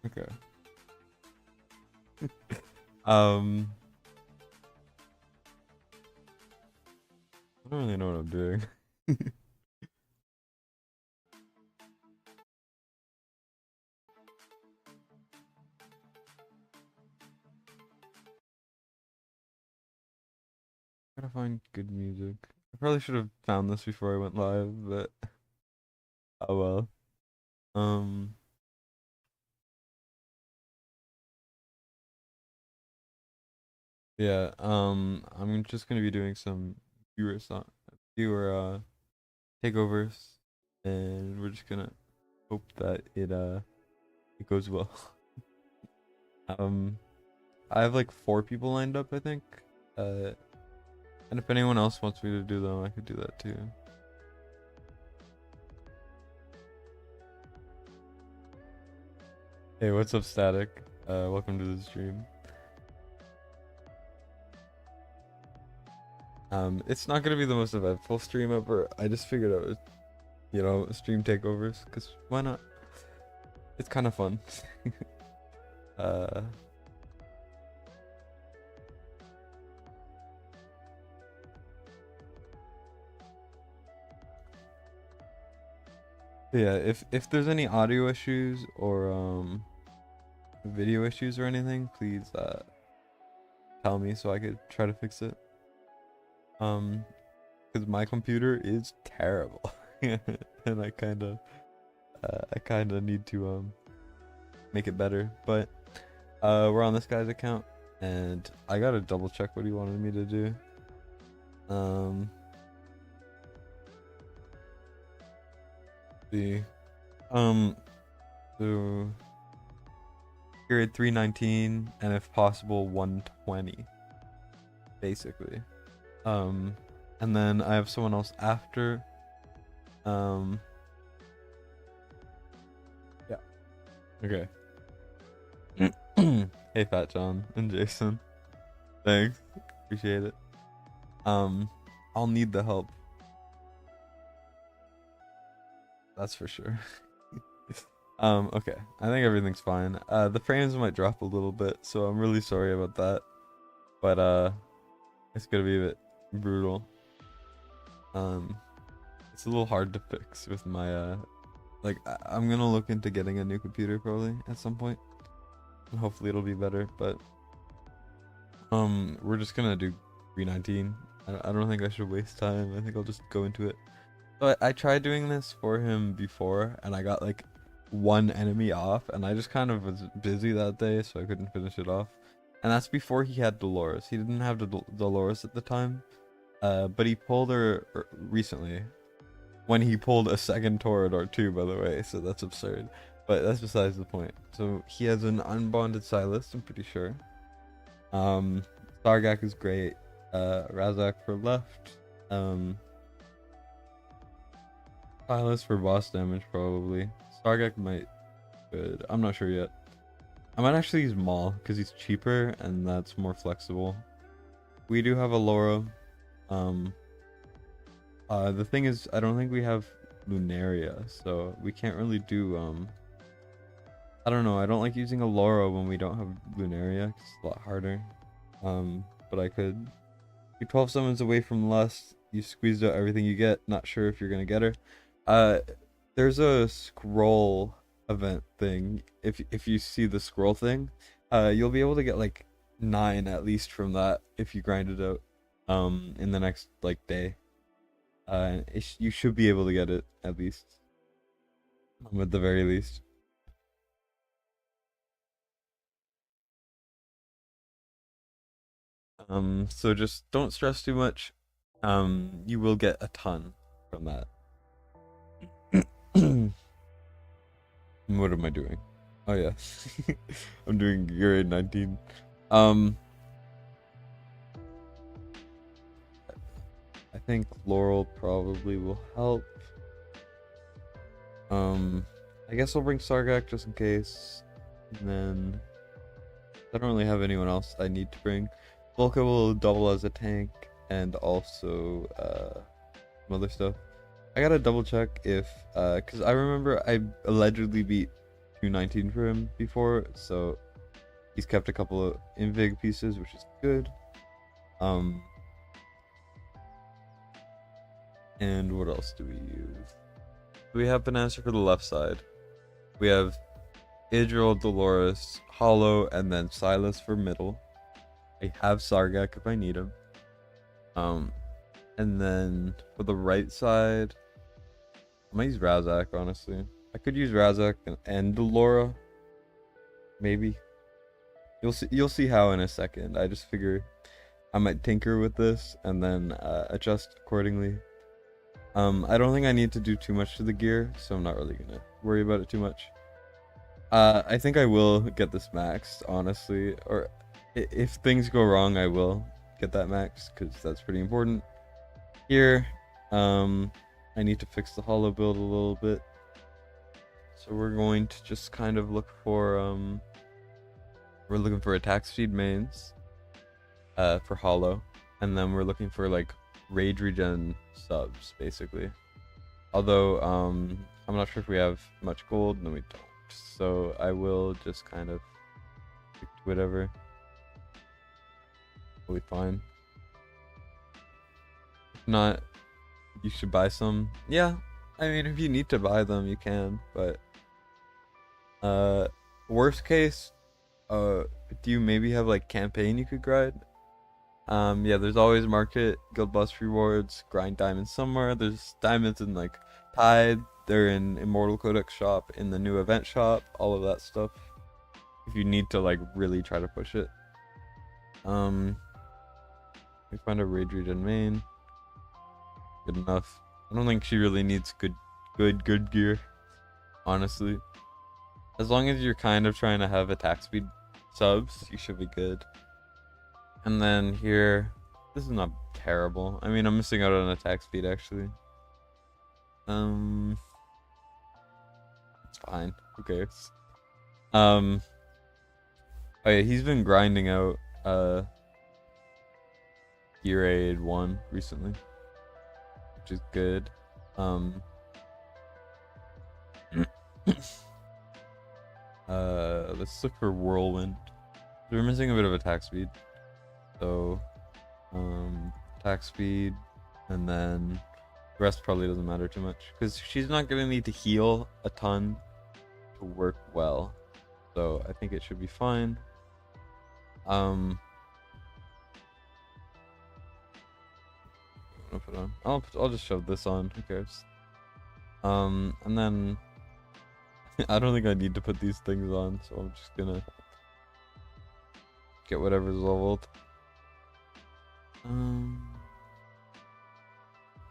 Okay. Um, I don't really know what I'm doing. Gotta find good music. I probably should have found this before I went live, but oh well. Um, yeah. I'm just gonna be doing some viewer takeovers, and we're just gonna hope that it goes well. Um, I have like 4 people lined up, I think. Uh, and if anyone else wants me to do them, I could do that too. Hey, what's up, Static? Welcome to the stream. It's not gonna be the most eventful stream ever. I just figured I would, stream takeovers, cause why not? It's kind of fun. uh, yeah. If there's any audio issues or video issues or anything, please tell me so I could try to fix it. Cause my computer is terrible, and I kinda need to make it better. But we're on this guy's account, and I gotta double check what he wanted me to do. See, so period 319, and if possible 120, basically. And then I have someone else after. Yeah. Okay. Hey, Fat John and Jason. Thanks. Appreciate it. I'll need the help. That's for sure. Okay. I think everything's fine. The frames might drop a little bit, so I'm really sorry about that. But it's gonna be a bit brutal. It's a little hard to fix with my like I'm gonna look into getting a new computer probably at some point, and hopefully it'll be better. But we're just gonna do 319. I don't think I should waste time. I think I'll just go into it. So I tried doing this for him before, and I got like 1 enemy off, and I just kind of was busy that day, so I couldn't finish it off. And that's before he had Dolores. He didn't have Dolores at the time, but he pulled her recently. When he pulled a second Torador too, by the way, so that's absurd. But that's besides the point. So he has an unbonded Silas, I'm pretty sure. Sargak is great. Razak for left. Silas for boss damage probably. Sargak might good. I'm not sure yet. I might actually use Maul because he's cheaper and that's more flexible. We do have a Laura. The thing is, I don't think we have Lunaria, so we can't really do I don't know. I don't like using a Laura when we don't have Lunaria. It's a lot harder. But I could. You're 12 summons away from Lust. You squeezed out everything you get. Not sure if you're gonna get her. There's a scroll event thing. If you see the scroll thing, you'll be able to get like 9 at least from that if you grind it out. In the next like day. You should be able to get it at least. At the very least. So just don't stress too much. You will get a ton from that. What am I doing? Oh yeah. I'm doing grade 19. I think Laurel probably will help. I guess I'll bring Sargak just in case. And then I don't really have anyone else I need to bring. Volka will double as a tank and also some other stuff. I gotta double check if because I remember I allegedly beat 219 for him before, so he's kept a couple of invig pieces, which is good. And what else do we use? We have an answer for the left side. We have Idril, Dolores, Hollow, and then Silas for middle. I have Sargak if I need him. And then for the right side, I might use Razak, honestly. I could use Razak and Delora. Maybe. You'll see how in a second. I just figure I might tinker with this and then adjust accordingly. I don't think I need to do too much to the gear, so I'm not really gonna worry about it too much. I think I will get this maxed, honestly, or if things go wrong, I will get that maxed because that's pretty important. Here, I need to fix the hollow build a little bit, so we're going to just kind of look for we're looking for attack speed mains for hollow, and then we're looking for like rage regen subs basically, although I'm not sure if we have much gold. No, we don't, so I will just kind of stick to whatever. Will be fine. If not, you should buy some. Yeah, I mean, if you need to buy them, you can, but worst case, do you maybe have like campaign you could grind? Yeah, there's always market, guild boss rewards, grind diamonds somewhere. There's diamonds in like Tide, they're in Immortal Codex shop, in the new event shop, all of that stuff. If you need to like really try to push it. We find a rage regen main. Good enough. I don't think she really needs good gear, honestly. As long as you're kind of trying to have attack speed subs, you should be good. And then here, this is not terrible. I mean, I'm missing out on attack speed actually. It's fine. Who cares? Oh yeah, he's been grinding out Gear Aid 1 recently, which is good. Let's look for Whirlwind. We're missing a bit of attack speed. So, attack speed, and then the rest probably doesn't matter too much because she's not gonna need to heal a ton to work well. So I think it should be fine. I'll put it on. I'll just shove this on. Who cares? And then I don't think I need to put these things on, so I'm just gonna get whatever's leveled.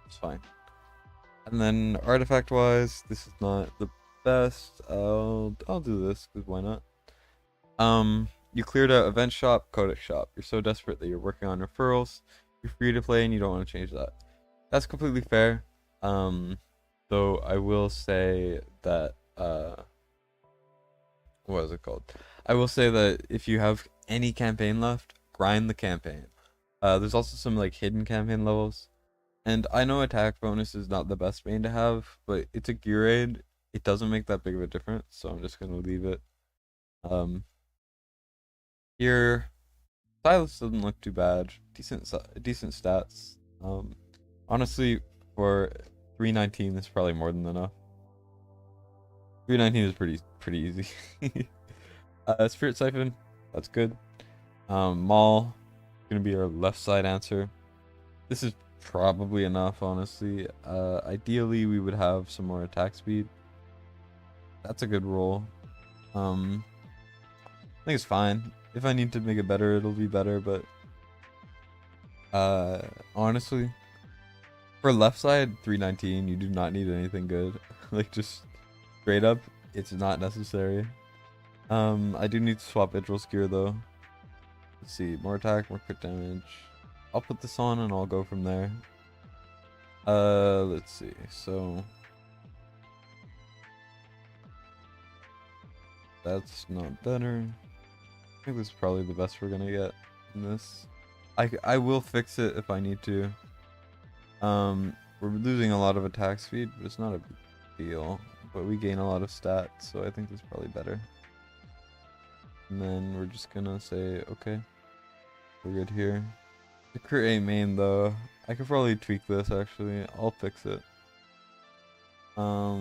It's fine. And then artifact wise, this is not the best. I'll do this because why not? You cleared out event shop, codex shop. You're so desperate that you're working on referrals. You're free to play and you don't want to change that. That's completely fair. Though I will say that what is it called? I will say that if you have any campaign left, grind the campaign. There's also some like hidden campaign levels, and I know attack bonus is not the best main to have, but it's a gear aid. It doesn't make that big of a difference, so I'm just gonna leave it. Here, Silas doesn't look too bad. Decent stats. Honestly, for 319, that's probably more than enough. 319 is pretty easy. Spirit Siphon, that's good. Maul, gonna be our left side answer. This is probably enough, honestly. Ideally, we would have some more attack speed. That's a good roll. I think it's fine. If I need to make it better, it'll be better, but honestly, for left side 319, you do not need anything good. Like, just straight up, it's not necessary. I do need to swap Idril's gear though. Let's see, more attack, more crit damage. I'll put this on and I'll go from there. Let's see, so that's not better. I think this is probably the best we're gonna get in this. I will fix it if I need to. We're losing a lot of attack speed, but it's not a big deal. but we gain a lot of stats, so I think that's probably better. And then we're just gonna say, okay, we're good here. The create main though, I could probably tweak this actually. I'll fix it. I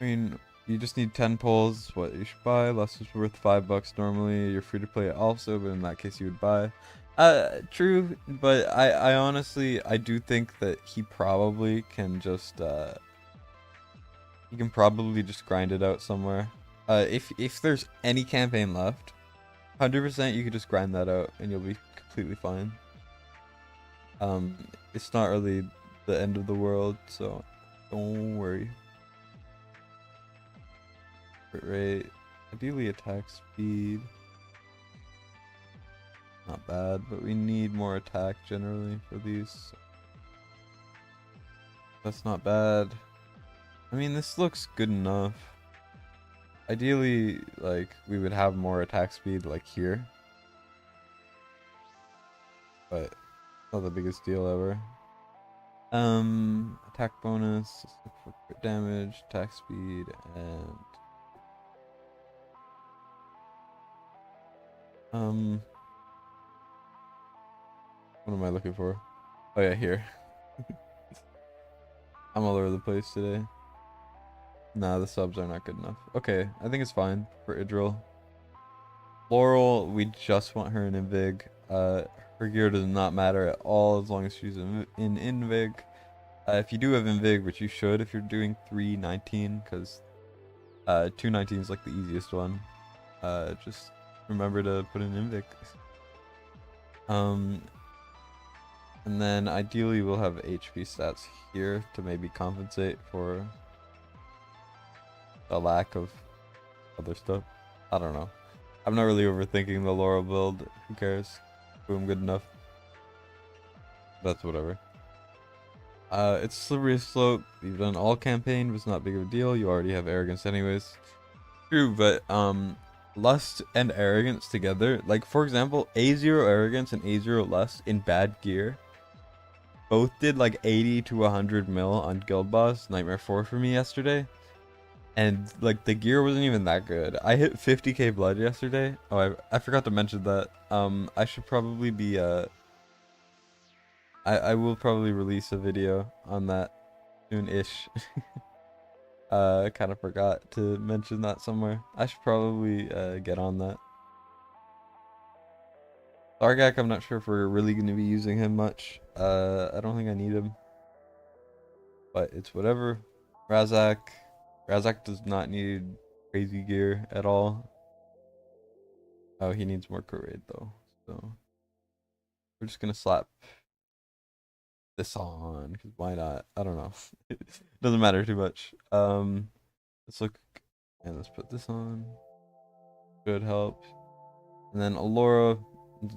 mean, you just need 10 pulls. What you should buy. Less is worth $5 normally. You're free to play it also, but in that case you would buy. True, but I honestly, I do think that he probably can just, he can probably just grind it out somewhere. If there's any campaign left, 100% you could just grind that out and you'll be completely fine. It's not really the end of the world, so don't worry. Rate, ideally attack speed. Not bad, but we need more attack generally for these. That's not bad. I mean, this looks good enough. Ideally, like, we would have more attack speed like here. But not the biggest deal ever. Attack bonus, for crit damage, attack speed, and what am I looking for? Oh yeah, here. I'm all over the place today. Nah, the subs are not good enough. Okay, I think it's fine for Idril. Laurel, we just want her in Invig. Her gear does not matter at all as long as she's in Invig. If you do have Invig, which you should if you're doing 319, because 219 is like the easiest one. Just remember to put in Invig. And then ideally we'll have HP stats here to maybe compensate for the lack of other stuff. I don't know. I'm not really overthinking the Laurel build. Who cares? Boom, good enough. That's whatever. It's slippery slope. You've done all campaign, but it's not big of a deal. You already have arrogance anyways. True, but lust and arrogance together, like for example, A0 arrogance and A0 lust in bad gear both did like 80 to 100 mil on Guild Boss Nightmare 4 for me yesterday. And like the gear wasn't even that good. I hit 50k blood yesterday. Oh, I forgot to mention that. I should probably be I will probably release a video on that soon-ish. Kind of forgot to mention that somewhere. I should probably get on that. Sargak, I'm not sure if we're really going to be using him much. I don't think I need him. But it's whatever. Razak does not need crazy gear at all. Oh, he needs more crit rate though. So we're just going to slap this on, because why not? I don't know. It doesn't matter too much. Let's look, and let's put this on. Should help. And then Allura,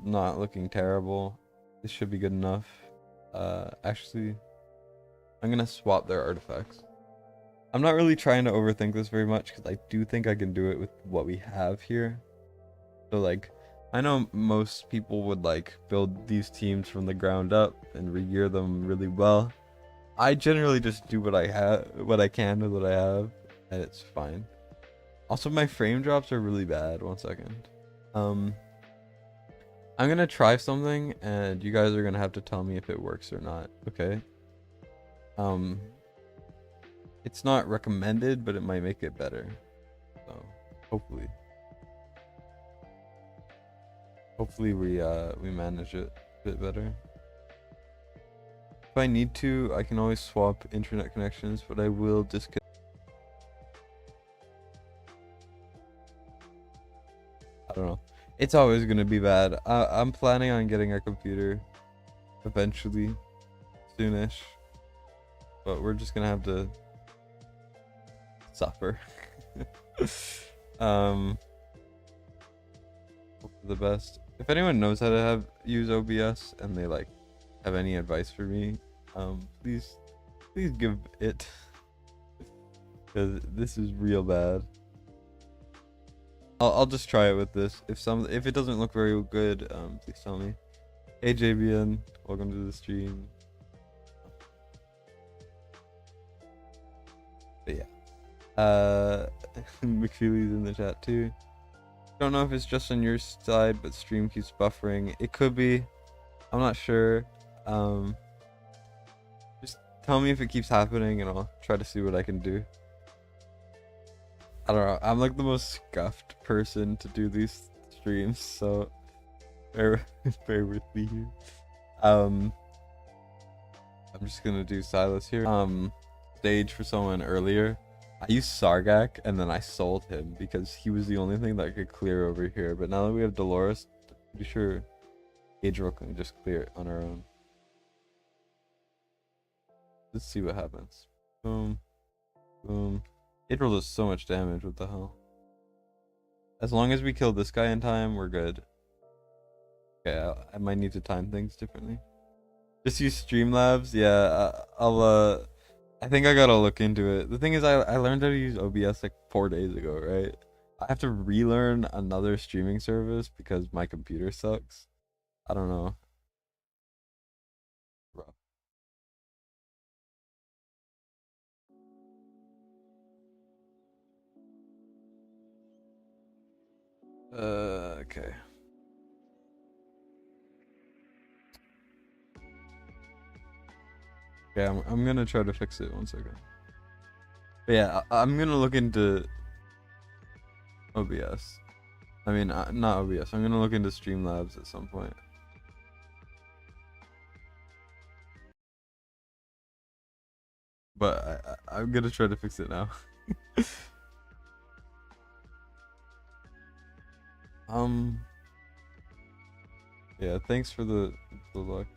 not looking terrible. This should be good enough. Actually, I'm gonna swap their artifacts. I'm not really trying to overthink this very much because I do think I can do it with what we have here. So like, I know most people would like build these teams from the ground up and regear them really well. I generally just do what I have, what I can with what I have, and it's fine. Also, my frame drops are really bad. 1 second. I'm gonna try something, and you guys are gonna have to tell me if it works or not. Okay. It's not recommended, but it might make it better. So, hopefully we manage it a bit better. If I need to, I can always swap internet connections, but I will disconnect. I don't know. It's always gonna be bad. I'm planning on getting a computer eventually, soonish, but we're just gonna have to suffer. Hope for the best. If anyone knows how to use OBS and they like have any advice for me, please give it, because this is real bad. I'll just try it with this. If it doesn't look very good, please tell me. Hey JBN, welcome to the stream. But yeah. McFeely's in the chat too. Don't know if it's just on your side, but stream keeps buffering. It could be. I'm not sure. Um, just tell me if it keeps happening, and I'll try to see what I can do. I don't know. I'm like the most scuffed person to do these streams, so bear, bear with me here. Um, I'm just gonna do Silas here. Stage for someone earlier. I used Sargak and then I sold him because he was the only thing that could clear over here. But now that we have Dolores, I'm pretty sure Adriel can just clear it on our own. Let's see what happens. Boom, boom. Adriel does so much damage. What the hell? As long as we kill this guy in time, we're good. Okay, I might need to time things differently. Just use Streamlabs. Yeah, I'll I think I gotta look into it. The thing is, I learned how to use OBS like 4 days ago, right? I have to relearn another streaming service because my computer sucks. I don't know. Rough. Okay. Yeah, I'm gonna try to fix it 1 second. But yeah, I'm gonna look into OBS. I mean, not OBS. I'm gonna look into Streamlabs at some point. But I'm gonna try to fix it now. um. Yeah. Thanks for the luck.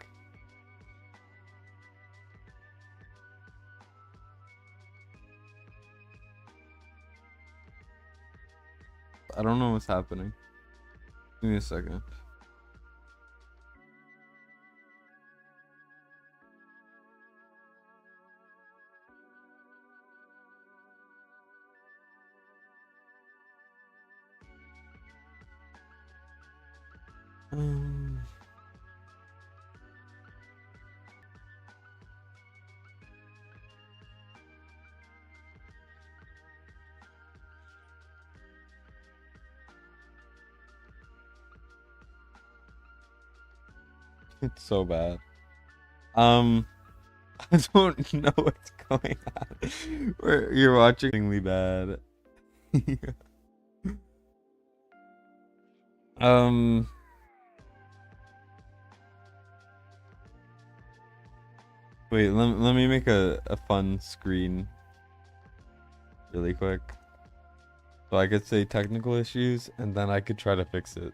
I don't know what's happening. Give me a second. Um. It's so bad. Um, I don't know what's going on. You're watching me bad. um, wait. Let me make a fun screen really quick, so I could say technical issues, and then I could try to fix it.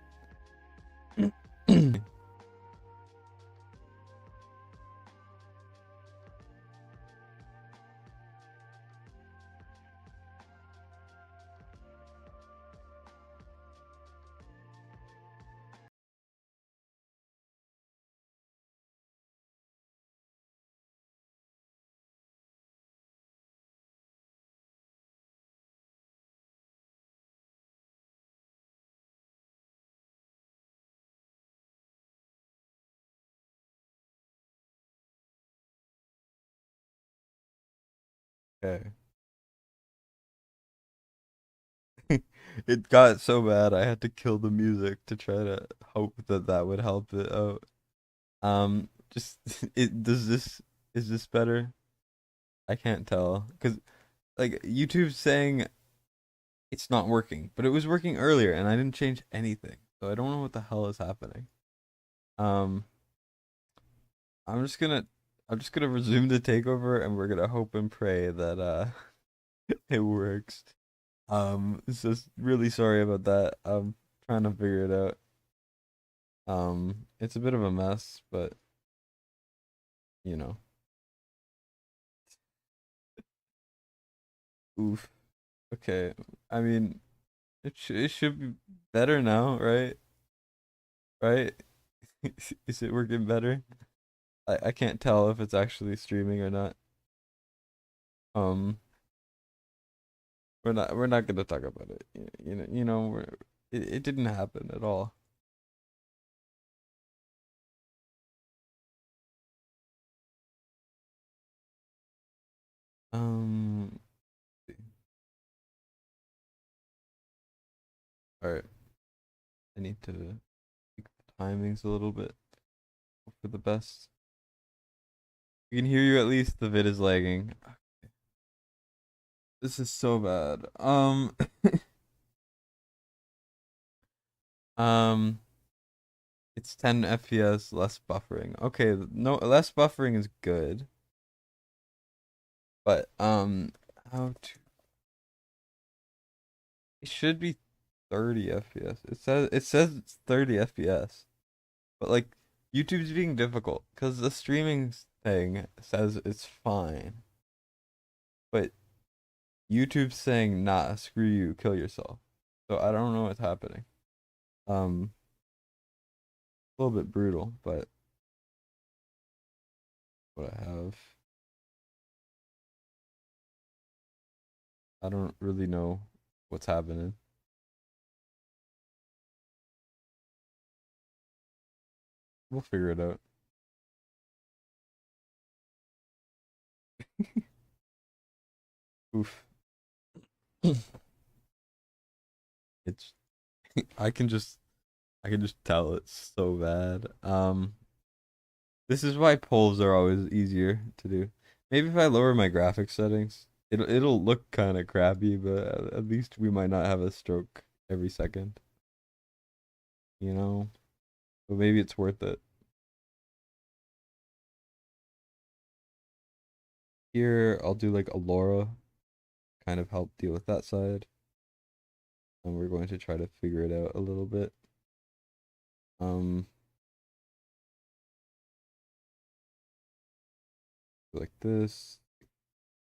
Okay. It got so bad I had to kill the music to try to hope that that would help it out. Just it does this is this better? I can't tell because like YouTube's saying it's not working, but it was working earlier and I didn't change anything. So I don't know what the hell is happening. Um I'm just gonna I'm just gonna resume the takeover and we're gonna hope and pray that it works. So really sorry about that. I'm trying to figure it out. It's a bit of a mess, but you know. Oof. Okay. I mean, it should be better now, right? Right? Is it working better? I can't tell if it's actually streaming or not. Um, we're not gonna talk about it. It didn't happen at all. Um, All right, I need to tweak the timings a little bit for the best. We can hear you at least. The vid is lagging. This is so bad. Um, it's 10 FPS, less buffering. Okay, no, less buffering is good, but how to? It should be 30 FPS. It says it's 30 FPS, but like YouTube's being difficult because the streaming thing says it's fine, but YouTube's saying nah, screw you, kill yourself. So I don't know what's happening. Um, a little bit brutal, but what I have, I don't really know what's happening. We'll figure it out. Oof. It's I can just I can just tell it's so bad. This is why polls are always easier to do. Maybe if I lower my graphics settings, it'll look kind of crappy, but at least we might not have a stroke every second, you know? But maybe it's worth it. Here, I'll do like Allura, kind of help deal with that side. And we're going to try to figure it out a little bit. Um, like this,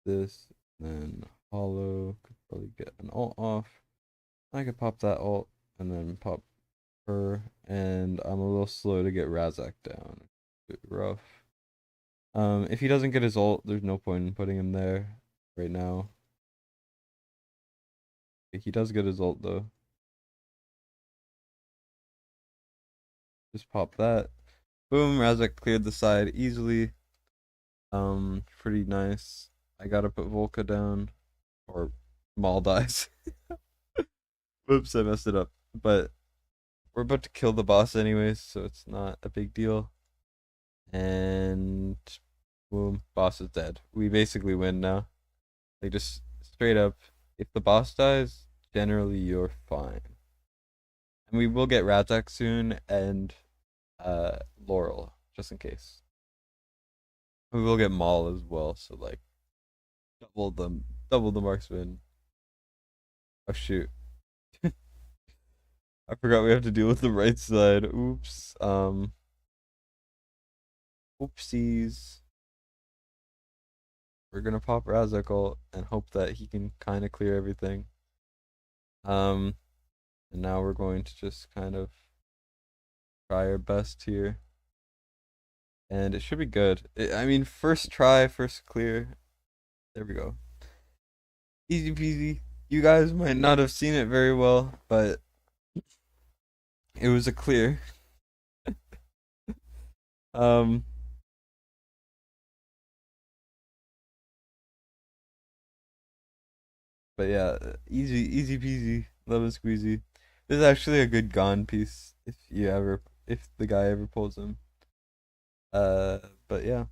then hollow. Could probably get an alt off. I could pop that alt and then pop her. And I'm a little slow to get Razak down. Bit rough. If he doesn't get his ult, there's no point in putting him there right now. He does get his ult though. Just pop that. Boom, Razak cleared the side easily. Pretty nice. I gotta put Volca down. Or Maul dies. Whoops, I messed it up. But we're about to kill the boss anyways, so it's not a big deal. And boom, boss is dead. We basically win now. Like just straight up, if the boss dies, generally you're fine. And we will get Razak soon and Laurel, just in case. We will get Maul as well, so like double the marksman. Oh shoot. I forgot we have to deal with the right side. Oops. Oopsies. We're gonna pop Razakal and hope that he can kind of clear everything. Um, and now we're going to just kind of try our best here, and it should be good. I mean, first try, first clear. There we go. Easy peasy. You guys might not have seen it very well, but it was a clear. Um, but yeah, easy peasy, lemon squeezy. This is actually a good Gon piece if the guy ever pulls him. But yeah,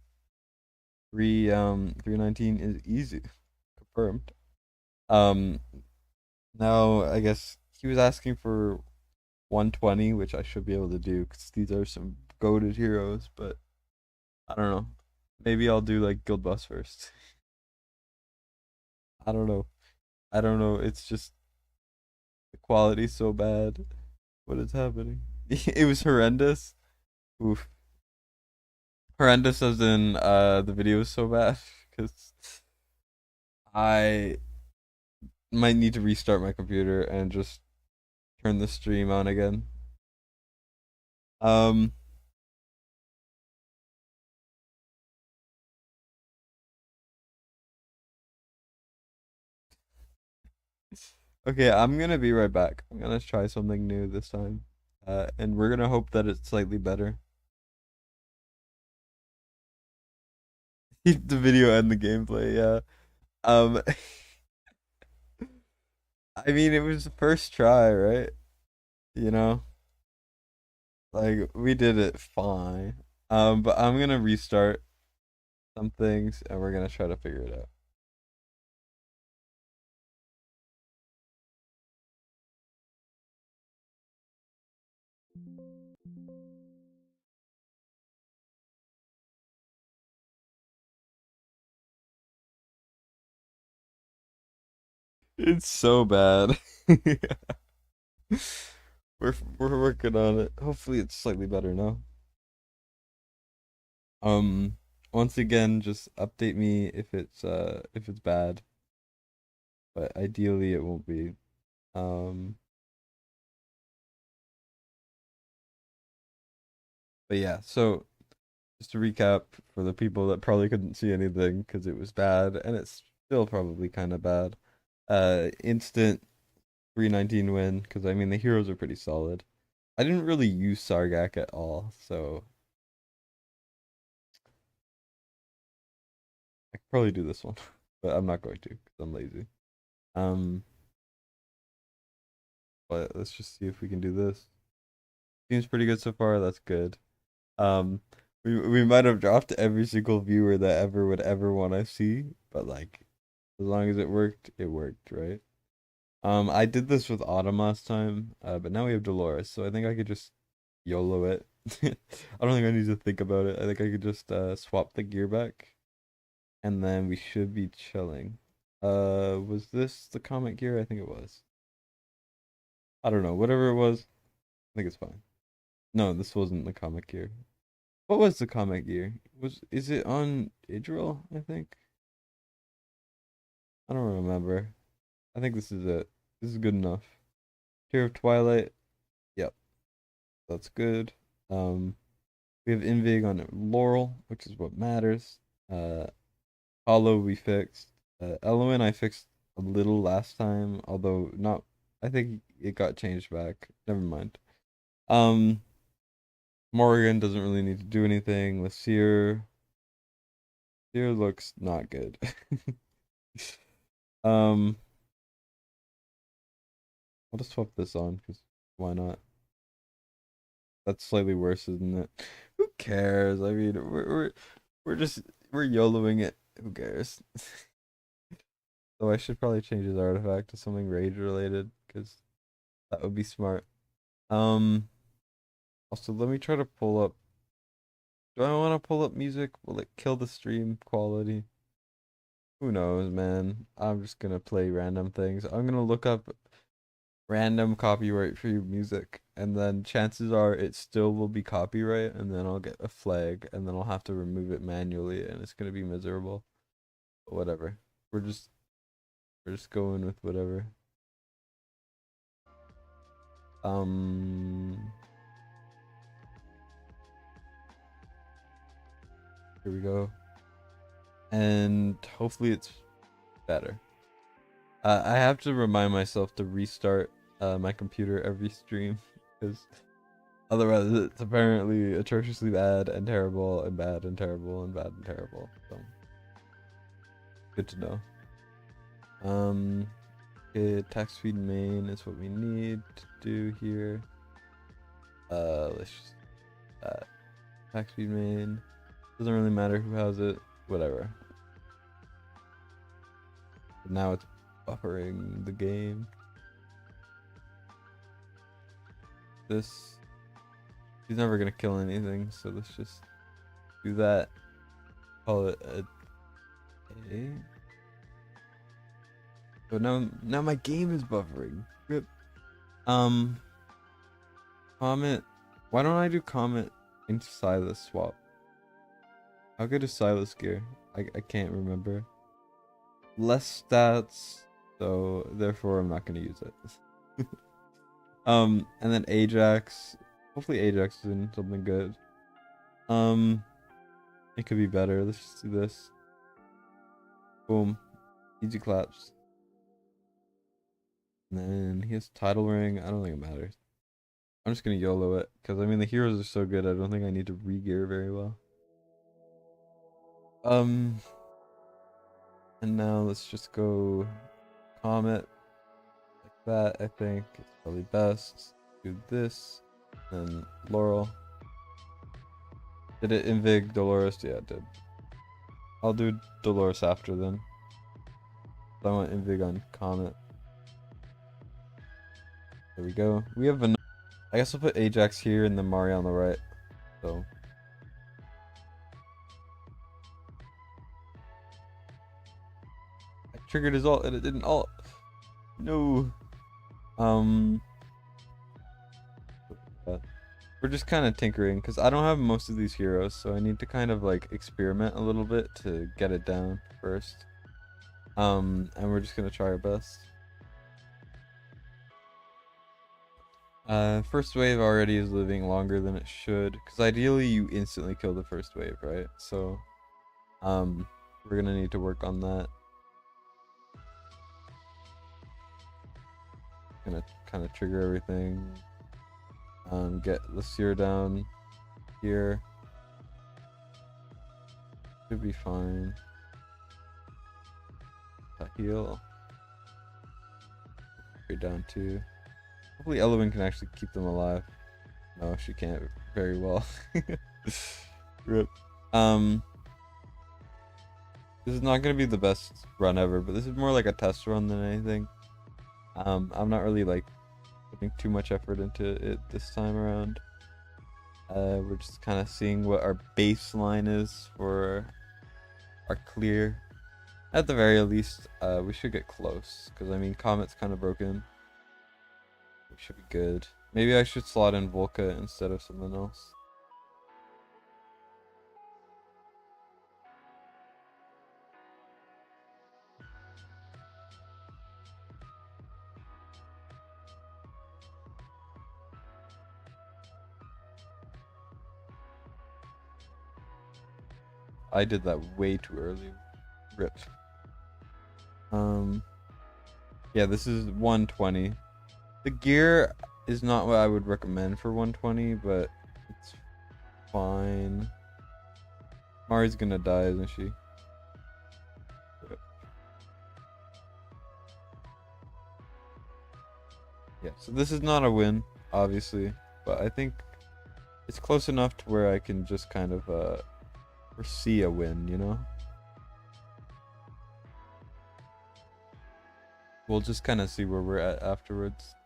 319 is easy, confirmed. Um, now I guess he was asking for 120, which I should be able to do because these are some goated heroes. But I don't know. Maybe I'll do like Guild Boss first. I don't know. I don't know. It's just the quality's so bad. What is happening? It was horrendous. Oof. Horrendous as in the video was so bad because I might need to restart my computer and just turn the stream on again. Um okay, I'm gonna be right back. I'm gonna try something new this time. And we're gonna hope that it's slightly better. The video and the gameplay, yeah. Um I mean it was the first try, right? You know, like we did it fine. But I'm gonna restart some things and we're gonna try to figure it out. It's so bad. We're working on it. Hopefully it's slightly better now. Um, once again, just update me if it's bad, but ideally it won't be. Um, but yeah, so just to recap for the people that probably couldn't see anything because it was bad and it's still probably kind of bad. Instant 319 win because I mean the heroes are pretty solid. I didn't really use Sargak at all, so I could probably do this one, but I'm not going to because I'm lazy. Um, but let's just see if we can do this. Seems pretty good so far. That's good. Um, we might have dropped every single viewer that ever would ever want to see, but like as long as it worked, right? I did this with Autumn last time, but now we have Dolores, so I think I could just YOLO it. I don't think I need to think about it. I think I could just swap the gear back, and then we should be chilling. Was this the comet gear? I think it was. I don't know. Whatever it was, I think it's fine. No, this wasn't the comet gear. What was the comet gear? Is it on Idril, I think? I don't remember. I think this is it. This is good enough. Tear of Twilight. Yep, that's good. Um, we have Invig on Laurel, which is what matters. Uh, Hollow we fixed. Eloin I fixed a little last time, although not. I think it got changed back. Never mind. Um, Morgan doesn't really need to do anything. Lysier looks not good. um, I'll just swap this on because why not? That's slightly worse, isn't it? Who cares? I mean, we're just we're YOLOing it. Who cares? So I should probably change his artifact to something rage related because that would be smart. Um. Also, let me try to pull up. Do I want to pull up music? Will it kill the stream quality? Who knows, man? I'm just gonna play random things. I'm gonna look up random copyright free music, and then chances are it still will be copyright, and then I'll get a flag, and then I'll have to remove it manually, and it's gonna be miserable. But whatever. We're just we're just going with whatever. Um, here we go, and hopefully it's better. I have to remind myself to restart my computer every stream because otherwise it's apparently atrociously bad and terrible and bad and terrible and bad and terrible. So good to know. Okay, attack speed main is what we need to do here. Let's just attack speed main. Doesn't really matter who has it. Whatever. But now it's buffering the game. This he's never gonna kill anything, so let's just do that. Call it a day. But now my game is buffering. Rip. Um, Comet. Why don't I do Comet into Silas swap? How good is Silas gear? I can't remember. Less stats, so therefore I'm not gonna use it. And then Ajax. Hopefully Ajax is in something good. Um, it could be better. Let's just do this. Boom. Easy claps. And then he has title ring. I don't think it matters. I'm just gonna YOLO it because I mean the heroes are so good. I don't think I need to re-gear very well. Um, and now let's just go Comet like that. I think it's probably best. do this, and Laurel. Did it invig Dolores? Yeah, it did. I'll do Dolores after then. I want invig on Comet. There we go. We have I guess I'll put Ajax here and then Mari on the right. So I triggered his ult and it didn't ult. No. We're just kind of tinkering because I don't have most of these heroes, so I need to kind of like experiment a little bit to get it down first. And we're just gonna try our best. First wave already is living longer than it should, because ideally you instantly kill the first wave, right? So, we're gonna need to work on that. Gonna kind of trigger everything. Get Lucier down here. Should be fine. Heal. Straight down too. Hopefully Elowen can actually keep them alive. No, she can't very well. Rip. This is not gonna be the best run ever, but this is more like a test run than anything. I'm not really like putting too much effort into it this time around. We're just kind of seeing what our baseline is for our clear. At the very least, we should get close, because I mean Comet's kind of broken. We should be good. Maybe I should slot in Volca instead of something else. I did that way too early. Rip. Yeah, this is 120. The gear is not what I would recommend for 120, but it's fine. Mari's gonna die, isn't she? Yeah, so this is not a win, obviously, but I think it's close enough to where I can just kind of foresee a win, you know? We'll just kind of see where we're at afterwards.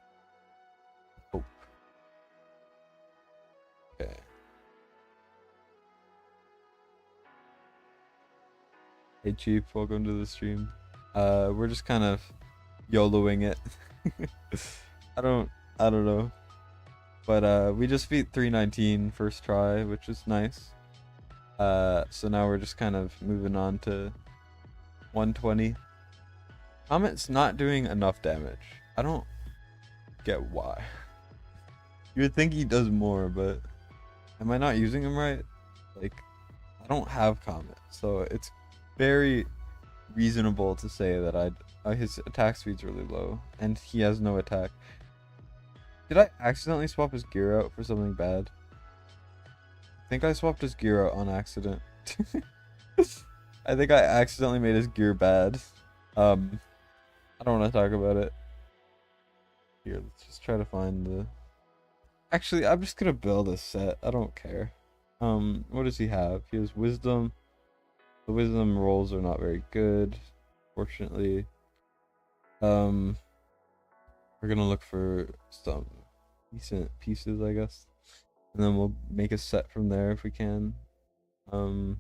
Hope. Okay. Hey Chief, welcome to the stream. We're just kind of YOLOing it. I don't know. But we just beat 319 first try, which is nice. So now we're just kind of moving on to 120. Comet's not doing enough damage. I don't get why. You would think he does more, but am I not using him right? Like, I don't have Comet, so it's very reasonable to say that his attack speed's really low, and he has no attack. Did I accidentally swap his gear out for something bad? I think I swapped his gear out on accident. I think I accidentally made his gear bad. I don't want to talk about it. Here, let's just try to find the... Actually, I'm just gonna build a set. I don't care. What does he have? He has Wisdom. The Wisdom rolls are not very good, fortunately. We're gonna look for some decent pieces, I guess. And then we'll make a set from there if we can. Go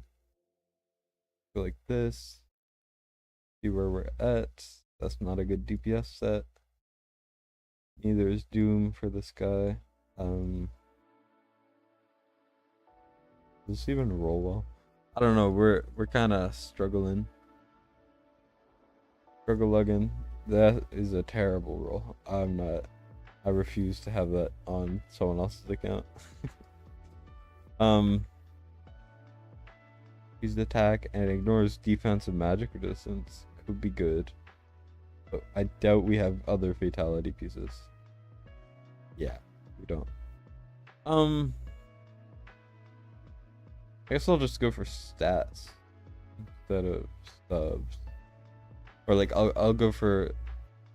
like this. See where we're at. That's not a good DPS set. Neither is Doom for this guy. Does this even roll well? I don't know. We're kind of struggling. Struggle-lugging. That is a terrible roll. I'm not. I refuse to have that on someone else's account. He's attack and ignores defense and magic resistance. Could be good. But I doubt we have other fatality pieces. Yeah, we don't. I guess I'll just go for stats instead of subs. Or like I'll go for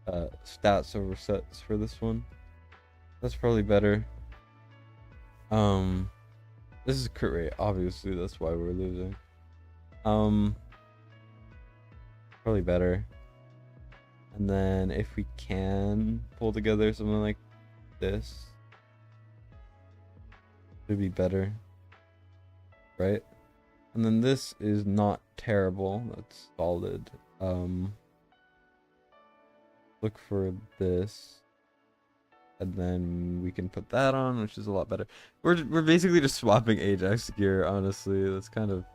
stats over sets for this one. That's probably better. Um, this is crit rate. Obviously, that's why we're losing. Probably better. And then if we can pull together something like this, it'd be better, right? And then this is not terrible. That's solid. Look for this, and then we can put that on, which is a lot better. We're basically just swapping Ajax gear, honestly. That's kind of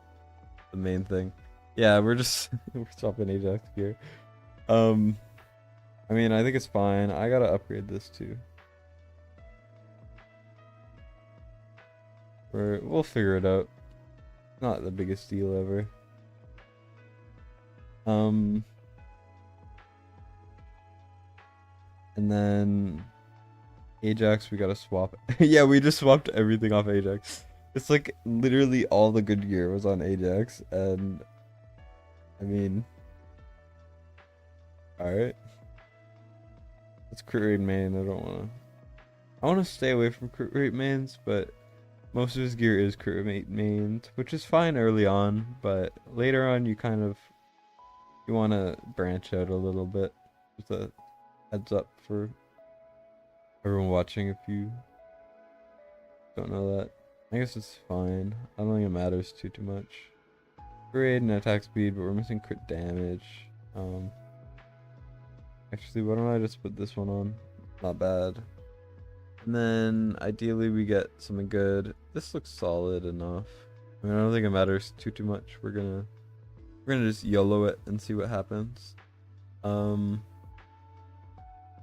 the main thing. Yeah, we're just we're swapping Ajax gear. I mean, I think it's fine. I gotta upgrade this too. We'll figure it out. Not the biggest deal ever. And then Ajax, we gotta swap. Yeah, we just swapped everything off Ajax. It's like literally all the good gear was on Ajax, and I mean, alright. It's crit rate main. I wanna stay away from crit rate mains, but most of his gear is crit rate mains, which is fine early on, but later on you wanna branch out a little bit. Just a heads up for everyone watching if you don't know that. I guess it's fine. I don't think it matters too much. Grade and attack speed, but we're missing crit damage. Actually, why don't I just put this one on? Not bad. And then ideally we get something good. This looks solid enough. I mean, I don't think it matters too much. We're gonna just YOLO it and see what happens. No,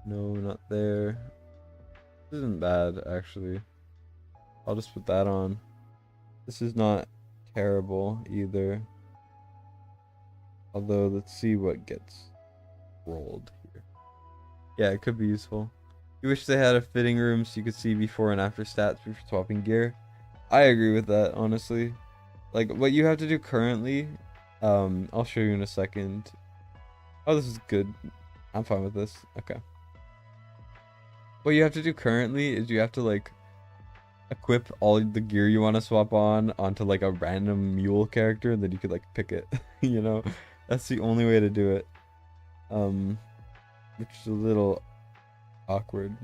not there. This isn't bad actually. I'll just put that on. This is not terrible either. Although, let's see what gets rolled here. Yeah, it could be useful. You wish they had a fitting room so you could see before and after stats before swapping gear. I agree with that, honestly. Like, what you have to do currently, I'll show you in a second. Oh, this is good. I'm fine with this. Okay. What you have to do currently is you have to, like, equip all the gear you want to swap onto like a random mule character, and then you could like pick it. You know, that's the only way to do it. Which is a little awkward.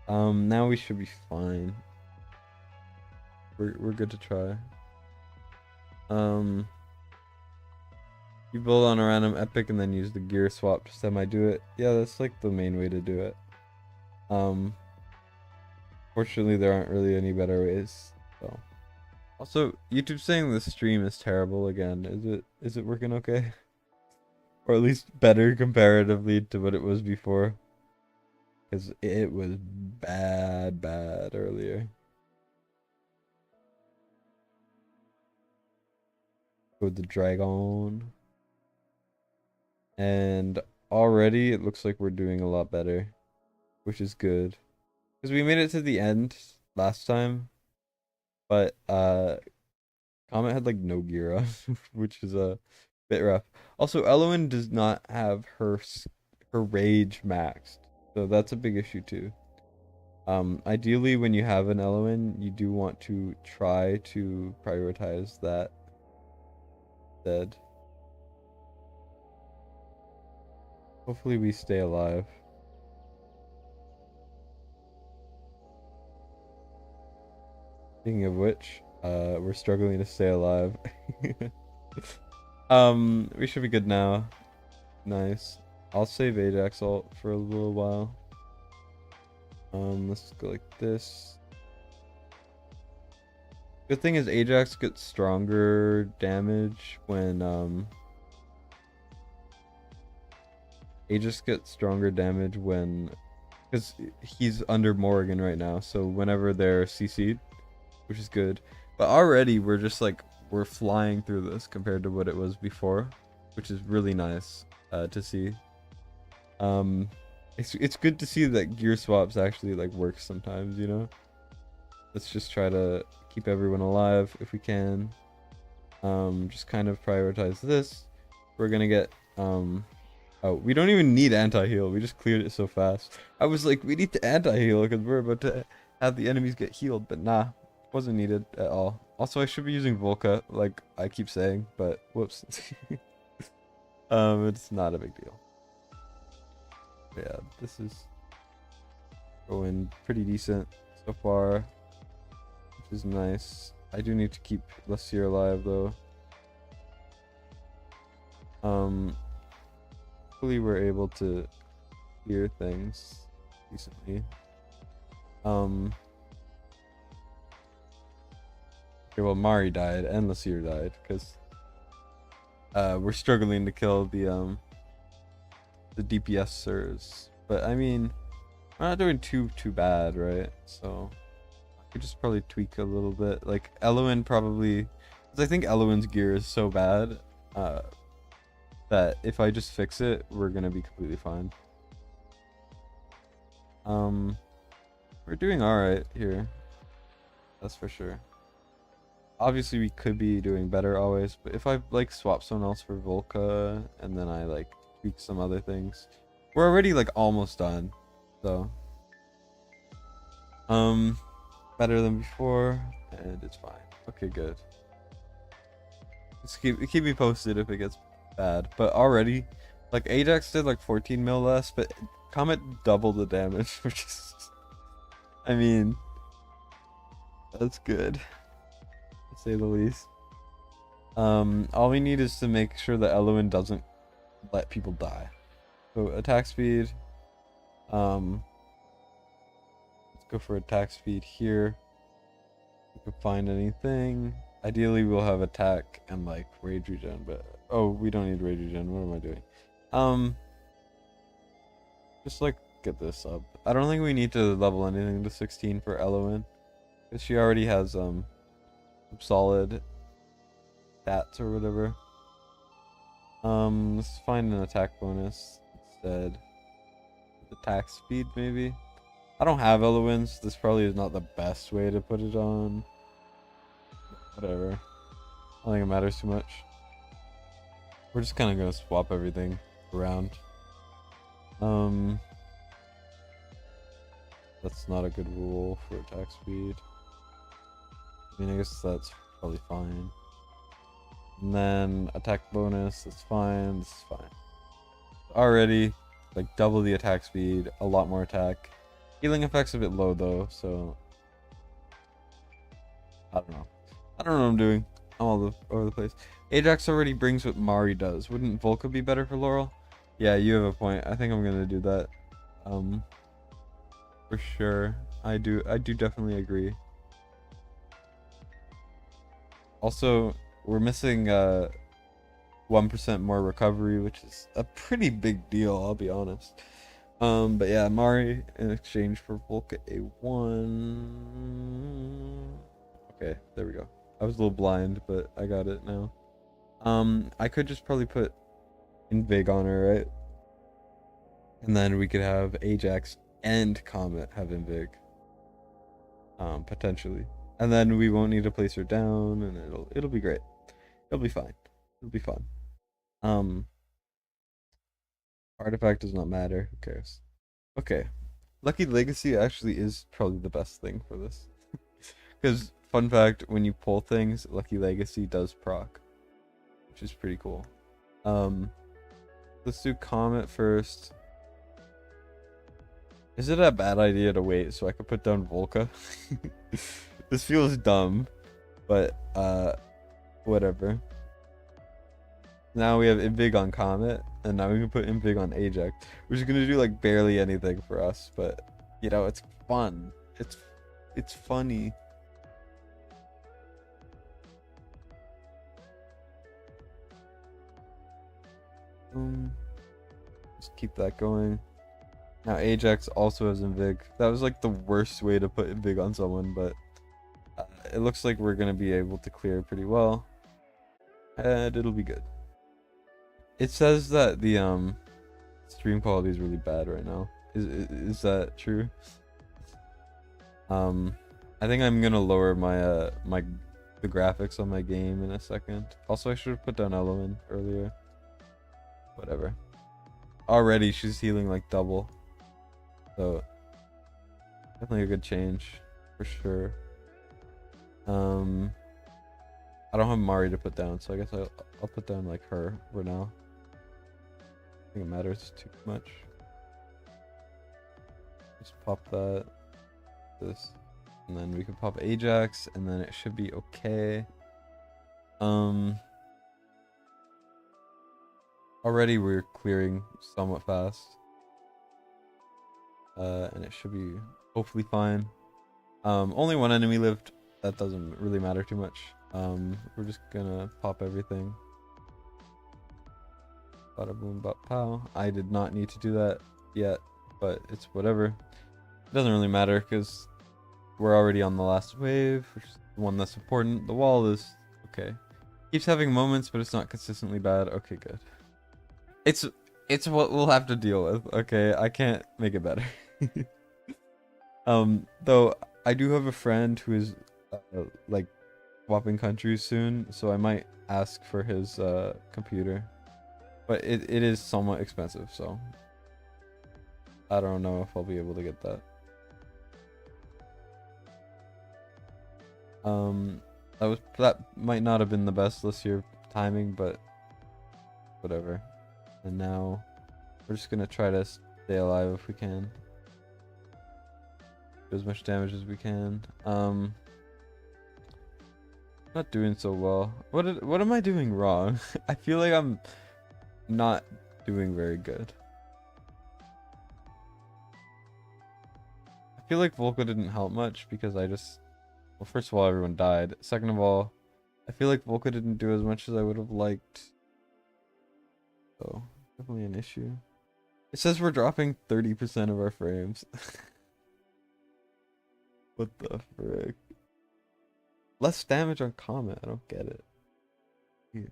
Now we should be fine. We're good to try. You build on a random epic and then use the gear swap to semi-do it. Yeah, that's like the main way to do it. Fortunately, there aren't really any better ways. So, also, YouTube's saying the stream is terrible again. Is it working okay? Or at least better comparatively to what it was before? Because it was bad earlier. With the dragon. And already it looks like we're doing a lot better, which is good. Because we made it to the end last time, but Comet had like no gear which is a bit rough. Also, Elowen does not have her rage maxed, so that's a big issue too. Ideally, when you have an Elowen, you do want to try to prioritize that instead. Hopefully, we stay alive. Speaking of which, we're struggling to stay alive. We should be good now. Nice. I'll save Ajax ult for a little while. Let's go like this. Good thing is Ajax gets stronger damage when because he's under Morrigan right now, so whenever they're CC'd, which is good. But already we're just like we're flying through this compared to what it was before, which is really nice to see. It's good to see that gear swaps actually like work sometimes, you know. Let's just try to keep everyone alive if we can. Just kind of prioritize this. We're gonna get Oh, we don't even need anti-heal. We just cleared it so fast. I was like, we need to anti-heal because we're about to have the enemies get healed, but nah, wasn't needed at all. Also, I should be using Volca, like I keep saying, but whoops. It's not a big deal. But yeah, this is going pretty decent so far, which is nice. I do need to keep Lessier alive though. Hopefully we're able to clear things decently. Okay, well, Mari died and Lessier died because we're struggling to kill the DPSers. But I mean, we're not doing too bad, right? So I could just probably tweak a little bit. Like Eloin probably, because I think Eloin's gear is so bad that if I just fix it, we're gonna be completely fine. We're doing all right here, that's for sure. Obviously we could be doing better always, but if I like swap someone else for Volca and then I like tweak some other things, we're already like almost done. So better than before, and it's fine. Okay, good. Just keep me posted if it gets bad. But already, like Ajax did like 14 mil less, but Comet doubled the damage, which is, I mean, that's good, to say the least. All we need is to make sure that Eloin doesn't let people die. So attack speed. Let's go for attack speed here. We can find anything. Ideally, we'll have attack and like rage regen, but oh, we don't need rage regen. What am I doing? Just like get this up. I don't think we need to level anything to 16 for Eloin, because she already has some solid stats or whatever. Let's find an attack bonus instead. Attack speed maybe. I don't have Eloin's. This probably is not the best way to put it on. Whatever. I don't think it matters too much. We're just kind of gonna swap everything around. That's not a good rule for attack speed. I mean, I guess that's probably fine. And then attack bonus, that's fine. This is fine. Already, like double the attack speed, a lot more attack. Healing effect's a bit low though, so I don't know. I don't know what I'm doing. I'm all over the place. Ajax already brings what Mari does. Wouldn't Volca be better for Laurel? Yeah, you have a point. I think I'm gonna do that. For sure. I do definitely agree. Also, we're missing 1% more recovery, which is a pretty big deal, I'll be honest. But yeah, Mari in exchange for Volca A1. Okay, there we go. I was a little blind, but I got it now. I could just probably put Invig on her, right? And then we could have Ajax and Comet have Invig. Potentially. And then we won't need to place her down, and it'll be great. It'll be fine. It'll be fun. Artifact does not matter. Who cares? Okay. Lucky Legacy actually is probably the best thing for this. Because, fun fact, when you pull things, Lucky Legacy does proc. Which is pretty cool. Let's do Comet first. Is it a bad idea to wait so I could put down Volca? This feels dumb, but whatever. Now we have Invig on Comet, and now we can put Invig on Ajax, which is gonna do like barely anything for us, but you know, it's fun. It's funny. Just keep that going. Now Ajax also has Invig. That was like the worst way to put Invig on someone, but it looks like we're gonna be able to clear pretty well, and it'll be good. It says that the stream quality is really bad right now. Is that true? I think I'm gonna lower my the graphics on my game in a second. Also, I should have put down Eloin earlier. Whatever. already she's healing like double. So definitely a good change for sure. I don't have Mari to put down, so I guess I'll put down like her for now. I think it matters too much. Just pop that, this, and then we can pop Ajax, and then it should be okay. Already we're clearing somewhat fast. And it should be hopefully fine. Only one enemy lived. That doesn't really matter too much. We're just gonna pop everything. Bada boom, bada pow. I did not need to do that yet, but it's whatever. It doesn't really matter because we're already on the last wave, which is the one that's important. The wall is okay. Keeps having moments, but it's not consistently bad. Okay, good. It's what we'll have to deal with. Okay, I can't make it better. Though I do have a friend who is like swapping countries soon, so I might ask for his computer, but it is somewhat expensive, so I don't know if I'll be able to get that. That might not have been the best this year timing, but whatever. And now we're just gonna try to stay alive if we can. Do as much damage as we can. Not doing so well. What am I doing wrong? I feel like I'm not doing very good. I feel like Volca didn't help much because well, first of all, everyone died. Second of all, I feel like Volca didn't do as much as I would have liked. So, definitely an issue. It says we're dropping 30% of our frames. What the frick? Less damage on Comet. I don't get it. Weird.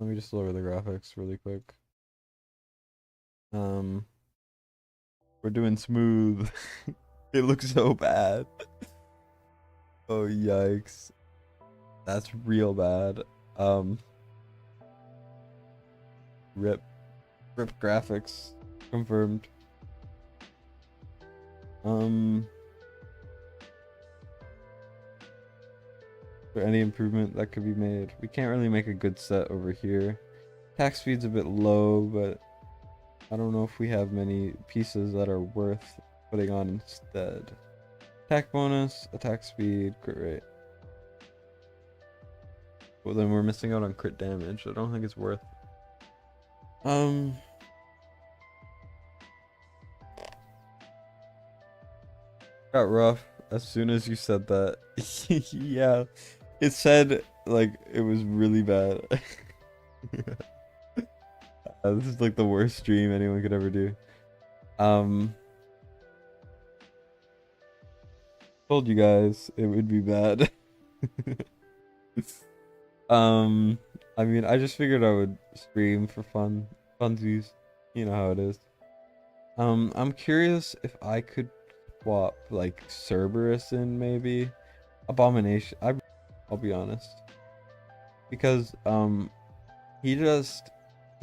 Let me just lower the graphics really quick. We're doing smooth. It looks so bad. Oh yikes. That's real bad. Rip graphics confirmed. Is there any improvement that could be made? We can't really make a good set over here. Attack speed's a bit low, but I don't know if we have many pieces that are worth putting on instead. Attack bonus, attack speed, crit rate. Well, then we're missing out on crit damage. I don't think it's worth. Got rough as soon as you said that. Yeah, it said like it was really bad. This is like the worst stream anyone could ever do. Told you guys it would be bad. I mean, I just figured I would stream for funsies. You know how it is. I'm curious if I could swap like Cerberus in maybe Abomination. I'll be honest, because he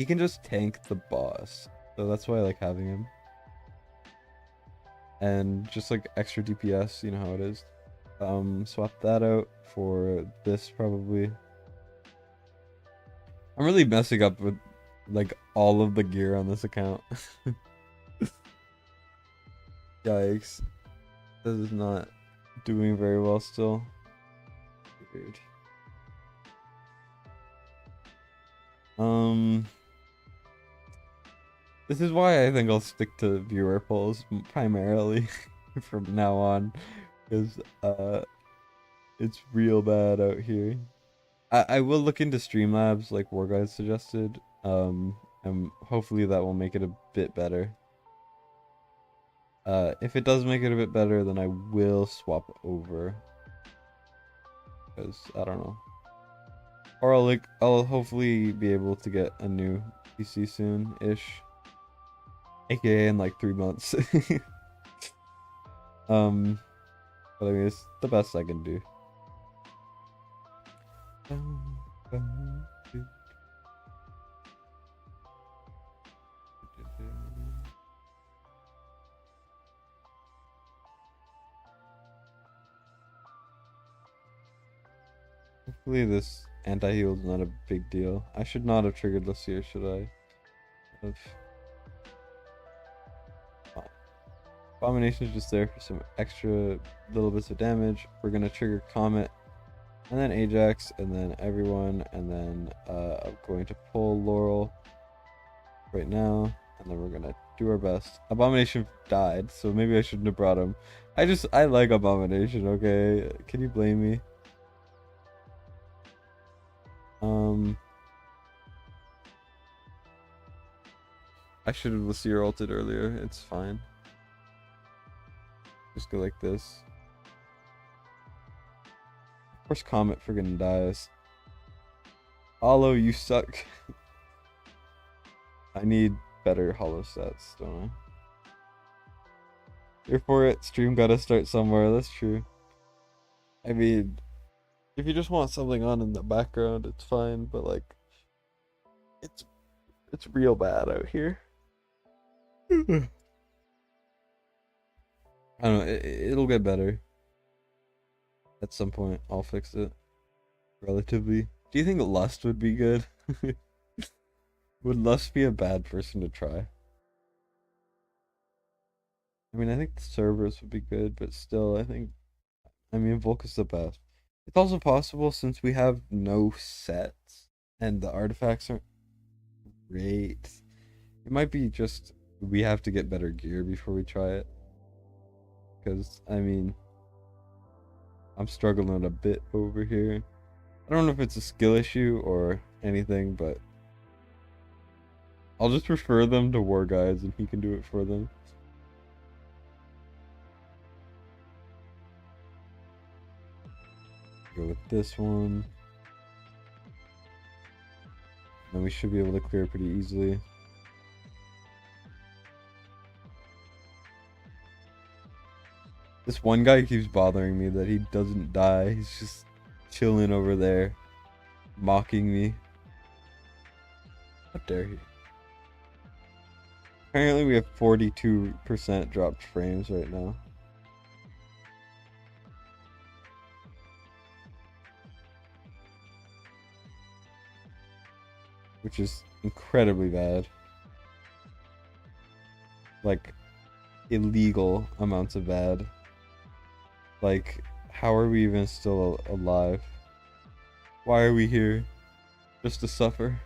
can just tank the boss, so that's why I like having him. And just like extra DPS, you know how it is. Swap that out for this probably. I'm really messing up with like all of the gear on this account. Yikes. This is not doing very well still. Weird. This is why I think I'll stick to viewer polls primarily from now on, because it's real bad out here. I will look into Streamlabs like War Guys suggested, and hopefully that will make it a bit better. If it does make it a bit better, then I will swap over, because I don't know. Or I'll hopefully be able to get a new PC soon-ish, aka in like 3 months. But I mean, it's the best I can do. Hopefully this anti-heal is not a big deal. I should not have triggered Lucia, should I? Have... Abomination is just there for some extra little bits of damage. We're gonna trigger Comet, and then Ajax, and then everyone, and then I'm going to pull Laurel right now, and then we're gonna do our best. Abomination died, so maybe I shouldn't have brought him. I like Abomination, okay? Can you blame me? I should have Lucia ulted earlier. It's fine. Just go like this. Of course, Comet friggin' dies. Hollow, you suck. I need better hollow sets, don't I? Here for it. Stream gotta start somewhere. That's true. I mean, if you just want something on in the background, it's fine. But like, it's real bad out here. I don't know. It'll get better. At some point, I'll fix it. Relatively. Do you think Lust would be good? Would Lust be a bad person to try? I mean, I think the servers would be good, but still, I mean, Volk is the best. It's also possible since we have no sets and the artifacts aren't great. It might be just we have to get better gear before we try it. Because, I mean, I'm struggling a bit over here. I don't know if it's a skill issue or anything, but I'll just refer them to War Guides and he can do it for them. Go with this one. Then we should be able to clear pretty easily. This one guy keeps bothering me that he doesn't die. He's just chilling over there, mocking me. How dare he? Apparently we have 42% dropped frames right now. Which is incredibly bad. Like, illegal amounts of bad. Like, how are we even still alive? Why are we here? Just to suffer?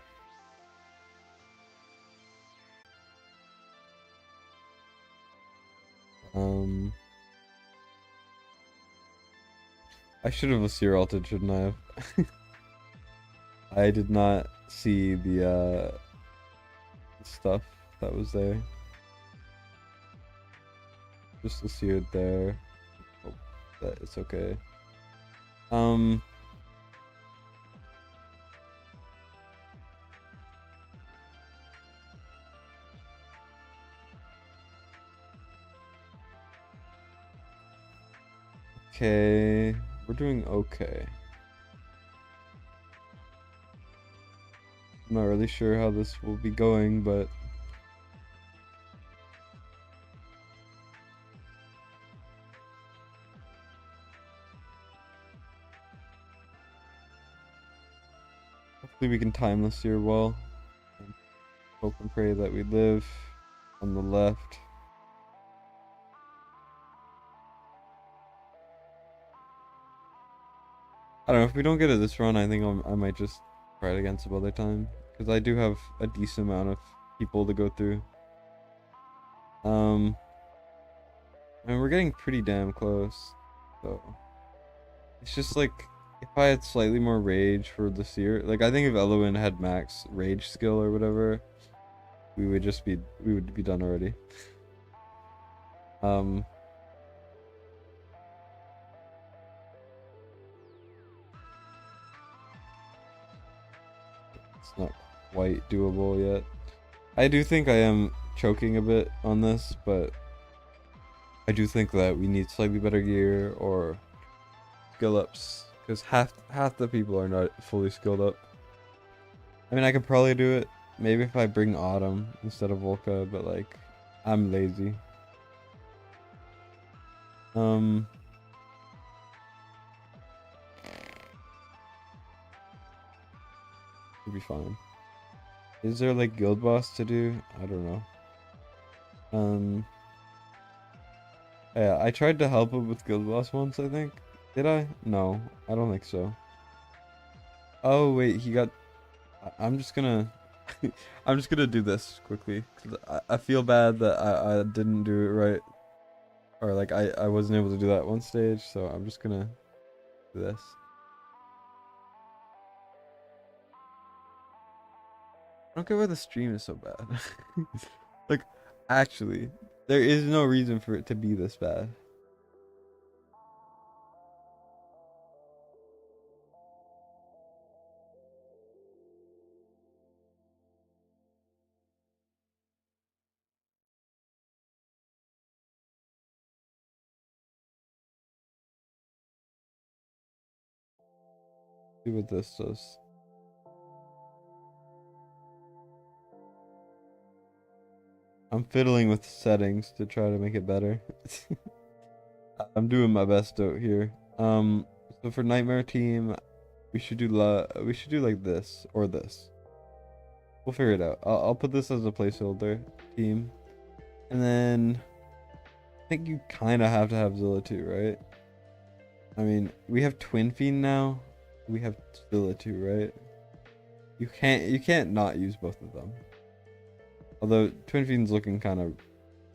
I should have Lucia ulted, shouldn't I have? I did not see the stuff that was there. Just Lucia there. Hope that it's okay. Okay, we're doing okay. I'm not really sure how this will be going, but hopefully we can time this year well. And hope and pray that we live on the left. I don't know, if we don't get it this run, I think I might just try it again some other time. Because I do have a decent amount of people to go through. I mean, we're getting pretty damn close. So, it's just like, if I had slightly more rage for the seer, like I think if Eloin had max rage skill or whatever, we would be done already. It's not quite doable yet. I do think I am choking a bit on this, but I do think that we need slightly better gear or skill ups, because half the people are not fully skilled up. I mean, I could probably do it. Maybe if I bring Autumn instead of Volca, but like, I'm lazy. Should be fine. Is there like guild boss to do? I don't know. Yeah, I tried to help him with guild boss once, I think. Did I? No, I don't think so. Oh wait, he got. I'm just gonna. I'm just gonna do this quickly, 'cause I feel bad that I didn't do it right, or like I wasn't able to do that one stage, so I'm just gonna do this. I don't get why the stream is so bad. Like, actually, there is no reason for it to be this bad. See what this does. I'm fiddling with settings to try to make it better. I'm doing my best out here. So for Nightmare Team, we should do like this or this. We'll figure it out. I'll put this as a placeholder team, and then I think you kind of have to have Zilla too, right? I mean, we have Twin Fiend now. We have Zilla too, right? You can't not use both of them. Although Twin Fiend's looking kind of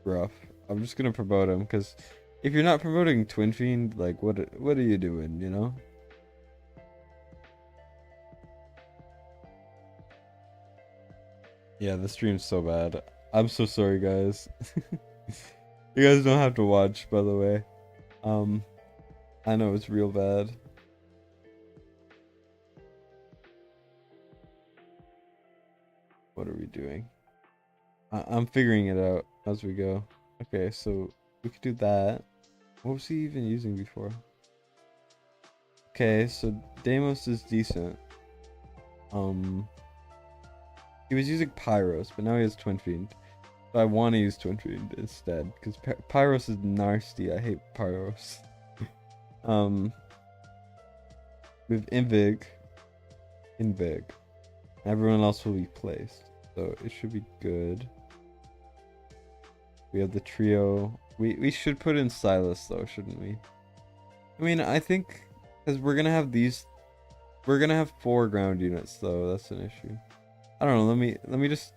rough. I'm just gonna promote him because if you're not promoting Twin Fiend, like what are you doing, you know? Yeah, the stream's so bad. I'm so sorry, guys. You guys don't have to watch, by the way. I know it's real bad. What are we doing? I'm figuring it out as we go. Okay, so we could do that. What was he even using before? Okay, so Deimos is decent. He was using Pyros, but now he has Twin Fiend. So I want to use Twin Fiend instead, because Pyros is nasty. I hate Pyros. We have Invig. Everyone else will be placed, so it should be good. We have the trio. We should put in Silas though, shouldn't we? I mean, I think because we're gonna have 4 ground units though. That's an issue. I don't know. Let me just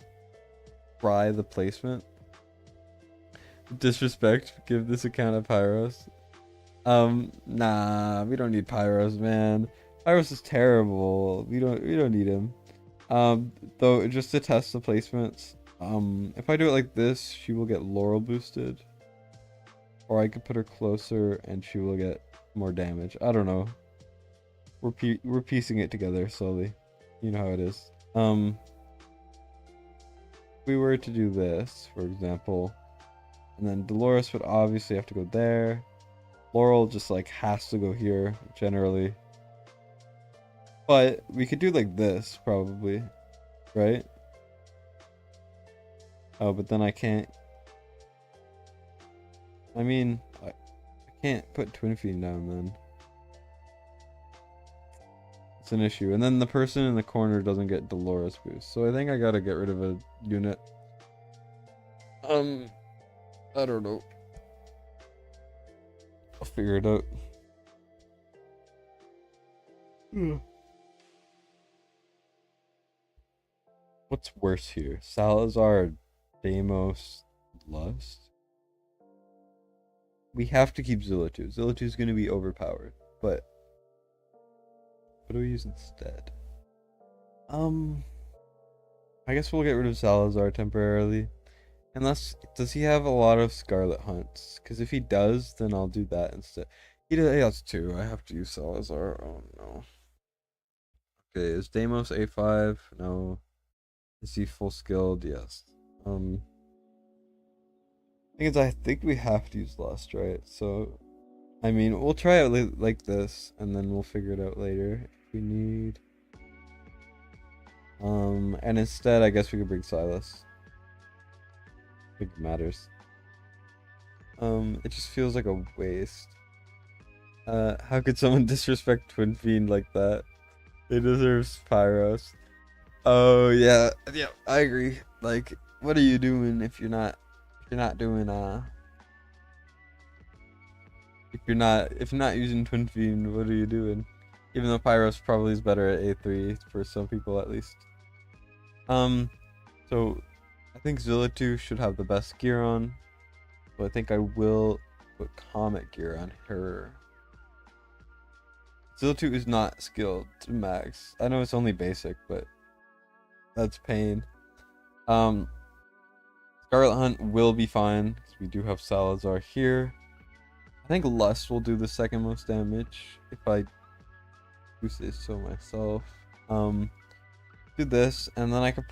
try the placement. Disrespect. Give this account a Pyros. Nah, we don't need Pyros, man. Pyros is terrible. We don't need him. Though just to test the placements. If I do it like this, she will get Laurel boosted. Or I could put her closer and she will get more damage. I don't know. We're piecing it together slowly. You know how it is. If we were to do this, for example, and then Dolores would obviously have to go there. Laurel just like has to go here generally. But we could do like this probably, right? Oh, but then I can't. I mean, I can't put Twin Fiend down then. It's an issue. And then the person in the corner doesn't get Dolores boost. So I think I gotta get rid of a unit. I don't know. I'll figure it out. What's worse here? Salazar, Deimos, Lust? We have to keep Zilla 2. Zilla 2 is going to be overpowered. But what do we use instead? I guess we'll get rid of Salazar temporarily. Unless, does he have a lot of Scarlet Hunts? Because if he does, then I'll do that instead. He has 2. I have to use Salazar. Oh no. Okay, is Deimos A5? No. Is he full skilled? Yes. I think we have to use Lust, right? So, I mean, we'll try it like this, and then we'll figure it out later if we need. And instead, I guess we could bring Silas. I think it matters. It just feels like a waste. How could someone disrespect Twin Fiend like that? They deserve Pyros. Oh yeah, yeah, I agree. Like, what are you doing if you're not doing if you're not using Twin Fiend, what are you doing? Even though Pyros probably is better at A3 for some people at least. Um, so I think Zilla 2 should have the best gear on. So I think I will put Comet gear on her. Zilla 2 is not skilled to max. I know it's only basic, but that's pain. Scarlet Hunt will be fine because we do have Salazar here. I think Lust will do the second most damage if I do say so myself. Do this, and then I could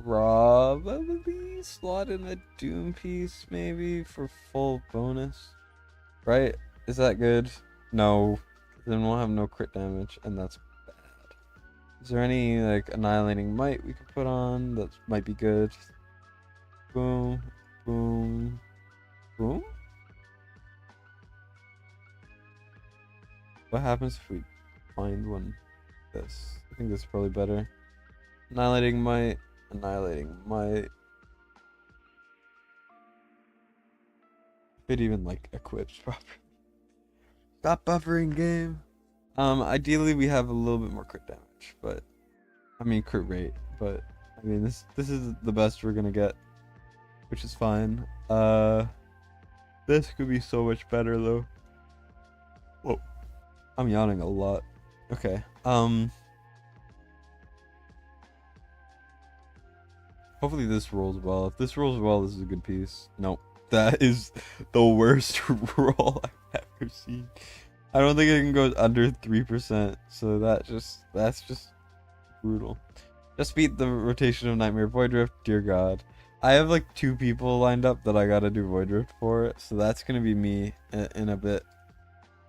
probably slot in a Doom piece maybe for full bonus. Right? Is that good? No. Then we'll have no crit damage, and that's bad. Is there any like Annihilating Might we could put on that might be good? Boom, boom, boom. What happens if we find one? This. I think this is probably better. Annihilating Might. Annihilating Might. If it even like equips properly. Stop buffering, game. Ideally we have a little bit more crit damage, but I mean crit rate, but I mean this is the best we're gonna get, which is fine. This could be so much better though. Whoa, I'm yawning a lot. Okay. Hopefully this rolls well. If this rolls well, this is a good piece. Nope. That is the worst roll I've ever seen. I don't think it can go under 3%, so that's just brutal. Just beat the rotation of Nightmare Void Rift, dear god. I have like 2 people lined up that I gotta do Void Rift for, so that's gonna be me in a bit.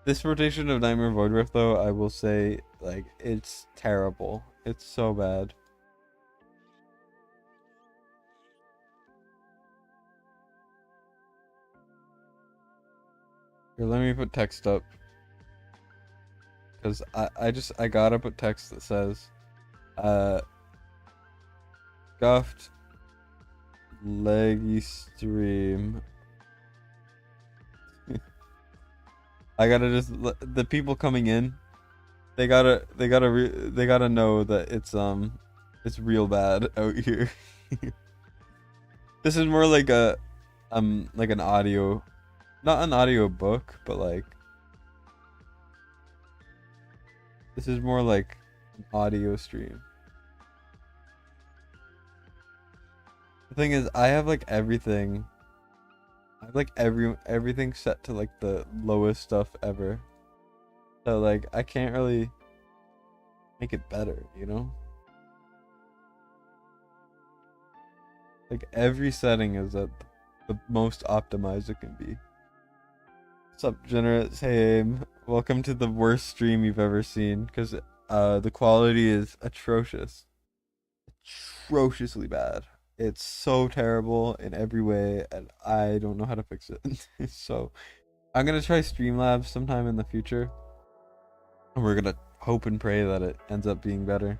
This rotation of Nightmare Void Rift though, I will say, like, it's terrible. It's so bad. Here, let me put text up. Because I gotta put text that says, scuffed leggy stream. I gotta just, the people coming in, they gotta know that it's real bad out here. This is more like like an audio, not an audio book, but like, this is more like an audio stream. The thing is, I have like everything. I have like everything set to like the lowest stuff ever. So like I can't really make it better, you know? Like every setting is at the most optimized it can be. What's up, Generous? Hey, welcome to the worst stream you've ever seen, because the quality is atrocious. Atrociously bad. It's so terrible in every way, and I don't know how to fix it. So I'm gonna try Streamlabs sometime in the future, and we're gonna hope and pray that it ends up being better.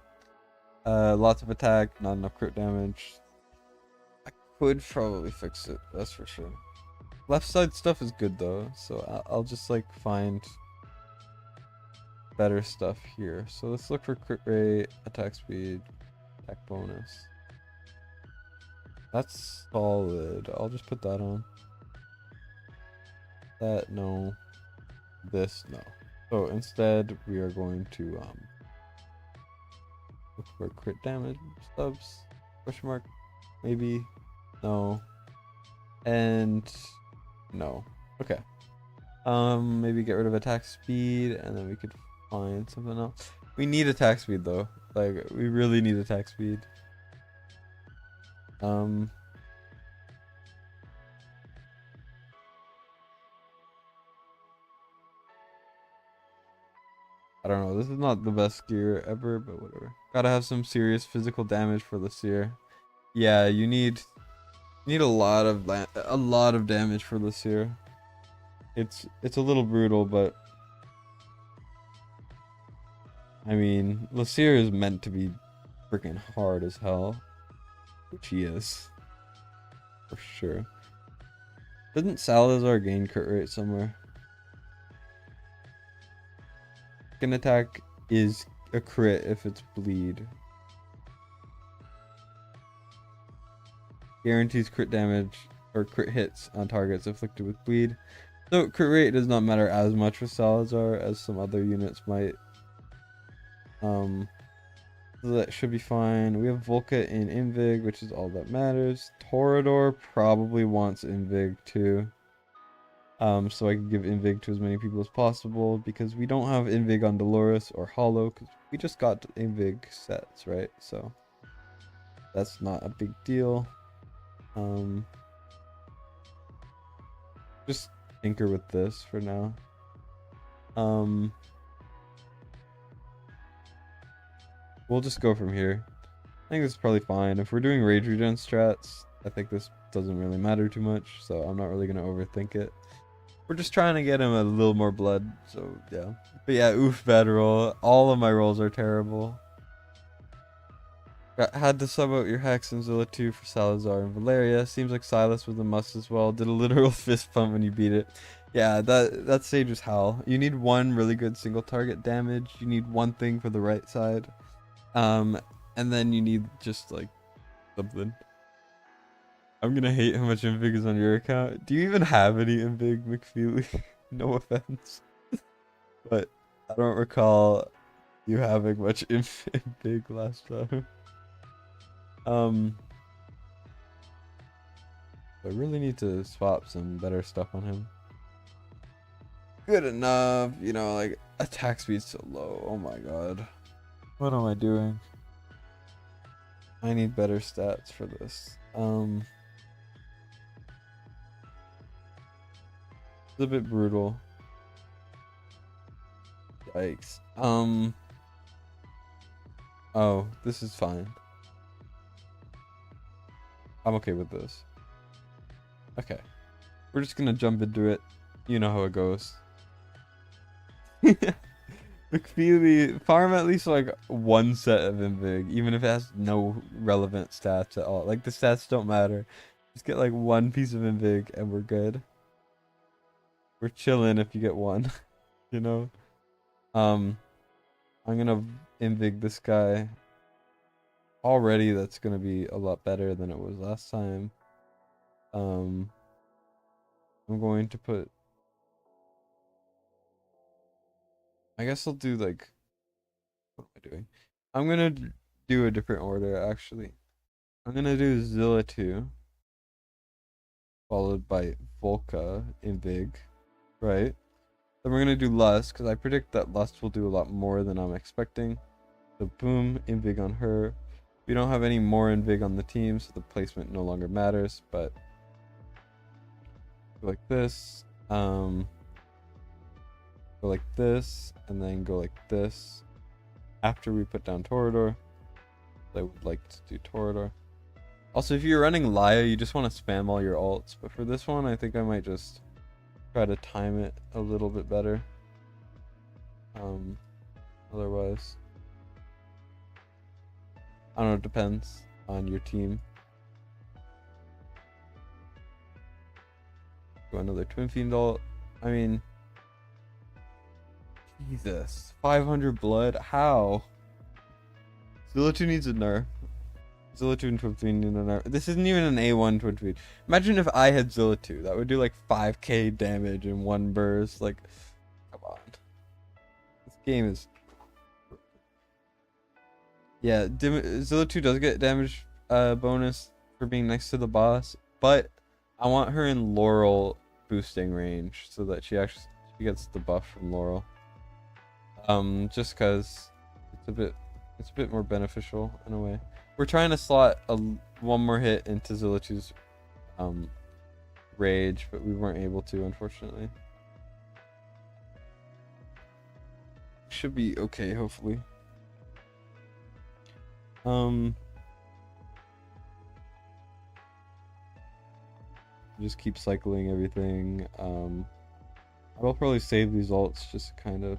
Lots of attack, not enough crit damage. I could probably fix it, that's for sure. Left side stuff is good though, so I'll just like find better stuff here. So let's look for crit rate, attack speed, attack bonus. That's solid. I'll just put that on. That, no. This, no. So instead we are going to look for crit damage subs, question mark, maybe, no, and no. Okay. Maybe get rid of attack speed, and then we could find something else. We need attack speed though. Like, we really need attack speed. I don't know. This is not the best gear ever, but whatever. Gotta have some serious physical damage for the seer. Yeah, you need a lot of damage for the seer. It's a little brutal, but I mean, Laseer is meant to be freaking hard as hell, which he is for sure. Didn't Salazar gain crit rate somewhere? Second attack is a crit if it's bleed. Guarantees crit damage or crit hits on targets afflicted with bleed. So crit rate does not matter as much with Salazar as some other units might. So that should be fine. We have Volca in Invig, which is all that matters. Torador probably wants Invig too. So I can give Invig to as many people as possible because we don't have Invig on Dolores or Hollow because we just got Invig sets, right? So that's not a big deal. Just tinker with this for now. We'll just go from here. I think this is probably fine. If we're doing rage regen strats, I think this doesn't really matter too much, so I'm not really gonna overthink it. We're just trying to get him a little more blood, so yeah. But yeah, oof, bad roll. All of my rolls are terrible. Had to sub out your Hex and Zilla 2 for Salazar and Valeria. Seems like Silas was a must as well. Did a literal fist pump when you beat it. Yeah, that stage is hell. You need one really good single target damage. You need one thing for the right side. And then you need just like something. I'm gonna hate how much Invig is on your account. Do you even have any Invig, McFeely? No offense. But I don't recall you having much Invig last time. I really need to swap some better stuff on him. Good enough, you know, like attack speed's so low. Oh my god. What am I doing? I need better stats for this. It's a bit brutal. Yikes. Oh, this is fine. I'm okay with this. Okay. We're just gonna jump into it. You know how it goes. McFeely, farm at least like one set of Invig, even if it has no relevant stats at all. Like the stats don't matter. Just get like one piece of Invig and we're good. We're chilling if you get one, you know? I'm gonna Invig this guy. Already that's gonna be a lot better than it was last time. I'm going to put, I guess I'll do like, what am I doing? I'm gonna do a different order actually. I'm gonna do Zilla 2, followed by Volca Invig, right? Then we're gonna do Lust, because I predict that Lust will do a lot more than I'm expecting. So boom, Invig on her. We don't have any more Invig on the team, so the placement no longer matters, but go like this. Go like this, and then go like this. After we put down Torador, I would like to do Torador. Also, if you're running Laya, you just want to spam all your ults, but for this one, I think I might just try to time it a little bit better. Otherwise, I don't know, it depends on your team. Go another Twin Fiend ult. I mean, Jesus, 500 blood? How? Zilla 2 needs a nerf. Zilla 2 and Twin Fiend need a nerf. This isn't even an A1 Twin Fiend. Imagine if I had Zilla 2. That would do like 5k damage in one burst. Like, come on. This game is... Yeah, Zilla 2 does get damage bonus for being next to the boss, but I want her in Laurel boosting range so that she gets the buff from Laurel. Just cause it's a bit more beneficial in a way. We're trying to slot one more hit into Zilla 2's rage, but we weren't able to, unfortunately. Should be okay, hopefully. Um, just keep cycling everything. I will probably save these ults just kind of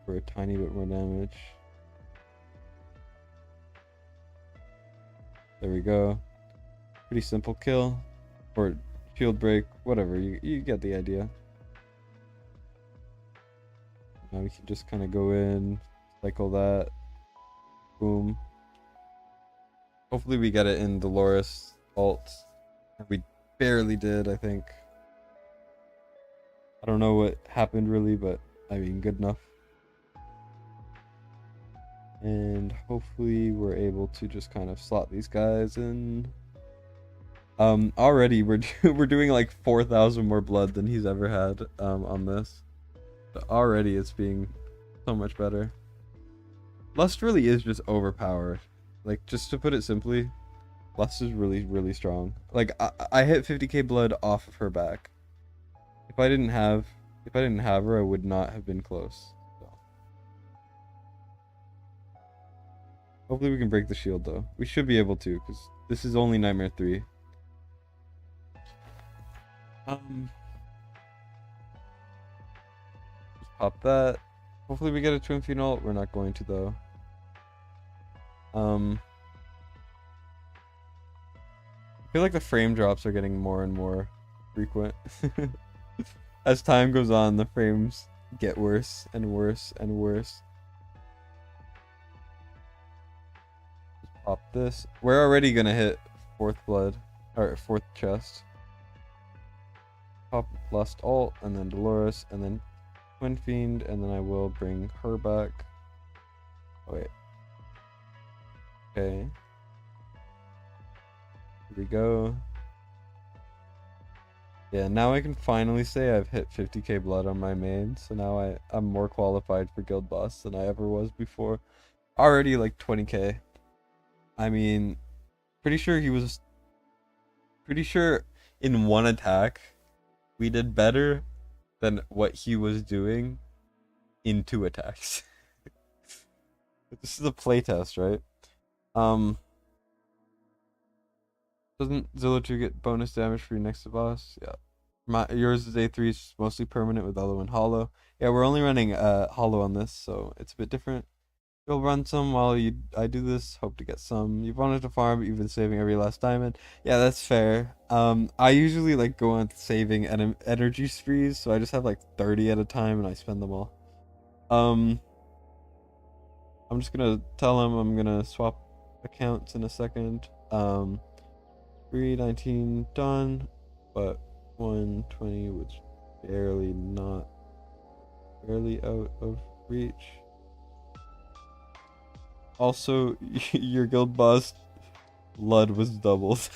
for a tiny bit more damage. There we go. Pretty simple kill. Or shield break, whatever. You get the idea. Now we can just kind of go in, cycle that. Boom. Hopefully we get it in Dolores ult. We barely did, I think. I don't know what happened really, but I mean, good enough. And hopefully we're able to just kind of slot these guys in. Already we're doing like 4,000 more blood than he's ever had on this. But already it's being so much better. Lust really is just overpowered. Like, just to put it simply, Lust is really, really strong. Like, I hit 50k blood off of her back. If I didn't have her, I would not have been close. So. Hopefully we can break the shield though. We should be able to, because this is only Nightmare 3. Just pop that. Hopefully we get a Twin Fiend ult. We're not going to though. I feel like the frame drops are getting more and more frequent. As time goes on, the frames get worse and worse and worse. Just pop this. We're already gonna hit 4th blood, or 4th chest. Pop Lust ult, and then Dolores, and then Twin Fiend, and then I will bring her back. Oh, wait. Okay. Here we go. Yeah, now I can finally say I've hit 50k blood on my main, so now I'm more qualified for guild boss than I ever was before. Already like 20k. I mean, pretty sure in one attack we did better than what he was doing in 2 attacks. This is a playtest, right? Doesn't Zilla 2 get bonus damage for your next to boss? Yeah. Yours is A3, is mostly permanent with Elo and Hollow. Yeah, we're only running Hollow on this, so it's a bit different. You'll run some while I do this, hope to get some. You've wanted to farm, but you've been saving every last diamond. Yeah, that's fair. I usually like go on saving energy sprees, so I just have like 30 at a time and I spend them all. I'm just gonna tell him I'm gonna swap accounts in a second. 319 done, but 120 was barely out of reach. Also, your guild boss LUD was doubled.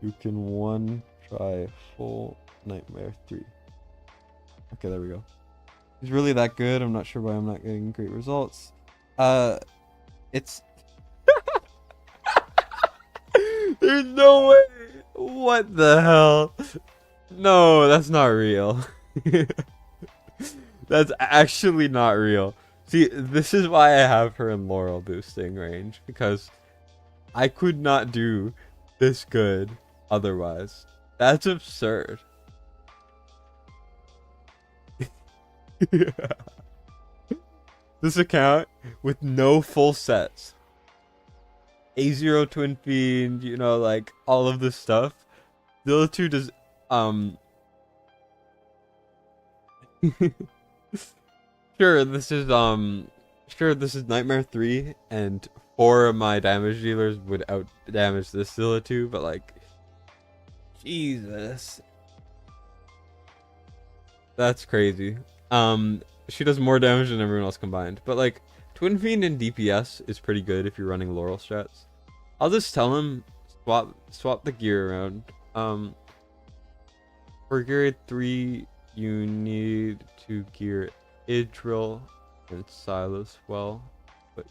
You can one try full Nightmare 3. Okay, there we go. He's really that good. I'm not sure why I'm not getting great results. It's there's no way. What the hell? No, that's not real. That's actually not real. See, this is why I have her in Laurel boosting range, because I could not do this good otherwise. That's absurd. This account with no full sets. A0 Twin Fiend, you know, like all of this stuff. Zilla 2 does sure this is Nightmare 3 and 4 of my damage dealers would out damage this Zilla 2, but like Jesus. That's crazy. She does more damage than everyone else combined. But like Twin Fiend and DPS is pretty good if you're running Laurel strats. I'll just tell him swap the gear around. For gear 3, you need to gear Idril and Silas well. But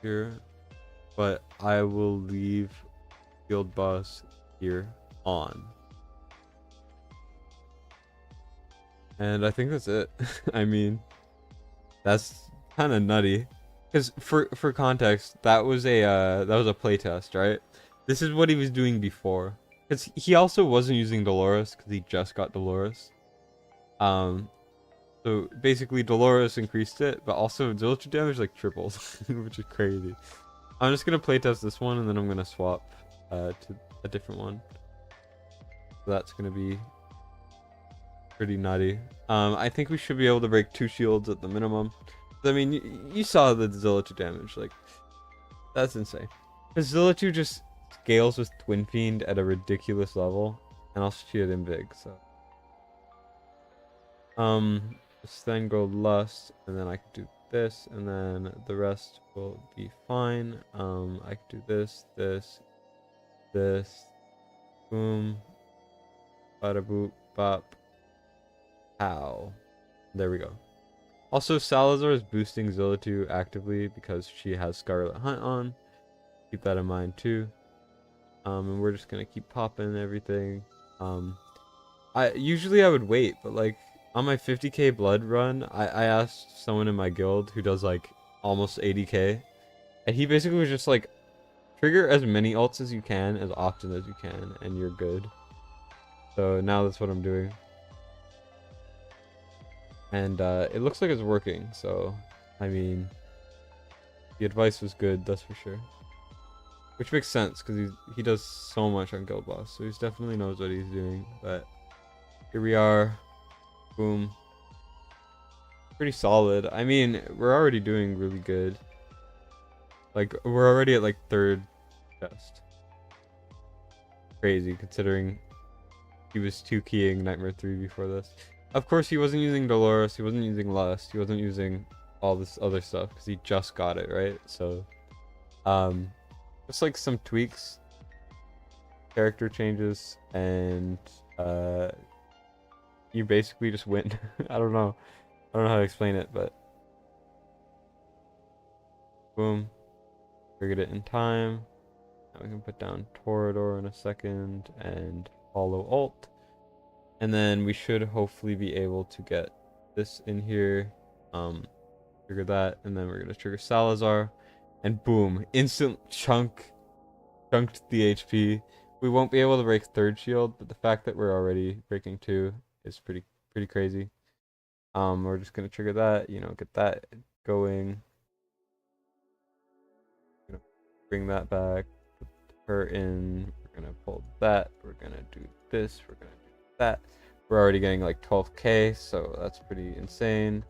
here, but I will leave Guild Boss here on. And I think that's it. I mean, that's kind of nutty. Because for context, that was a playtest, right? This is what he was doing before. Because he also wasn't using Dolores because he just got Dolores. So basically Dolores increased it, but also Zilch damage like tripled, which is crazy. I'm just gonna playtest this one and then I'm gonna swap to a different one. So that's gonna be pretty nutty. I think we should be able to break 2 shields at the minimum. I mean, you saw the Zillitu damage, like, that's insane. Because Zillitu just scales with Twin Fiend at a ridiculous level, and also she had him big, so. Just then go Lust, and then I can do this, and then the rest will be fine. I can do this, this, boom, bada boop, bop, pow. There we go. Also, Salazar is boosting Zillitu actively because she has Scarlet Hunt on. Keep that in mind too. And we're just gonna keep popping everything. I usually would wait, but like on my 50k blood run, I asked someone in my guild who does like almost 80k, and he basically was just like, trigger as many ults as you can, as often as you can, and you're good. So now that's what I'm doing. And it looks like it's working, so I mean, the advice was good, that's for sure. Which makes sense, because he does so much on Guild Boss, so he definitely knows what he's doing. But here we are. Boom. Pretty solid. I mean, we're already doing really good. Like, we're already at like 3rd chest. Crazy, considering he was 2-keying Nightmare 3 before this. Of course, he wasn't using Dolores, he wasn't using Lust, he wasn't using all this other stuff, because he just got it, right? So, just like some tweaks, character changes, and you basically just win. I don't know how to explain it, but boom, triggered it in time. Now we can put down Torador in a second and follow ult, and then we should hopefully be able to get this in here. Trigger that, and then we're gonna trigger Salazar, and boom, instant chunked the HP. We won't be able to break 3rd shield, but the fact that we're already breaking 2 is pretty crazy. We're just gonna trigger that, you know, get that going. Bring that back, put her in. We're gonna pull that. We're gonna do this. We're gonna do that. We're already getting like 12k, so that's pretty insane.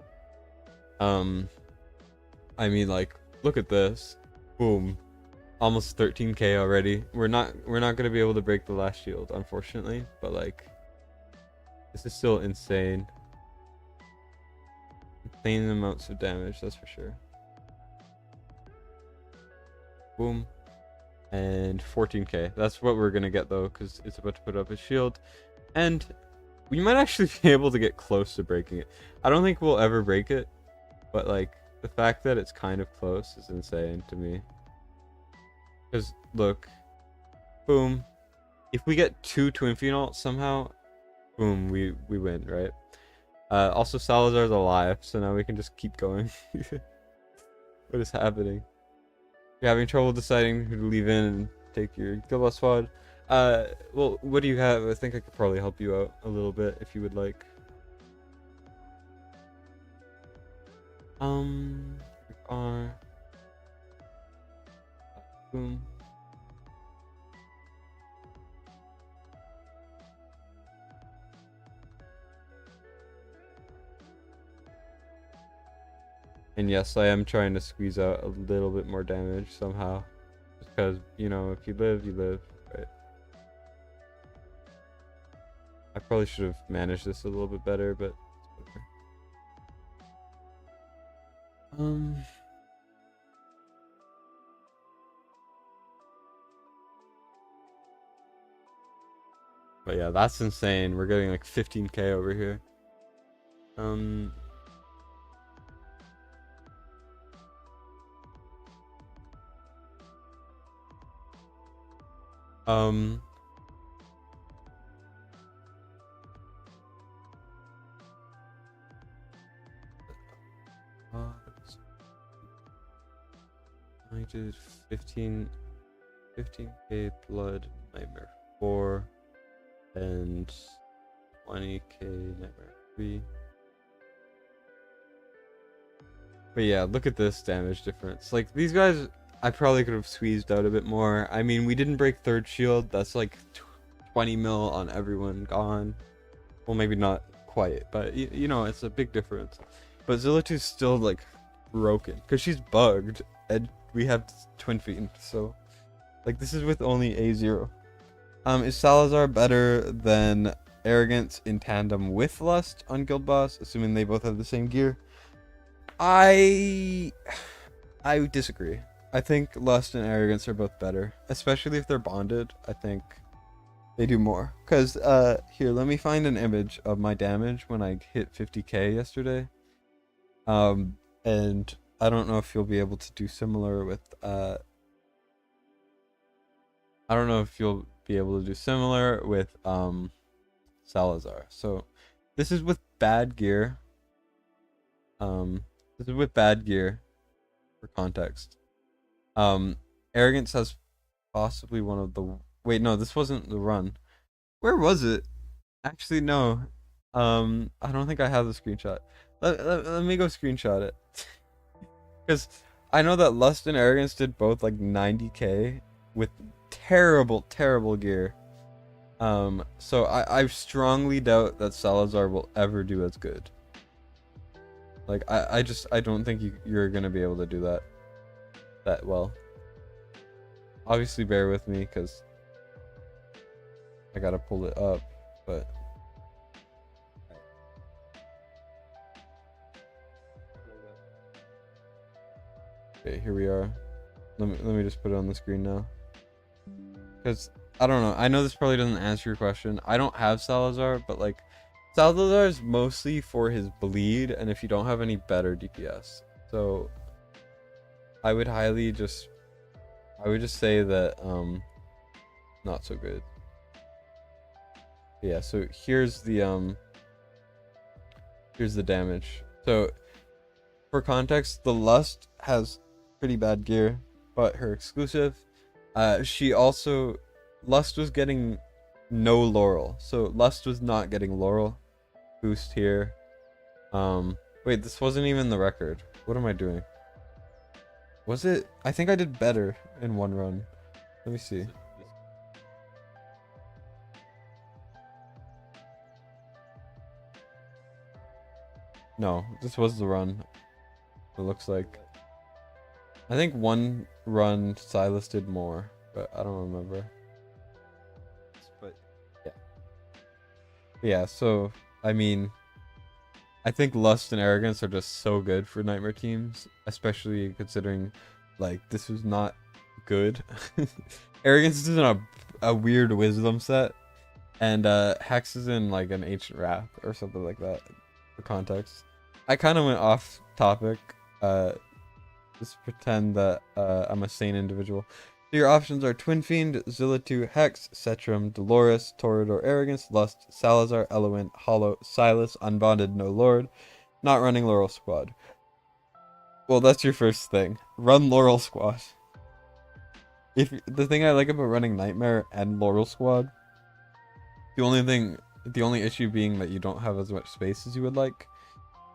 I mean, like, look at this. Boom. Almost 13k already. We're not gonna be able to break the last shield, unfortunately, but like, this is still insane. Insane amounts of damage, that's for sure. Boom. And 14k. That's what we're gonna get though, because it's about to put up a shield. And we might actually be able to get close to breaking it. I don't think we'll ever break it, but like, the fact that it's kind of close is insane to me. Because look, boom. If we get 2 Twin Fiend ults somehow, boom, we win, right? Also, Salazar's alive, so now we can just keep going. What is happening? You're having trouble deciding who to leave in and take your Guild Boss squad. Well, what do you have? I think I could probably help you out a little bit if you would like. We are. Boom. And yes, I am trying to squeeze out a little bit more damage somehow. Just because, you know, if you live, you live, right? I probably should have managed this a little bit better, but whatever. But yeah, that's insane. We're getting like 15k over here. I did 15k blood nightmare 4 and 20k nightmare 3. But yeah, look at this damage difference. Like, these guys, I probably could have squeezed out a bit more. I mean, we didn't break third shield. That's like 20 mil on everyone gone. Well, maybe not quite, but you know, it's a big difference. But Zillatu's still like broken because she's bugged, and we have Twin Fiend. So, like, this is with only A0. Is Salazar better than Arrogance in tandem with Lust on Guild Boss, assuming they both have the same gear? I disagree. I think Lust and Arrogance are both better, especially if they're bonded. I think they do more. Cause here, let me find an image of my damage when I hit 50k yesterday. And I don't know if you'll be able to do similar with Salazar. So this is with bad gear. This is with bad gear for context. Arrogance has possibly one of the... Wait, no, this wasn't the run. Where was it? Actually, no. I don't think I have the screenshot. Let me go screenshot it. Because I know that Lust and Arrogance did both like 90k with terrible, terrible gear. So I strongly doubt that Salazar will ever do as good. Like, I don't think you're gonna be able to do that well. Obviously, bear with me because I gotta pull it up, but okay, here we are. Let me just put it on the screen now. Because I don't know. I know this probably doesn't answer your question. I don't have Salazar, but like, Salazar is mostly for his bleed, and if you don't have any better DPS. So I would just say that not so good. Yeah, so here's the damage. So for context, the Lust has pretty bad gear, but her exclusive, Lust was getting no Laurel. So Lust was not getting Laurel. Boost here. Wait, this wasn't even the record. What am I doing? Was it? I think I did better in one run. Let me see. No, this was the run. It looks like. I think one run Silas did more, but I don't remember. But yeah. Yeah, so I mean, I think Lust and Arrogance are just so good for Nightmare teams, especially considering like this was not good. Arrogance is in a weird wisdom set, and Hex is in like an ancient wrath or something like that. For context, I kind of went off topic. Just pretend that I'm a sane individual. So your options are Twin Fiend, Zillatu, Hex, Cetrum, Dolores, Toreador, Arrogance, Lust, Salazar, Eloquent, Hollow, Silas, Unbonded, No Lord, not running Laurel Squad. Well, that's your first thing. Run Laurel Squad. If the thing I like about running Nightmare and Laurel Squad, the only issue being that you don't have as much space as you would like,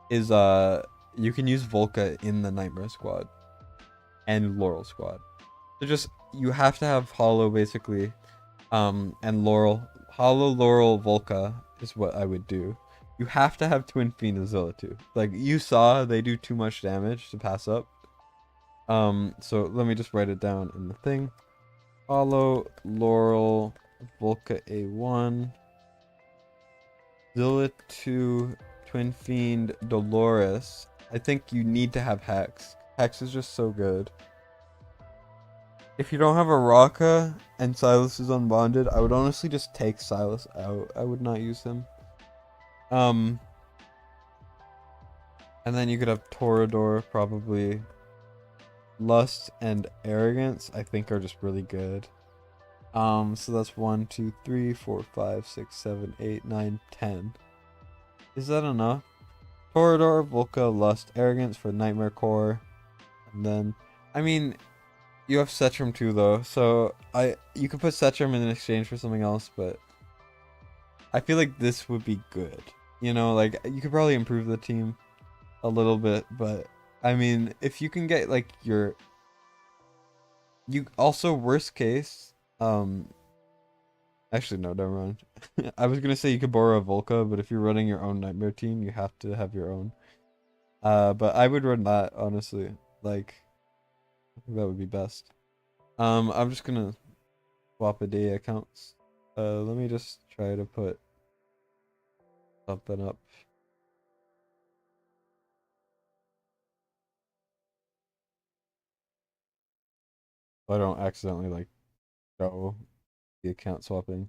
is you can use Volca in the Nightmare Squad and Laurel Squad. So just, you have to have Hollow basically, and Laurel. Hollow, Laurel, Volca is what I would do. You have to have Twin Fiend and Zillatu. Like, you saw they do too much damage to pass up. So let me just write it down in the thing. Hollow, Laurel, Volca A1, Zillatu, Twin Fiend, Dolores. I think you need to have Hex. Hex is just so good. If you don't have a Raka and Silas is unbonded, I would honestly just take Silas out. I would not use him. And then you could have Toreador, probably. Lust and Arrogance, I think, are just really good. So that's 1, 2, 3, 4, 5, 6, 7, 8, 9, 10. Is that enough? Torador, Volca, Lust, Arrogance for Nightmare Core. And then, I mean, you have Setrum too, though. So you could put Setrum in exchange for something else, but I feel like this would be good. You know, like you could probably improve the team a little bit, but I mean, if you can get like you also worst case, actually no, never mind. I was gonna say you could borrow a Volca, but if you're running your own Nightmare team, you have to have your own. But I would run that honestly. Like, I think that would be best. I'm just gonna swap a day accounts. Let me just try to put something up. So I don't accidentally like go the account swapping.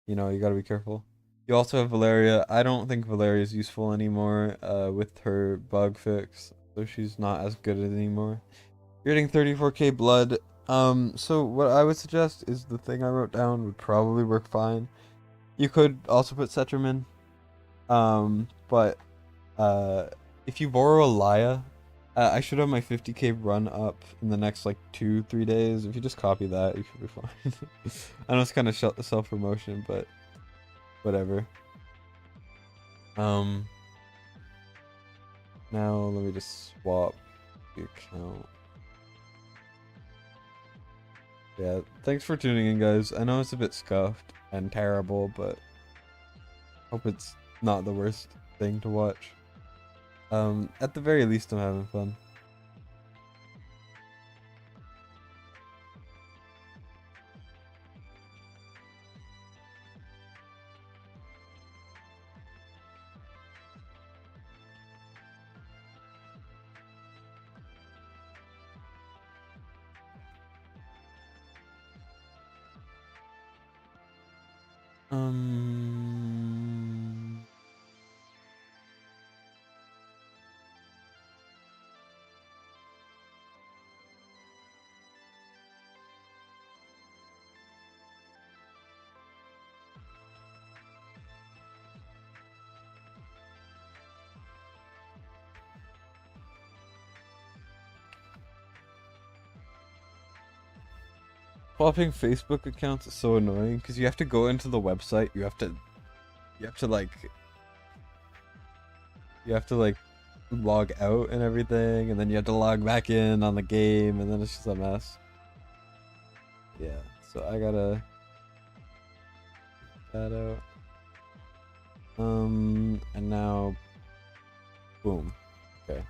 You know, you gotta be careful. You also have Valeria. I don't think Valeria is useful anymore with her bug fix. So she's not as good anymore. You're getting 34k blood. So what I would suggest is the thing I wrote down would probably work fine. You could also put Setrum in. But if you borrow a Laya, I should have my 50k run up in the next like 2-3 days. If you just copy that, you should be fine. I know it's kind of self promotion, but whatever. Now let me just swap the account. Yeah, thanks for tuning in, guys. I know it's a bit scuffed and terrible, but hope it's not the worst thing to watch. At the very least, I'm having fun. Um, Swapping Facebook accounts is so annoying because you have to go into the website. You have to like, you have to like log out and everything, and then you have to log back in on the game, and then it's just a mess. Yeah, so I gotta get that out. And now, boom. Okay.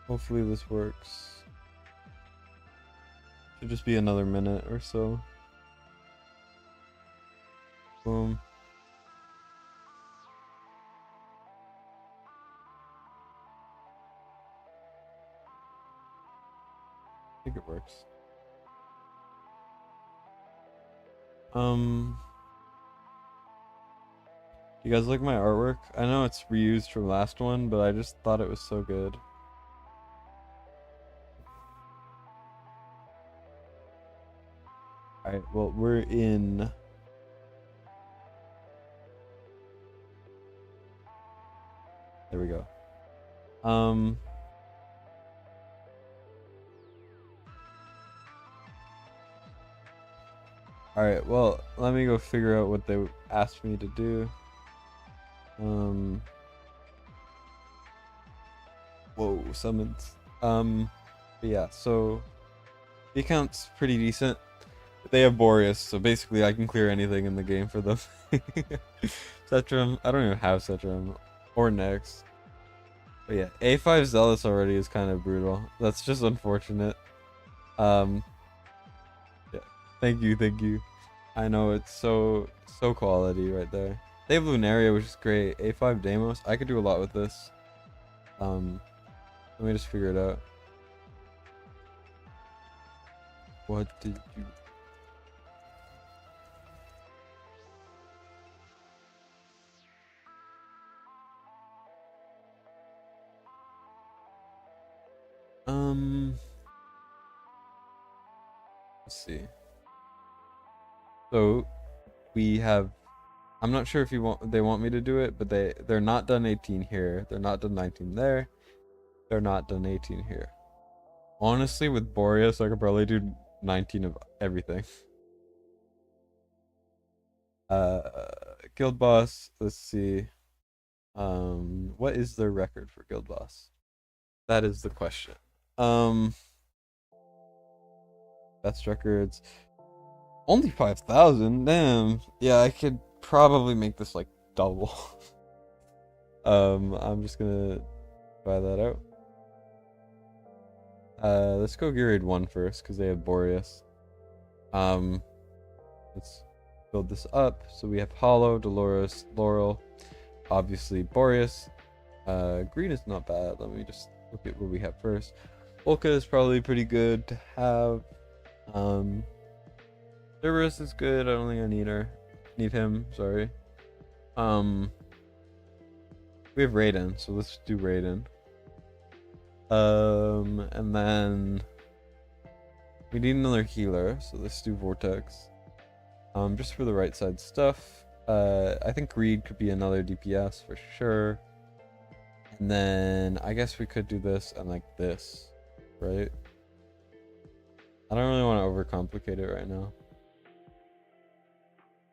Hopefully this works. Should just be another minute or so. Boom. I think it works. You guys like my artwork? I know it's reused from last one, but I just thought it was so good. Alright, well, we're in... There we go. Alright, well, let me go figure out what they asked me to do. Whoa, summons. But yeah, so the account's pretty decent. They have Boreas, so basically I can clear anything in the game for them. Setrum, I don't even have Setrum or Next. But yeah, A5 Zealous already is kind of brutal. That's just unfortunate. Yeah, thank you, thank you. I know it's so quality right there. They have Lunaria, which is great. A5 Deimos, I could do a lot with this. Let me just figure it out. What did you... Let's see. So we have. I'm not sure if they want me to do it, but they're not done 18 here. They're not done 19 there. They're not done 18 here. Honestly, with Boreas, I could probably do 19 of everything. Guild boss. Let's see. What is their record for guild boss? That is the question. Best records. Only 5,000. Damn. Yeah, I could probably make this like double. I'm just gonna try that out. Let's go grade 1 first because they have Boreas. Let's build this up. So we have Hollow, Dolores, Laurel, obviously Boreas. Green is not bad. Let me just look at what we have first. Volca is probably pretty good to have. Cerberus is good. I don't think I need him. Sorry. We have Raiden, so let's do Raiden. And then we need another healer, so let's do Vortex. Just for the right side stuff. I think Greed could be another DPS for sure. And then I guess we could do this and like this, right? I don't really want to overcomplicate it right now.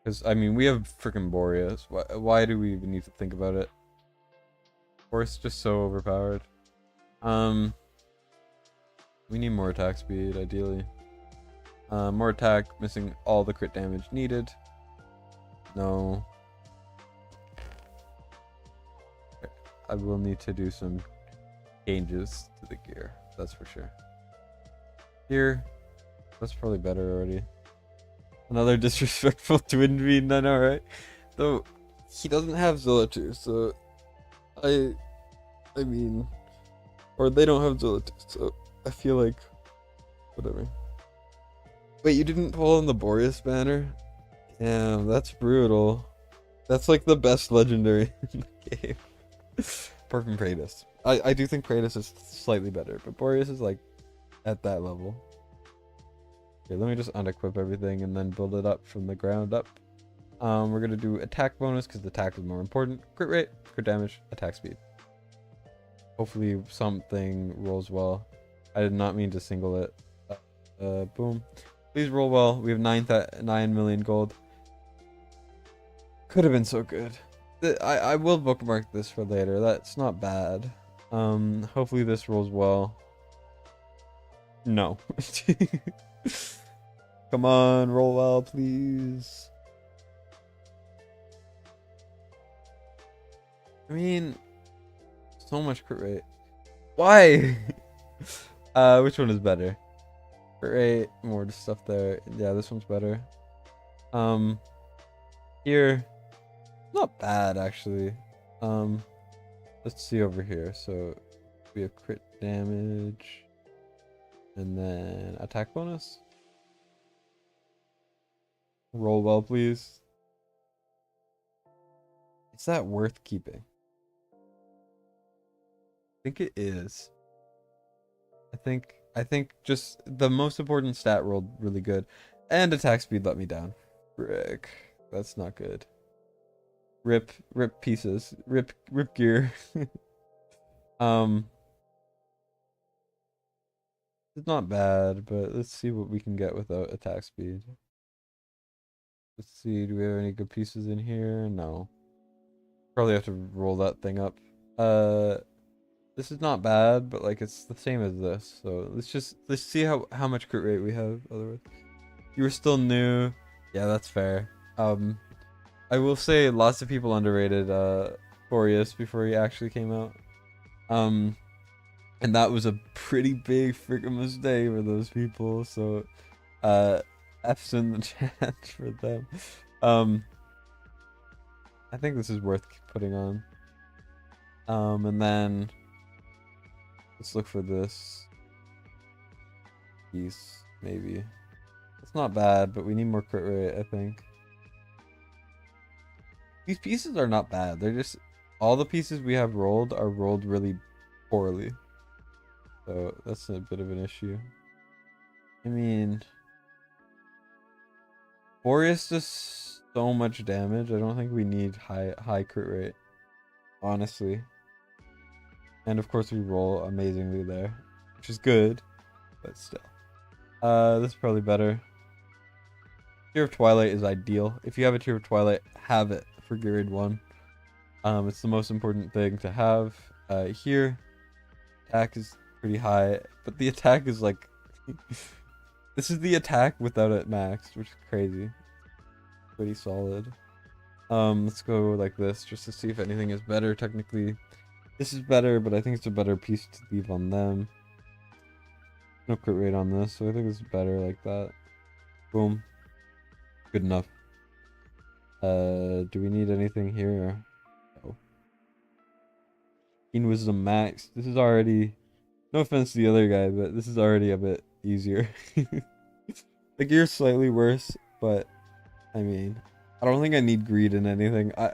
Because, I mean, we have freaking Boreas. Why do we even need to think about it? Force just so overpowered. We need more attack speed, ideally. More attack, missing all the crit damage needed. No. I will need to do some changes to the gear, that's for sure. Here, that's probably better already. Another disrespectful twin bean, I know, right? Though he doesn't have Zilla2, so I mean, or they don't have Zilla2, so I feel like whatever. Wait, you didn't pull on the Boreas banner? Damn, that's brutal. That's like the best legendary in the game. Apart from Kratos. I do think Kratos is slightly better, but Boreas is like at that level. Okay, let me just unequip everything and then build it up from the ground up. We're gonna do attack bonus because the attack is more important. Crit rate, crit damage, attack speed. Hopefully something rolls well. I did not mean to single it. Boom. Please roll well. We have 9 million gold. Could have been so good. I will bookmark this for later. That's not bad. Hopefully this rolls well. No. Come on, roll well, please. I mean, so much crit rate. Why? Which one is better? Crit rate, more stuff there. Yeah, this one's better. Here, not bad actually. Let's see over here. So we have crit damage, and then attack bonus. Roll well, please. Is that worth keeping? I think it is. I think just the most important stat rolled really good, and attack speed let me down. Frick, that's not good. Rip pieces. Rip gear. It's not bad, but let's see what we can get without attack speed. Let's see, do we have any good pieces in here? No. Probably have to roll that thing up. This is not bad, but like it's the same as this. So let's see how much crit rate we have. Otherwise, you were still new. Yeah, that's fair. I will say lots of people underrated Boreas before he actually came out. And that was a pretty big freaking mistake for those people. So F's in the chat for them. I think this is worth putting on. And then let's look for this piece, maybe. It's not bad, but we need more crit rate, I think. These pieces are not bad. They're just, all the pieces we have rolled are rolled really poorly. So that's a bit of an issue. I mean, Boreas just so much damage. I don't think we need high crit rate, honestly. And of course we roll amazingly there, which is good, but still. This is probably better. Tear of Twilight is ideal. If you have a Tear of Twilight, have it for grade 1. It's the most important thing to have. Here, attack is pretty high, but the attack is like this is the attack without it maxed, which is crazy. Pretty solid. Let's go like this just to see if anything is better. Technically, this is better, but I think it's a better piece to leave on them. No crit rate on this, so I think it's better like that. Boom. Good enough. Do we need anything here? No. Keen Wisdom max. This is already, no offense to the other guy, but this is already a bit easier. Like you're slightly worse, but I mean, I don't think I need greed in anything. I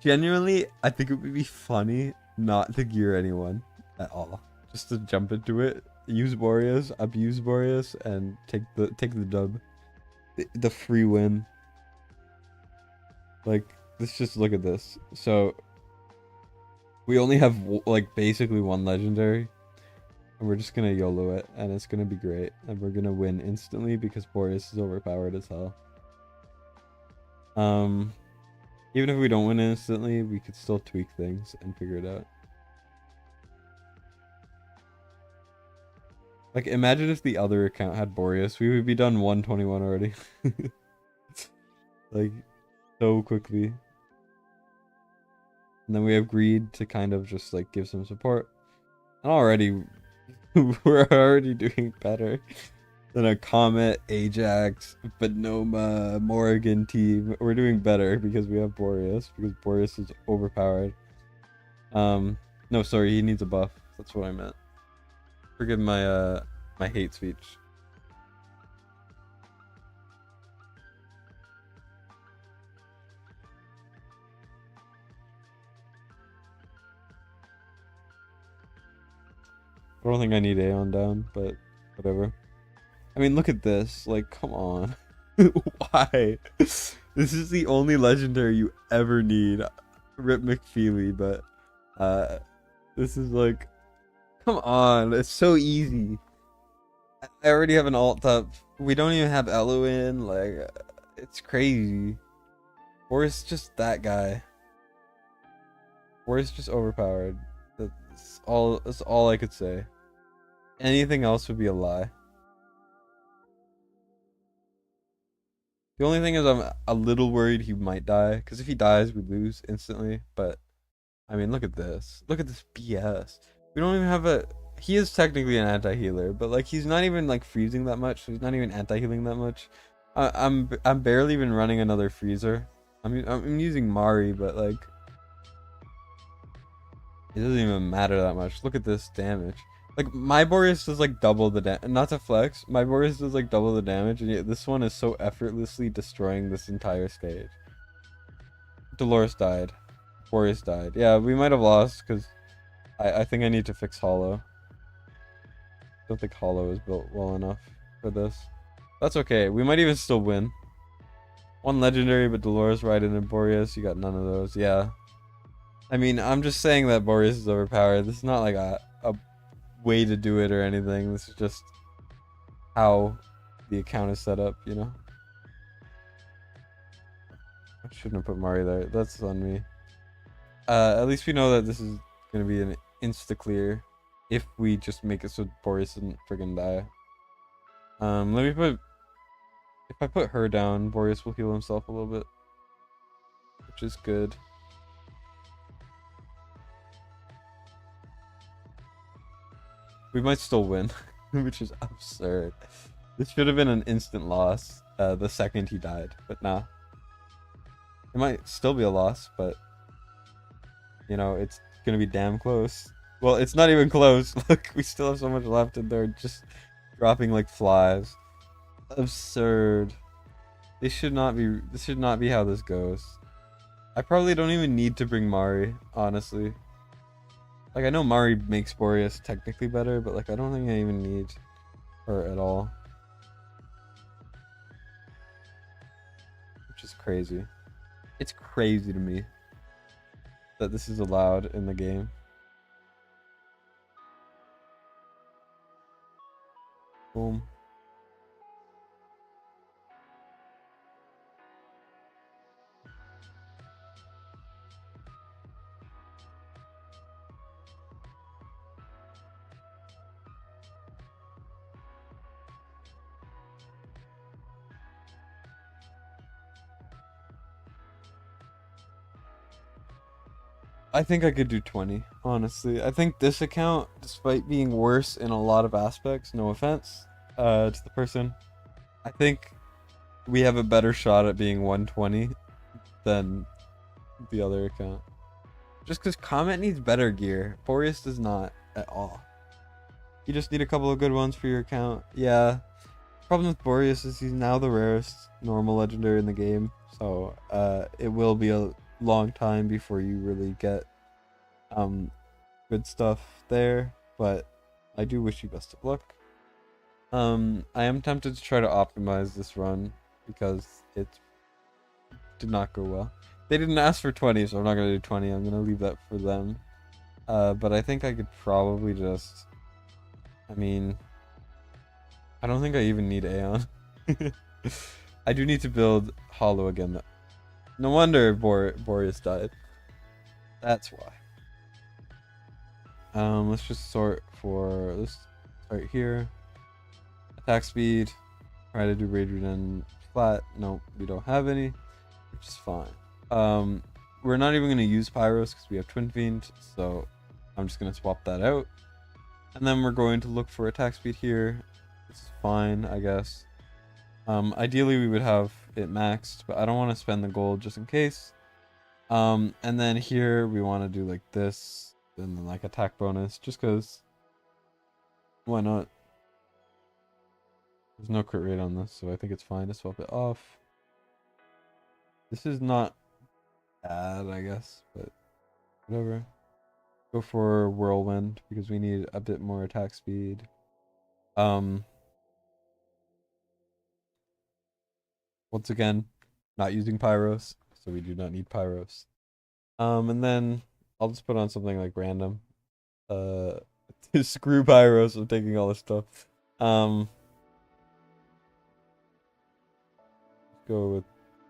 genuinely, I think it would be funny not to gear anyone at all. Just to jump into it, use Boreas, abuse Boreas, and take the dub. The free win. Like, let's just look at this. So we only have like basically one legendary, and we're just gonna YOLO it, and it's gonna be great, and we're gonna win instantly because Boreas is overpowered as hell. Even if we don't win instantly, we could still tweak things and figure it out. Like, imagine if the other account had Boreas, we would be done 121 already. Like, so quickly. And then we have Greed to kind of just, like, give some support. And already, we're already doing better than a Comet, Ajax, Bonoma, Morrigan team. We're doing better because we have Boreas, because Boreas is overpowered. No, sorry, he needs a buff. That's what I meant. Forgive my my hate speech. I don't think I need Aeon down, but whatever. I mean, look at this. Like, come on. Why? This is the only legendary you ever need. Rip McFeely, but this is like, come on. It's so easy. I already have an alt up. We don't even have Eluin. Like, it's crazy. Or it's just that guy. Or it's just overpowered. That's all I could say. Anything else would be a lie. The only thing is I'm a little worried he might die, because if he dies, we lose instantly. But, I mean, look at this. Look at this BS. We don't even have a... He is technically an anti-healer, but, like, he's not even, like, freezing that much, so he's not even anti-healing that much. I'm barely even running another freezer. I'm using Mari, but, like... It doesn't even matter that much. Look at this damage. Like, my Boreas does like double the damage. Not to flex, my Boreas does like double the damage, and yet this one is so effortlessly destroying this entire stage. Dolores died. Boreas died. Yeah, we might have lost because I think I need to fix Hollow. Don't think Hollow is built well enough for this. That's okay. We might even still win. One legendary, but Dolores, Raiden, and Boreas. You got none of those. Yeah. I mean, I'm just saying that Boreas is overpowered. This is not like a way to do it or anything. This is just how the account is set up, you know? I shouldn't have put Mari there. That's on me. At least we know that this is going to be an insta-clear if we just make it so Boreas doesn't friggin' die. Let me put... If I put her down, Boreas will heal himself a little bit, which is good. We might still win, which is absurd. This should have been an instant loss the second he died, but nah. It might still be a loss, but, you know, it's going to be damn close. Well, it's not even close. Look, we still have so much left, and they're just dropping like flies. Absurd. This should not be how this goes. I probably don't even need to bring Mari, honestly. Like, I know Mari makes Boreas technically better, but, like, I don't think I even need her at all. Which is crazy. It's crazy to me that this is allowed in the game. Boom. I think I could do 20, honestly. I think this account, despite being worse in a lot of aspects, no offense to the person, I think we have a better shot at being 120 than the other account. Just because Comet needs better gear. Boreas does not at all. You just need a couple of good ones for your account. Yeah. Problem with Boreas is he's now the rarest normal legendary in the game. So it will be a long time before you really get good stuff there. But I do wish you best of luck. I am tempted to try to optimize this run because it did not go well. They didn't ask for 20, so I'm not gonna do 20. I'm gonna leave that for them. But I think I could probably just. I mean, I don't think I even need Aeon. I do need to build Hollow again though. No wonder Boreas died. That's why. Let's just sort for. Let's start here. Attack speed. Try to do Rage Regen flat. Nope, we don't have any, which is fine. We're not even gonna use Pyros because we have Twin Fiend, so I'm just gonna swap that out. And then we're going to look for attack speed here. It's fine, I guess. Ideally we would have it maxed, but I don't want to spend the gold just in case. And then here we want to do like this, and then like attack bonus, just because. Why not? There's no crit rate on this, so I think it's fine to swap it off. This is not bad, I guess, but whatever. Go for Whirlwind because we need a bit more attack speed. Once again, not using Pyros, so we do not need Pyros. And then I'll just put on something like random. To screw Pyros, I'm taking all this stuff. Go with,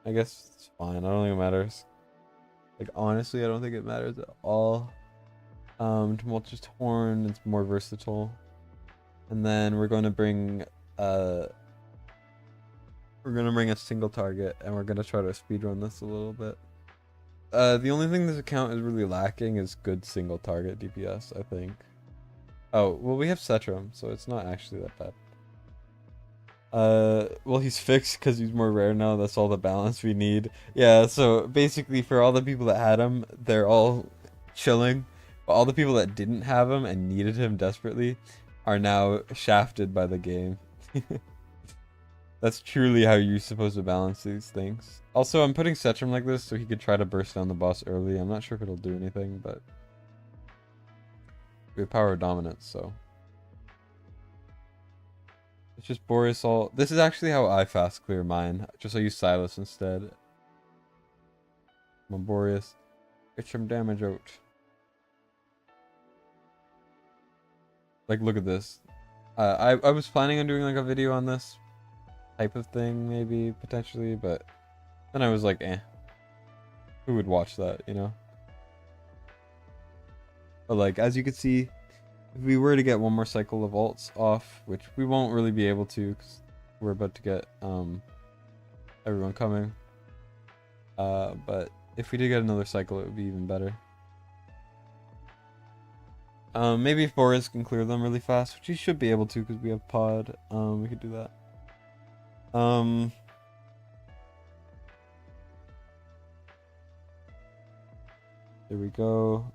I guess it's fine. I don't think it matters. Like honestly, I don't think it matters at all. Tumultuous Horn, it's more versatile. And then we're going to bring a single target, and we're gonna try to speedrun this a little bit. The only thing this account is really lacking is good single target DPS, I think. Oh, well we have Cetrum, so it's not actually that bad. Well he's fixed because he's more rare now, that's all the balance we need. Yeah, so basically for all the people that had him, they're all chilling. But all the people that didn't have him and needed him desperately are now shafted by the game. That's truly how you're supposed to balance these things. Also, I'm putting Cetrum like this so he could try to burst down the boss early. I'm not sure if it'll do anything, but we have power of dominance, so it's just Boreas all. This is actually how I fast clear mine. Just I use Silas instead. Come on, Boreas, get some damage out. Like, look at this. I was planning on doing like a video on this type of thing, maybe potentially, but then I was like, who would watch that, you know? But like, as you can see, if we were to get one more cycle of ults off, which we won't really be able to because we're about to get everyone coming, but if we did get another cycle, it would be even better. Maybe if Boris can clear them really fast, which he should be able to because we have pod, we could do that. There we go.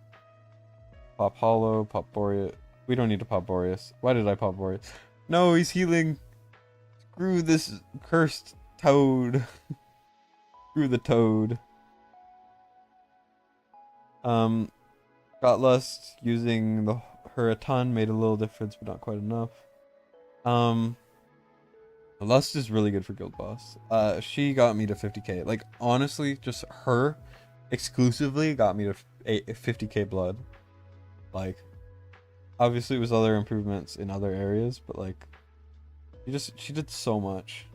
Pop Hollow, pop Boreas. We don't need to pop Boreas. Why did I pop Boreas? No, he's healing. Screw this cursed toad. Screw the toad. Got Lust using her a ton made a little difference, but not quite enough. Lust is really good for Guild Boss. She got me to 50k. Like, honestly, just her exclusively got me to 50k blood. Like, obviously it was other improvements in other areas, but like, she did so much.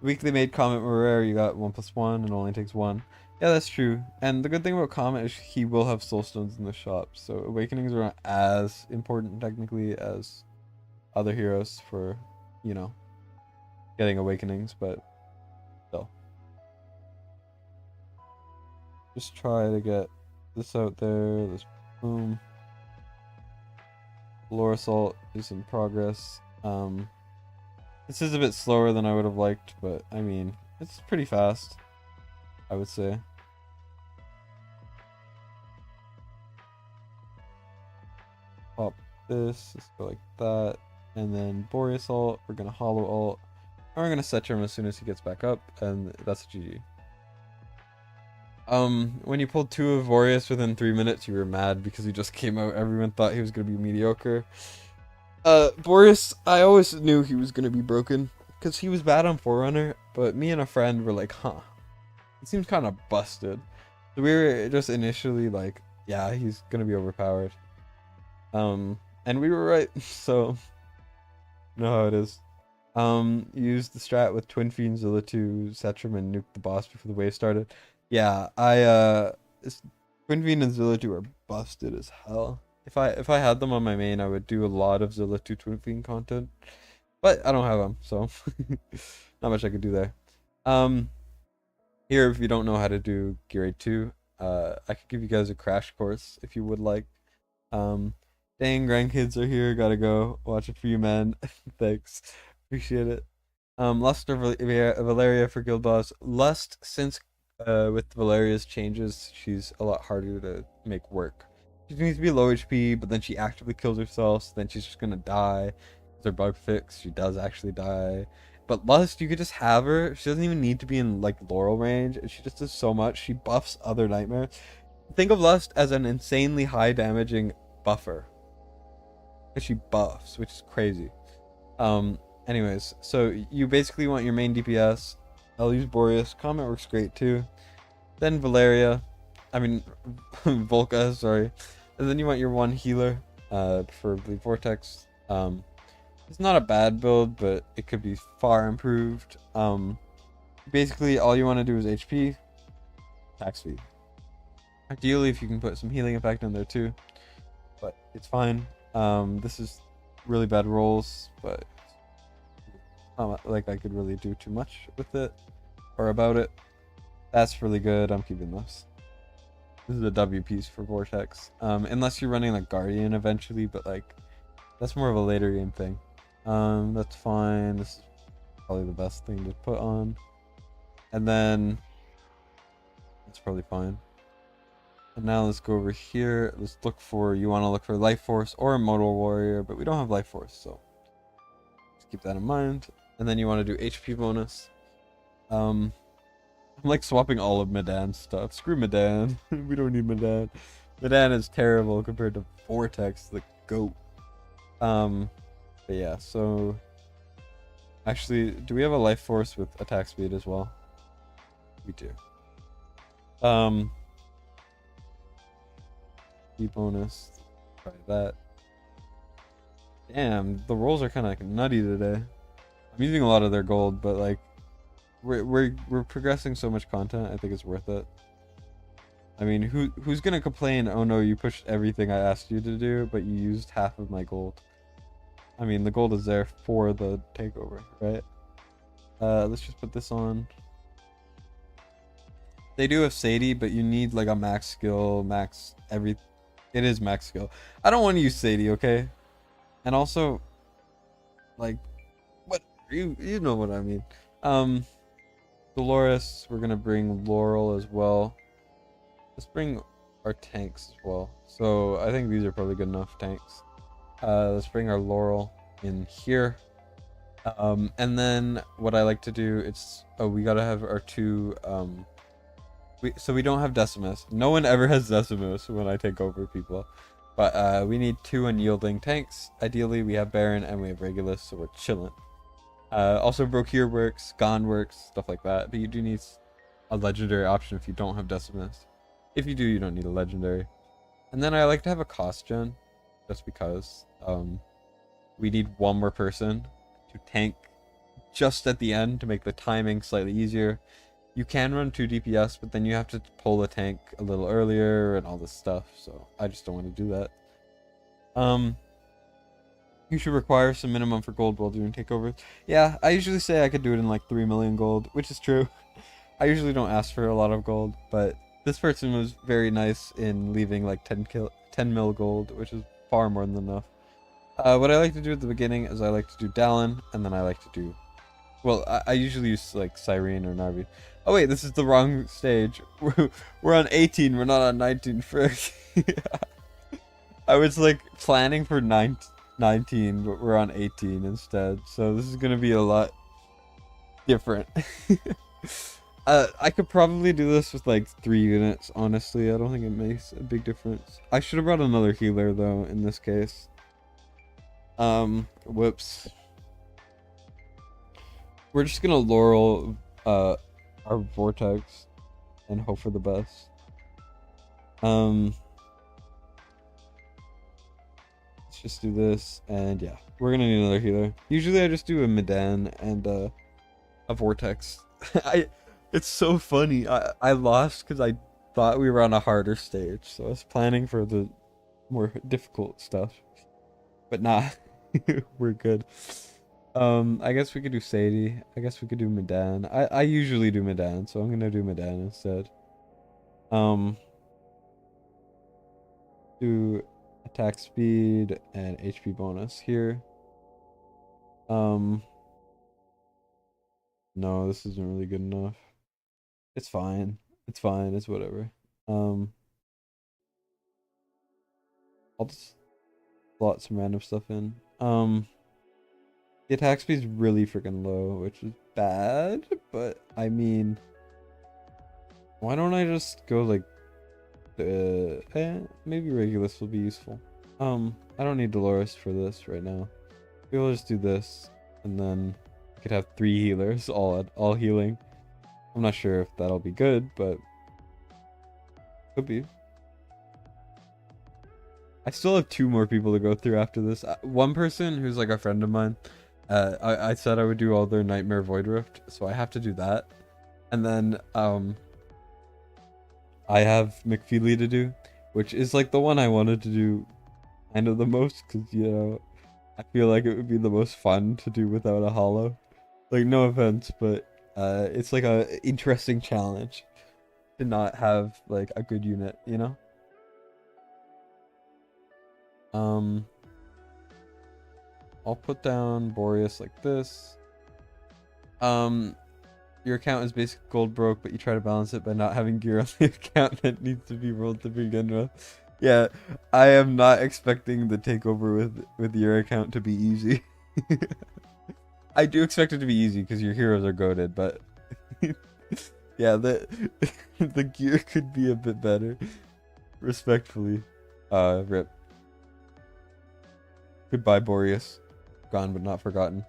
Weekly made Comet were rare. You got 1+1 and only takes 1. Yeah, that's true. And the good thing about Comet is he will have soulstones in the shop, so awakenings are not as important technically as other heroes for, you know, getting awakenings, but still. Just try to get this out there. This boom. Lore Assault is in progress. This is a bit slower than I would have liked, but I mean, it's pretty fast, I would say. Pop this, let's go like that. And then Boreas ult, we're gonna hollow ult. And we're gonna set him as soon as he gets back up, and that's a GG. When you pulled 2 of Boreas within 3 minutes, you were mad because he just came out. Everyone thought he was gonna be mediocre. Boreas, I always knew he was gonna be broken because he was bad on Forerunner, but me and a friend were like, huh, he seems kind of busted. So we were just initially like, yeah, he's gonna be overpowered. And we were right, so you know how it is. Use the strat with Twin Fiend, Zilla 2, Setram, and nuke the boss before the wave started. Yeah, Twin Fiend and Zilla 2 are busted as hell. If I had them on my main, I would do a lot of Zilla 2 Twin Fiend content. But I don't have them, so not much I could do there. Here, if you don't know how to do Gear 8 2, I could give you guys a crash course if you would like. Dang, grandkids are here. Gotta go. Watch it for you, man. Thanks. Appreciate it. Lust or Valeria for Guild Boss. Lust, since with Valeria's changes, she's a lot harder to make work. She needs to be low HP, but then she actively kills herself, so then she's just gonna die. With her bug fix, she does actually die. But Lust, you could just have her. She doesn't even need to be in like Laurel range. She just does so much. She buffs other nightmares. Think of Lust as an insanely high damaging buffer. Because she buffs, which is crazy. Anyways, so you basically want your main DPS. I'll use Boreas. Comet works great too. Then Valeria. I mean, Volca, sorry. And then you want your one healer, preferably Vortex. It's not a bad build, but it could be far improved. Basically, all you want to do is HP, attack speed. Ideally, if you can put some healing effect in there too, but it's fine. This is really bad rolls, but not like I could really do too much with it or about it. That's really good. I'm keeping this. This is a W piece for Vortex. Unless you're running like Guardian eventually, but like that's more of a later game thing. That's fine. This is probably the best thing to put on. And then it's probably fine. And now let's go over here. Let's look for, you want to look for Life Force or Immortal Warrior, but we don't have Life Force, so just keep that in mind. And then you want to do HP bonus. I'm like swapping all of Medan's stuff. Screw Medan. We don't need Medan. Medan is terrible compared to Vortex, the GOAT. But yeah, so actually, do we have a Life Force with attack speed as well? We do. Bonus, try that. Damn, the rolls are kind of like nutty today. I'm using a lot of their gold, but like we're progressing so much content. I think it's worth it. I mean, who's gonna complain? Oh no, you pushed everything I asked you to do, but you used half of my gold. I mean, the gold is there for the takeover, right? Let's just put this on. They do have Sadie, but you need like a max skill, max everything. It is max skill. I don't want to use Sadie, okay? And also, like, what you know what I mean. Dolores, we're gonna bring Laurel as well. Let's bring our tanks as well. So I think these are probably good enough tanks. Let's bring our Laurel in here. And then what I like to do, it's we gotta have our two so we don't have Decimus. No one ever has Decimus when I take over people. But we need 2 unyielding tanks. Ideally, we have Baron and we have Regulus, so we're chilling. Also, Brokir works, Gone works, stuff like that. But you do need a legendary option if you don't have Decimus. If you do, you don't need a legendary. And then I like to have a cost gen, just because we need 1 more person to tank just at the end to make the timing slightly easier. You can run 2 DPS, but then you have to pull a tank a little earlier and all this stuff, so I just don't want to do that. You should require some minimum for gold while doing takeovers. Yeah, I usually say I could do it in like 3 million gold, which is true. I usually don't ask for a lot of gold, but this person was very nice in leaving like 10 mil gold, which is far more than enough. What I like to do at the beginning is I like to do Dallin, and then I like to do... Well, I usually use like Cyrene or Narvi. Oh wait, this is the wrong stage. We're on 18, we're not on 19. Frick. I was like planning for 19, but we're on 18 instead. So this is gonna be a lot different. I could probably do this with like 3 units, honestly. I don't think it makes a big difference. I should have brought another healer though in this case. Whoops. We're just gonna Laurel our Vortex and hope for the best. Let's just do this, and yeah, we're gonna need another healer. Usually I just do a Medan and a Vortex. It's so funny. I lost because I thought we were on a harder stage, so I was planning for the more difficult stuff. But nah, we're good. I guess we could do Sadie. I guess we could do Medan. I usually do Medan, so I'm gonna do Medan instead. Do attack speed and HP bonus here. No, this isn't really good enough. It's fine. It's fine. It's whatever. I'll just slot some random stuff in. The attack speed's really freaking low, which is bad, but I mean, why don't I just go like maybe Regulus will be useful. I don't need Dolores for this right now. We'll just do this, and then we could have 3 healers all healing. I'm not sure if that'll be good, but could be. I still have 2 more people to go through after this. One person who's like a friend of mine, I said I would do all their Nightmare Void Rift, so I have to do that. And then I have McFeely to do, which is like the one I wanted to do kind of the most, because, you know, I feel like it would be the most fun to do without a hollow. Like, no offense, but it's like a interesting challenge to not have like a good unit, you know? I'll put down Boreas like this. Your account is basically gold broke, but you try to balance it by not having gear on the account that needs to be rolled to begin with. Yeah, I am not expecting the takeover with your account to be easy. I do expect it to be easy because your heroes are goated, but yeah, the gear could be a bit better. Respectfully, rip. Goodbye, Boreas. Gone but not forgotten.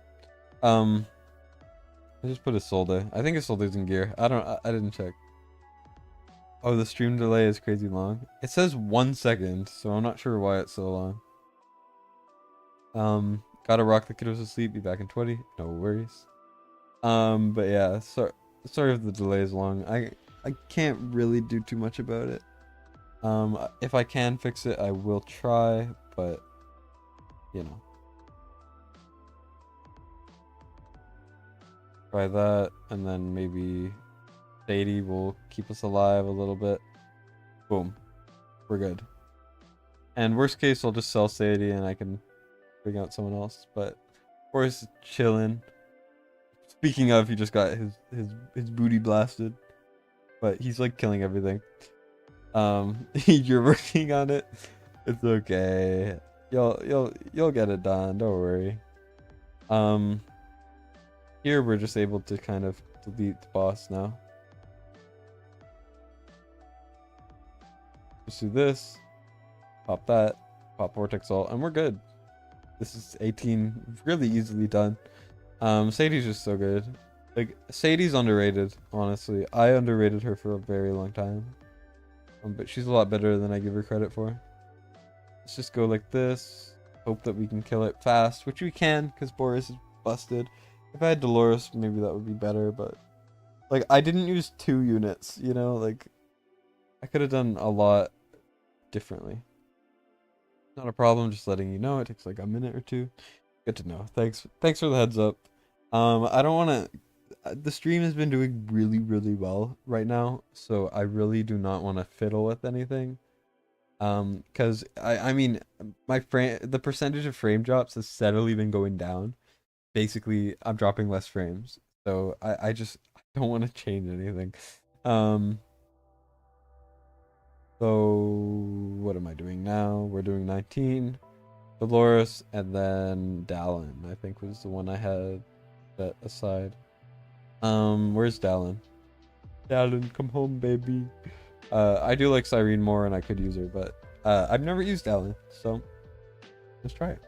I just put Isolde. I think Isolde's in gear. I didn't check. Oh, the stream delay is crazy long. It says 1 second, so I'm not sure why it's so long. Gotta rock the kiddos asleep. Be back in 20. No worries. But yeah, sorry if the delay is long. I can't really do too much about it. If I can fix it, I will try, but you know. Try that, and then maybe Sadie will keep us alive a little bit. Boom. We're good. And worst case, I'll just sell Sadie and I can bring out someone else. But Boris is chilling. Speaking of, he just got his booty blasted. But he's like killing everything. You're working on it. It's okay. You'll get it done. Don't worry. Here we're just able to kind of delete the boss now. Just do this. Pop that. pop Vortex Ult, and we're good. This is 18, really easily done. Sadie's just so good. Like, Sadie's underrated, honestly. I underrated her for a very long time. But she's a lot better than I give her credit for. Let's just go like this. Hope that we can kill it fast, which we can, because Boris is busted. If I had Dolores, maybe that would be better, but... Like, I didn't use 2 units, you know? Like, I could have done a lot differently. Not a problem, just letting you know. It takes like a minute or 2. Good to know. Thanks for the heads up. I don't want to... The stream has been doing really, really well right now, so I really do not want to fiddle with anything. Because I mean, the percentage of frame drops has steadily been going down. Basically, I'm dropping less frames, so I just don't want to change anything. So what am I doing now? We're doing 19. Dolores, and then Dallin, I think was the one I had set aside. Where's Dallin? Dallin, come home, baby. I do like Cyrene more, and I could use her, but I've never used Dallin, so let's try it.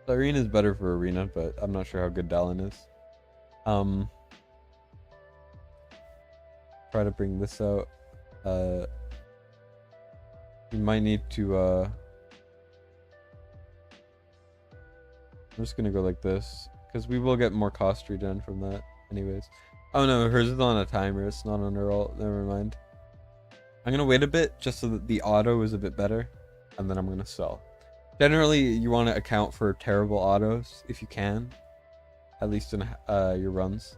Cyrene is better for arena, but I'm not sure how good Dallin is. Try to bring this out. You might need to I'm just gonna go like this, because we will get more cost regen from that anyways. Oh no, hers is on a timer, it's not on her ult, never mind. I'm gonna wait a bit just so that the auto is a bit better, and then I'm gonna sell. Generally, you want to account for terrible autos if you can, at least in your runs.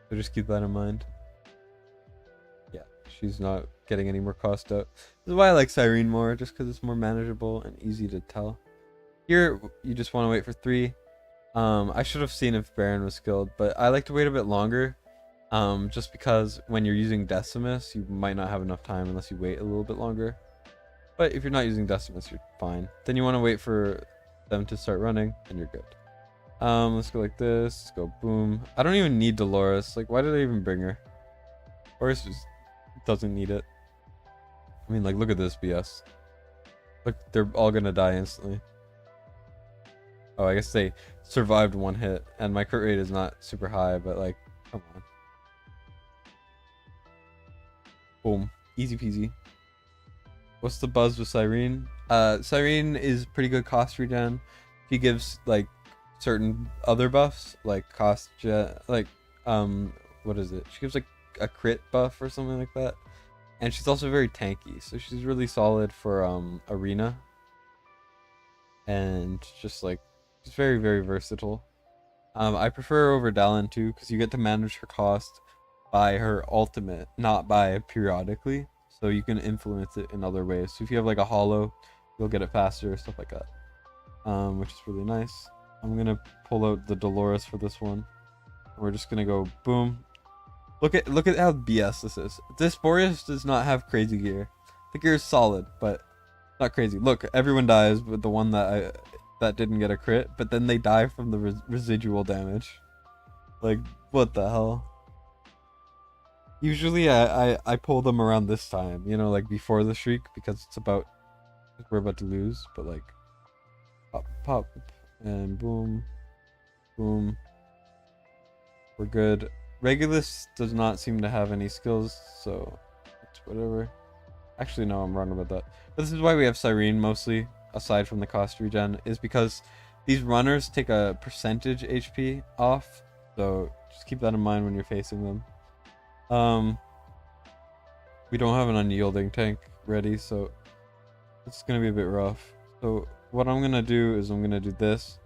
So just keep that in mind. Yeah, she's not getting any more cost out. This is why I like Cyrene more, just because it's more manageable and easy to tell. Here, you just want to wait for 3. I should have seen if Baron was skilled, but I like to wait a bit longer. Just because when you're using Decimus, you might not have enough time unless you wait a little bit longer. But if you're not using Decimus, you're fine. Then you want to wait for them to start running, and you're good. Let's go like this. Let's go boom. I don't even need Dolores. Like, why did I even bring her? Dolores just doesn't need it. I mean, like, look at this BS. Look, they're all gonna die instantly. Oh, I guess they survived 1 hit, and my crit rate is not super high, but like, come on. Boom. Easy peasy. What's the buzz with Cyrene? Cyrene is pretty good cost regen. She gives like certain other buffs, like cost jet, like what is it? She gives like a crit buff or something like that. And she's also very tanky, so she's really solid for arena. And just like she's very, very versatile. I prefer her over Dallin too, because you get to manage her cost by her ultimate, not by periodically. So you can influence it in other ways. So if you have like a hollow, you'll get it faster, stuff like that. Which is really nice. I'm gonna pull out the Dolores for this one. We're just gonna go boom. Look at how BS this is. This Boreas does not have crazy gear. The gear is solid, but not crazy. Look, everyone dies with the one that didn't get a crit, but then they die from the residual damage. Like, what the hell? Usually I pull them around this time, you know, like before the shriek, because we're about to lose, but like pop, pop, and boom, boom. We're good. Regulus does not seem to have any skills, so it's whatever. Actually, no, I'm wrong about that. But this is why we have Cyrene mostly, aside from the cost regen, is because these runners take a percentage HP off, so just keep that in mind when you're facing them. We don't have an unyielding tank ready, so it's gonna be a bit rough. So what I'm gonna do is I'm gonna do this.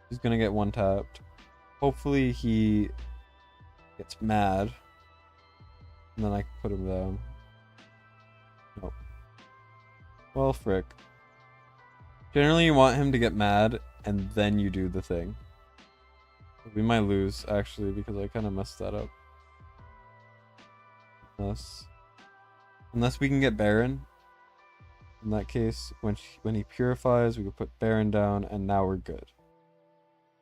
He's gonna get 1 tapped. Hopefully he gets mad, and then I can put him down. Nope. Well, frick. Generally, you want him to get mad, and then you do the thing. We might lose, actually, because I kind of messed that up. Unless we can get Baron. In that case, when he purifies, we can put Baron down, and now we're good.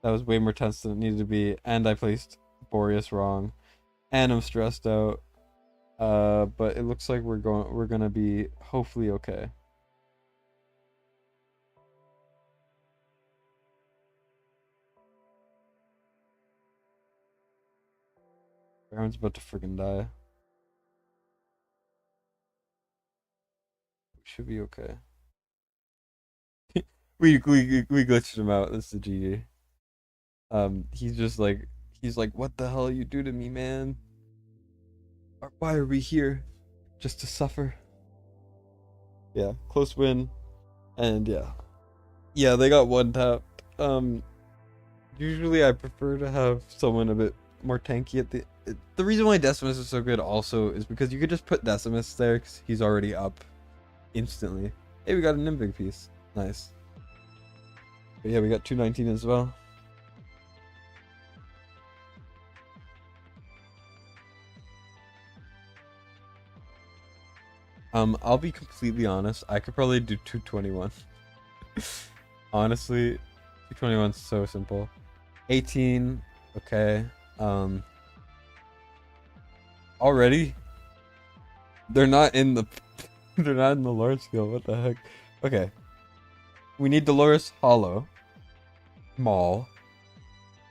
That was way more tense than it needed to be, and I placed Boreas wrong, and I'm stressed out. But it looks like we're gonna be hopefully okay. Baron's about to friggin' die. We should be okay. We glitched him out. This is a GG. He's just like he's like, what the hell you do to me, man? Why are we here? Just to suffer? Yeah, close win, and yeah, yeah, they got one tapped. Usually I prefer to have someone a bit more tanky at the reason why Decimus is so good also is because you could just put Decimus there because he's already up instantly. Hey, we got a Nimbic piece. Nice. But yeah, we got 219 as well. I'll be completely honest. I could probably do 221. Honestly, 221 is so simple. 18. Okay. Already, they're not in the they're not in the large scale. What the heck? Okay. We need Dolores Hollow. Maul.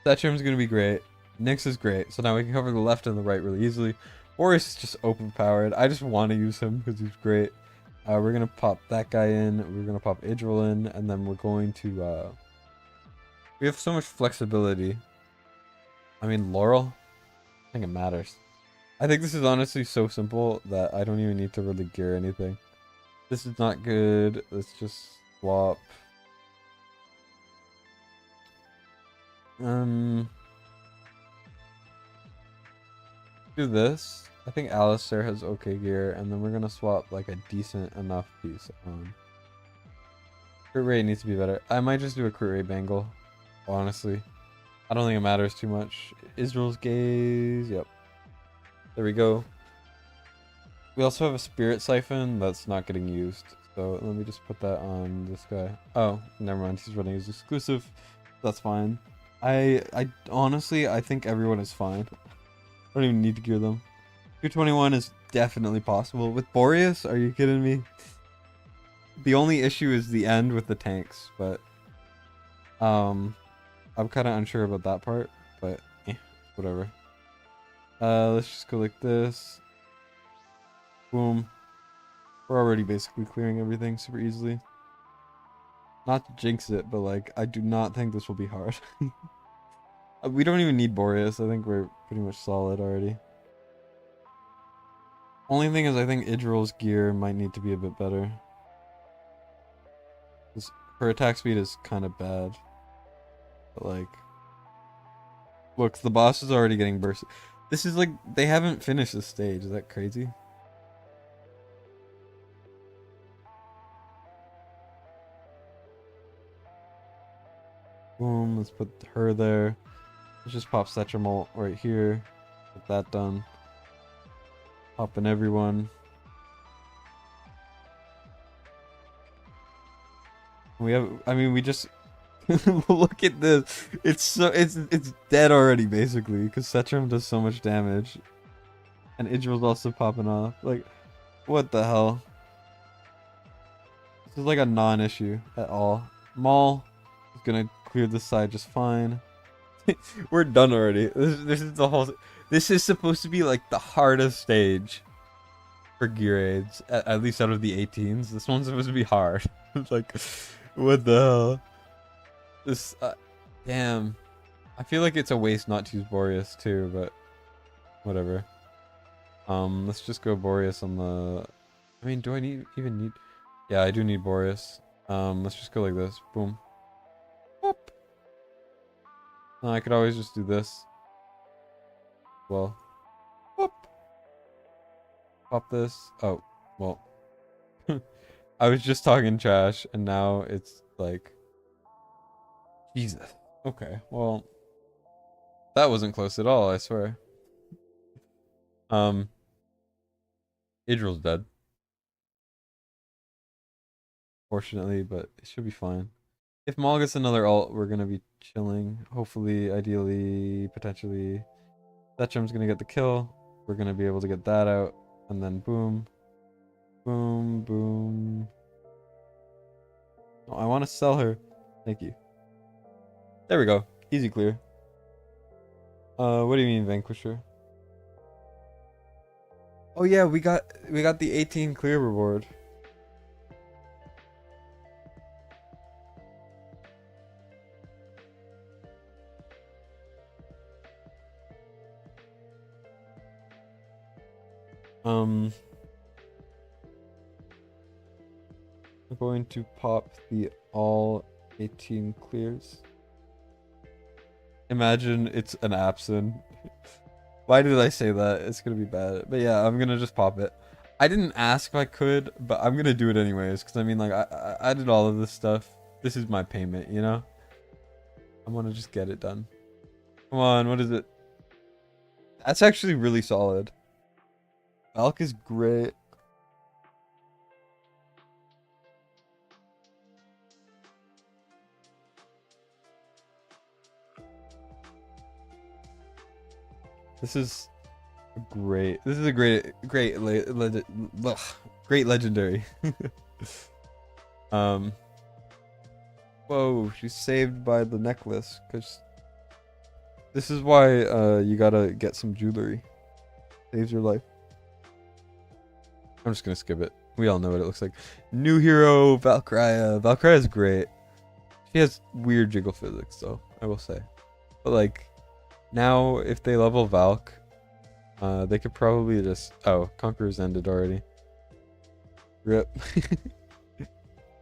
Setchum's gonna be great. Nyx is great. So now we can cover the left and the right really easily. Boris is just overpowered. I just want to use him because he's great. We're gonna pop that guy in. We're gonna pop Idril in, and then we're going to. We have so much flexibility. I mean, Laurel. I think it matters. I think this is honestly so simple that I don't even need to really gear anything. This is not good. Let's just swap. Do this. I think Alistair has okay gear, and then we're gonna swap like a decent enough piece on. Crit rate needs to be better. I might just do a crit rate bangle, honestly. I don't think it matters too much. Israel's gaze, yep. There we go. We also have a spirit siphon that's not getting used. So let me just put that on this guy. Oh, never mind. He's running his exclusive. That's fine. I honestly, I think everyone is fine. I don't even need to gear them. 221 is definitely possible. With Boreas, are you kidding me? The only issue is the end with the tanks, but I'm kind of unsure about that part, but whatever. Let's just go like this. Boom. We're already basically clearing everything super easily. Not to jinx it, but like, I do not think this will be hard. We don't even need Boreas. I think we're pretty much solid already. Only thing is I think Idril's gear might need to be a bit better. Her attack speed is kind of bad. But like... Look, the boss is already getting bursted. This is like... They haven't finished this stage. Is that crazy? Boom, let's put her there. Let's just pop Setramol right here. Get that done. Popping everyone. We have... I mean, we just... Look at this. It's dead already, basically. Because Setram does so much damage. And Idril's also popping off. Like, what the hell? This is like a non-issue at all. Maul is gonna clear this side just fine. We're done already. This is the whole... This is supposed to be like the hardest stage for gear aids. At least out of the 18s. This one's supposed to be hard. It's like, what the hell? This... damn. I feel like it's a waste not to use Boreas too, but... Whatever. Let's just go Boreas on the... I mean, do I even need... Yeah, I do need Boreas. Let's just go like this. Boom. Whoop. No, I could always just do this. Well. Whoop. Pop this. Oh, well. I was just talking trash, and now it's like... Jesus. Okay, well... That wasn't close at all, I swear. Idril's dead. Fortunately, but it should be fine. If Maul gets another ult, we're gonna be chilling. Hopefully, ideally, potentially. Setchum's gonna get the kill. We're gonna be able to get that out. And then boom. Boom, boom. Oh, I want to sell her. Thank you. There we go. Easy clear. What do you mean, Vanquisher? Oh yeah, we got the 18 clear reward. I'm going to pop the all 18 clears. Imagine it's an absent. Why did I say that? It's gonna be bad. But yeah, I'm gonna just pop it. I didn't ask if I could, but I'm gonna do it anyways. Cause I mean, like, I did all of this stuff. This is my payment, you know? I want to just get it done. Come on, what is it? That's actually really solid. Valk is great. This is great. This is a great legendary. um. Whoa, she's saved by the necklace. Cause this is why you gotta get some jewelry. Saves your life. I'm just gonna skip it. We all know what it looks like. New hero, Valkyria. Valkyria is great. She has weird jiggle physics, though, I will say. But like, now if they level Valk, they could probably just. Oh, Conqueror's ended already. Rip.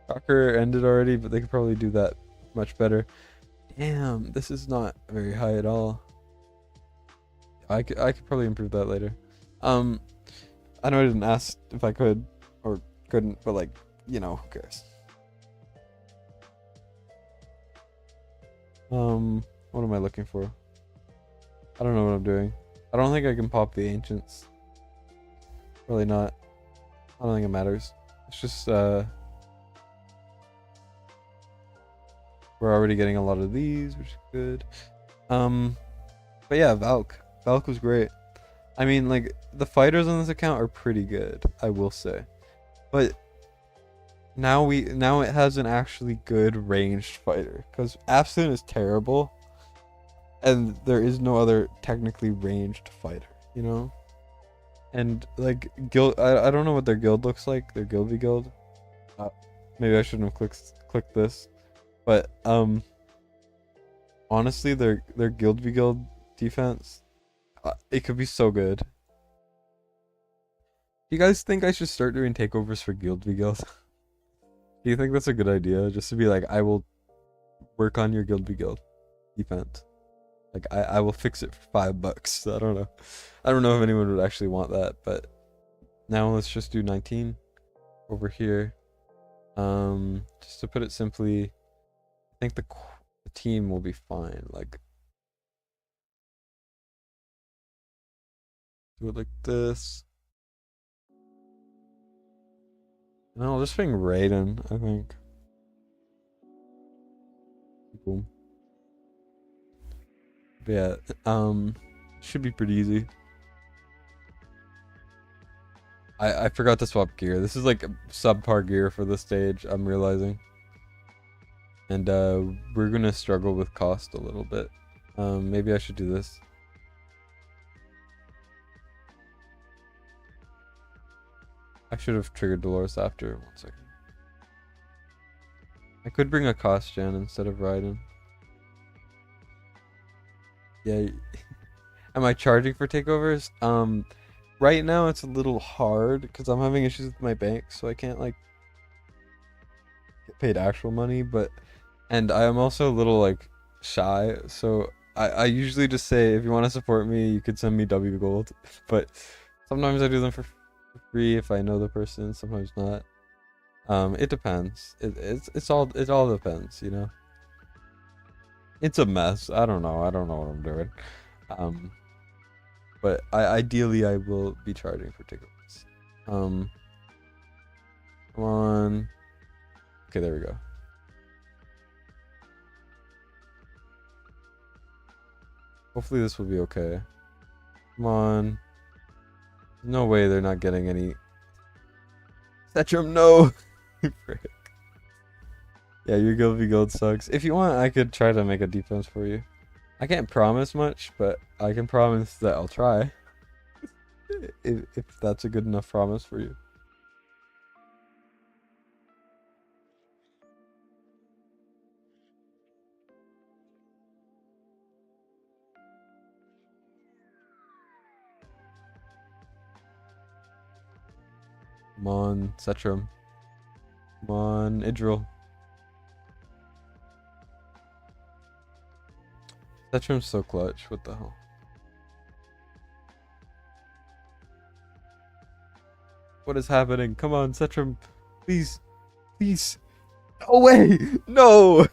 Conqueror ended already, but they could probably do that much better. Damn, this is not very high at all. I could probably improve that later. I know I didn't ask if I could or couldn't, but like, you know, who cares? What am I looking for? I don't know what I'm doing. I don't think I can pop the ancients. Really not. I don't think it matters. It's just we're already getting a lot of these, which is good. But yeah, Valk. Valk was great. I mean, like, the fighters on this account are pretty good, I will say. But now it has an actually good ranged fighter, because Absent is terrible, and there is no other technically ranged fighter, you know? And like guild, I don't know what their guild looks like. Their guild v guild. Maybe I shouldn't have clicked this, but honestly, their guild v guild defense, it could be so good. Do you guys think I should start doing takeovers for guild v guild? Do you think that's a good idea? Just to be like, I will work on your guild v guild defense. Like I will fix it for $5. I don't know. I don't know if anyone would actually want that, but now let's just do 19 over here. Just to put it simply, I think the team will be fine. Like, do it like this. No, I'll just bring Raiden, I think. Boom. But yeah, should be pretty easy. I forgot to swap gear. This is like subpar gear for this stage, I'm realizing. And we're gonna struggle with cost a little bit. Maybe I should do this. I should have triggered Dolores after. 1 second. I could bring a cost gen instead of Raiden. Yeah. Am I charging for takeovers? Right now it's a little hard because I'm having issues with my bank, so I can't like get paid actual money. And I am also a little like shy, so I usually just say, if you want to support me, you could send me W gold. But sometimes I do them for free if I know the person. Sometimes not. It depends. It all depends, you know. It's a mess. I don't know. I don't know what I'm doing. But ideally I will be charging for tickets. Come on. Okay, there we go. Hopefully this will be okay. Come on. No way they're not getting any. Setrum, no! Frick. Yeah, your guild v guild sucks. If you want, I could try to make a defense for you. I can't promise much, but I can promise that I'll try. if that's a good enough promise for you. Come on, Cetrum. Come on, Idril. Cetrum's so clutch. What the hell? What is happening? Come on, Cetrum. Please. Please. No way! No!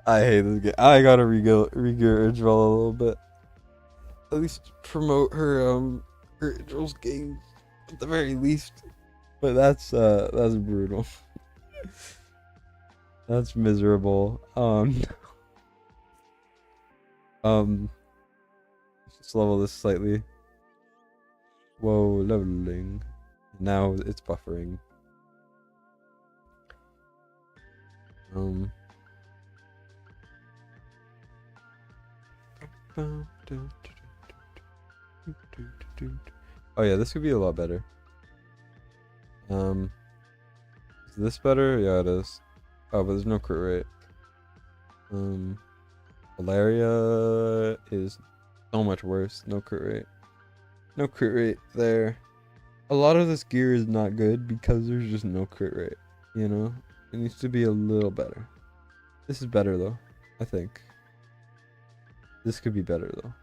I hate this game. I gotta re-gear Idril a little bit. At least promote her Idril's game at the very least. But that's brutal. That's miserable. Let's level this slightly. Whoa, leveling. Now it's buffering. Oh yeah, this could be a lot better. Is this better? Yeah, it is. Oh, but there's no crit rate. Valeria is so much worse. No crit rate. No crit rate there. A lot of this gear is not good because there's just no crit rate. You know? It needs to be a little better. This is better though, I think. This could be better though.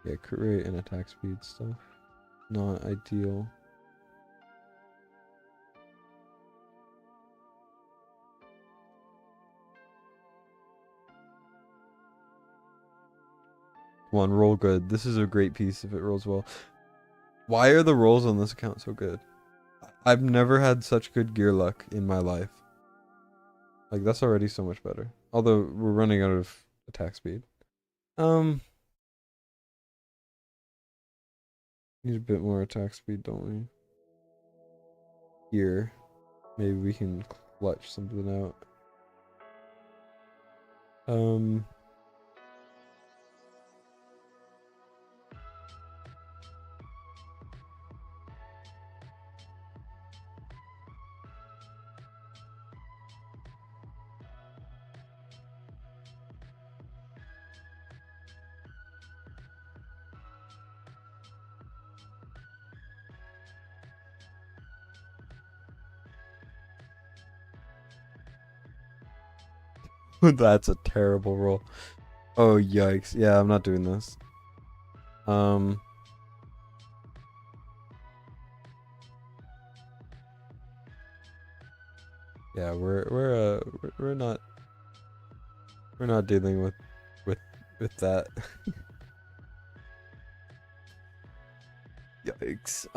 Yeah, crit rate and attack speed stuff. Not ideal. Come on, roll good. This is a great piece if it rolls well. Why are the rolls on this account so good? I've never had such good gear luck in my life. Like, that's already so much better. Although, we're running out of attack speed. Need a bit more attack speed, don't we? Here. Maybe we can clutch something out. That's a terrible roll. Oh, yikes. Yeah, I'm not doing this. Yeah, we're not dealing with that. Yikes.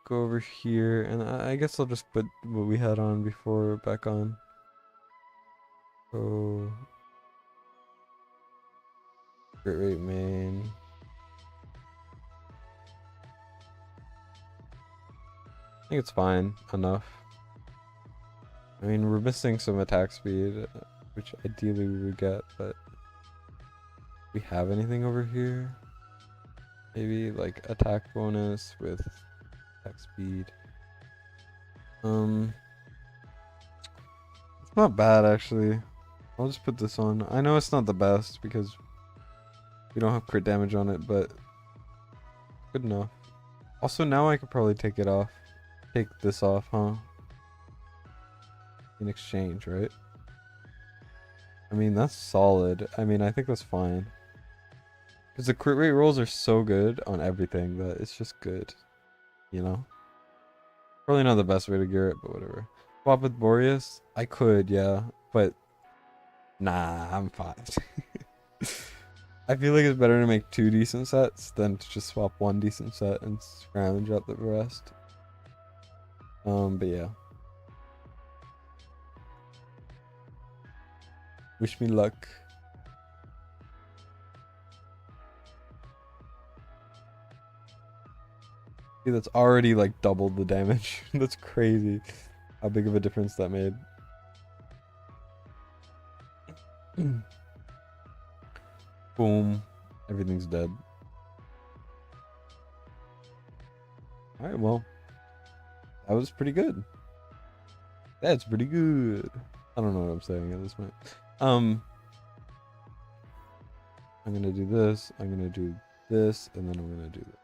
Go over here, and I guess I'll just put what we had on before back on. Oh, crit rate main. I think it's fine enough. I mean, we're missing some attack speed, which ideally we would get, but do we have anything over here? Maybe like attack bonus with attack speed. It's not bad actually. I'll just put this on. I know it's not the best because we don't have crit damage on it, but good enough. Also, now I could probably take it off. Take this off, huh? In exchange, right? I mean, that's solid. I mean, I think that's fine. Because the crit rate rolls are so good on everything that it's just good. You know? Probably not the best way to gear it, but whatever. Swap with Boreas? I could, yeah. But, nah, I'm fine. I feel like it's better to make 2 decent sets than to just swap 1 decent set and scrounge out the rest. But yeah. Wish me luck. See, that's already like doubled the damage. That's crazy how big of a difference that made. Boom. Everything's dead. Alright, well. That was pretty good. That's pretty good. I don't know what I'm saying at this point. I'm gonna do this, I'm gonna do this, and then I'm gonna do this.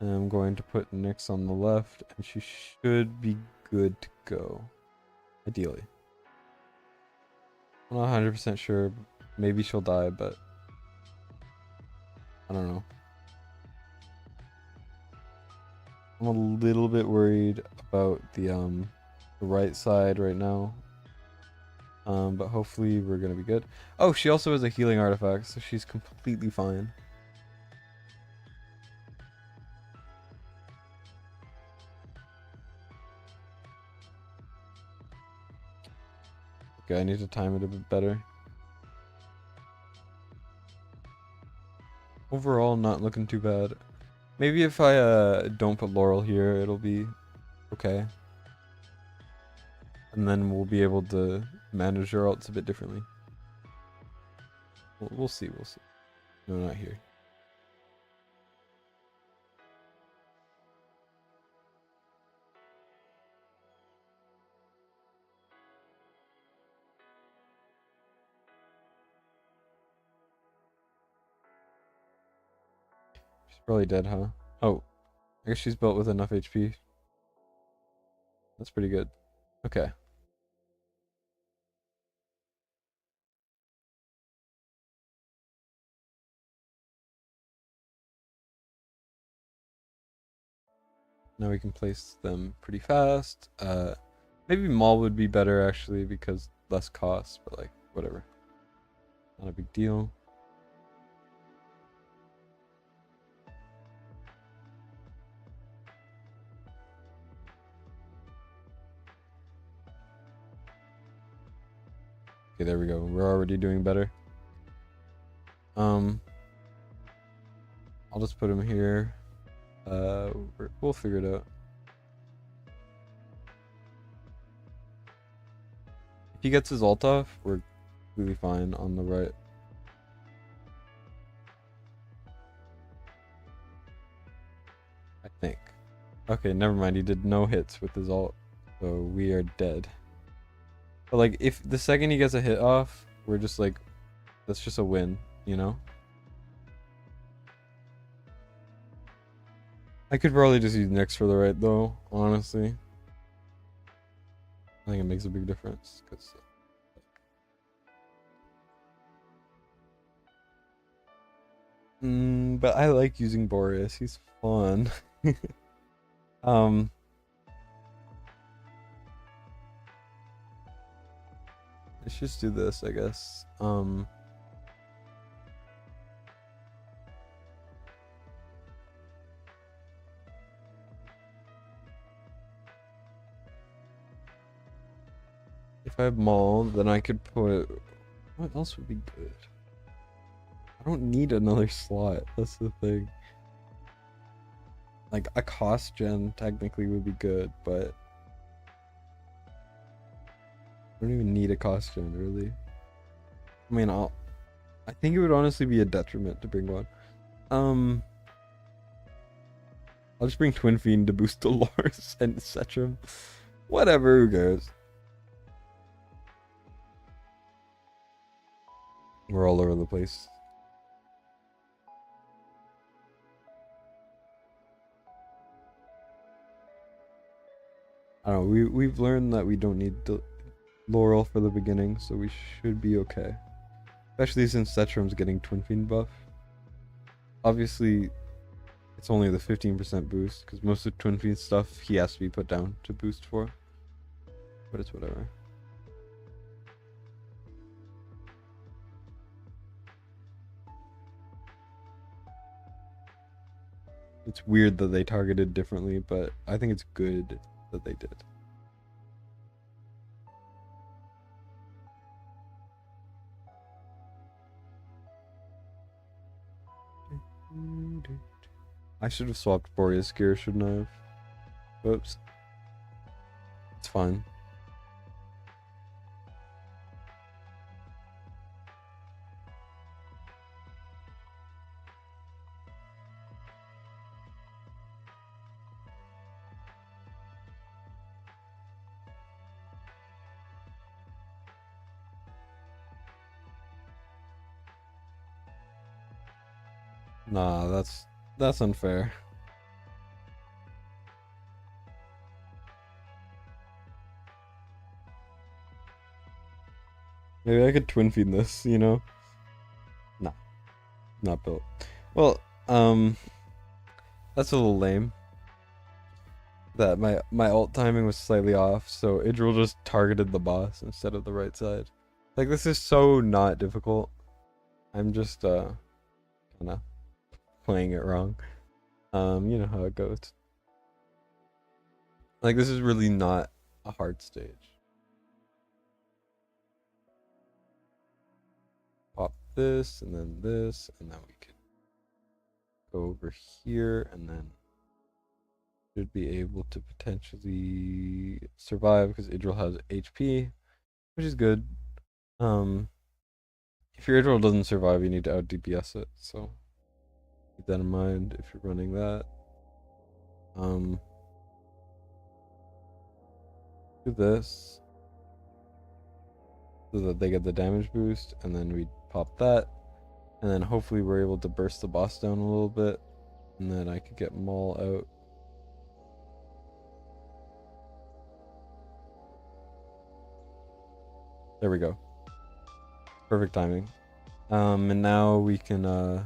And I'm going to put Nyx on the left, and she should be good to go. Ideally. I'm not 100% sure. Maybe she'll die, but I don't know. I'm a little bit worried about the right side right now. But hopefully we're gonna be good. Oh, she also has a healing artifact, so she's completely fine. Okay, I need to time it a bit better. Overall, not looking too bad. Maybe if I don't put Laurel here, it'll be okay. And then we'll be able to manage our ults a bit differently. We'll see, we'll see. No, not here. She's probably dead, huh? Oh, I guess she's built with enough HP. That's pretty good. Okay. Now we can place them pretty fast. Maybe Maul would be better actually because less cost, but like whatever. Not a big deal. Okay, there we go. We're already doing better. I'll just put him here. We'll figure it out. If he gets his ult off, we're really fine on the right. I think. Okay, never mind. He did no hits with his ult, so we are dead. But like, if the second he gets a hit off, we're just like, that's just a win, you know? I could probably just use Nyx for the right though, honestly. I think it makes a big difference because but I like using Boreas. He's fun. Let's just do this, I guess. If I have Maul, then I could put. What else would be good? I don't need another slot. That's the thing. Like a cost gen technically would be good, but I don't even need a cost gen really. I mean, I think it would honestly be a detriment to bring one. I'll just bring Twin Fiend to boost Dolores and Cetrum. Whatever, who cares? We're all over the place. I don't know, we've learned that we don't need Laurel for the beginning, so we should be okay. Especially since Cetrum's getting Twin Fiend buff. Obviously, it's only the 15% boost, because most of Twin Fiend stuff he has to be put down to boost for. But it's whatever. It's weird that they targeted differently, but I think it's good that they did. I should have swapped Boreas gear, shouldn't I have? Whoops. It's fine. Nah, that's unfair. Maybe I could twin feed this, you know? Nah, not built. Well, that's a little lame. That my ult timing was slightly off, so Idril just targeted the boss instead of the right side. Like, this is so not difficult. I'm just kinda playing it wrong. You know how it goes. Like, this is really not a hard stage. Pop this, and then we can go over here, and then should be able to potentially survive because Idril has HP, which is good. If your Idril doesn't survive, you need to out DPS it, so keep that in mind if you're running that. Do this so that they get the damage boost, and then we pop that, and then hopefully we're able to burst the boss down a little bit, and then I could get Maul out. There we go. Perfect timing. And now we can go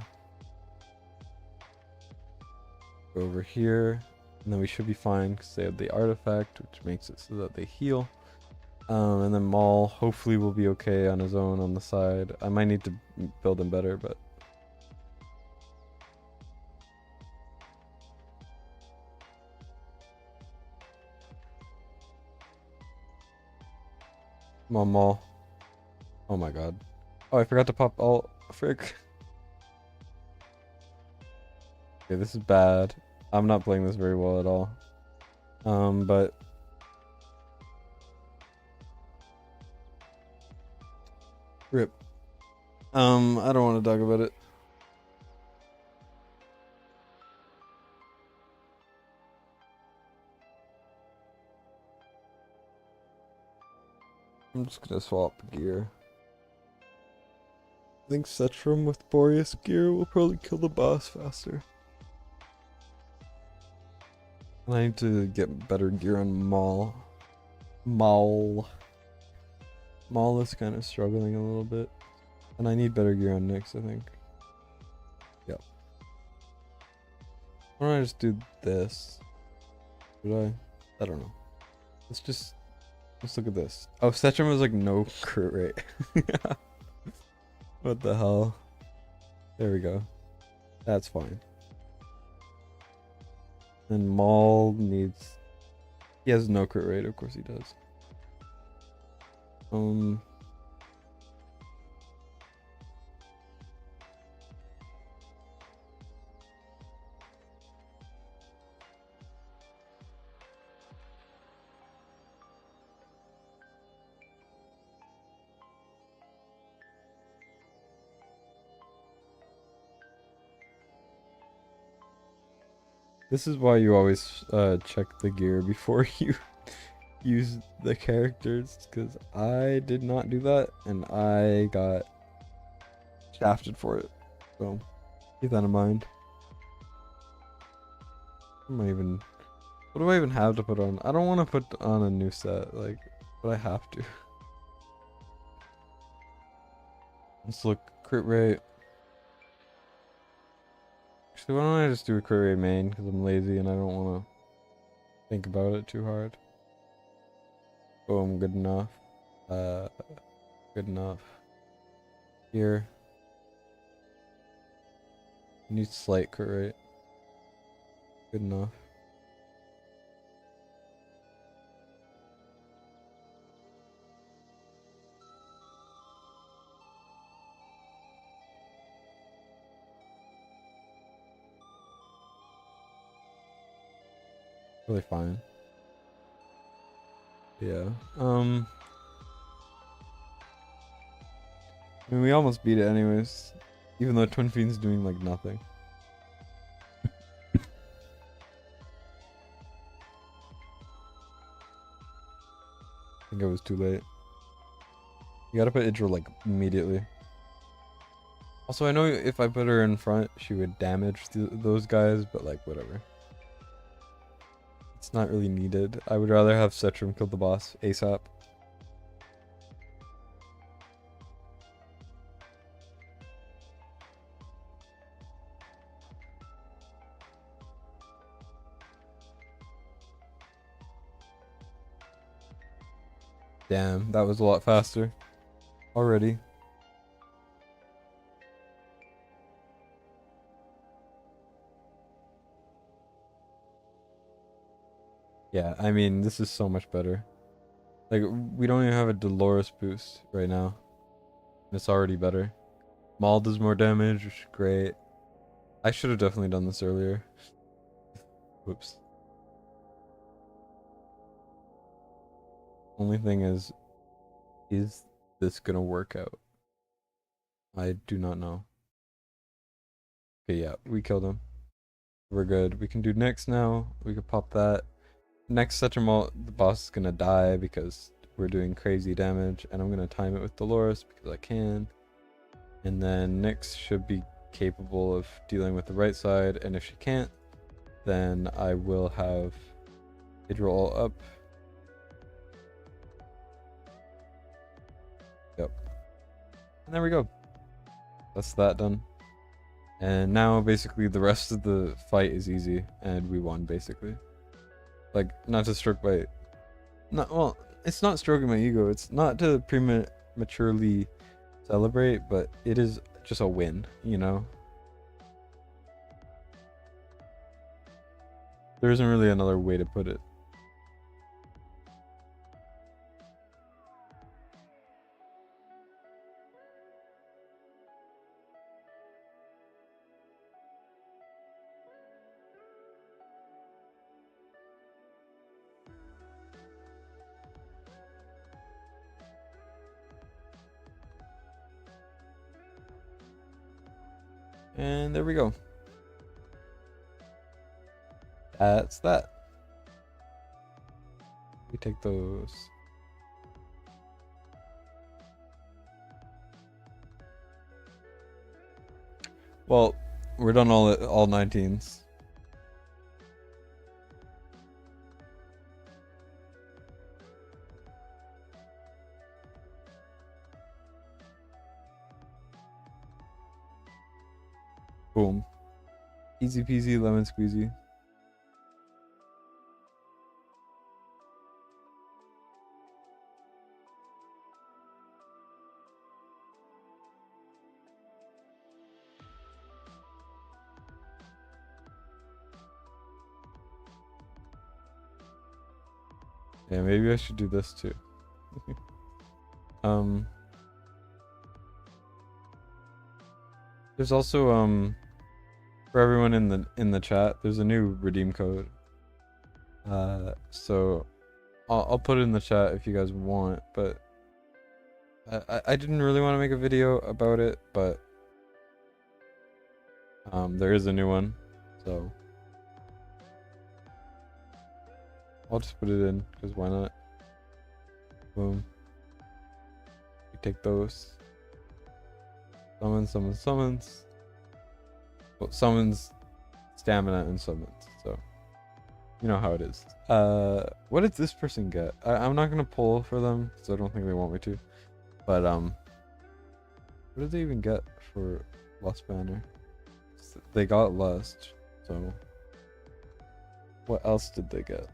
over here, and then we should be fine because they have the artifact, which makes it so that they heal. And then Maul hopefully will be okay on his own on the side. I might need to build him better, but come on, Maul. Oh my god. Oh, I forgot to pop all frick. Okay, this is bad. I'm not playing this very well at all. But rip. I don't want to talk about it. I'm just gonna swap gear. I think Setrum with Boreas gear will probably kill the boss faster. And I need to get better gear on Maul. Maul is kind of struggling a little bit. And I need better gear on Nyx, I think. Yep. Why don't I just do this? Should I? I don't know. Let's look at this. Oh, Setrum is like no crit rate. What the hell? There we go. That's fine. And Maul needs... He has no crit rate, of course he does. This is why you always check the gear before you use the characters, because I did not do that, and I got shafted for it. So keep that in mind. What do I even have to put on? I don't want to put on a new set, like, but I have to. Let's look crit rate. Actually, why don't I just do a crit rate main, because I'm lazy and I don't want to think about it too hard. Boom, good enough. Good enough. Here. Need slight crit rate. Good enough. Really fine. Yeah. I mean, we almost beat it anyways. Even though Twin Fiend's doing like nothing. I think it was too late. You gotta put Idril like immediately. Also, I know if I put her in front, she would damage those guys, but like, whatever. It's not really needed. I would rather have Cetrum kill the boss ASAP. Damn, that was a lot faster already. Yeah, I mean, this is so much better. Like, we don't even have a Dolores boost right now. It's already better. Maul does more damage, which is great. I should have definitely done this earlier. Whoops. Only thing is this gonna work out? I do not know. Okay, yeah, we killed him. We're good. We can do next now. We can pop that. Next Setramalt, the boss is gonna die because we're doing crazy damage, and I'm gonna time it with Dolores because I can. And then Nyx should be capable of dealing with the right side, and if she can't, then I will have it roll up. Yep. And there we go. That's that done. And now basically the rest of the fight is easy, and we won basically. Like, not to stroke my... Not, well, it's not stroking my ego. It's not to prematurely celebrate, but it is just a win, you know? There isn't really another way to put it. And there we go. That's that. We take those. Well, we're done all 19s. Boom. Easy peasy lemon squeezy. Yeah, maybe I should do this too. There's also for everyone in the chat, there's a new redeem code. So I'll put it in the chat if you guys want, but I didn't really want to make a video about it, but there is a new one, so I'll just put it in because why not? Boom. We take those. Summons. Well, summons, stamina, and summons. So you know how it is. What did this person get? I'm not gonna pull for them because I don't think they want me to. But what did they even get for Lust Banner? They got Lust. So what else did they get?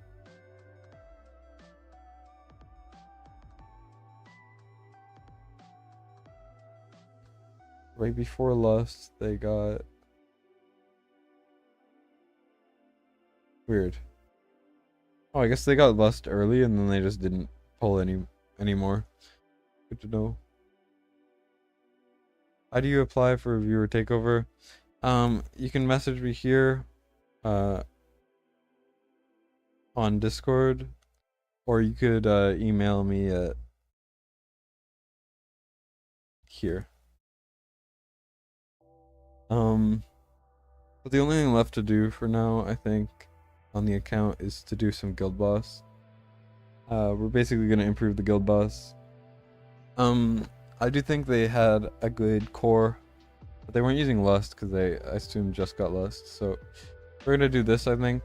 Right before Lust, they got... Weird. Oh, I guess they got Lust early and then they just didn't pull anymore. Good to know. How do you apply for a viewer takeover? You can message me here on Discord, or you could email me at here. But the only thing left to do for now, I think, on the account is to do some guild boss. We're basically gonna improve the guild boss. I do think they had a good core But they weren't using Lust because they, I assume, just got Lust. So we're gonna do this, I think.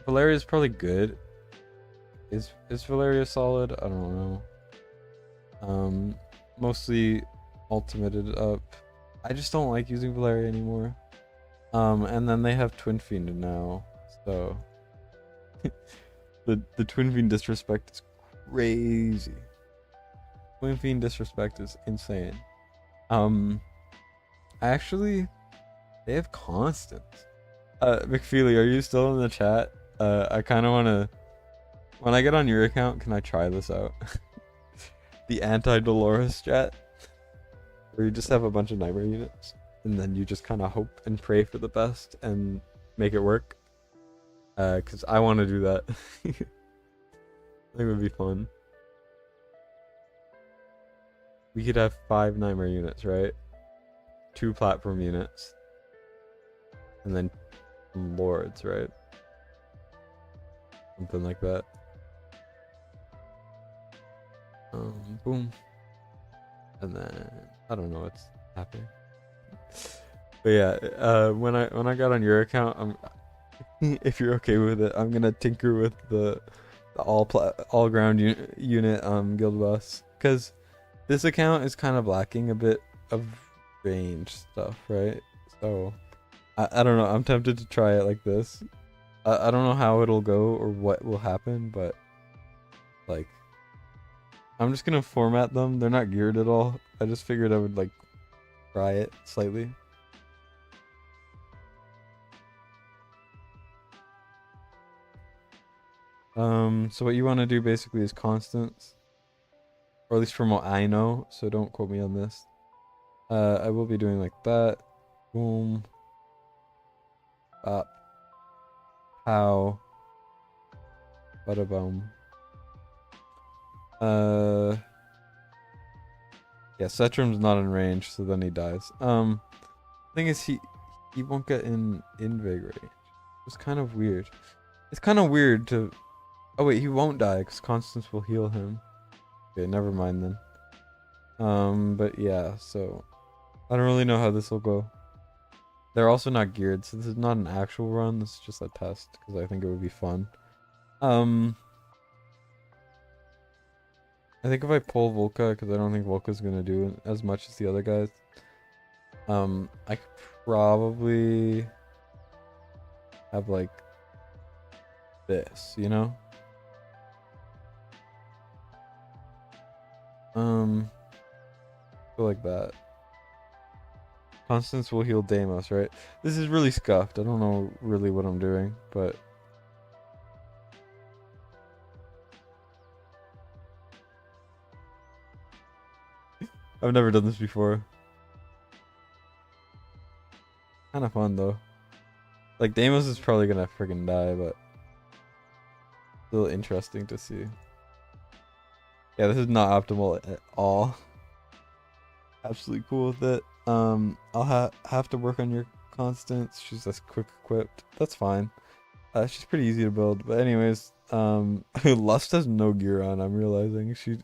Valeria is probably good. Is Valeria solid? I don't know. Mostly ultimated up. I just don't like using Valeria anymore. And then they have Twin Fiend now, so the Twin Fiend disrespect is crazy. Twin Fiend disrespect is insane. Actually, they have constants. McFeely, are you still in the chat? I kind of want to. When I get on your account, can I try this out? The anti-Dolores chat, where you just have a bunch of nightmare units, and then you just kind of hope and pray for the best and make it work. Cause I want to do that. I think it would be fun. We could have 5 nightmare units, right? 2 platform units, and then lords, right? Something like that. Boom. And then I don't know what's happening. But yeah, when I got on your account, if you're okay with it, I'm gonna tinker with the all ground unit guild boss, because this account is kind of lacking a bit of range stuff, right? So I don't know. I'm tempted to try it like this. I don't know how it'll go or what will happen, but like, I'm just gonna format them. They're not geared at all. I just figured I would like try it slightly. So what you want to do basically is constants, or at least from what I know. So don't quote me on this. I will be doing like that. Boom. Up. Pow. Bada boom. Yeah, Cetrum's not in range, so then he dies. Thing is, he won't get in invig range. It's kind of weird. It's kind of weird to. Oh wait, he won't die because Constance will heal him. Okay, never mind then. But yeah, so I don't really know how this will go. They're also not geared, so this is not an actual run. This is just a test because I think it would be fun. I think if I pull Volca, because I don't think Volca's gonna do as much as the other guys. I could probably have like this, you know? Go like that. Constance will heal Deimos, right? This is really scuffed. I don't know really what I'm doing, but I've never done this before. Kind of fun though. Like Deimos is probably gonna friggin' die, but still interesting to see. Yeah, this is not optimal at all. Absolutely cool with it. I'll have to work on your Constance. She's just quick equipped. That's fine. She's pretty easy to build. But anyways, Lust has no gear on. I'm realizing she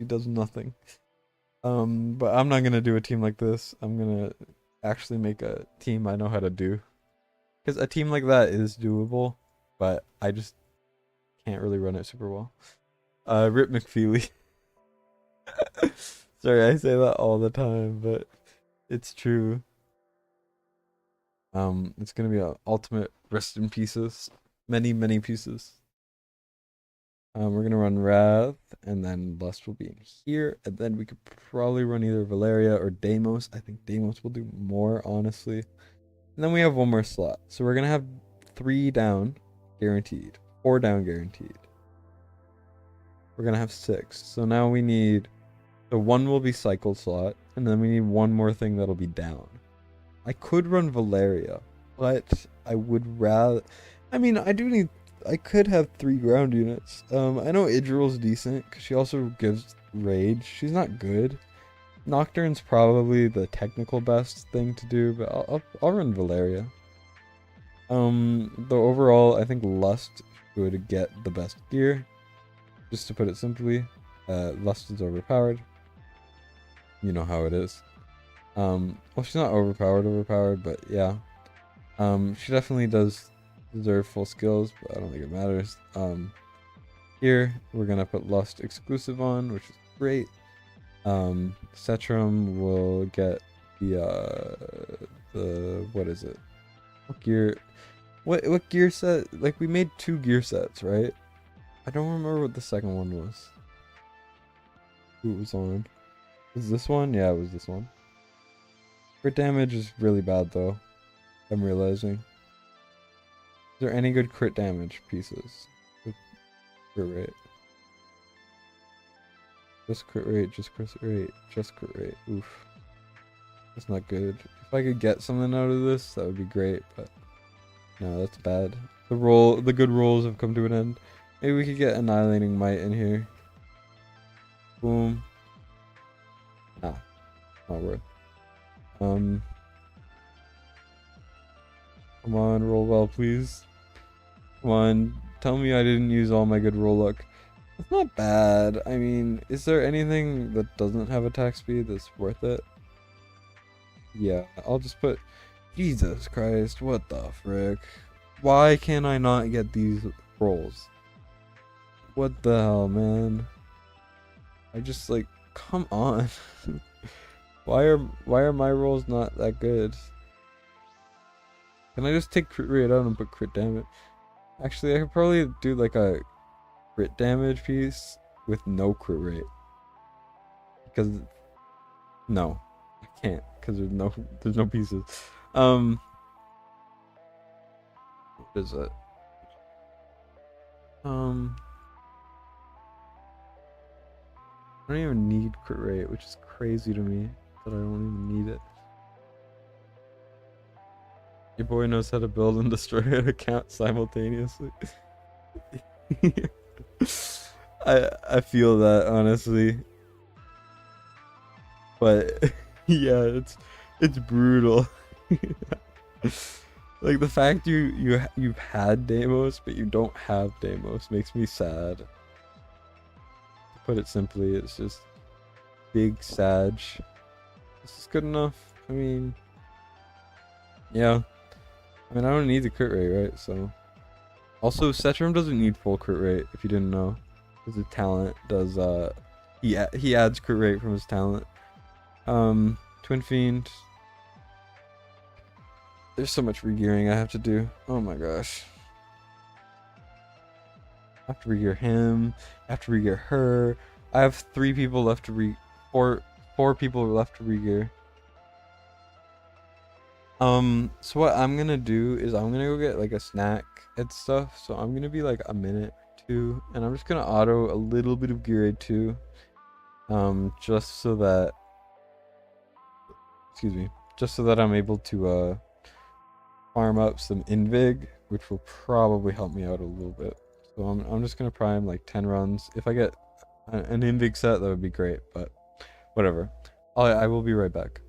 does nothing. But I'm not gonna do a team like this. I'm gonna actually make a team I know how to do. Because a team like that is doable, but I just can't really run it super well. Rip McFeely. Sorry, I say that all the time, but it's true. It's gonna be an ultimate rest in pieces. Many pieces. We're gonna run Wrath, and then Lust will be in here, and then we could probably run either Valeria or Deimos. I think Deimos will do more, honestly. And then we have one more slot. So we're gonna have 3 down guaranteed. 4 down guaranteed. We're gonna have 6. So now we need, so 1 will be cycle slot, and then we need 1 more thing that'll be down. I could run Valeria, but I would rather, I mean, I could have 3 ground units. I know Idril's decent because she also gives rage. She's not good. Nocturne's probably the technical best thing to do, but I'll run Valeria. Though overall, I think Lust would get the best gear. Just to put it simply, Lust is overpowered. You know how it is. Well, she's not overpowered, but yeah. She definitely does deserve full skills, but I don't think it matters. Here we're gonna put Lust exclusive on, which is great. Cetrum will get the what is it? What gear? What gear set? Like we made 2 gear sets, right? I don't remember what the second one was. Who it was on? Is this one? Yeah, it was this one. Crit damage is really bad though. I'm realizing. Is there any good crit damage pieces with crit rate? Just crit rate, just crit rate, just crit rate. Oof. That's not good. If I could get something out of this, that would be great, but no, that's bad. The good rolls have come to an end. Maybe we could get Annihilating Might in here. Boom. Nah, not worth. Come on, roll well, please. Come on, tell me I didn't use all my good roll luck. It's not bad. I mean, is there anything that doesn't have attack speed that's worth it? Yeah, I'll just put... Jesus Christ, what the frick? Why can I not get these rolls? What the hell, man? I just like, come on. Why are my rolls not that good? Can I just take crit rate out and put crit damage? Actually, I could probably do like a crit damage piece with no crit rate. Because no, I can't because there's no pieces. What is it? I don't even need crit rate, which is crazy to me that I don't even need it. Your boy knows how to build and destroy an account simultaneously. I feel that honestly, but yeah, it's brutal. Like the fact you've had Deimos but you don't have Deimos makes me sad. To put it simply, it's just big Sag. This is good enough. I mean, yeah. I mean, I don't need the crit rate, right? So, also, Cetrum doesn't need full crit rate if you didn't know, because his talent does. He adds crit rate from his talent. Twin Fiend. There's so much regearing I have to do. Oh my gosh. I have to regear him. I have to regear her. I have 3 people left to four people left to regear. So what I'm gonna do is I'm gonna go get like a snack and stuff. So I'm gonna be like a minute or 2, and I'm just gonna auto a little bit of gear aid too. Just so that, excuse me, just so that I'm able to farm up some invig, which will probably help me out a little bit. So I'm just gonna prime like 10 runs. If I get an invig set, that would be great. But whatever. I will be right back.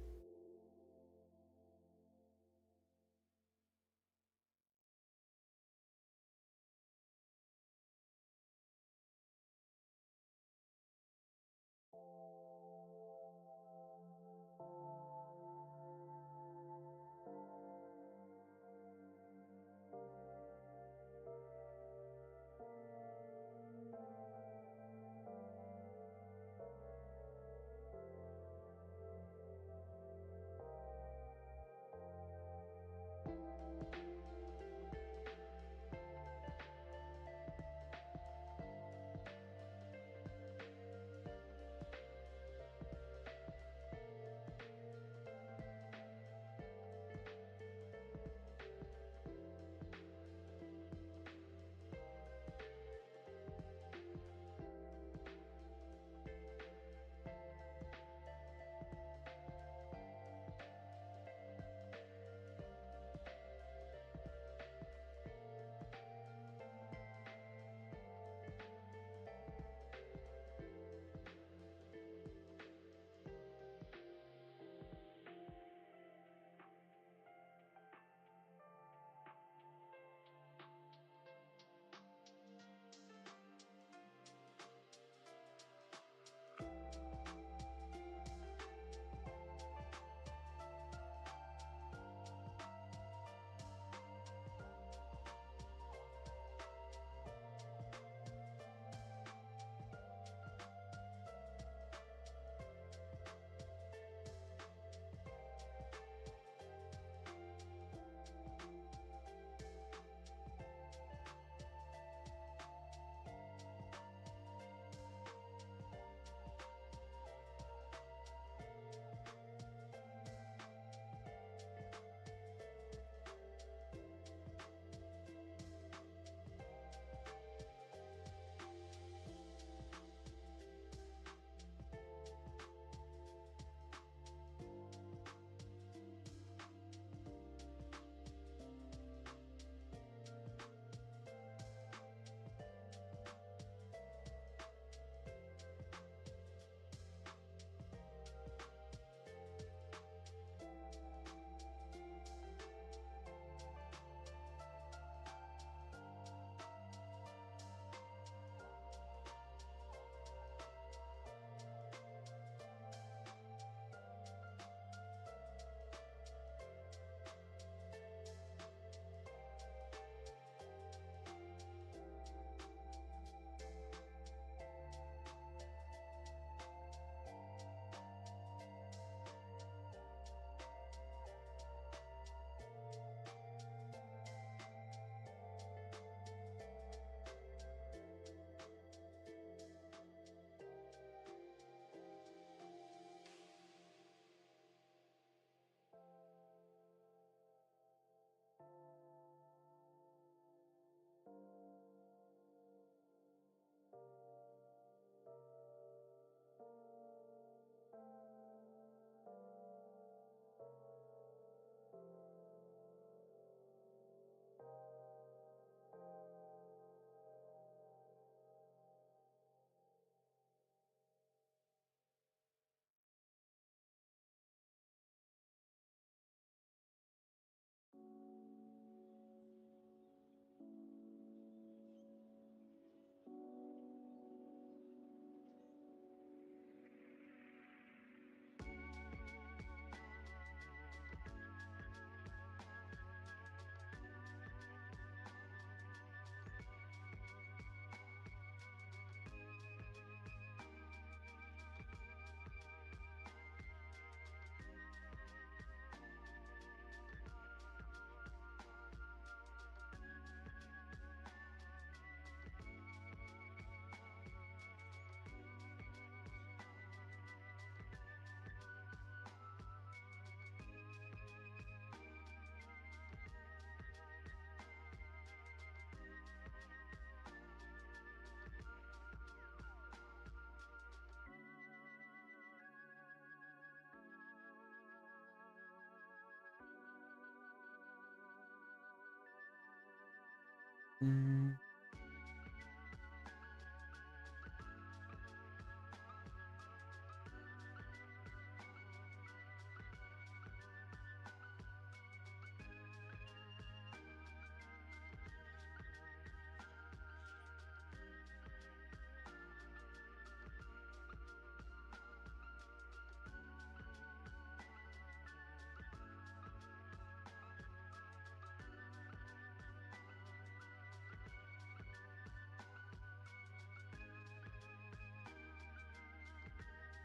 Mm.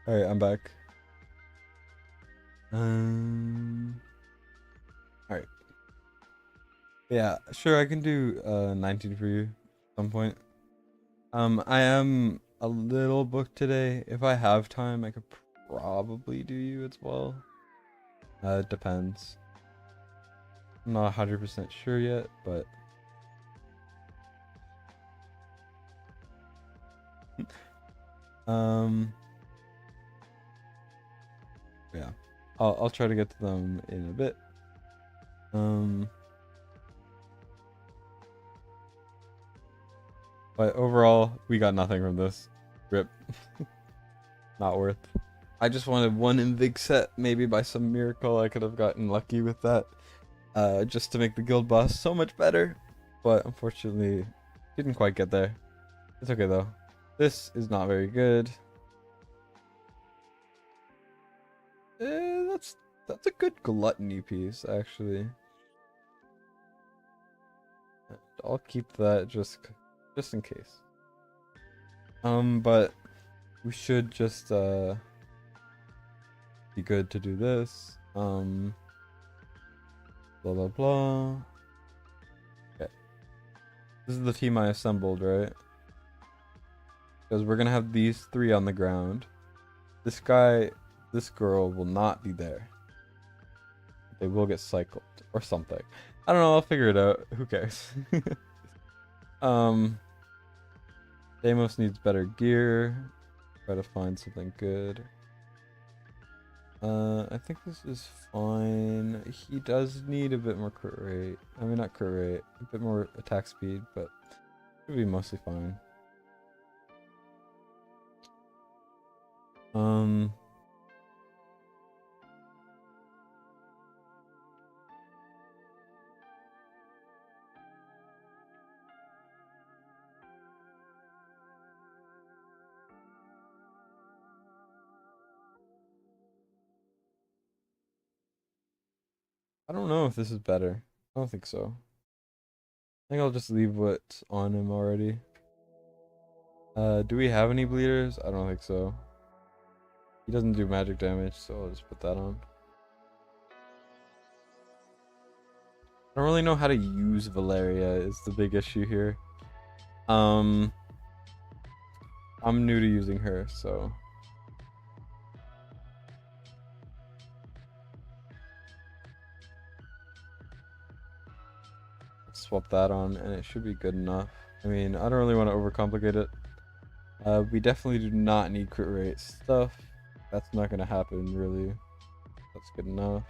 All right, I'm back. All right. Yeah, sure. I can do 19 for you at some point. I am a little booked today. If I have time, I could probably do you as well. It depends. I'm not 100% sure yet, but um, yeah, I'll try to get to them in a bit. But overall, we got nothing from this. Rip. Not worth. I just wanted one Invig set. Maybe by some miracle I could have gotten lucky with that. Just to make the guild boss so much better. But unfortunately, didn't quite get there. It's okay though. This is not very good. That's a good gluttony piece, actually. And I'll keep that just in case. But we should just be good to do this. Blah blah blah. Okay. This is the team I assembled, right? Because we're gonna have these three on the ground. This guy, this girl will not be there. They will get cycled or something. I don't know, I'll figure it out. Who cares? Deimos needs better gear. Try to find something good. I think this is fine. He does need a bit more crit rate. I mean, not crit rate, a bit more attack speed, but it'll be mostly fine. I don't know if this is better. I don't think so. I think I'll just leave what's on him already. Do we have any bleeders? I don't think so. He doesn't do magic damage, so I'll just put that on. I don't really know how to use Valeria is the big issue here. I'm new to using her, so swap that on and it should be good enough. I mean, I don't really want to overcomplicate it. We definitely do not need crit rate stuff. That's not gonna happen really. That's good enough.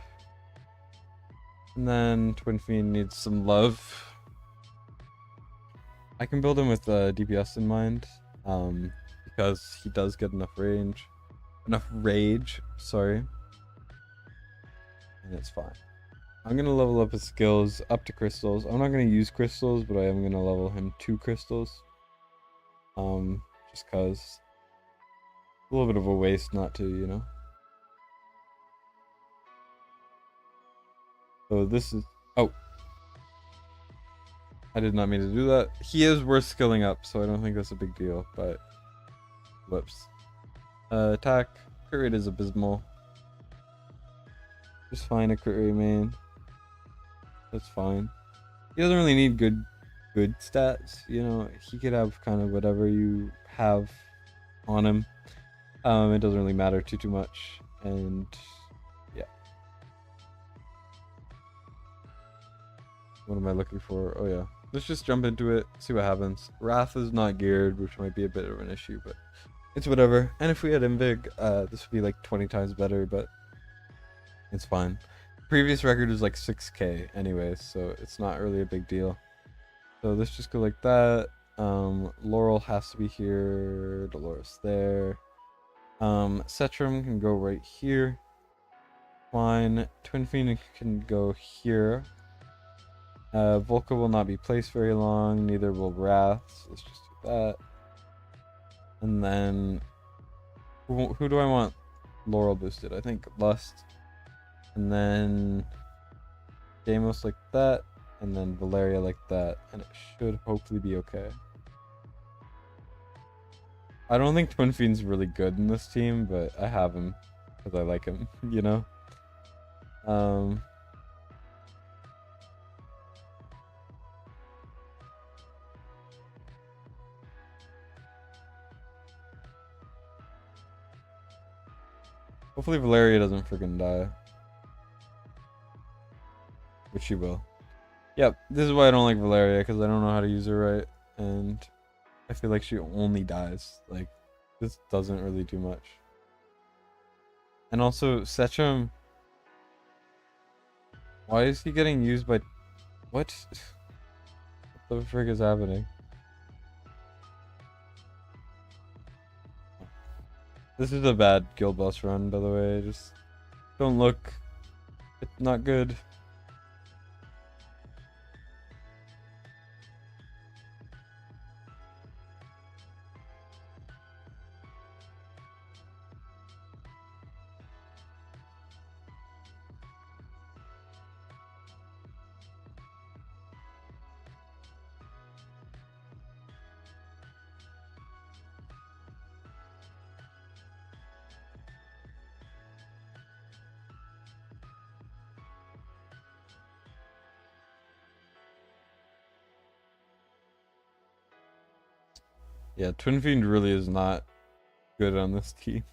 And then Twin Fiend needs some love. I can build him with DPS in mind, because he does get enough rage, sorry, and it's fine. I'm gonna level up his skills up to crystals. I'm not gonna use crystals, but I am gonna level him to crystals. Just cause a little bit of a waste not to, you know. So this is I did not mean to do that. He is worth skilling up, so I don't think that's a big deal, but whoops. Attack, crit rate is abysmal. Just fine a crit rate main. That's fine. He doesn't really need good stats, you know. He could have kind of whatever you have on him. It doesn't really matter too much, and yeah. What am I looking for? Oh yeah. Let's just jump into it, see what happens. Wrath is not geared, which might be a bit of an issue, but it's whatever. And if we had Invig, this would be like 20 times better, but it's fine. Previous record was like 6k anyways, so it's not really a big deal. So let's just go like that. Laurel has to be here. Dolores there. Cetrum can go right here. Fine. Twin Phoenix can go here. Volca will not be placed very long. Neither will Wrath. So let's just do that. And then who do I want Laurel boosted? I think Lust. And then Deimos like that. And then Valeria like that. And it should hopefully be okay. I don't think Twin Fiend's really good in this team, but I have him because I like him, you know? Hopefully Valeria doesn't freaking die. Which she will. Yep, this is why I don't like Valeria, because I don't know how to use her right. And I feel like she only dies. Like, this doesn't really do much. And also, Setchum... Why is he getting used by... What? What the frick is happening? This is a bad guild boss run, by the way. Just don't look. It's not good. Yeah, Twin Fiend really is not good on this team.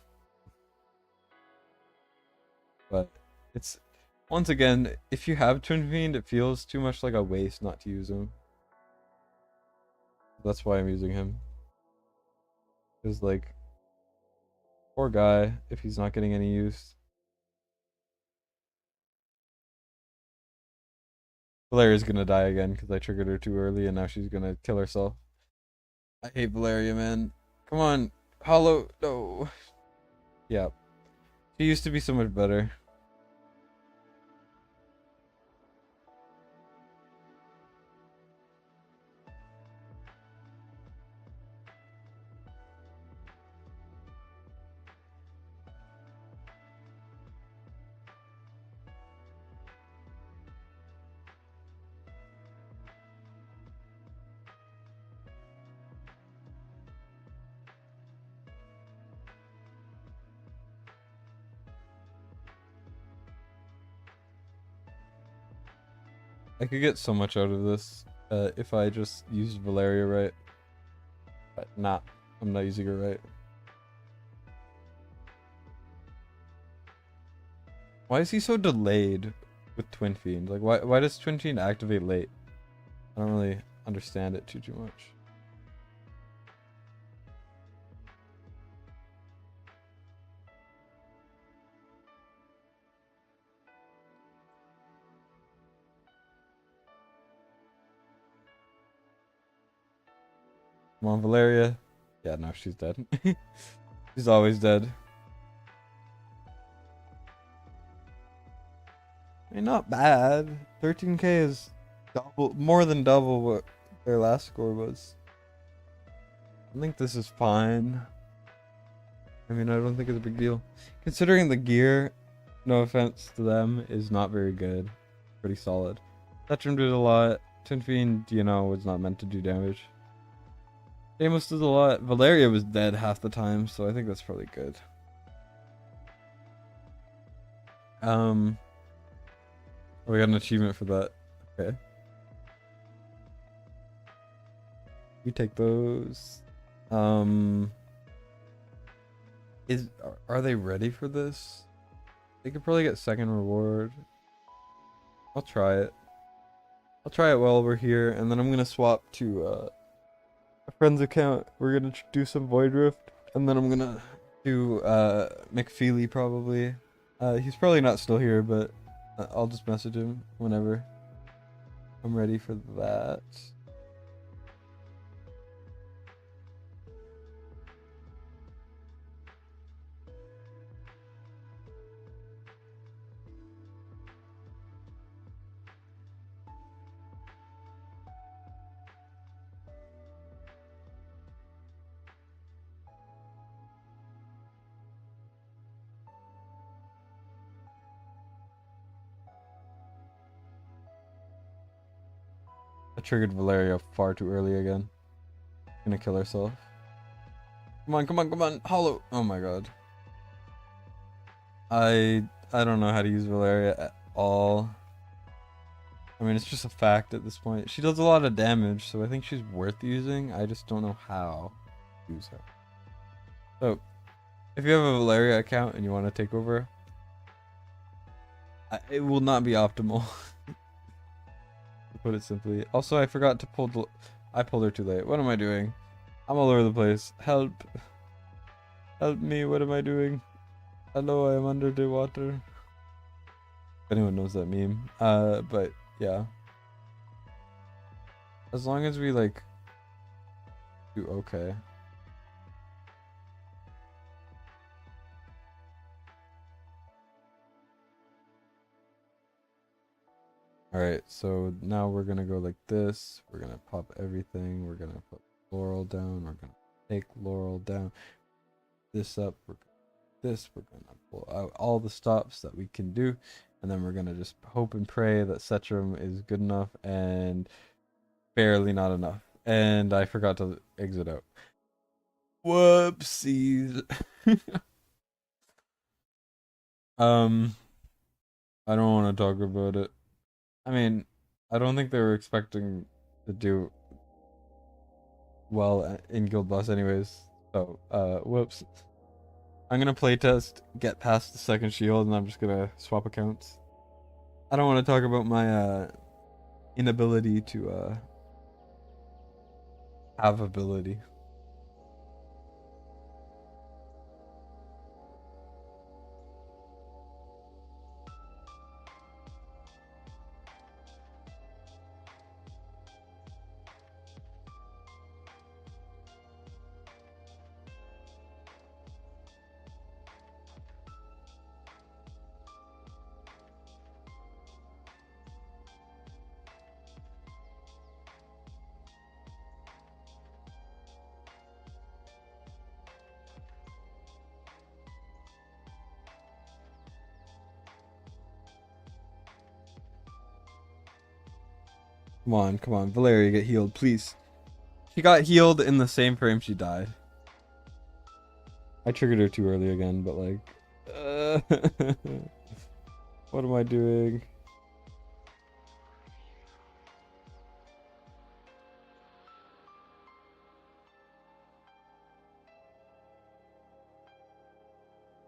But it's, once again, if you have Twin Fiend, it feels too much like a waste not to use him. That's why I'm using him. Because, like, poor guy, if he's not getting any use. Valeria's gonna die again because I triggered her too early and now she's gonna kill herself. I hate Valeria, man. Come on. Hollow. No. Yeah. She used to be so much better. I could get so much out of this if I just used Valeria right. But nah, I'm not using her right. Why is he so delayed with Twin Fiend? Like, why does Twin Fiend activate late? I don't really understand it too much. Come on, Valeria. Yeah, no, she's dead. She's always dead. I mean, not bad. 13k is double, more than double what their last score was. I think this is fine. I mean, I don't think it's a big deal. Considering the gear, no offense to them, is not very good. Pretty solid. Spectrum did a lot. Twin Fiend, you know, was not meant to do damage. Deimos does a lot. Valeria was dead half the time, so I think that's probably good. Oh, we got an achievement for that. Okay. We take those. Are they ready for this? They could probably get second reward. I'll try it. I'll try it while we're here, and then I'm gonna swap to a friend's account. We're gonna do some Void Rift, and then I'm gonna do McFeely probably. He's probably not still here, but I'll just message him whenever I'm ready for that. I triggered Valeria far too early again. Gonna kill herself. Come on, come on, come on. Hollow. Oh my god. I don't know how to use Valeria at all. I mean, it's just a fact at this point. She does a lot of damage, so I think she's worth using. I just don't know how to use her. So, if you have a Valeria account and you want to take over, it will not be optimal. To put it simply. Also, I forgot to pull. I pulled her too late. What am I doing? I'm all over the place. Help! Help me! What am I doing? Hello, I am under the water. If anyone knows that meme. But yeah. As long as we like do okay. Alright, so now we're gonna go like this. We're gonna pop everything. We're gonna put Laurel down. We're gonna take Laurel down. This up. We're gonna pull out all the stops that we can do. And then we're gonna just hope and pray that Setrum is good enough and barely not enough. And I forgot to exit out. Whoopsies. I don't want to talk about it. I mean, I don't think they were expecting to do well in Guild Boss anyways. So, whoops. I'm gonna playtest, get past the second shield, and I'm just gonna swap accounts. I don't want to talk about my inability to have ability. Come on, Valeria, get healed, please. She got healed in the same frame she died. I triggered her too early again, but like, what am I doing?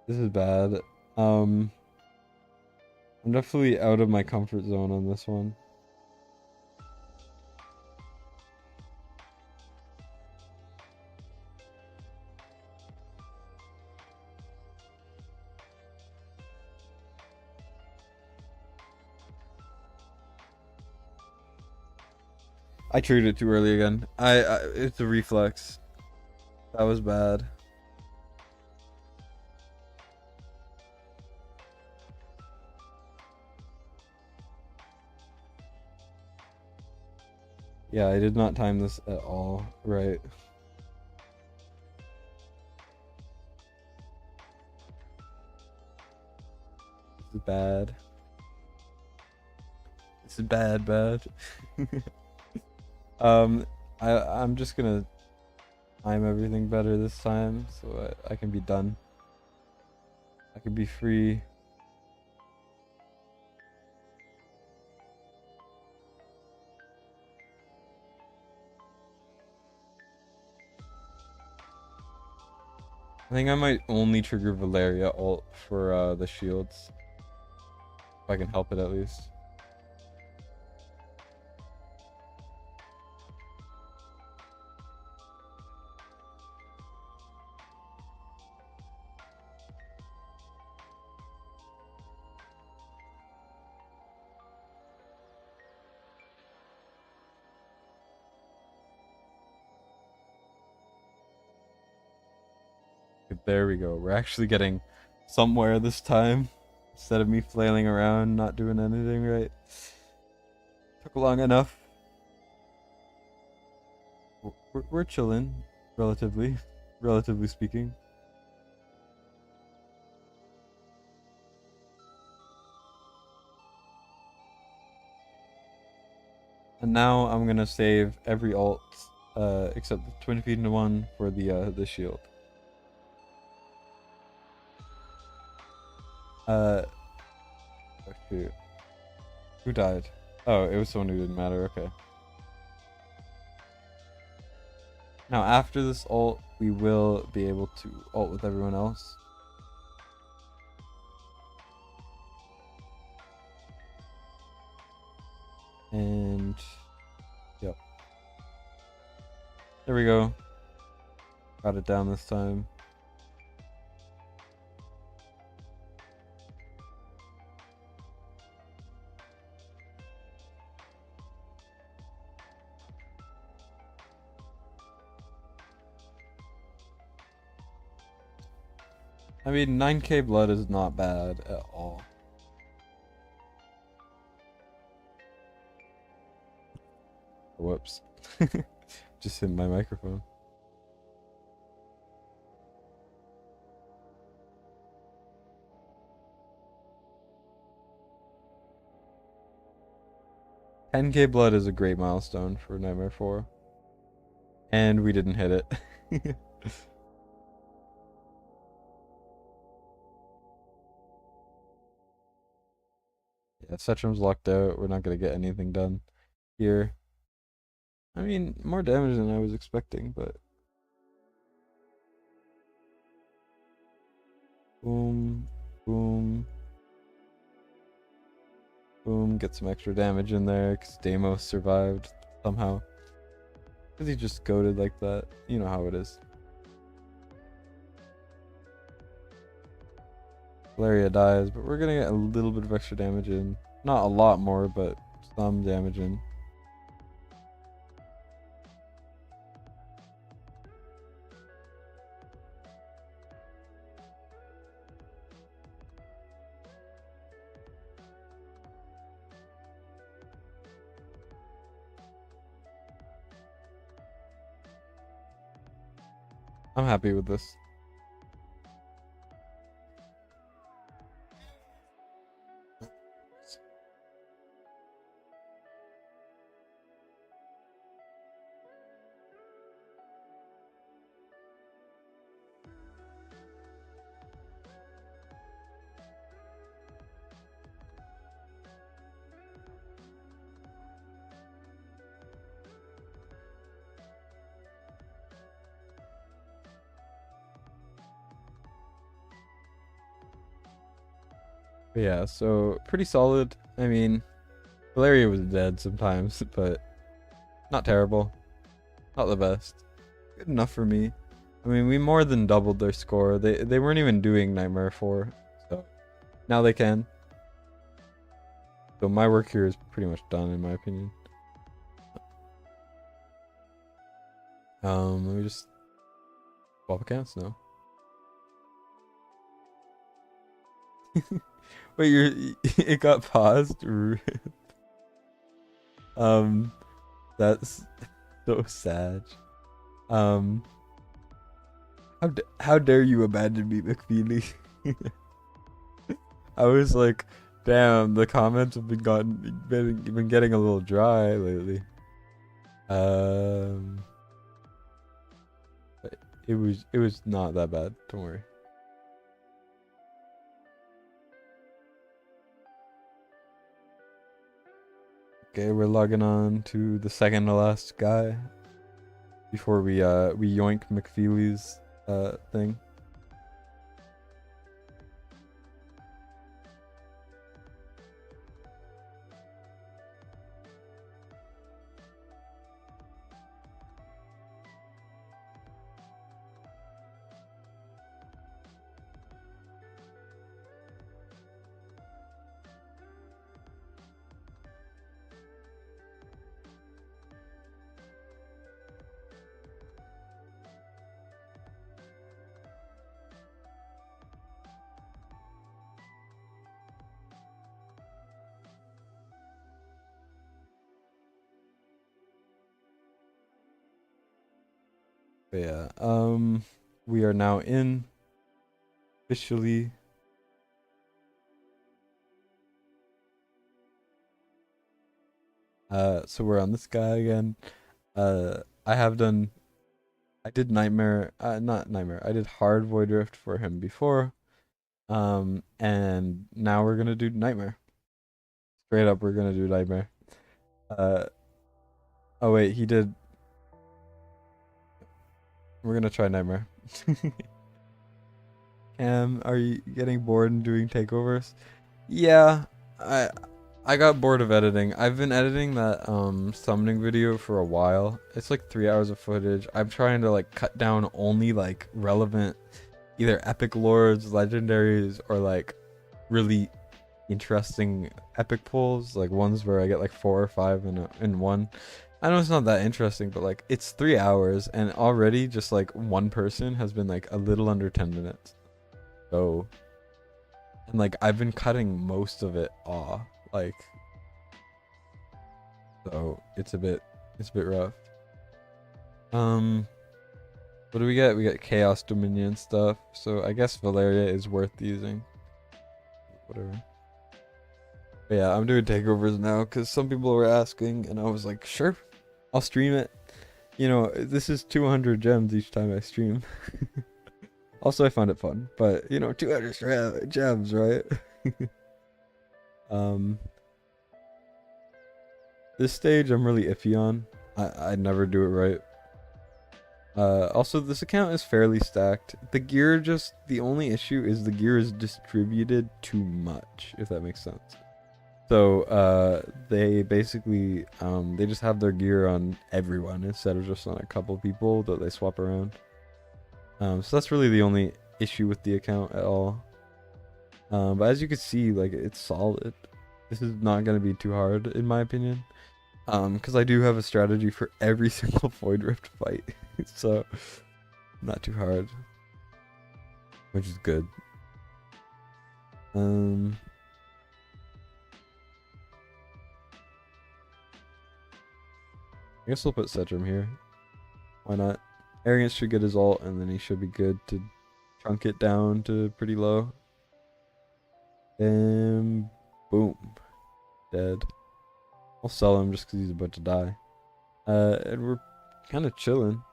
This is bad. I'm definitely out of my comfort zone on this one. I triggered it too early again. It's a reflex. That was bad. Yeah, I did not time this at all right. This is bad. This is bad. I'm just gonna time everything better this time so I can be done. I can be free. I think I might only trigger Valeria ult for the shields. If I can help it at least. There we go. We're actually getting somewhere this time. Instead of me flailing around, not doing anything right. Took long enough. We're chilling, relatively speaking. And now I'm gonna save every alt except the twin feed into one for the shield. Oh shoot. Who died? Oh, it was someone who didn't matter, okay. Now after this ult, we will be able to ult with everyone else. And yep. There we go. Got it down this time. I mean, 9k blood is not bad at all. Whoops. Just hit my microphone. $10k blood is a great milestone for Nightmare 4. And we didn't hit it. Yeah, Setram's locked out. We're not gonna get anything done here. I mean, more damage than I was expecting, but boom, boom, boom. Get some extra damage in there because Deimos survived somehow. Because he just goaded like that. You know how it is. Valeria dies, but we're gonna get a little bit of extra damage in. Not a lot more, but some damage in. I'm happy with this. But yeah, so pretty solid. I mean, Valeria was dead sometimes, but not terrible. Not the best. Good enough for me. I mean, we more than doubled their score. They weren't even doing Nightmare 4, so now they can. So my work here is pretty much done, in my opinion. Let me just swap accounts now. Wait, it got paused. That's so sad. How dare you abandon me, McFeely? I was like, damn, the comments have been getting a little dry lately. But it was not that bad. Don't worry. Okay, we're logging on to the second to last guy before we yoink McFeely's thing. But yeah, we are now in officially. So we're on this guy again. I did Nightmare, not Nightmare, I did Hard Void Rift for him before. And now we're gonna do Nightmare. Straight up, we're gonna do Nightmare. Uh, oh wait, he did. We're gonna try Nightmare. Cam, are you getting bored and doing takeovers? Yeah, I got bored of editing. I've been editing that summoning video for a while. It's like 3 hours of footage. I'm trying to like cut down only like relevant either epic lords, legendaries, or like really interesting epic pulls, like ones where I get like 4 or 5 in one. I know it's not that interesting, but like it's 3 hours and already just like one person has been like a little under 10 minutes. So, and like I've been cutting most of it off, like, so it's a bit rough. What do we get? We got Chaos Dominion stuff. So I guess Valeria is worth using. Whatever. But yeah, I'm doing takeovers now because some people were asking, and I was like, sure, I'll stream it. You know, this is 200 gems each time I stream. Also, I found it fun, but you know, 200 gems, right? This stage I'm really iffy on. I never do it right. Also, this account is fairly stacked. The gear the only issue is the gear is distributed too much, if that makes sense. So, they basically, they just have their gear on everyone instead of just on a couple people that they swap around. So that's really the only issue with the account at all. But as you can see, like, it's solid. This is not going to be too hard, in my opinion. Because I do have a strategy for every single Void Rift fight. So, not too hard. Which is good. I guess we'll put Cetrum here. Why not? Arrogance should get his ult, and then he should be good to chunk it down to pretty low. And boom. Dead. I'll sell him just because he's about to die. And we're kind of chilling.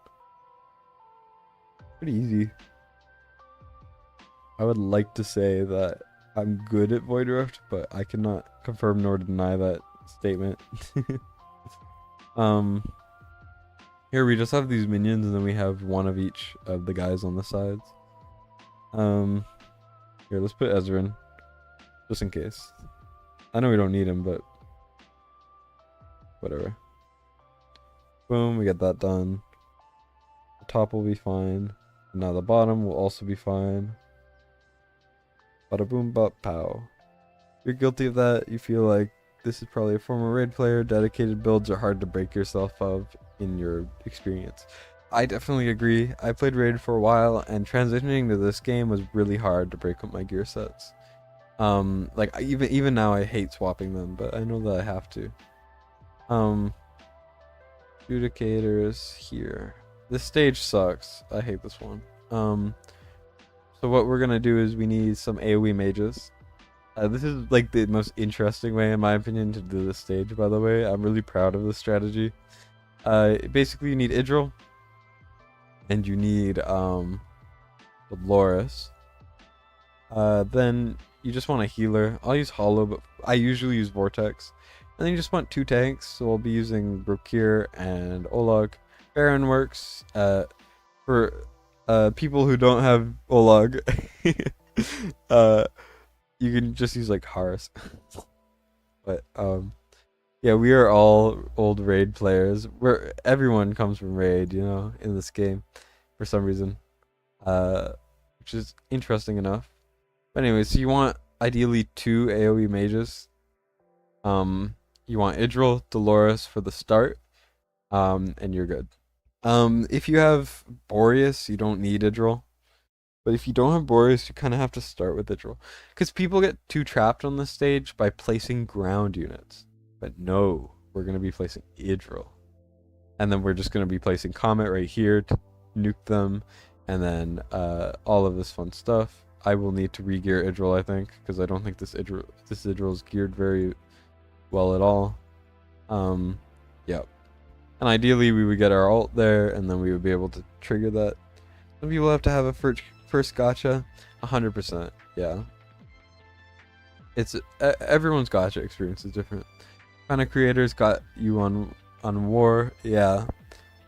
Pretty easy. I would like to say that I'm good at Void Rift, but I cannot confirm nor deny that statement. Here we just have these minions, and then we have one of each of the guys on the sides. Here, let's put Ezreal, just in case. I know we don't need him, but whatever. Boom, we get that done. The top will be fine. Now the bottom will also be fine. Bada boom, bop, pow. You're guilty of that. You feel like this is probably a former raid player. Dedicated builds are hard to break yourself of in your experience. I definitely agree. I played raid for a while, and transitioning to this game was really hard to break up my gear sets. Like even now I hate swapping them, but I know that I have to. Adjudicators here. This stage sucks. I hate this one. So what we're gonna do is we need some AoE mages. This is like the most interesting way, in my opinion, to do this stage, by the way. I'm really proud of this strategy. Basically you need Idril. And you need Dolores. Then you just want a healer. I'll use Hollow, but I usually use Vortex. And then you just want 2 tanks, so I'll be using Brokir and Olag. Baron works for people who don't have Olag. You can just use like Haris. But yeah, we are all old raid players. Everyone comes from raid, you know, in this game for some reason. Which is interesting enough. But anyway, so you want ideally 2 AoE mages. You want Idril, Dolores for the start. And you're good. If you have Boreas, you don't need Idril. But if you don't have Boreas, you kind of have to start with Idril. Because people get too trapped on this stage by placing ground units. But no, we're going to be placing Idril. And then we're just going to be placing Comet right here to nuke them. And then all of this fun stuff. I will need to re-gear Idril, I think. Because I don't think this Idril is geared very well at all. Yep. And ideally we would get our ult there, and then we would be able to trigger that. Some people have to have a first gotcha. 100%. Yeah. It's everyone's gotcha experience is different. Kind of creators got you on war. Yeah.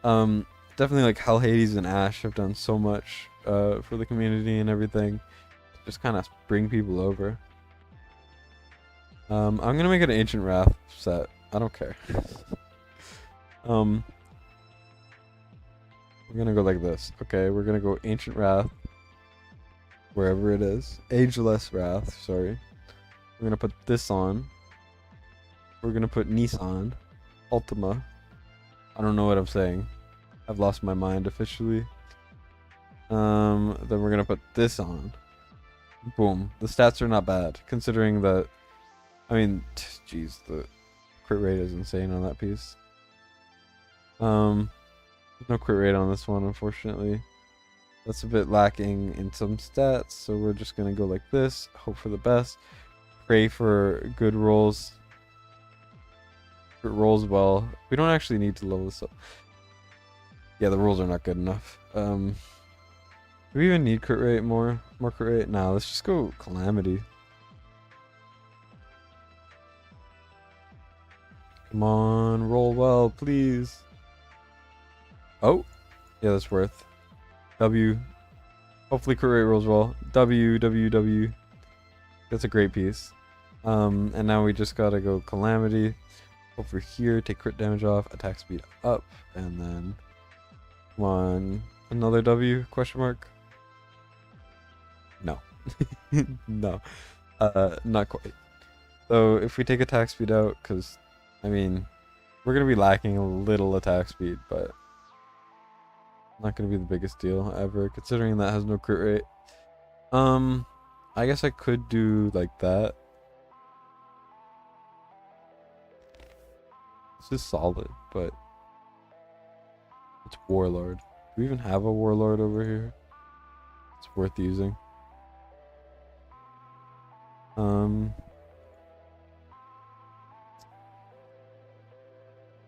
Definitely like Hell Hades and Ash have done so much for the community and everything. Just kind of bring people over. I'm gonna make an Ancient Wrath set. I don't care. We're gonna go like this. Okay, we're gonna go Ancient Wrath. Wherever it is. Ageless Wrath, sorry. We're gonna put this on. We're gonna put Nissan. Ultima. I don't know what I'm saying. I've lost my mind officially. Then we're gonna put this on. Boom. The stats are not bad, considering that. I mean, jeez, the crit rate is insane on that piece. There's no crit rate on this one, unfortunately. That's a bit lacking in some stats, so we're just gonna go like this. Hope for the best. Pray for good rolls. If it rolls well, we don't actually need to level this up. Yeah, the rolls are not good enough. Do we even need crit rate more crit rate? Nah, let's just go Calamity. Come on, roll well, please. Oh, yeah, that's worth. W. Hopefully crit rate rolls well. W. That's a great piece. And now we just gotta go Calamity. Over here, take crit damage off, attack speed up, and then come on, another W, question mark? No. No. Not quite. So if we take attack speed out, because, I mean, we're going to be lacking a little attack speed, but not going to be the biggest deal ever, considering that has no crit rate. I guess I could do like that. This is solid, but it's Warlord. Do we even have a Warlord over here? It's worth using.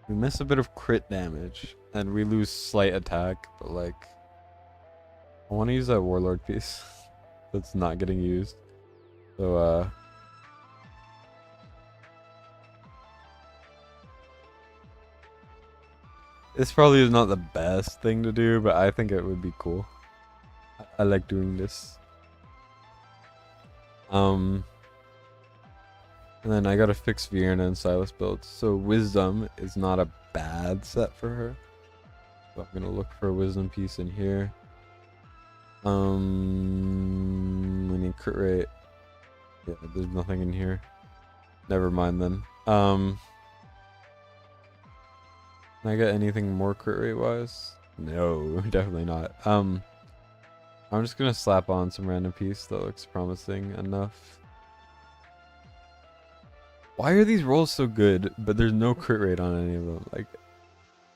We miss a bit of crit damage, and we lose slight attack, but like, I want to use that Warlord piece that's not getting used. So, this probably is not the best thing to do, but I think it would be cool. I like doing this. And then I gotta fix Vienna and Silas builds. So Wisdom is not a bad set for her. So I'm gonna look for a Wisdom piece in here. We need crit rate. Yeah, there's nothing in here. Never mind then. Can I get anything more crit rate wise? No, definitely not. I'm just gonna slap on some random piece that looks promising enough. Why are these rolls so good, but there's no crit rate on any of them? Like,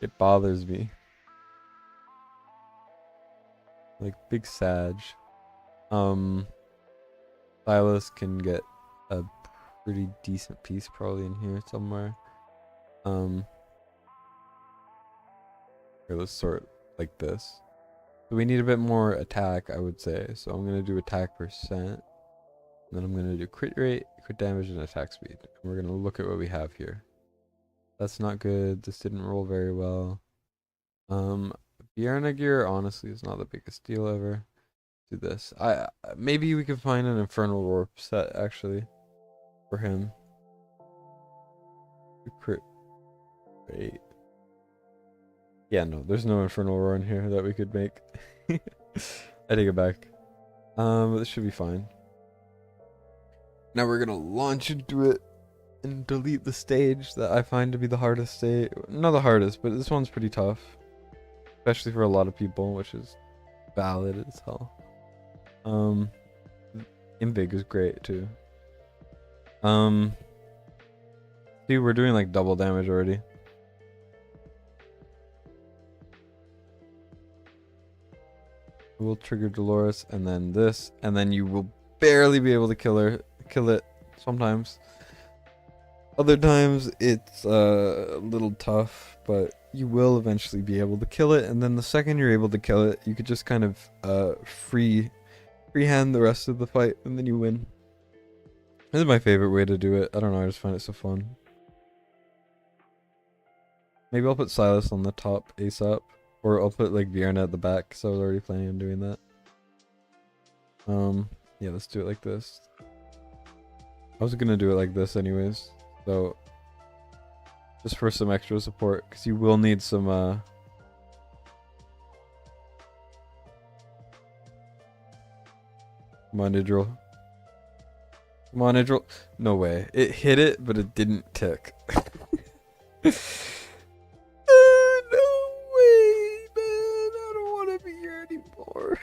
it bothers me. Like, big Sag. Silas can get a pretty decent piece probably in here somewhere. Here, let's sort like this. So we need a bit more attack, I would say. So I'm gonna do attack percent. Then I'm gonna do crit rate, crit damage, and attack speed. And we're gonna look at what we have here. That's not good. This didn't roll very well. Bjarna gear honestly is not the biggest deal ever. Do this. Maybe we could find an Infernal Warp set actually for him. Crit rate. Yeah, no, there's no Infernal Roar in here that we could make. I take it back. This should be fine. Now we're gonna launch into it and delete the stage that I find to be the hardest stage. Not the hardest, but this one's pretty tough. Especially for a lot of people, which is valid as hell. Invig is great too. See, we're doing like double damage already. We'll trigger Dolores and then this, and then you will barely be able to kill it sometimes. Other times it's a little tough, but you will eventually be able to kill it. And then the second you're able to kill it, you could just kind of freehand the rest of the fight, and then you win. This is my favorite way to do it. I don't know, I just find it so fun. Maybe I'll put Silas on the top ASAP, or I'll put like Vierna at the back, because I was already planning on doing that. Yeah, let's do it like this. I was gonna do it like this anyways, so just for some extra support, because you will need some Come on, Idril. Come on, Idril. No way. It hit it, but it didn't tick. No way, man. I don't want to be here anymore.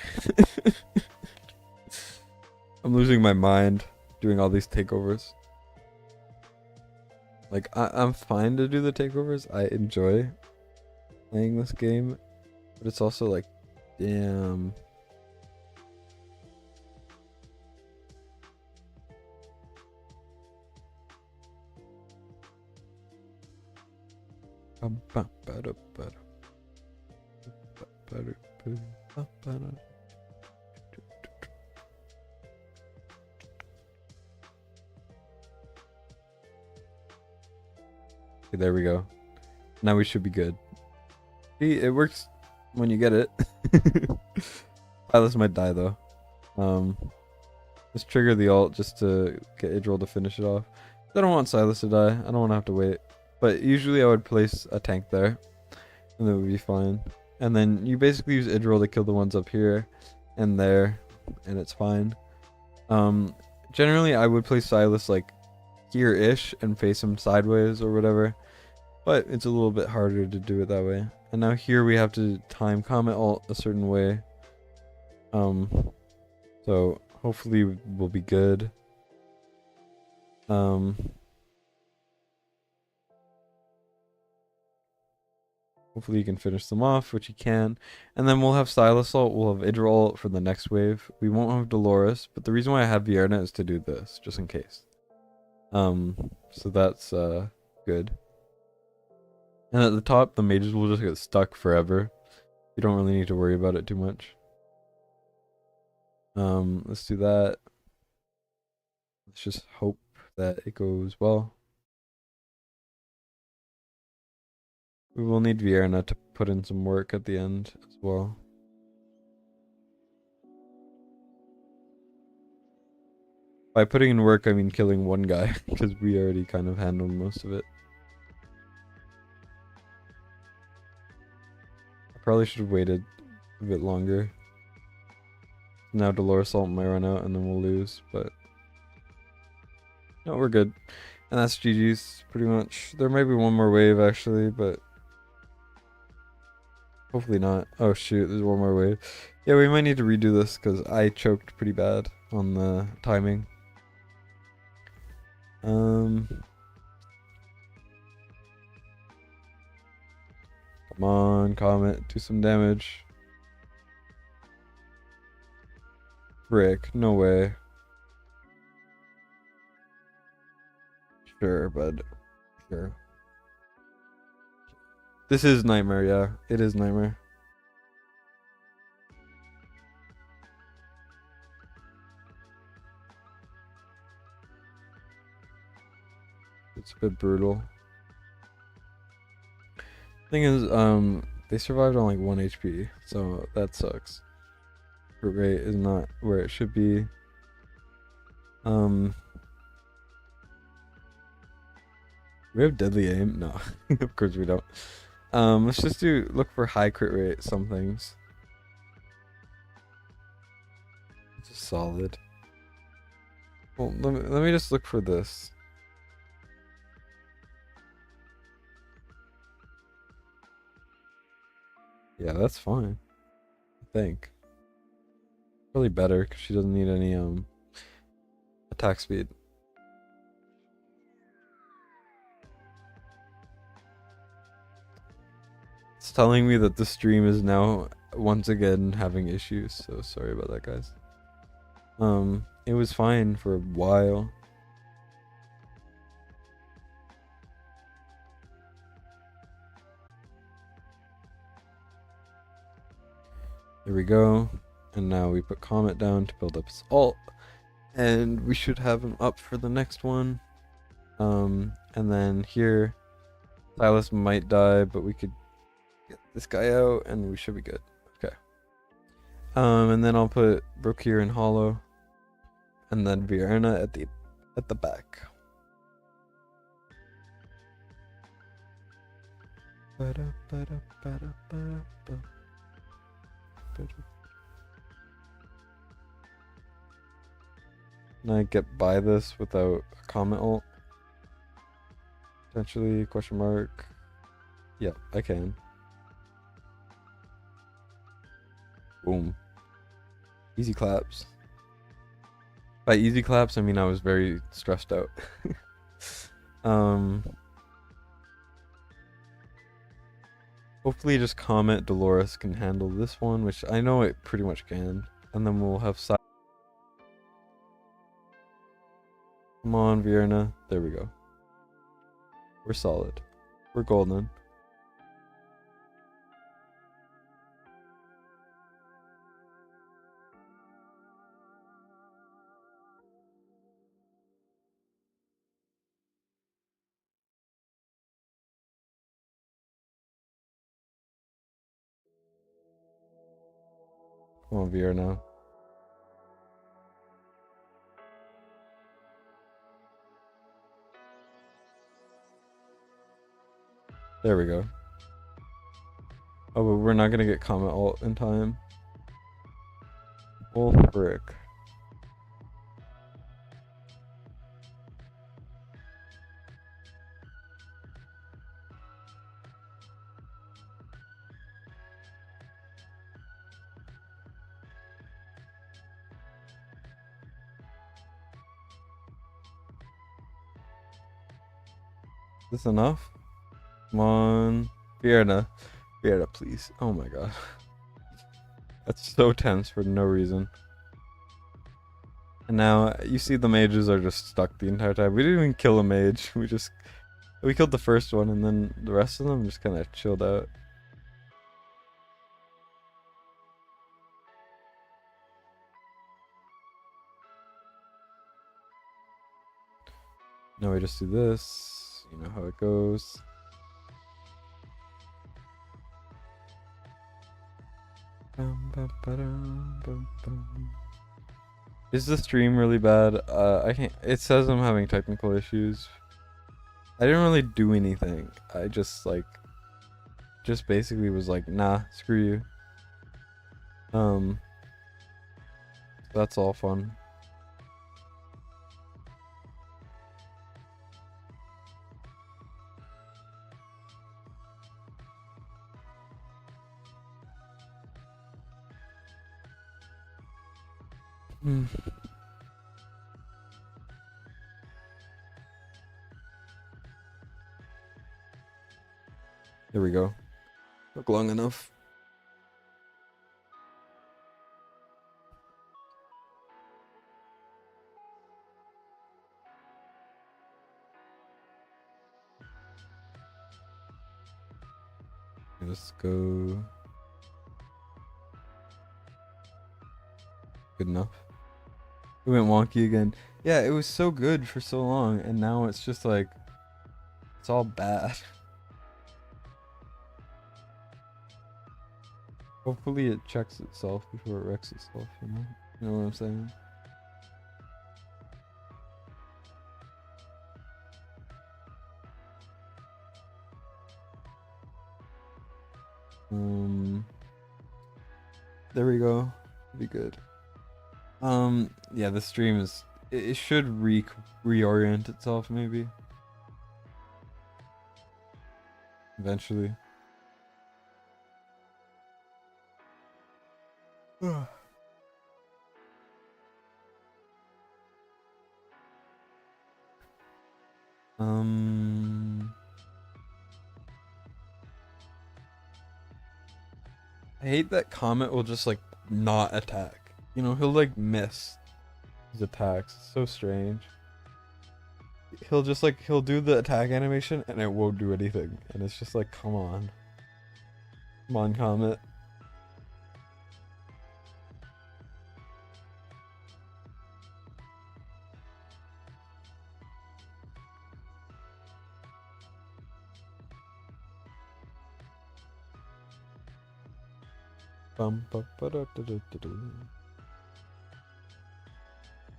I'm losing my mind doing all these takeovers. Like, I'm fine to do the takeovers. I enjoy playing this game. But it's also like, damn. Okay, there we go. Now we should be good. See, it works when you get it. Silas might die though. Let's trigger the ult just to get Idril to finish it off. I don't want Silas to die. I don't want to have to wait. But usually I would place a tank there, and that would be fine. And then you basically use Idril to kill the ones up here and there, and it's fine. Generally I would place Silas like here-ish and face him sideways or whatever, but it's a little bit harder to do it that way. And now here we have to time comment ult a certain way. So hopefully we'll be good. Hopefully you can finish them off, which you can. And then we'll have Silas ult, we'll have Idril ult for the next wave. We won't have Dolores, but the reason why I have Vierna is to do this, just in case. So that's good. And at the top, the mages will just get stuck forever. You don't really need to worry about it too much. Let's do that. Let's just hope that it goes well. We will need Vierna to put in some work at the end as well. By putting in work, I mean killing one guy, because we already kind of handled most of it. I probably should have waited a bit longer. Now Dolores ult might run out and then we'll lose, but no, we're good. And that's GG's pretty much. There might be one more wave actually, but hopefully not. Oh shoot, there's one more wave. Yeah, we might need to redo this because I choked pretty bad on the timing. Come on, Comet, do some damage. Frick, no way. Sure, bud. Sure. This is Nightmare, yeah. It is Nightmare. It's a bit brutal. Thing is, they survived on like 1 HP, so that sucks. Crit rate is not where it should be. We have deadly aim? No, of course we don't. Let's just look for high crit rate, some things. It's solid. Well, let me just look for this. Yeah, that's fine. I think. Probably better because she doesn't need any attack speed. It's telling me that the stream is now once again having issues, so sorry about that, guys. It was fine for a while. There we go. And now we put Comet down to build up his ult. And we should have him up for the next one. And then here, Silas might die, but we could get this guy out and we should be good. Okay. And then I'll put Brook here in Hollow. And then Vienna at the back. Can I get by this without a Comet ult? Potentially, question mark. Yep, I can. Boom. Easy claps. By easy claps, I mean I was very stressed out. Hopefully just Comet Dolores can handle this one, which I know it pretty much can. And then we'll have Come on, Vienna. There we go. We're solid. We're golden. Come on, Vienna. There we go. Oh, but we're not gonna get Comet ult in time. Bull frick. Is this enough? Come on. Vienna. Vienna, please. Oh my god. That's so tense for no reason. And now you see the mages are just stuck the entire time. We didn't even kill a mage. We killed the first one and then the rest of them just kind of chilled out. Now we just do this. You know how it goes. Is the stream really bad? I can't. It says I'm having technical issues. I didn't really do anything. I just basically was like, nah, screw you. That's all fun. There we go. Took long enough. Let's go. Good enough. We went wonky again. Yeah, it was so good for so long, and now it's just like, it's all bad. Hopefully it checks itself before it wrecks itself, you know? You know what I'm saying? There we go. Be good. Yeah, the stream is, it should reorient itself maybe. Eventually. I hate that Comet will just like not attack. You know, he'll like miss his attacks. It's so strange. He'll do the attack animation and it won't do anything. And it's just like, come on. Come on, Comet.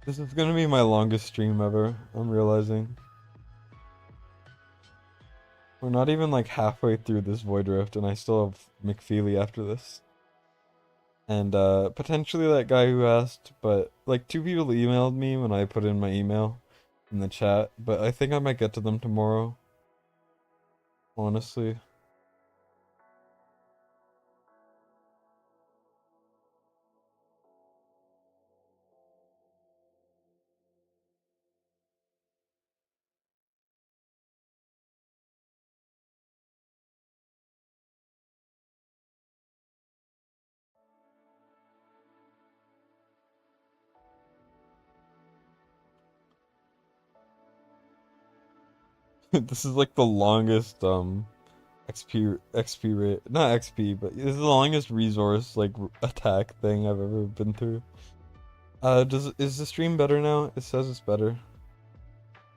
This is gonna be my longest stream ever, I'm realizing. We're not even like halfway through this Void Rift and I still have McFeely after this. And potentially that guy who asked, but like 2 people emailed me when I put in my email in the chat, but I think I might get to them tomorrow. Honestly. This is like the longest XP rate, not XP, but this is the longest resource like attack thing I've ever been through. Is the stream better now? It says it's better.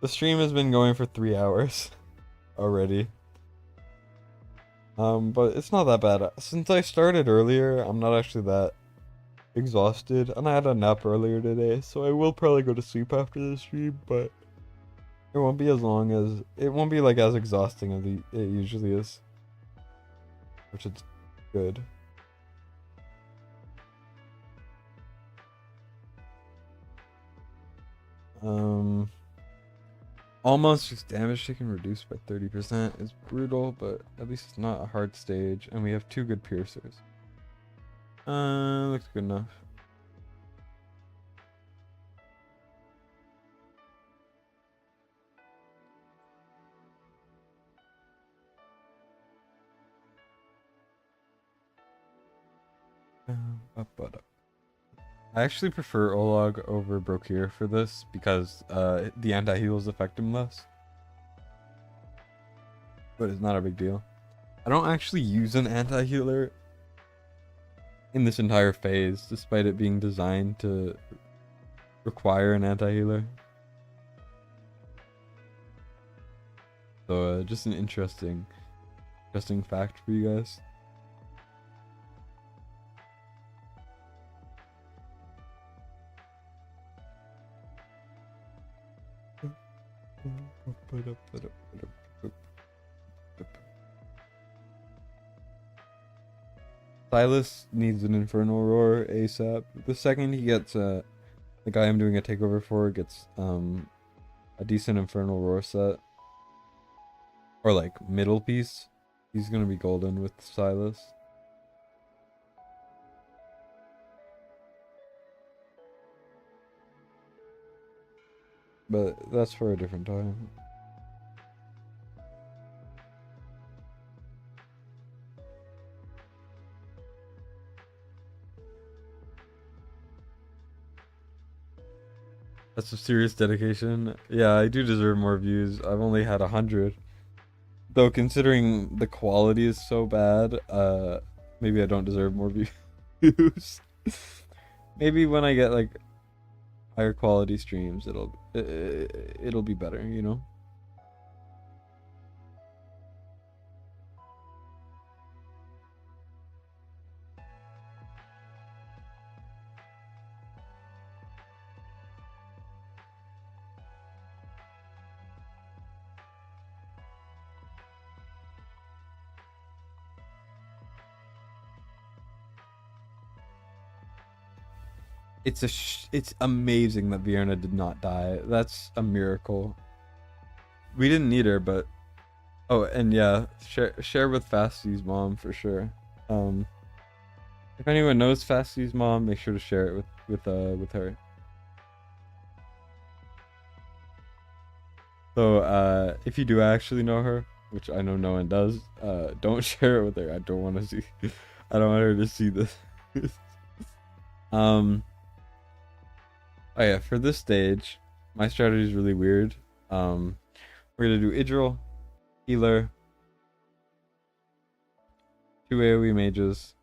The stream has been going for 3 hours already. But it's not that bad. Since I started earlier, I'm not actually that exhausted, and I had a nap earlier today, so I will probably go to sleep after the stream, but it won't be as long as it won't be like as exhausting as it usually is, which is good. Almost just damage taken reduced by 30% is brutal, but at least it's not a hard stage, and we have 2 good piercers. Looks good enough. I actually prefer Olog over Brokir for this because the anti-heals affect him less. But it's not a big deal. I don't actually use an anti-healer in this entire phase, despite it being designed to require an anti-healer. So just an interesting fact for you guys. Silas needs an Infernal Roar ASAP. The second he gets the guy I'm doing a takeover for gets a decent Infernal Roar set, or like middle piece, he's gonna be golden with Silas. But that's for a different time. That's a serious dedication. Yeah, I do deserve more views. I've only had 100. Though considering the quality is so bad, maybe I don't deserve more views. Maybe when I get like higher quality streams, it'll be better, you know? It's amazing that Vierna did not die. That's a miracle. We didn't need her, but oh, and yeah, share with Fasty's mom for sure. If anyone knows Fasty's mom, make sure to share it with her. So if you do actually know her, which I know no one does, don't share it with her. I don't want to see. I don't want her to see this. Oh yeah, for this stage, my strategy is really weird. We're gonna do Idril, healer, 2 AoE mages,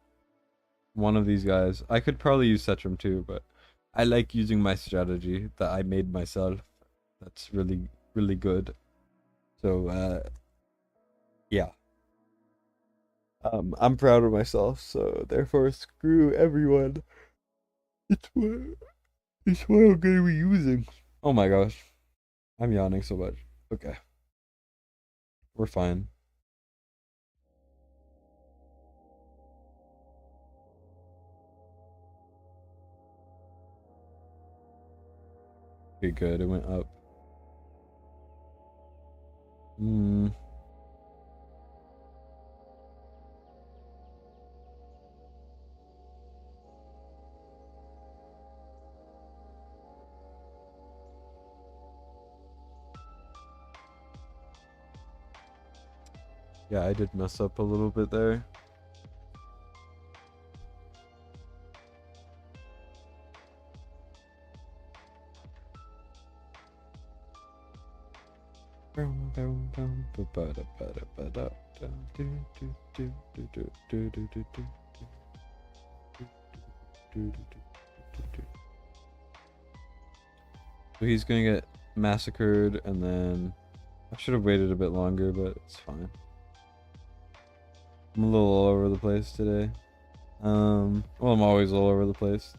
one of these guys. I could probably use Setram too, but I like using my strategy that I made myself. That's really good. So yeah. I'm proud of myself, so therefore screw everyone. It's what I'm gonna be using. Oh my gosh. I'm yawning so much. Okay. We're fine. Okay, good. It went up. Hmm. Yeah, I did mess up a little bit there. So he's gonna get massacred, and then I should have waited a bit longer, but it's fine. I'm a little all over the place today. Well, I'm always all over the place.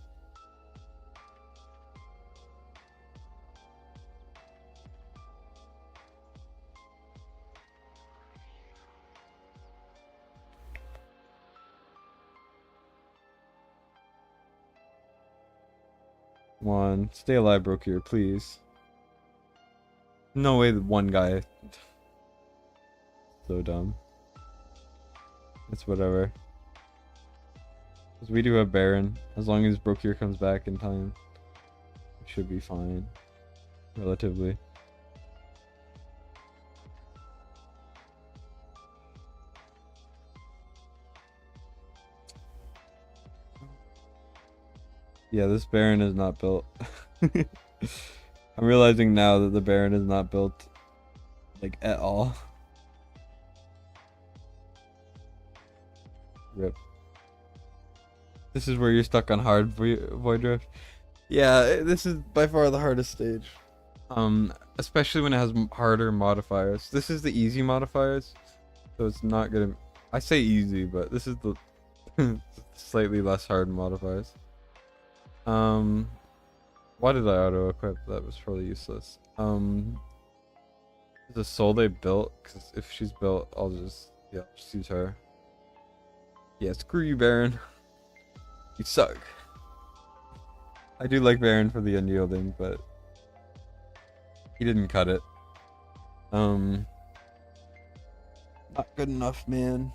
Come on, stay alive, Brokir, please. No way, one guy. So dumb. It's whatever. Because we do have Baron. As long as Brokir comes back in time, we should be fine. Relatively. Yeah, this Baron is not built. I'm realizing now that the Baron is not built, like, at all. Rip. This is where you're stuck on hard Void Drift. Yeah, this is by far the hardest stage. Especially when it has harder modifiers. This is the easy modifiers, so it's not gonna. I say easy, but this is the slightly less hard modifiers. Why did I auto equip? That was probably useless. Is the soul they built? Because if she's built, I'll just use her. Yeah, screw you, Baron. You suck. I do like Baron for the unyielding, but he didn't cut it. Not good enough, man.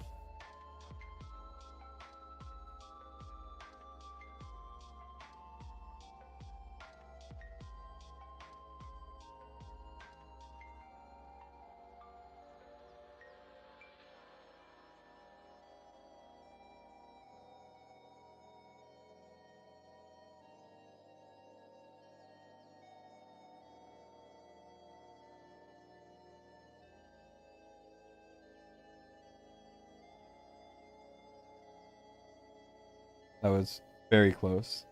That was very close.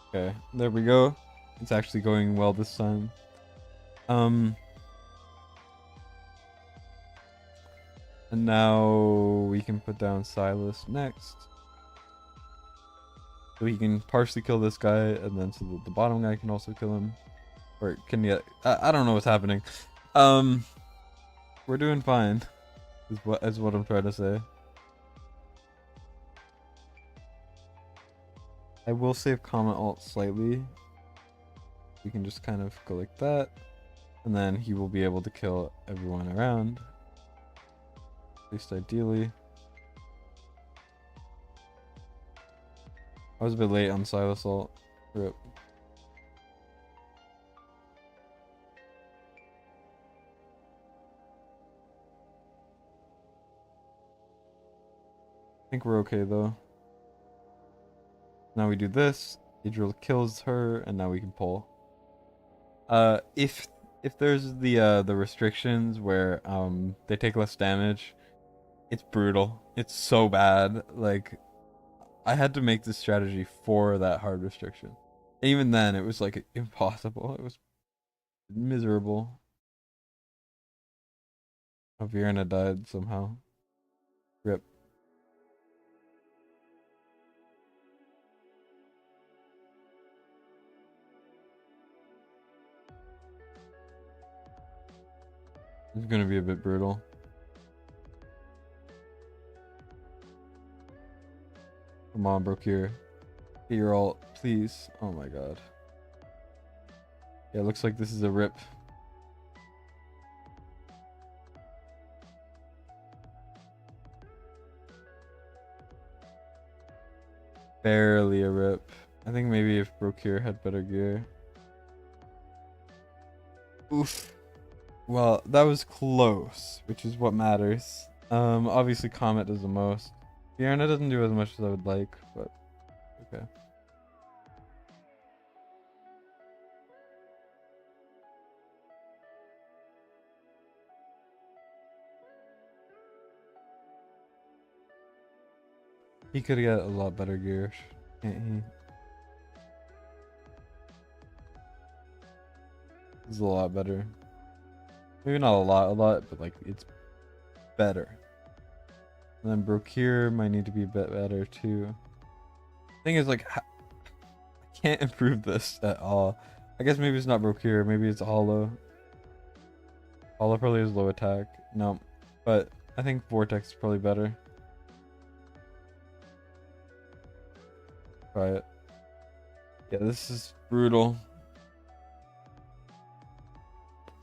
Okay, there we go. It's actually going well this time. And now we can put down Silas next. So he can partially kill this guy, and then so the bottom guy can also kill him. Or can he? I don't know what's happening. We're doing fine. Is what I'm trying to say. I will save comment alt slightly. We can just kind of go like that, and then he will be able to kill everyone around. At least ideally. I was a bit late on Silas ult. Rip. I think we're okay though. Now we do this. Idril kills her, and now we can pull. If if there's the restrictions where they take less damage, it's brutal. It's so bad. Like I had to make this strategy for that hard restriction. Even then, it was like impossible. It was miserable. Avirna died somehow. Rip. It's gonna be a bit brutal. Come on, Brokir. Get your ult, please. Oh my god. Yeah, it looks like this is a rip. Barely a rip. I think maybe if Brokir had better gear. Oof. Well, that was close, which is what matters. Obviously Comet does the most. Fiona doesn't do as much as I would like, but okay. He could get a lot better gear, can't he? This is a lot better. Maybe not a lot, but like it's better. And then Brokir might need to be a bit better too. Thing is, like, I can't improve this at all. I guess maybe it's not Brokir, maybe it's Hollow. Hollow probably has low attack. No, but I think Vortex is probably better. Try it. Yeah, this is brutal.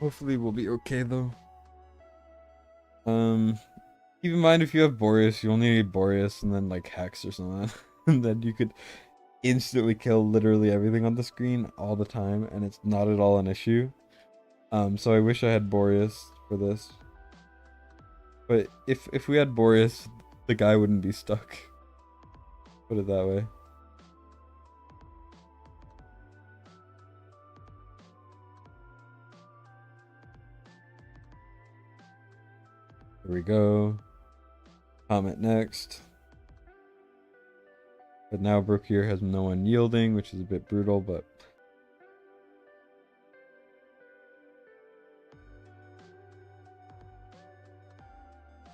Hopefully we'll be okay though. Keep in mind if you have Boreas, you only need Boreas and then like Hex or something. And then you could instantly kill literally everything on the screen all the time, and it's not at all an issue. So I wish I had Boreas for this. But if we had Boreas, the guy wouldn't be stuck. Put it that way. Here we go. Comet next. But now Brokir has no one yielding, which is a bit brutal, but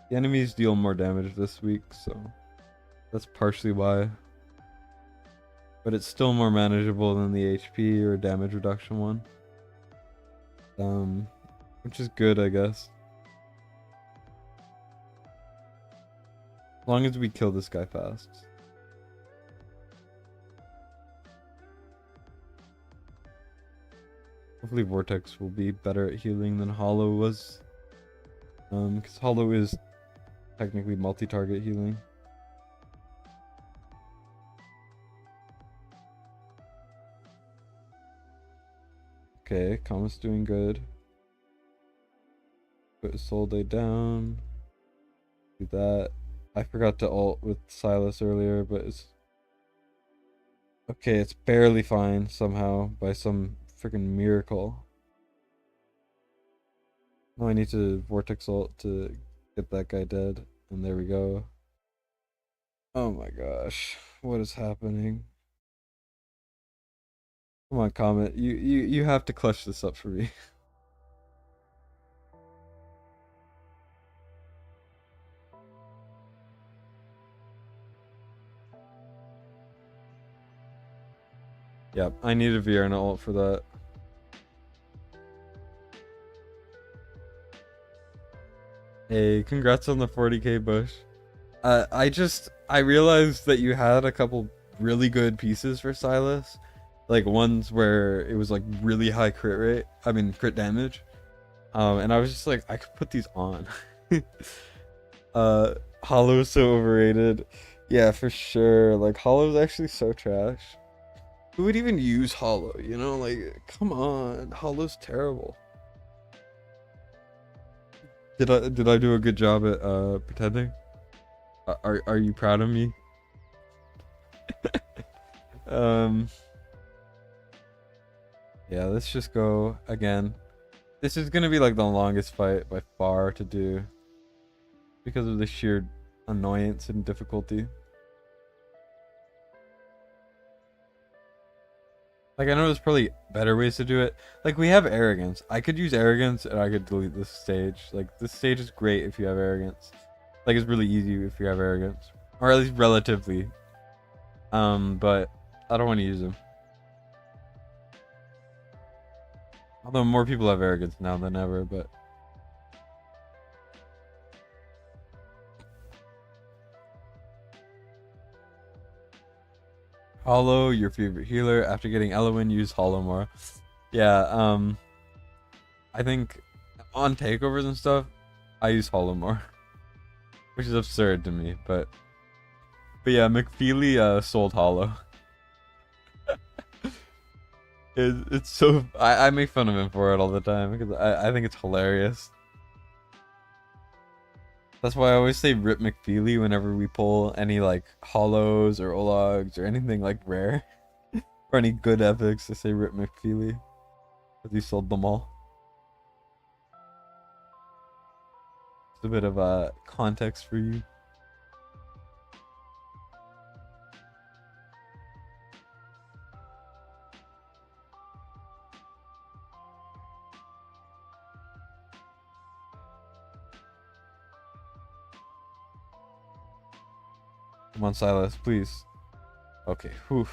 the enemies deal more damage this week, so that's partially why. But it's still more manageable than the HP or damage reduction one. Which is good, I guess. As long as we kill this guy fast. Hopefully Vortex will be better at healing than Hollow was. Because Hollow is technically multi-target healing. Okay, Comet's doing good. Put Soul Day down. Do that. I forgot to ult with Silas earlier, but it's okay. It's barely fine somehow by some freaking miracle. Now I need to Vortex ult to get that guy dead, and there we go. Oh my gosh, what is happening? Come on, Comet, you have to clutch this up for me. Yep, I need a Vienna ult for that. Hey, congrats on the 40k bush. I realized that you had a couple really good pieces for Silas. Like ones where it was like really high crit rate. I mean crit damage. And I was just like, I could put these on. Hollow's so overrated. Yeah, for sure. Like Hollow's actually so trash. Who would even use Hollow? You know, like come on, Hollow's terrible. Did I do a good job at pretending? Are you proud of me? Yeah, let's just go again. This is gonna be like the longest fight by far to do because of the sheer annoyance and difficulty. Like, I know there's probably better ways to do it. Like, we have arrogance. I could use arrogance and I could delete this stage. Like, this stage is great if you have arrogance. Like, it's really easy if you have arrogance. Or at least relatively. But I don't want to use them. Although more people have arrogance now than ever, but... Hollow, your favorite healer. After getting Elowin, use Hollow more. Yeah, I think on takeovers and stuff, I use Hollow more. Which is absurd to me, but yeah, McFeely sold Hollow. It's so... I make fun of him for it all the time because I think it's hilarious. That's why I always say Rip McFeely whenever we pull any like hollows or ologs or anything like rare. Or any good epics, I say Rip McFeely. Because he sold them all. Just a bit of context for you. Come on, Silas, please. Okay, whew.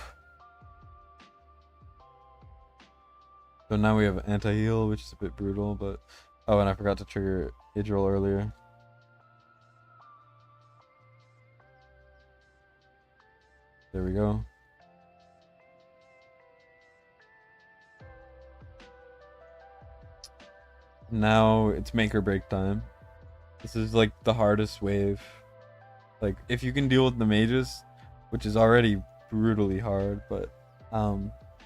So now we have anti-heal, which is a bit brutal, but... Oh, and I forgot to trigger Idril earlier. There we go. Now it's make or break time. This is like the hardest wave. Like, if you can deal with the mages, which is already brutally hard, but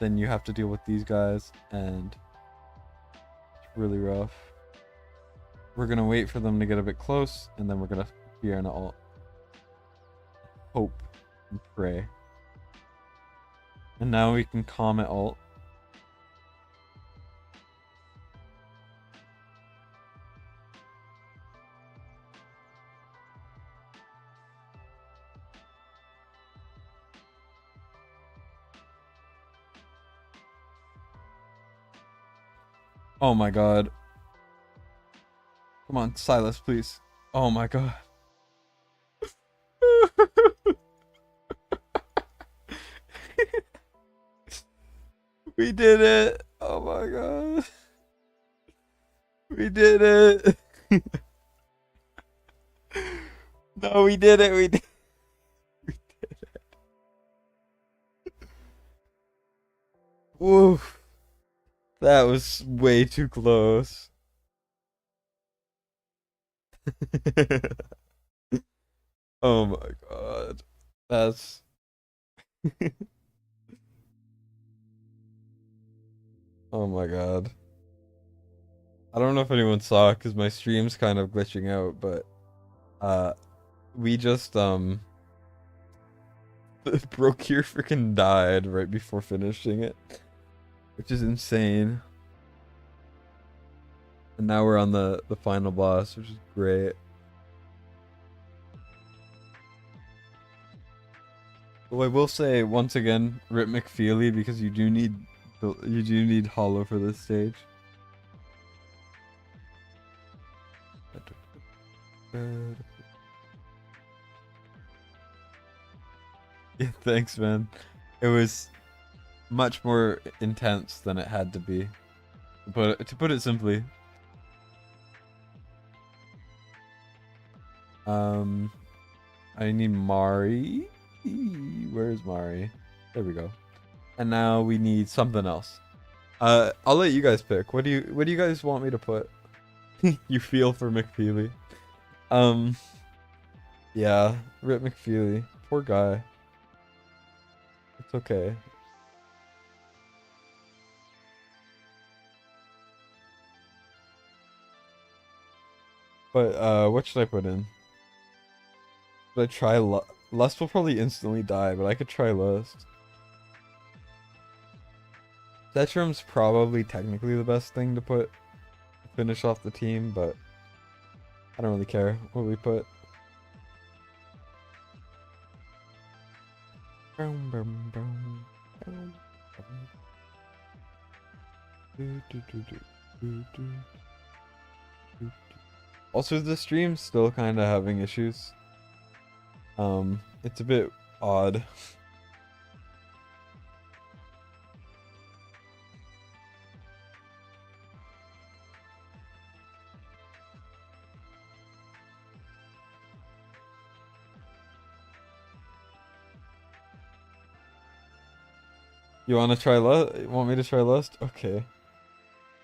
then you have to deal with these guys, and it's really rough. We're gonna wait for them to get a bit close, and then we're gonna fear an ult. Hope and pray. And now we can comment ult. Oh my god. Come on, Silas, please. Oh my god. We did it. Oh my god. We did it. No, we did it. We did it. Woof. That was way too close. Oh my god. That's... Oh my god. I don't know if anyone saw because my stream's kind of glitching out, but we just Brokir freaking died right before finishing it, which is insane. And now we're on the final boss, which is great. Well, I will say once again, Rip McFeely, because you do need Hollow for this stage. Yeah, thanks, man. It was much more intense than it had to be. But to put it simply, I need Mari. Where's Mari? There we go. And now we need something else. I'll let you guys pick. What do you guys want me to put? You feel for McFeely. Yeah, Rip McFeely. Poor guy. It's okay. But what should I put in? Should I try Lust will probably instantly die, but I could try Lust. Zetrum's probably technically the best thing to put finish off the team, but I don't really care what we put. Also, the stream's still kind of having issues. It's a bit odd. You want to try lust? Want me to try lust? Okay.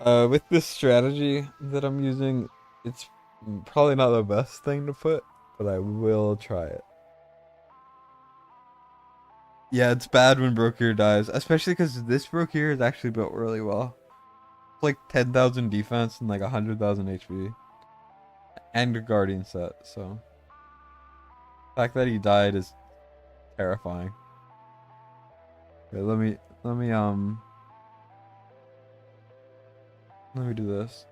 With this strategy that I'm using, it's probably not the best thing to put, but I will try it. Yeah, it's bad when Brokir dies, especially because this Brokir is actually built really well. It's like 10,000 defense and like 100,000 HP. And a Guardian set, so... The fact that he died is terrifying. Okay, let me do this.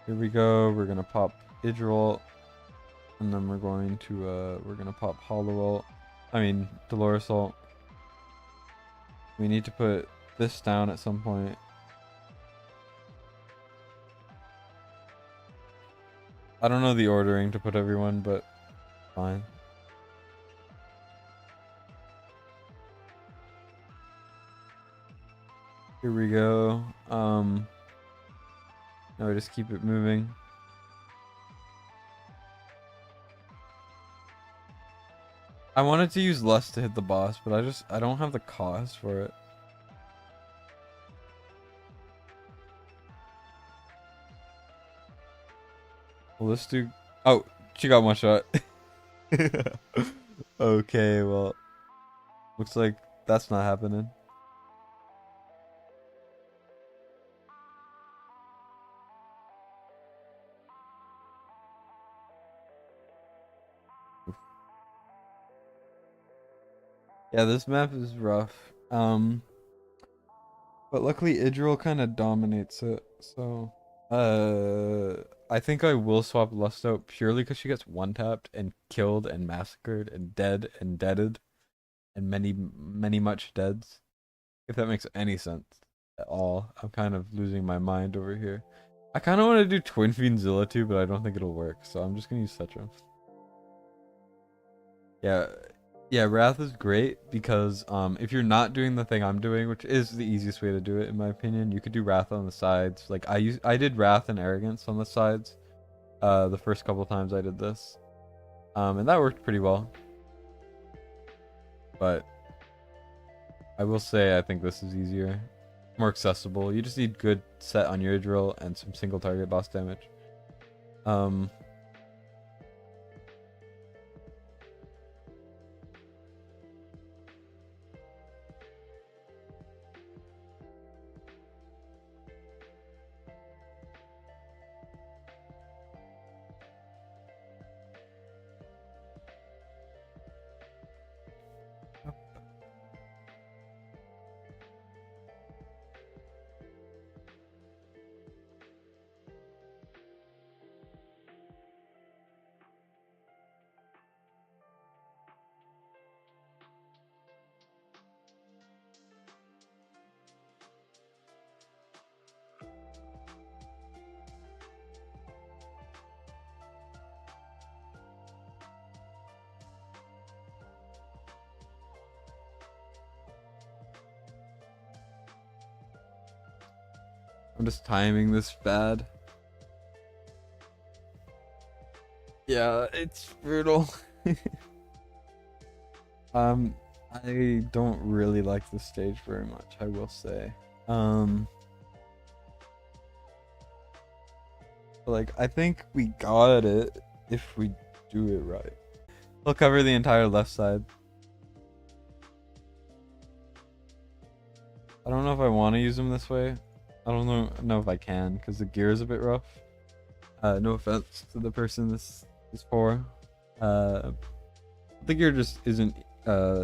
Here we go. We're gonna pop Idril, and then we're gonna pop Hollow Ult. I mean Dolores Ult. We need to put this down at some point. I don't know the ordering to put everyone, but fine. Here we go. Now we just keep it moving. I wanted to use Lust to hit the boss, but I don't have the cost for it. Well, let's do... Oh, she got one shot. Okay, well... Looks like that's not happening. Yeah, this map is rough. But luckily Idril kind of dominates it, so... I think I will swap Lust out purely because she gets one-tapped and killed and massacred and dead and deaded. And many much deads. If that makes any sense at all. I'm kind of losing my mind over here. I kind of want to do Twin Fiend Zilla too, but I don't think it'll work, so I'm just going to use Setram. Yeah, Wrath is great because if you're not doing the thing I'm doing, which is the easiest way to do it in my opinion, you could do Wrath on the sides. Like I did Wrath and Arrogance on the sides the first couple times I did this. And that worked pretty well. But I will say I think this is easier, more accessible. You just need good set on your drill and some single target boss damage. I'm just timing this bad. Yeah, it's brutal. I don't really like this stage very much, I will say. Like, I think we got it if we do it right. He'll cover the entire left side. I don't know if I want to use him this way. I don't know if I can, because the gear is a bit rough. No offense to the person this is for. The gear just isn't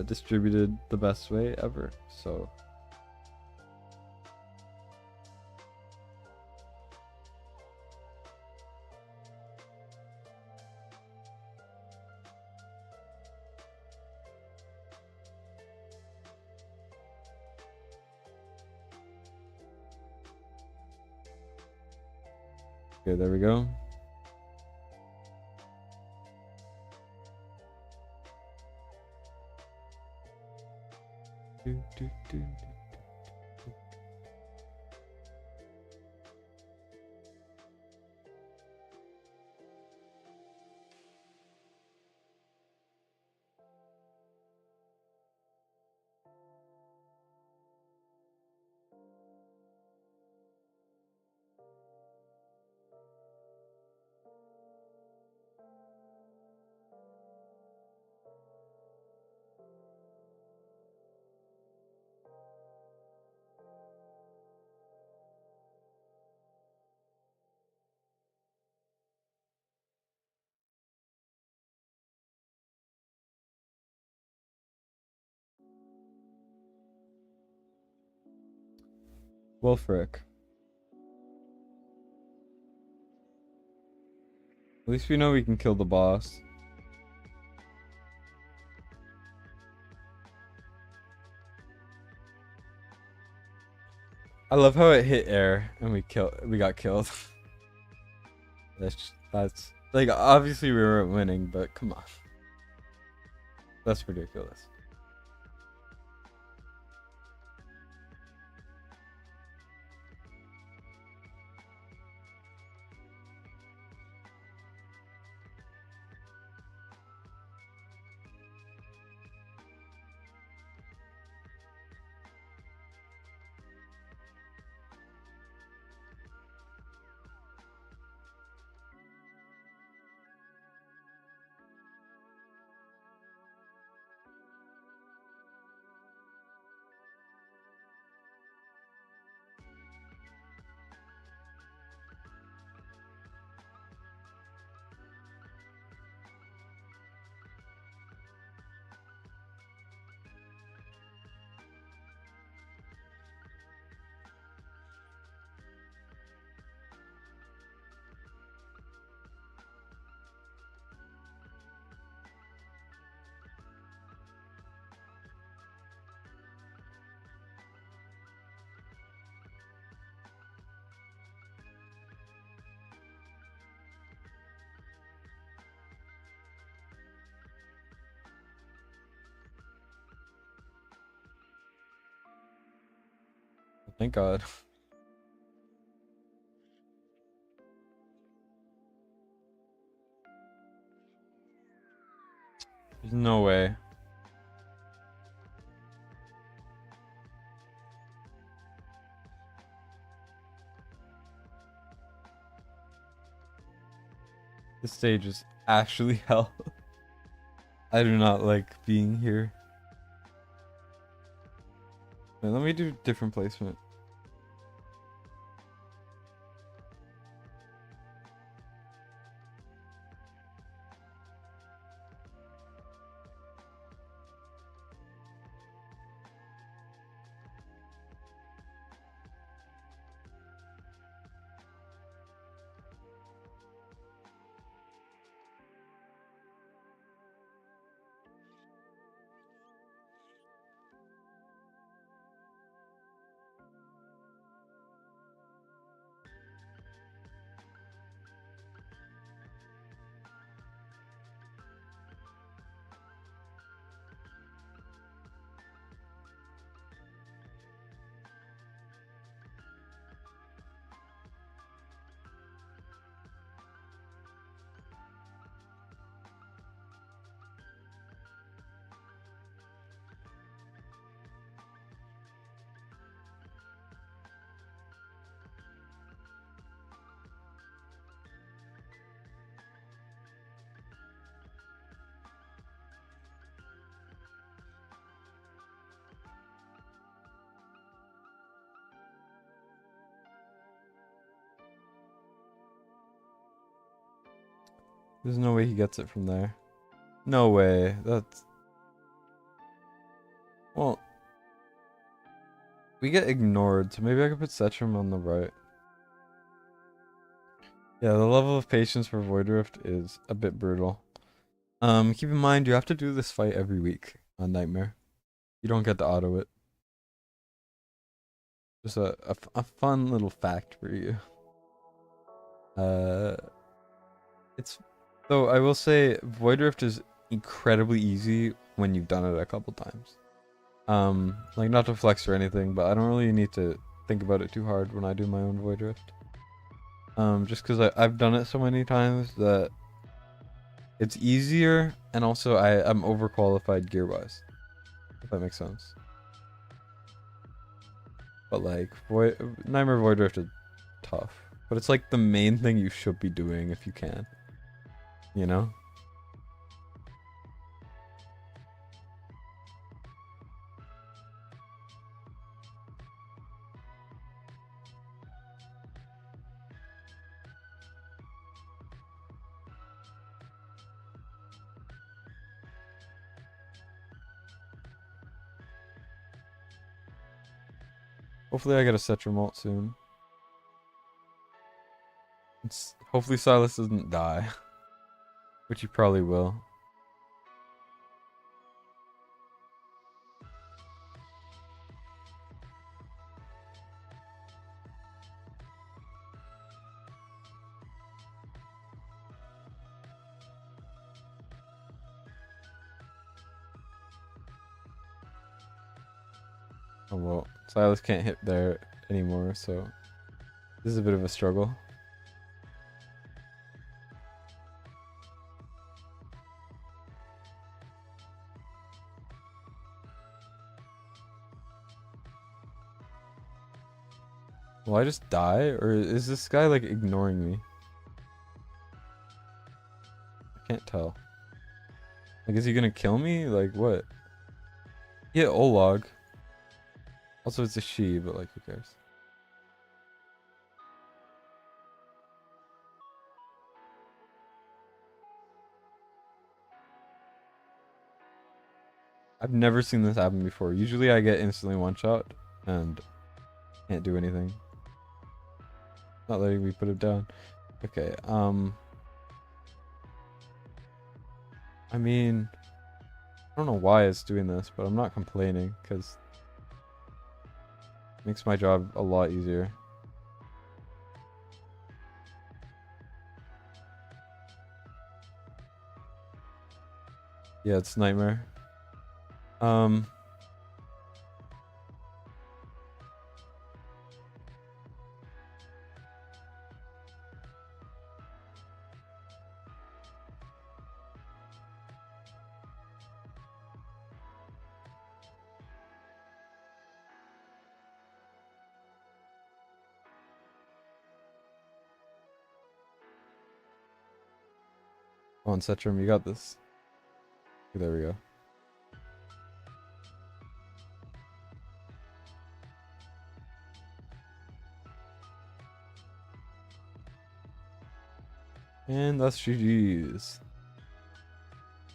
distributed the best way ever. So okay, there we go. Do, do, do, do. Well, frick. At least we know we can kill the boss. I love how it hit air and we got killed. That's like obviously we weren't winning, but come on. That's ridiculous. Thank God. There's no way. This stage is actually hell. I do not like being here. Wait, let me do different placement. There's no way he gets it from there. No way. That's... Well, we get ignored, so maybe I could put Setrum on the right. Yeah, the level of patience for Void Rift is a bit brutal. Keep in mind, you have to do this fight every week on Nightmare. You don't get to auto it. Just a fun little fact for you. Uh, it's... Though, I will say, Void Rift is incredibly easy when you've done it a couple times. Like, not to flex or anything, but I don't really need to think about it too hard when I do my own Void Rift. Just because I've done it so many times that it's easier, and also I'm overqualified gear-wise, if that makes sense. But like, Nightmare Void Rift is tough. But it's like the main thing you should be doing if you can. You know? Hopefully I get a Cetra Malt soon. Hopefully Silas doesn't die. Which he probably will. Oh well, Silas can't hit there anymore, so this is a bit of a struggle. Will I just die, or is this guy like ignoring me? I can't tell. Like, is he gonna kill me? Like, what? Yeah, Olog. Also, it's a she, but like, who cares? I've never seen this happen before. Usually I get instantly one-shot and can't do anything. Not letting me put it down. Okay, I mean, I don't know why it's doing this, but I'm not complaining because it makes my job a lot easier. Yeah, it's Nightmare. Um, on Setrum, you got this. There we go. And that's GG's.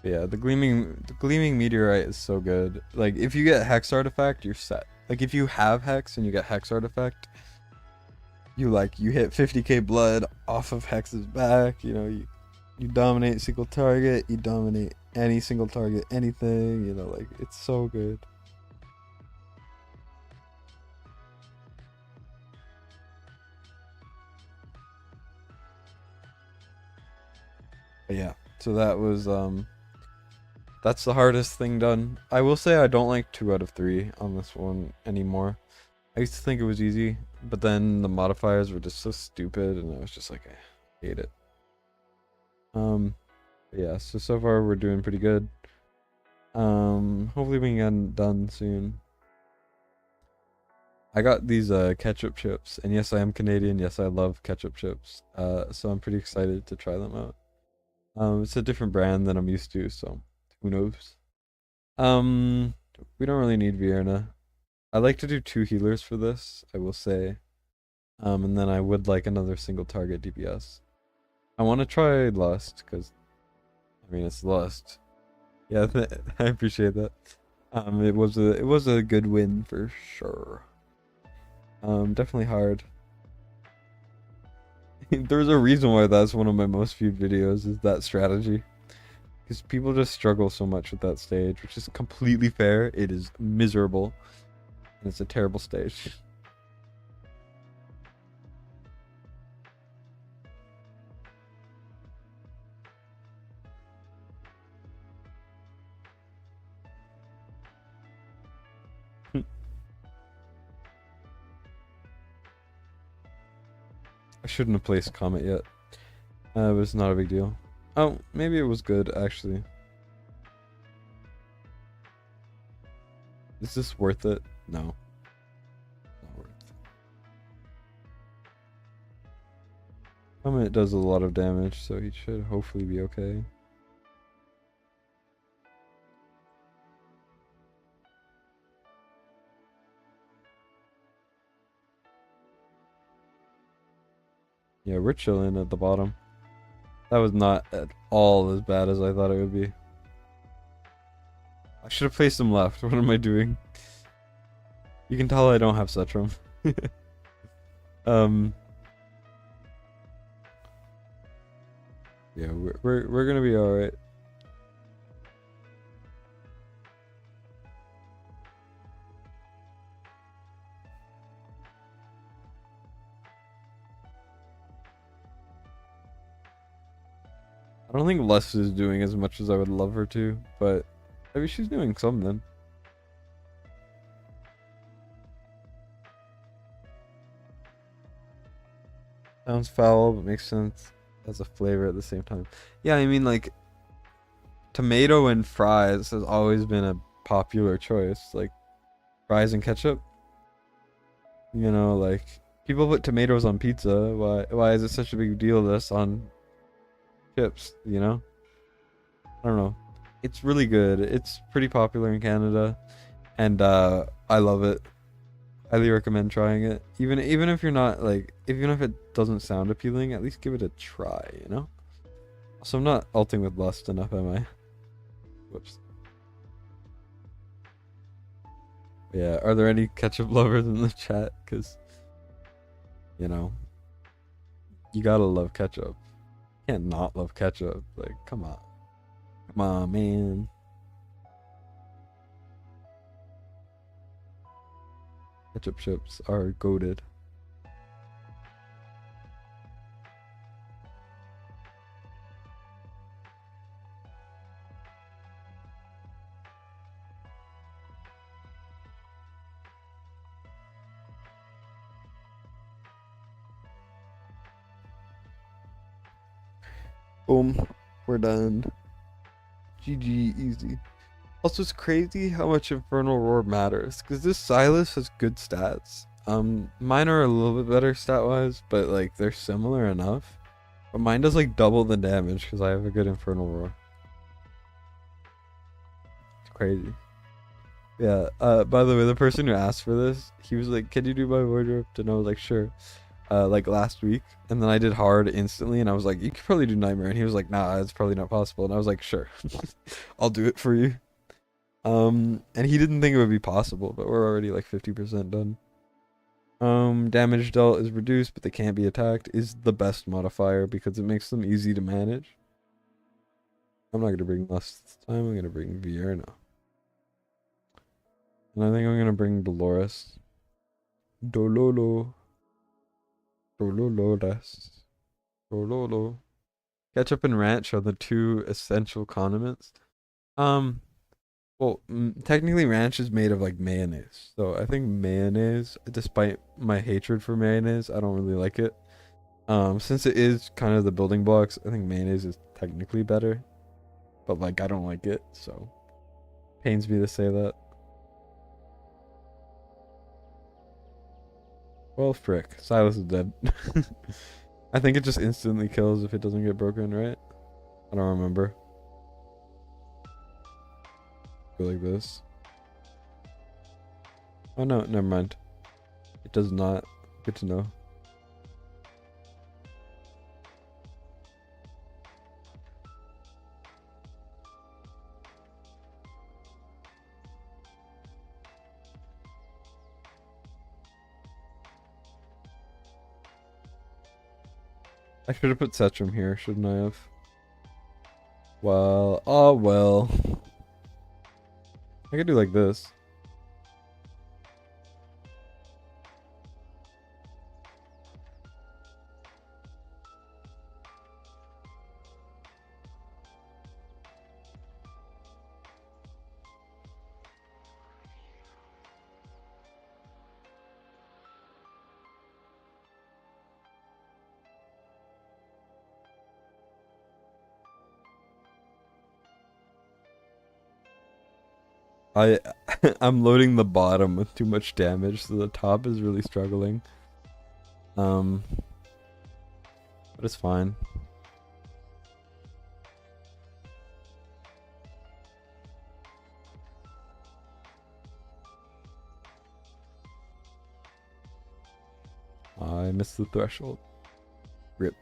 Yeah, the gleaming meteorite is so good. Like, if you get Hex Artifact, you're set. Like, if you have Hex and you get Hex Artifact, you hit 50k blood off of Hex's back. You know, you dominate single target. You dominate any single target, anything. You know, like, it's so good. But yeah, so that was that's the hardest thing done. I will say I don't like 2 out of 3 on this one anymore. I used to think it was easy, but then the modifiers were just so stupid, and I was just like, I hate it. Yeah, so far we're doing pretty good. Hopefully we can get done soon. I got these ketchup chips, and yes, I am Canadian. Yes, I love ketchup chips. So I'm pretty excited to try them out. It's a different brand than I'm used to, so who knows? We don't really need Vienna. I like to do 2 healers for this, I will say. And then I would like another single target DPS. I want to try Lust, because, I mean, it's Lust. Yeah, I appreciate that. It was a good win for sure. Definitely hard. There's a reason why that's one of my most viewed videos is that strategy. Because people just struggle so much with that stage, which is completely fair. It is miserable. And it's a terrible stage. I shouldn't have placed Comet yet. But it's not a big deal. Oh, maybe it was good, actually. Is this worth it? No. Not worth it. Comet does a lot of damage, so he should hopefully be okay. Yeah, we're chilling at the bottom. That was not at all as bad as I thought it would be. I should have placed him left. What am I doing? You can tell I don't have Setrum. um. Yeah, we're gonna be all right. I don't think Les is doing as much as I would love her to, but maybe she's doing something. Sounds foul, but makes sense as a flavor at the same time. Yeah, I mean, like, tomato and fries has always been a popular choice. Like, fries and ketchup. You know, like, people put tomatoes on pizza. Why is it such a big deal this on chips, you know? I don't know. It's really good. It's pretty popular in Canada, and I love it. Highly recommend trying it. Even if you're not like, even if it doesn't sound appealing, at least give it a try, you know? So I'm not ulting with lust enough, am I? Whoops. Yeah, are there any ketchup lovers in the chat? Because, you know, you gotta love ketchup. You can't not love ketchup. Like, come on. Come on, man. Ketchup chips are goated. Boom. We're done. GG, easy. Also, it's crazy how much Infernal Roar matters, because this Silas has good stats. Mine are a little bit better stat-wise, but, like, they're similar enough. But mine does, like, double the damage, because I have a good Infernal Roar. It's crazy. Yeah, by the way, the person who asked for this, he was like, can you do my wardrobe? And I was like, sure. Like, last week. And then I did hard instantly, and I was like, you could probably do Nightmare. And he was like, nah, it's probably not possible. And I was like, sure. I'll do it for you. And he didn't think it would be possible, but we're already like 50% done. Damage dealt is reduced, but they can't be attacked is the best modifier because it makes them easy to manage. I'm not gonna bring Lust this time. I'm gonna bring Vierna, and I think I'm gonna bring Dolores. Dololo, Dolores, Dololo. Ketchup and ranch are the two essential condiments. Um, Well, technically, ranch is made of like mayonnaise. So I think mayonnaise, despite my hatred for mayonnaise, I don't really like it. Since it is kind of the building blocks, I think mayonnaise is technically better. But like, I don't like it, so pains me to say that. Well, frick, Silas is dead. I think it just instantly kills if it doesn't get broken, right? I don't remember. Go like this. Oh no, never mind. It does not. Good to know. I should have put Setrum here, shouldn't I have? Well, oh well. I could do like this. I I'm loading the bottom with too much damage, so the top is really struggling. But it's fine. I missed the threshold. Rip.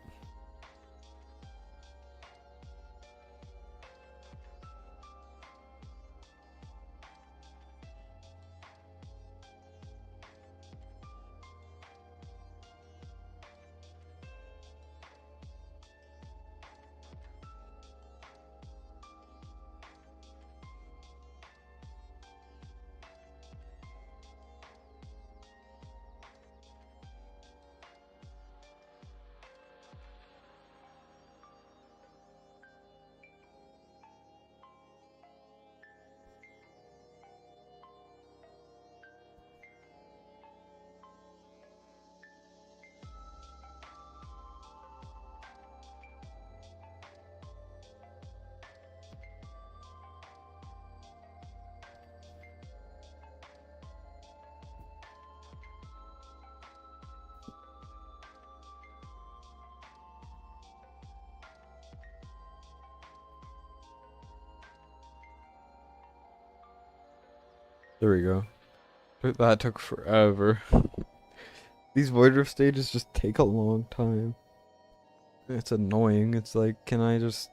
There we go. That took forever. These Void Rift stages just take a long time. It's annoying. It's like, can I just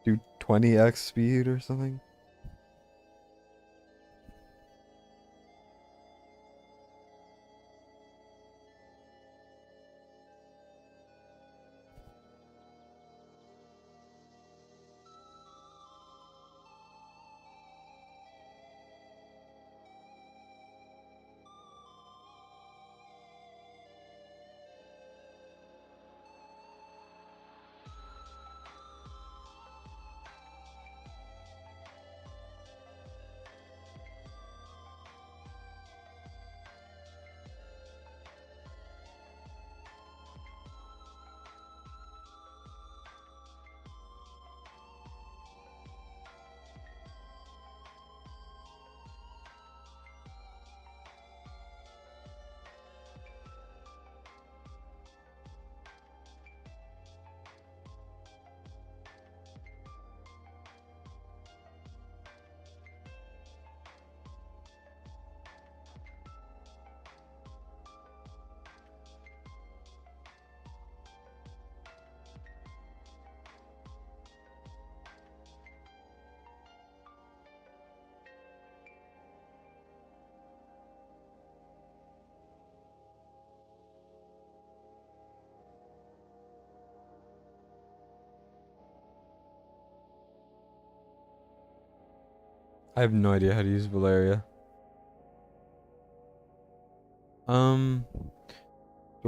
do 20x speed or something? I have no idea how to use Valeria. Do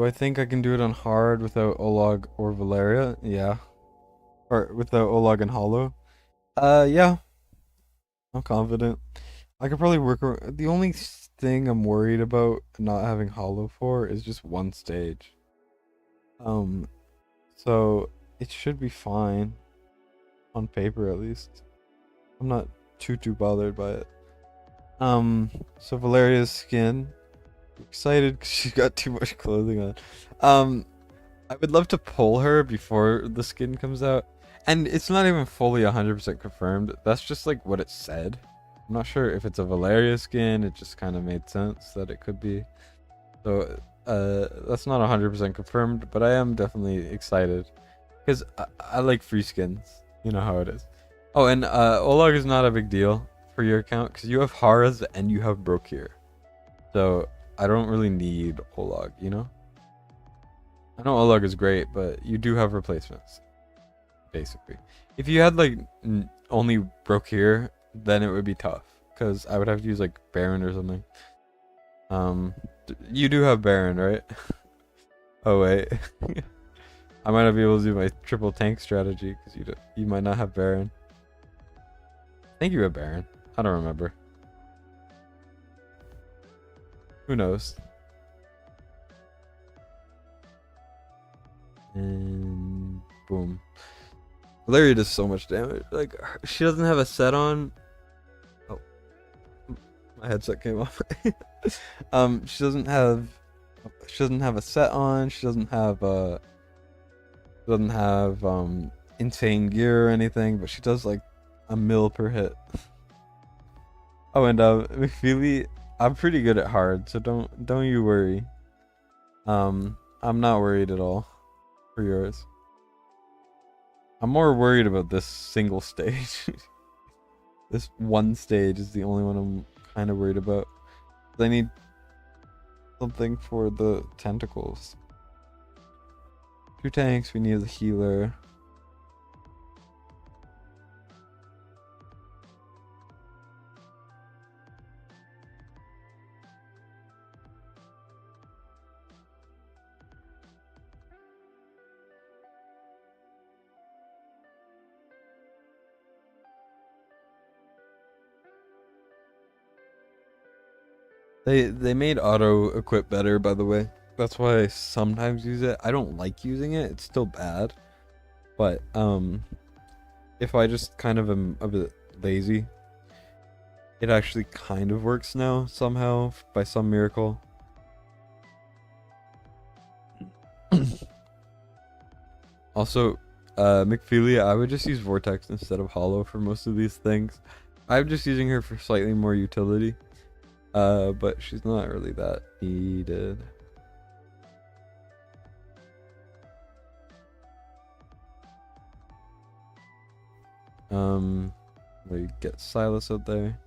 I think I can do it on hard without Olog or Valeria? Yeah. Or without Olog and Hollow? Yeah. I'm confident. I could probably work around. The only thing I'm worried about not having Hollow for is just one stage. Um, so it should be fine. On paper, at least. I'm not too bothered by it. So Valeria's skin. Excited because she's got too much clothing on. I would love to pull her before the skin comes out. And it's not even fully 100% confirmed. That's just like what it said. I'm not sure if it's a Valeria skin. It just kind of made sense that it could be. So that's not 100% confirmed, but I am definitely excited. Because I like free skins. You know how it is. Oh, and Olag is not a big deal for your account because you have Haras and you have Brokir. So I don't really need Olag, you know? I know Olug is great, but you do have replacements, basically. If you had like only broke here, then it would be tough because I would have to use like Baron or something. You do have Baron, right? Oh wait, I might not be able to do my triple tank strategy because you might not have Baron. I think you have Baron. I don't remember. Who knows? And boom. Larry does so much damage. Like she doesn't have a set on. Oh, my headset came off. She doesn't have. She doesn't have a set on. She doesn't have insane gear or anything. But she does like a mil per hit. Oh, and McFeely, I'm pretty good at hard, so don't you worry. I'm not worried at all for yours. I'm more worried about this single stage. This one stage is the only one I'm kind of worried about. I need something for the tentacles. 2 tanks, we need the healer. They made auto equip better, by the way. That's why I sometimes use it. I don't like using it. It's still bad. But if I just kind of am a bit lazy, it actually kind of works now somehow by some miracle. Also, McFeely, I would just use Vortex instead of Hollow for most of these things. I'm just using her for slightly more utility. But she's not really that needed. We get Silas out there.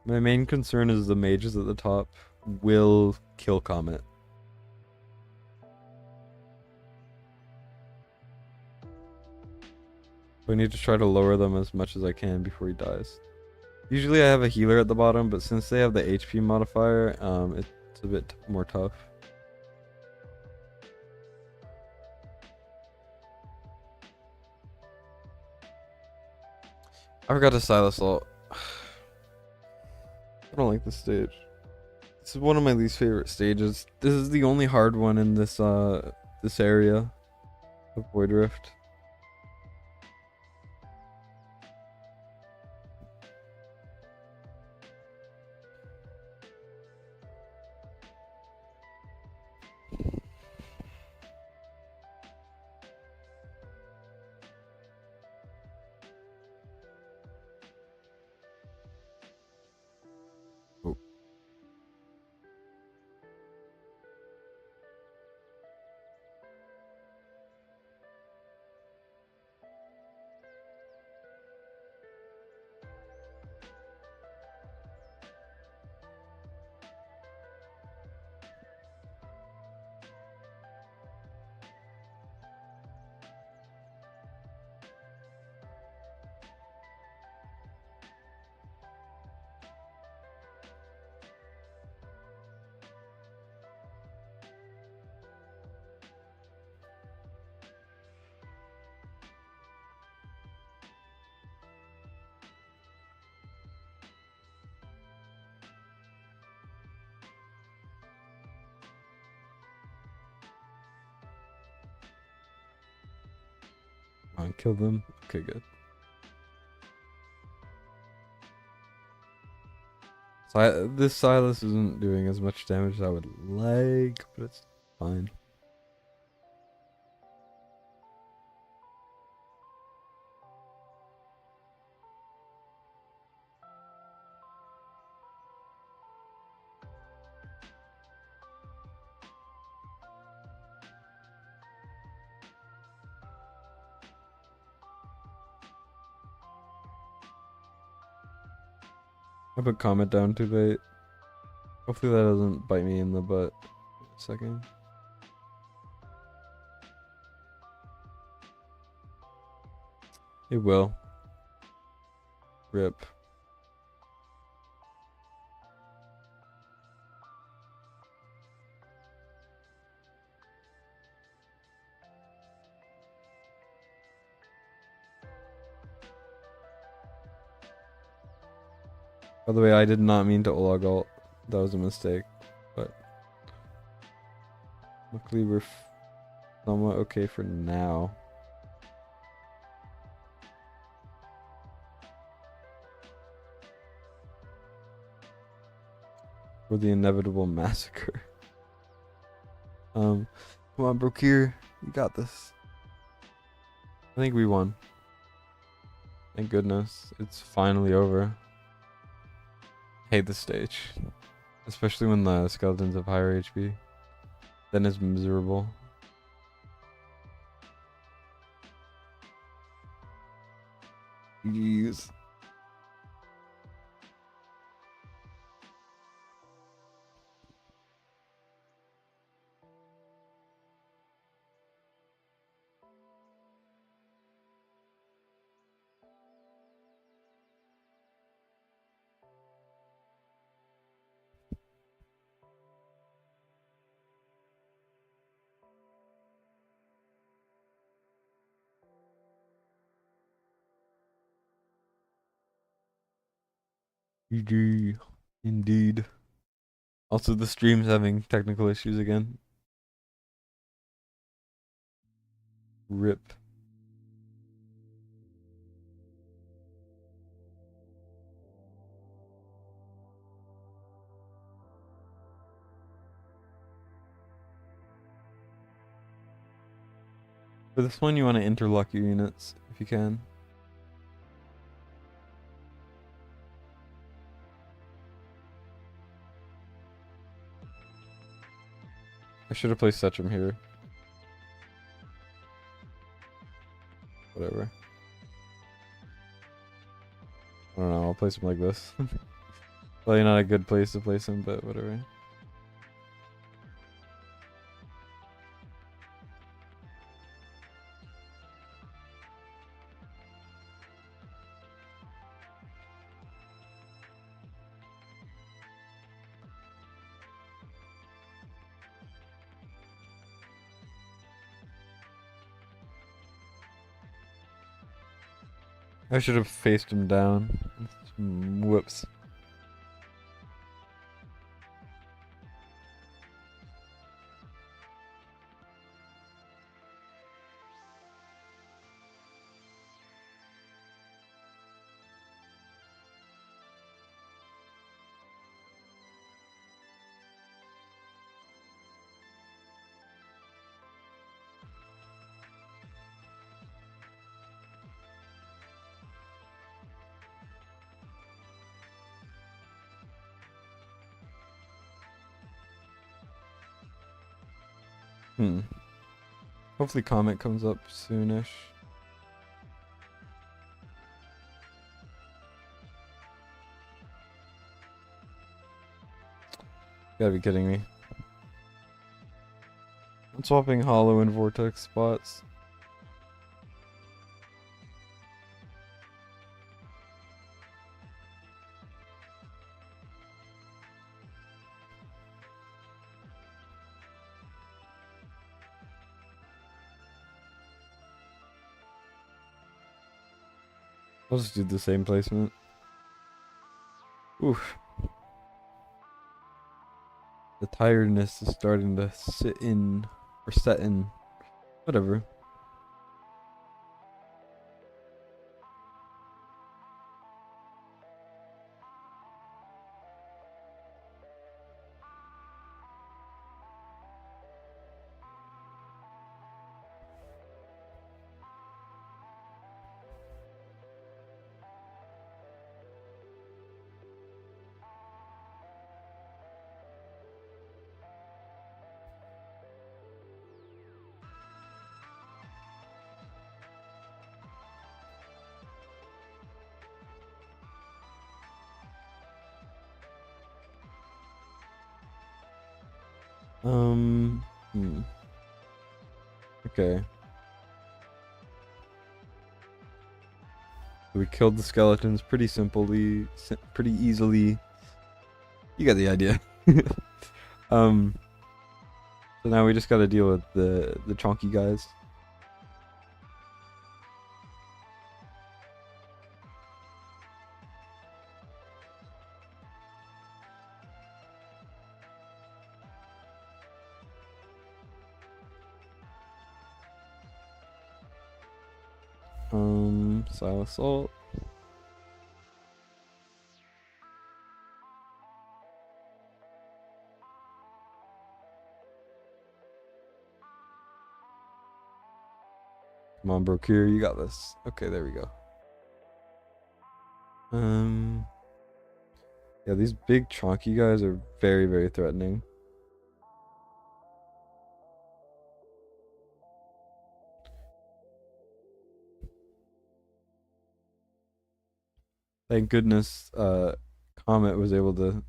My main concern is the mages at the top will kill Comet. So I need to try to lower them as much as I can before he dies. Usually I have a healer at the bottom, but since they have the HP modifier, it's a bit more tough. I forgot to Silas ult. I don't like this stage. This is one of my least favorite stages. This is the only hard one in this this area of Void Rift. Oh. Come on, kill them. Okay, good. This Silas isn't doing as much damage as I would like, but it's fine. I put comment down too late. Hopefully that doesn't bite me in the butt. A second. It will. Rip. By the way, I did not mean to Olag alt. That was a mistake. But luckily we're somewhat okay for now. For the inevitable massacre. Come on, Brokir. You got this. I think we won. Thank goodness. It's finally over. Hate this stage. Especially when the skeletons have higher HP. Then it's miserable. Jeez. GG. Indeed. Also, the stream's having technical issues again. Rip. For this one, you want to interlock your units if you can. I should have placed Setchum here. Whatever. I don't know, I'll place him like this. Probably not a good place to place him, but whatever. I should have faced him down. Whoops. Hopefully comment comes up soonish. You gotta be kidding me. I'm swapping hollow and vortex spots. I'll just do the same placement. Oof. The tiredness is starting to sit in, or set in. Whatever. Um. Hmm. Okay. We killed the skeletons pretty simply, pretty easily. You got the idea. um. So now we just got to deal with the chonky guys. Silent assault. Come on, Brokir, you got this. Okay, there we go. Yeah, these big chonky guys are very, very threatening. Thank goodness, Comet was able to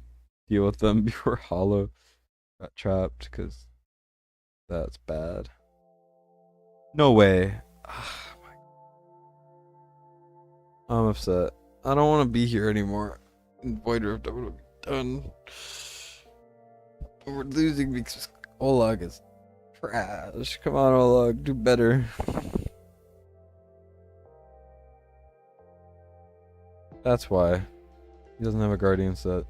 deal with them before Hollow got trapped, because that's bad. No way. I'm upset. I don't want to be here anymore. In Void Rift, I would have done. But we're losing because Olag is trash. Come on, Olag, do better. That's why. He doesn't have a Guardian set.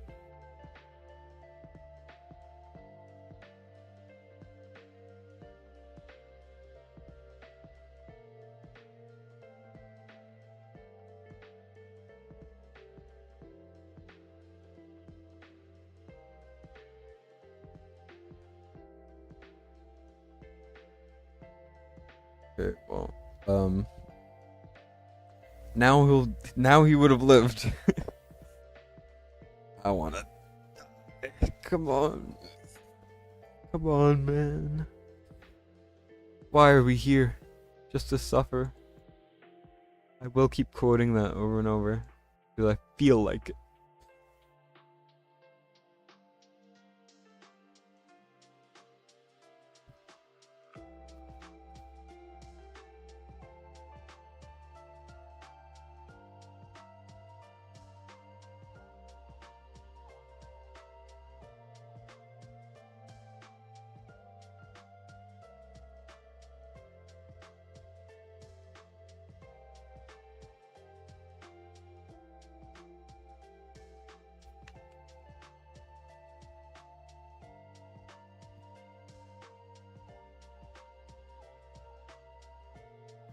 Okay, well, now he would have lived. I want it. Come on. Come on, man. Why are we here? Just to suffer? I will keep quoting that over and over because I feel like it.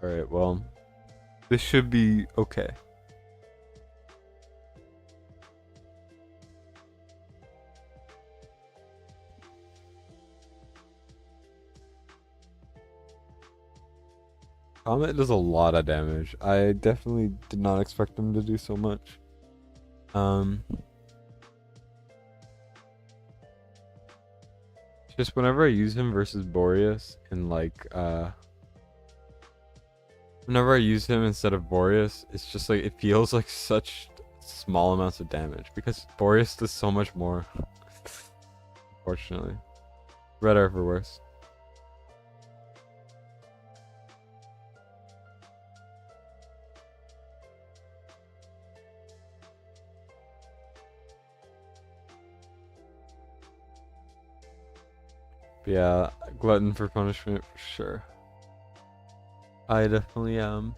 Alright, well, this should be okay. Comet does a lot of damage. I definitely did not expect him to do so much. Just whenever I use him versus Boreas and whenever I use him instead of Boreas, it's just like it feels like such small amounts of damage because Boreas does so much more. Unfortunately. Red are for worse. But yeah, glutton for punishment for sure. I definitely am.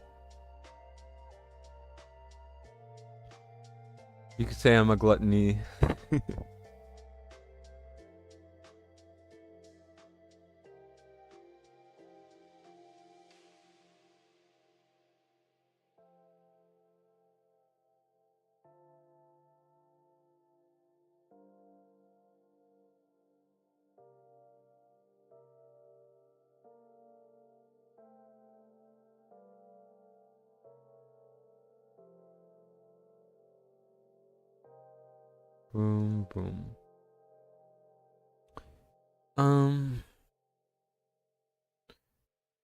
You could say I'm a gluttony. Boom, boom.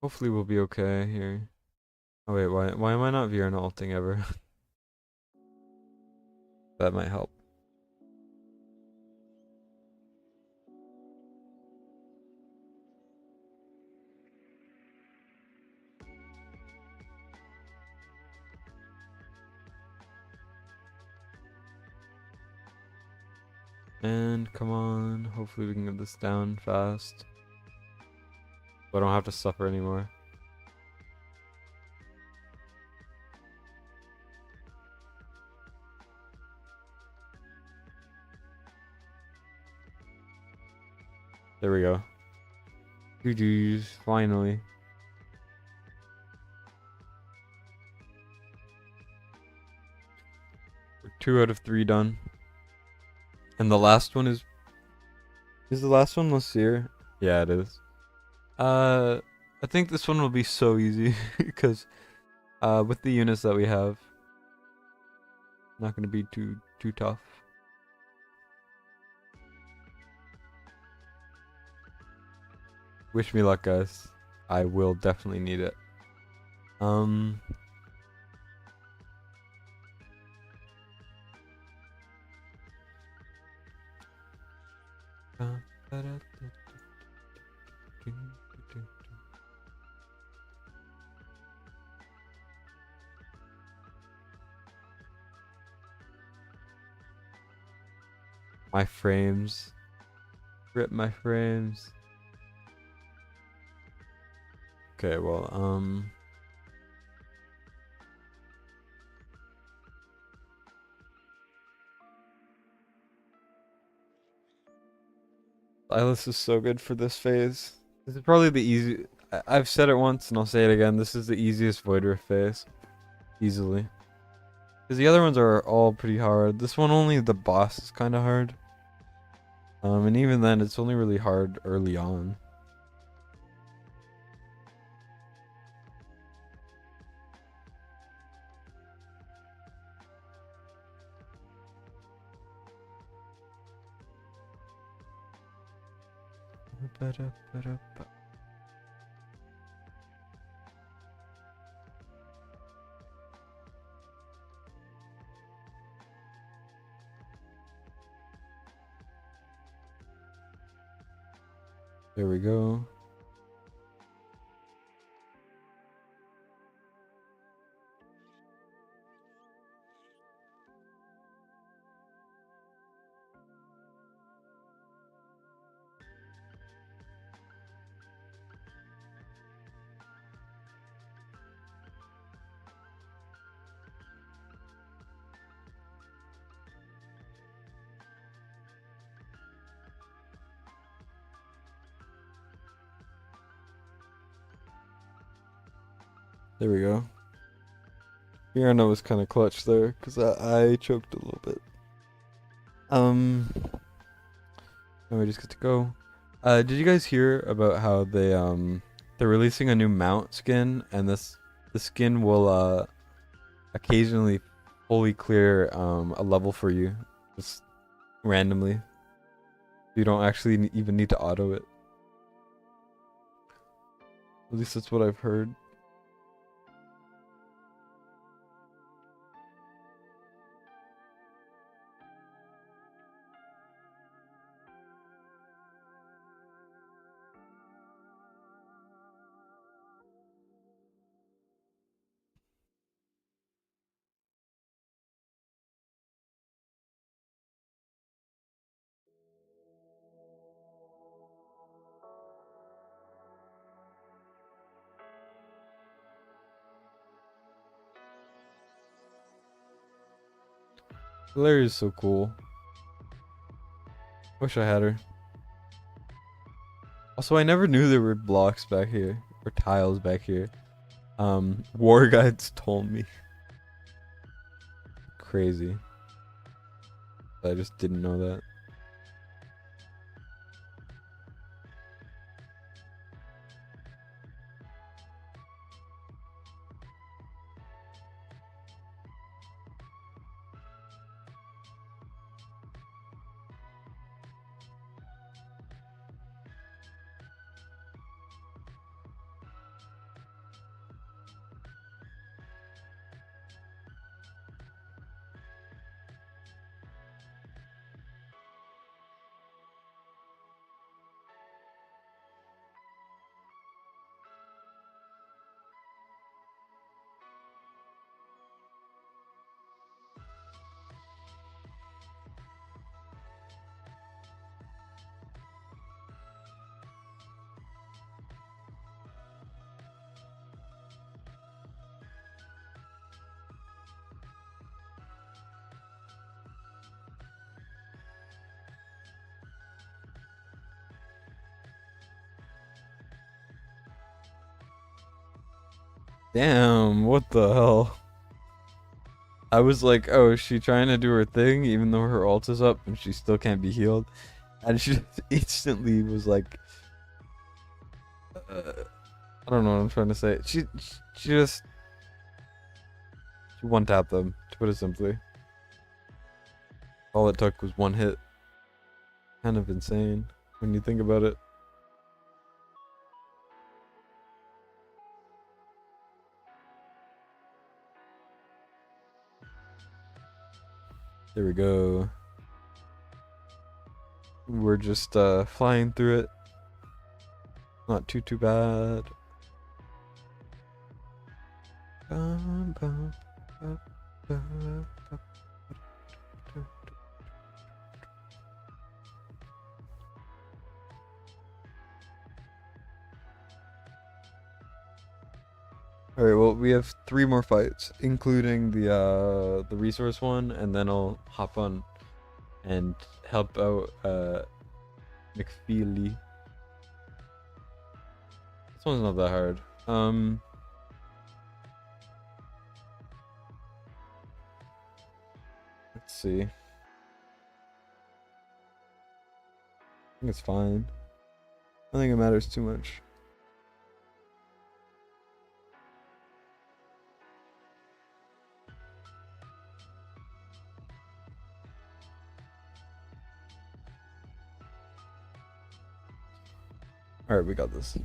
Hopefully we'll be okay here. Oh wait, why am I not VR alting ever? That might help. And come on, hopefully we can get this down fast. So I don't have to suffer anymore. There we go. GG's, finally. We're 2 out of 3 done. And the last one is the last one Lassier? Yeah, it is. I think this one will be so easy because with the units that we have, not gonna be too tough. Wish me luck, guys. I will definitely need it. Um. My frames. Rip my frames. Okay, well, Silas is so good for this phase. This is probably the easy. I've said it once and I'll say it again. This is the easiest Void Rift phase. Easily. Because the other ones are all pretty hard. This one only the boss is kind of hard. And even then, it's only really hard early on. There we go. There we go. Miranda was kind of clutch there because I choked a little bit. Now we just get to go. Did you guys hear about how they're releasing a new mount skin, and the skin will occasionally fully clear a level for you, just randomly. You don't actually even need to auto it. At least that's what I've heard. Larry is so cool. Wish I had her. Also, I never knew there were blocks back here or tiles back here. War guides told me. Crazy. I just didn't know that. Damn, what the hell? I was like, oh, is she trying to do her thing even though her ult is up and she still can't be healed? And she just instantly was like, I don't know what I'm trying to say. She just she one tapped them, to put it simply. All it took was one hit. Kind of insane when you think about it. There we go. We're just flying through it. Not too bad. Bum, bum, bum, bum, bum. All right, well, we have 3 more fights, including the resource one, and then I'll hop on and help out McFeely. This one's not that hard. Let's see. I think it's fine. I don't think it matters too much. All right, we got this.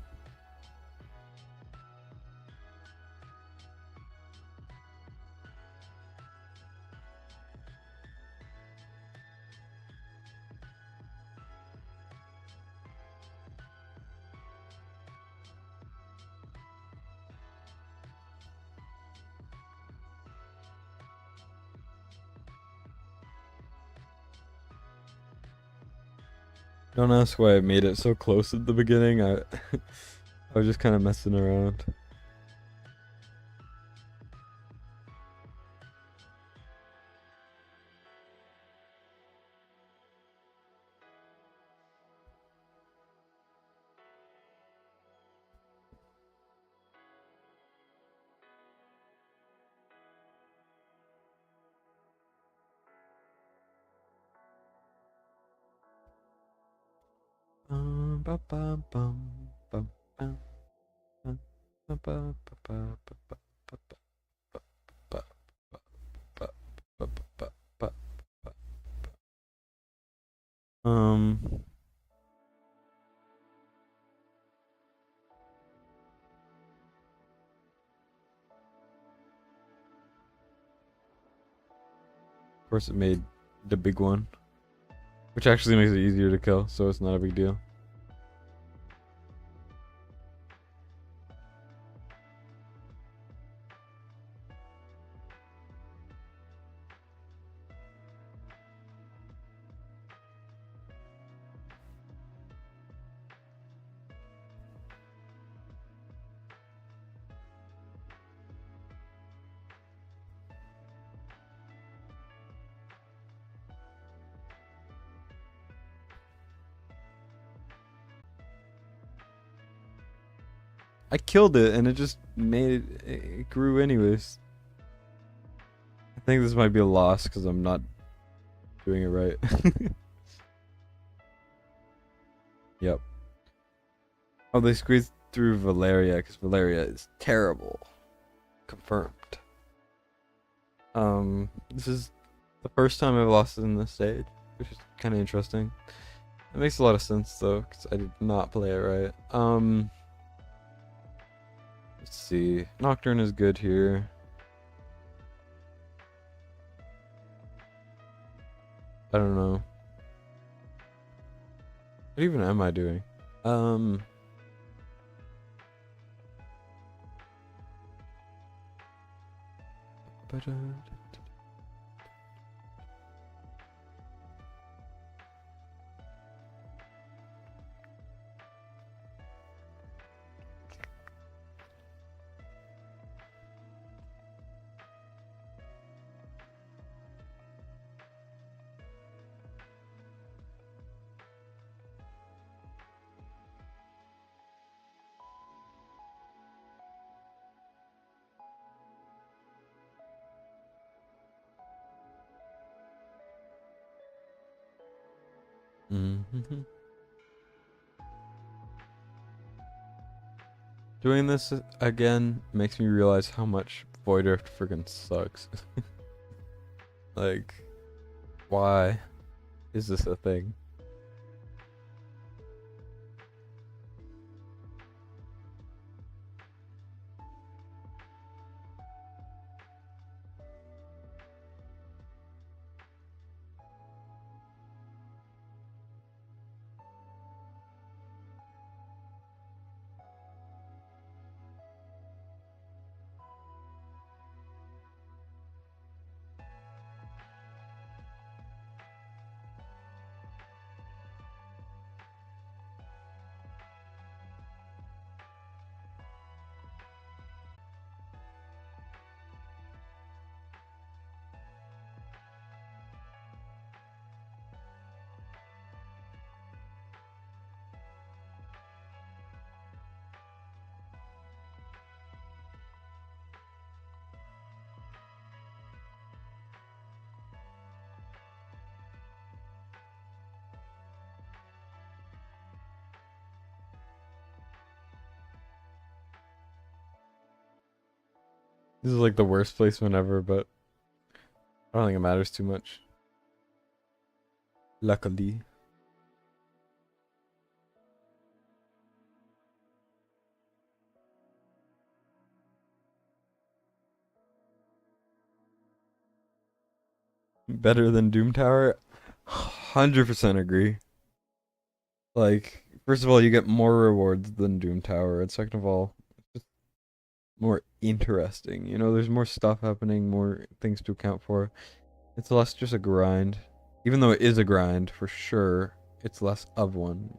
Don't ask why I made it so close at the beginning. I I was just kind of messing around. Bum, bum, bum, bum, bum, bum, bum, bum, bum, bum, bum, bum, bum, bum. Um, of course, it made the big one, which actually makes it easier to kill, so it's not a big deal. I killed it, and it just made it grew anyways. I think this might be a loss because I'm not doing it right. Yep. Oh, they squeezed through Valeria because Valeria is terrible. Confirmed. This is the first time I've lost in this stage, which is kind of interesting. It makes a lot of sense though, because I did not play it right. Let's see. Nocturne is good here. I don't know. What even am I doing? But Mm-hmm. Doing this again makes me realize how much Void Rift friggin' sucks. Like, why is this a thing? This is like the worst placement ever, but I don't think it matters too much. Luckily. Better than Doom Tower? 100% agree. Like, first of all, you get more rewards than Doom Tower, and second of all, it's just more interesting. You know, there's more stuff happening, more things to account for. It's less just a grind. Even though it is a grind, for sure, it's less of one.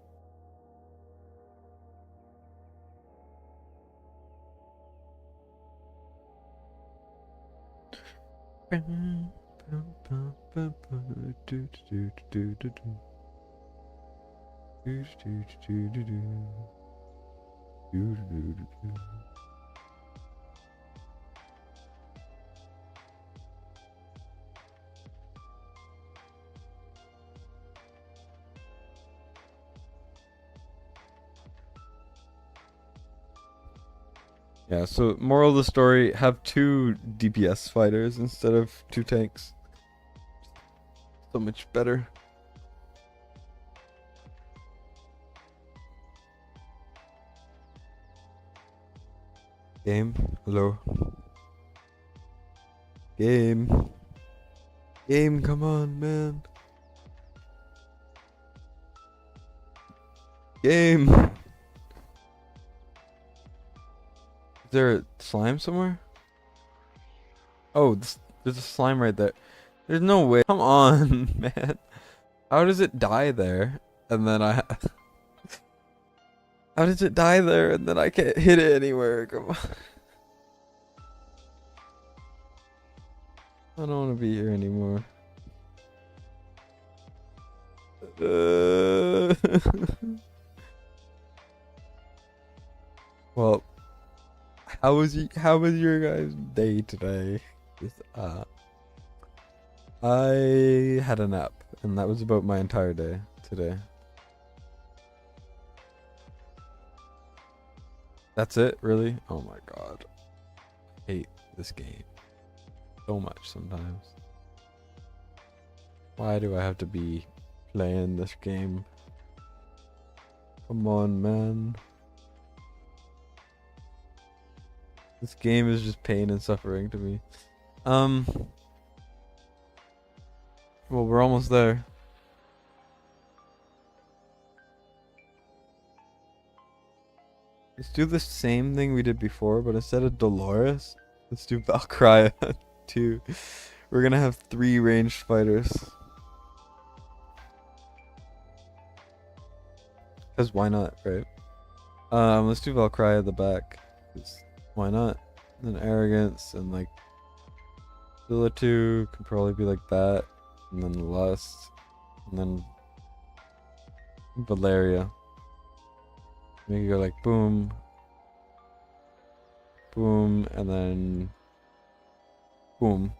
Yeah, so moral of the story, have 2 DPS fighters instead of 2 tanks. So much better. Game, hello. Game. Game, come on, man. Game. Is there a slime somewhere? Oh, there's a slime right there. There's no way. Come on, man. How does it die there? And then I... How does it die there and then I can't hit it anywhere? Come on. I don't want to be here anymore. Well, how was your guys' day today? Just, I had a nap, and that was about my entire day today. That's it, really? Oh my god. I hate this game so much sometimes. Why do I have to be playing this game? Come on, man. This game is just pain and suffering to me. Well, we're almost there. Let's do the same thing we did before, but instead of Dolores, let's do Valkyria 2. We're gonna have 3 ranged fighters. Cause why not, right? Let's do Valkyria at the back. 'Cause why not? And then Arrogance and like Zilla 2 could probably be like that. And then Lust. And then Valeria. Make it go like boom. Boom. And then boom.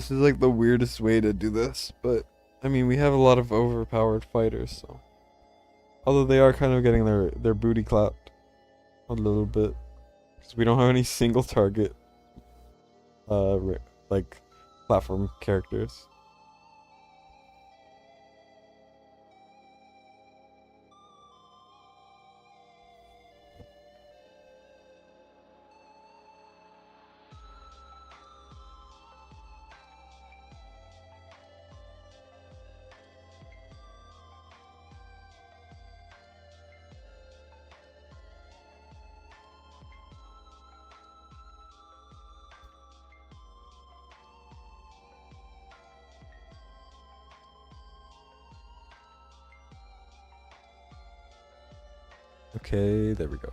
This is like the weirdest way to do this, but I mean, we have a lot of overpowered fighters, so. Although they are kind of getting their booty clapped a little bit. Because we don't have any single target, like, platform characters. Okay, there we go.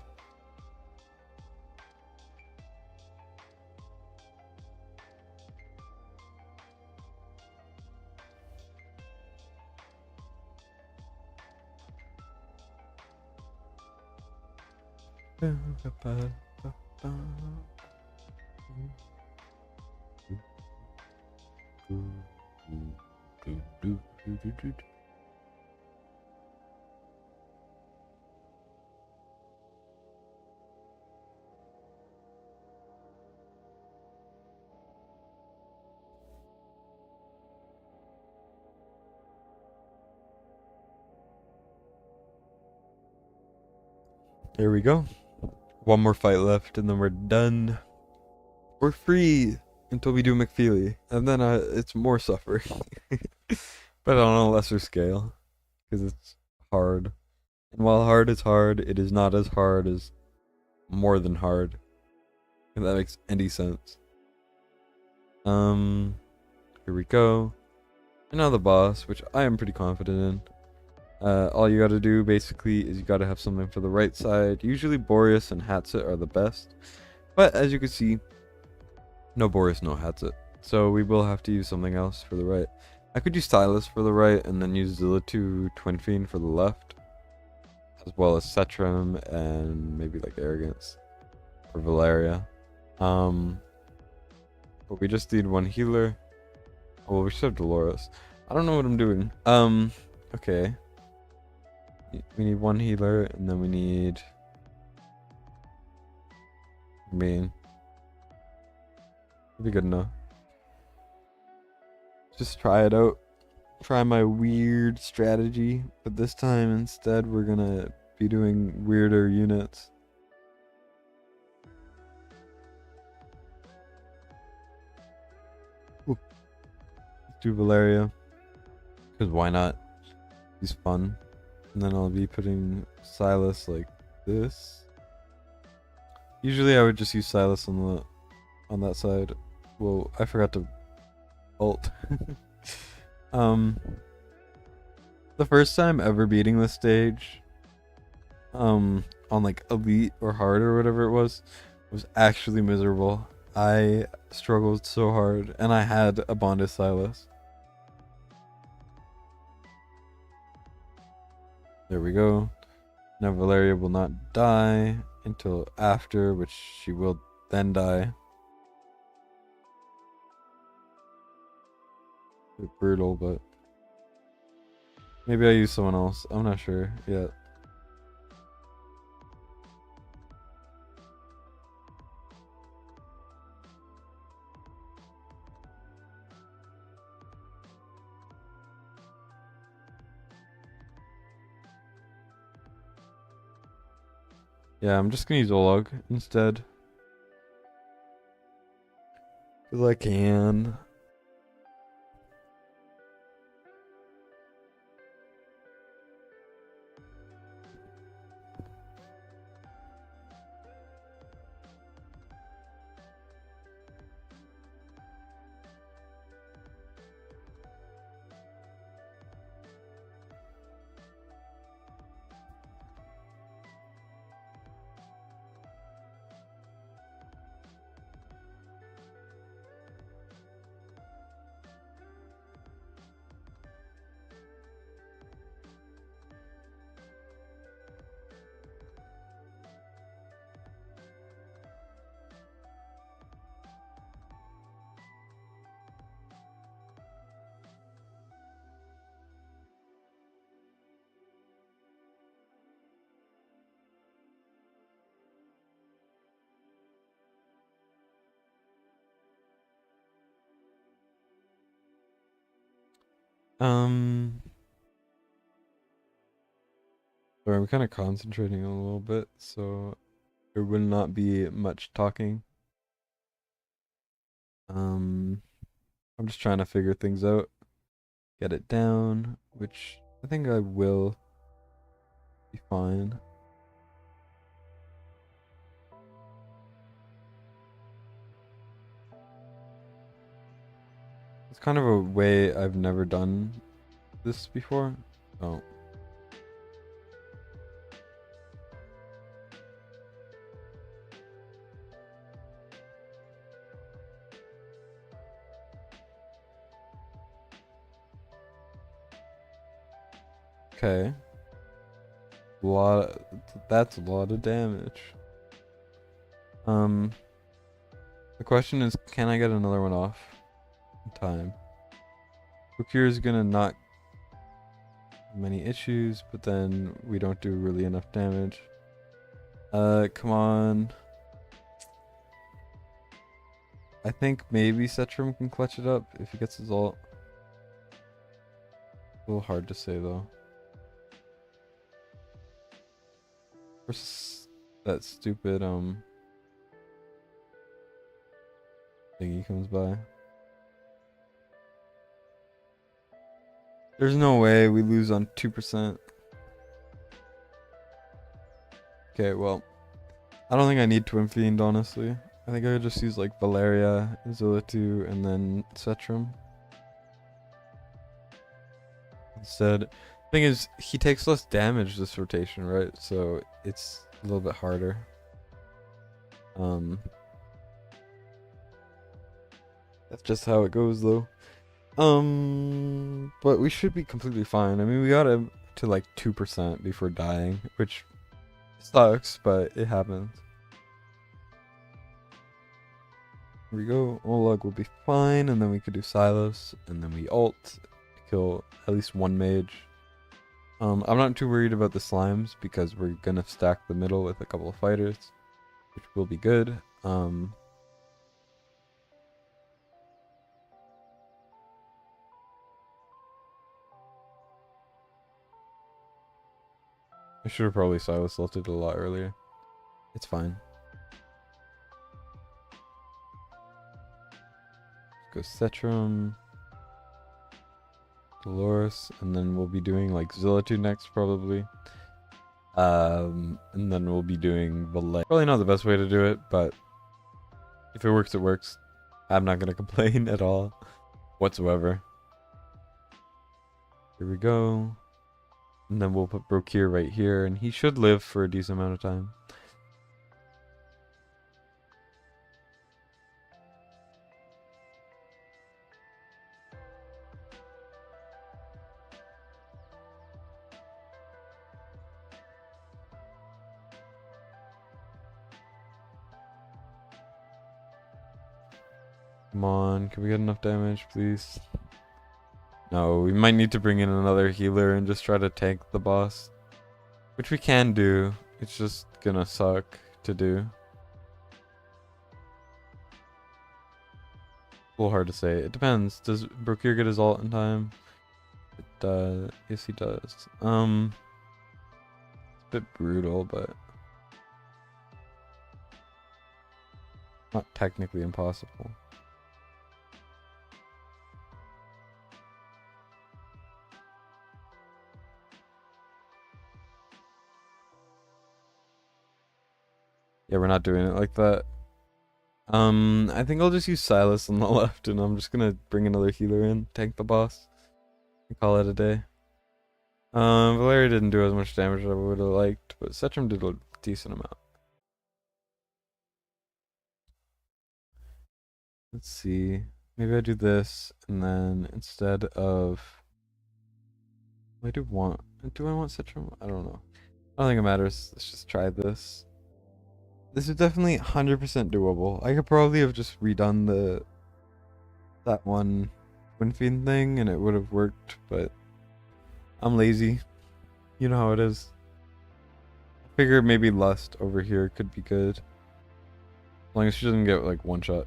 There we go. One more fight left, and then we're done. We're free until we do McFeely, and then it's more suffering, but on a lesser scale, because it's hard. And while hard is hard, it is not as hard as more than hard. If that makes any sense. Here we go. And now the boss, which I am pretty confident in. All you gotta do basically is you gotta have something for the right side. Usually Boreas and Hatsit are the best. But as you can see, no Boreas, no Hatsit. So we will have to use something else for the right. I could use Stylus for the right and then use Zilla2 Twin Fiend for the left. As well as Cetrum and maybe like Arrogance for Valeria. But we just need one healer. Oh, well, we should have Dolores. I don't know what I'm doing. Okay. We need one healer, and then we need... I mean... It'll be good enough. Just try it out. Try my weird strategy. But this time, instead, we're gonna be doing weirder units. Let's do Valeria. Because why not? He's fun. And then I'll be putting Silas like this. Usually I would just use Silas on that side. Well, I forgot to ult. The first time ever beating this stage, on like elite or hard or whatever it was actually miserable. I struggled so hard, and I had a bonded Silas. There we go. Now Valeria will not die until after, which she will then die. A bit brutal, but maybe I use someone else. I'm not sure yet. Yeah, I'm just gonna use Olog instead. Cause I can. Um, sorry, I'm kind of concentrating a little bit, so there will not be much talking. I'm just trying to figure things out, get it down, which I think I will be fine. It's kind of a way I've never done this before. Oh. Okay. That's a lot of damage. The question is, can I get another one off in time? Procure is gonna not many issues, but then we don't do really enough damage. Come on. I think maybe Setrum can clutch it up if he gets his ult. A little hard to say though. Versus that stupid thingy comes by. There's no way we lose on 2%. Okay, well, I don't think I need Twin Fiend, honestly. I think I could just use like Valeria, Zillitu, and then Setrum. Instead, thing is, he takes less damage this rotation, right? So it's a little bit harder. That's just how it goes, though. But we should be completely fine. I mean, we got him to like 2% before dying, which sucks, but it happens. Here we go. Oleg will be fine, and then we could do Silas, and then we ult to kill at least one mage. I'm not too worried about the slimes because we're gonna stack the middle with a couple of fighters, which will be good. I should have probably Silas ulted a lot earlier. It's fine. Let's go Setrum, Dolores, and then we'll be doing like Zillitu next probably. And then we'll be doing Valet. Probably not the best way to do it, but if it works, it works. I'm not gonna complain at all whatsoever. Here we go. And then we'll put Brokir right here, and he should live for a decent amount of time. Come on, can we get enough damage, please? No, we might need to bring in another healer and just try to tank the boss. Which we can do. It's just gonna suck to do. A little hard to say. It depends. Does Brokir get his ult in time? It does. Yes, he does. It's a bit brutal, but not technically impossible. Yeah, we're not doing it like that. I think I'll just use Silas on the left, and I'm just gonna bring another healer in, tank the boss, and call it a day. Valeria didn't do as much damage as I would have liked, but Setrum did a decent amount. Let's see. Maybe I do this, and then instead of... Do I want Setrum? I don't know. I don't think it matters. Let's just try this. This is definitely 100% doable. I could probably have just redone that one Twin Fiend thing and it would have worked, but I'm lazy. You know how it is. I figure maybe Lust over here could be good. As long as she doesn't get like one shot.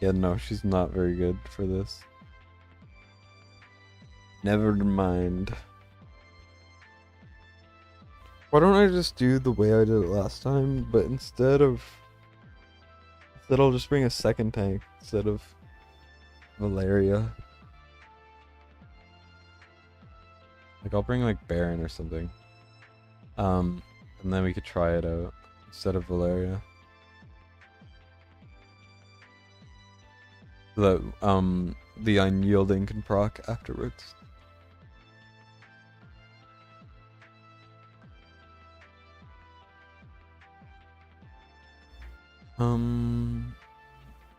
Yeah, no, she's not very good for this. Never mind. Why don't I just do the way I did it last time, but instead I'll just bring a second tank instead of Valeria. Like I'll bring like Baron or something. And then we could try it out instead of Valeria. So that the unyielding can proc afterwards.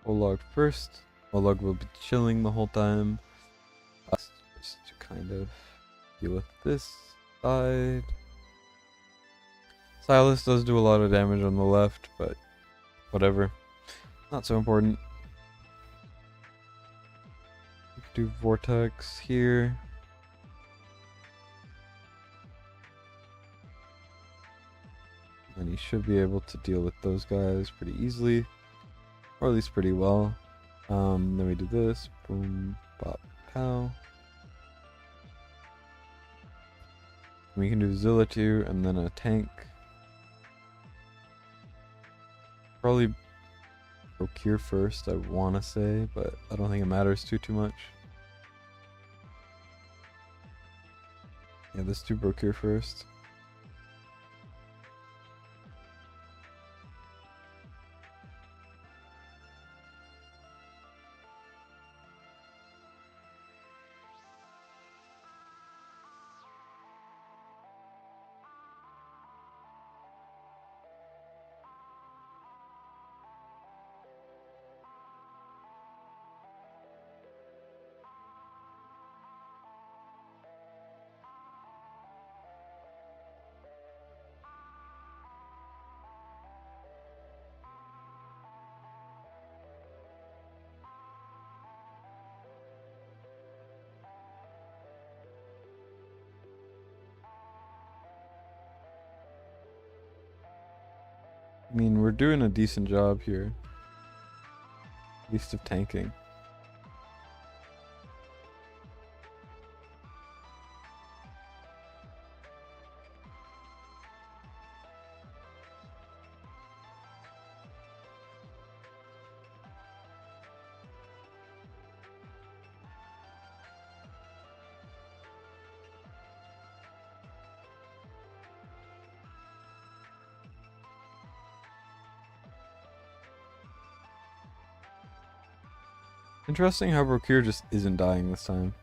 Olog first. Olog will be chilling the whole time. Just to kind of deal with this side. Silas does do a lot of damage on the left, but whatever. Not so important. We could do Vortex here. And he should be able to deal with those guys pretty easily. Or at least pretty well. Then we do this. Boom, pop, pow. We can do Zilla too, and then a tank. Probably Procure first, I want to say, but I don't think it matters too much. Yeah, let's do Procure first. I mean, we're doing a decent job here. At least of tanking. Interesting how Procure just isn't dying this time.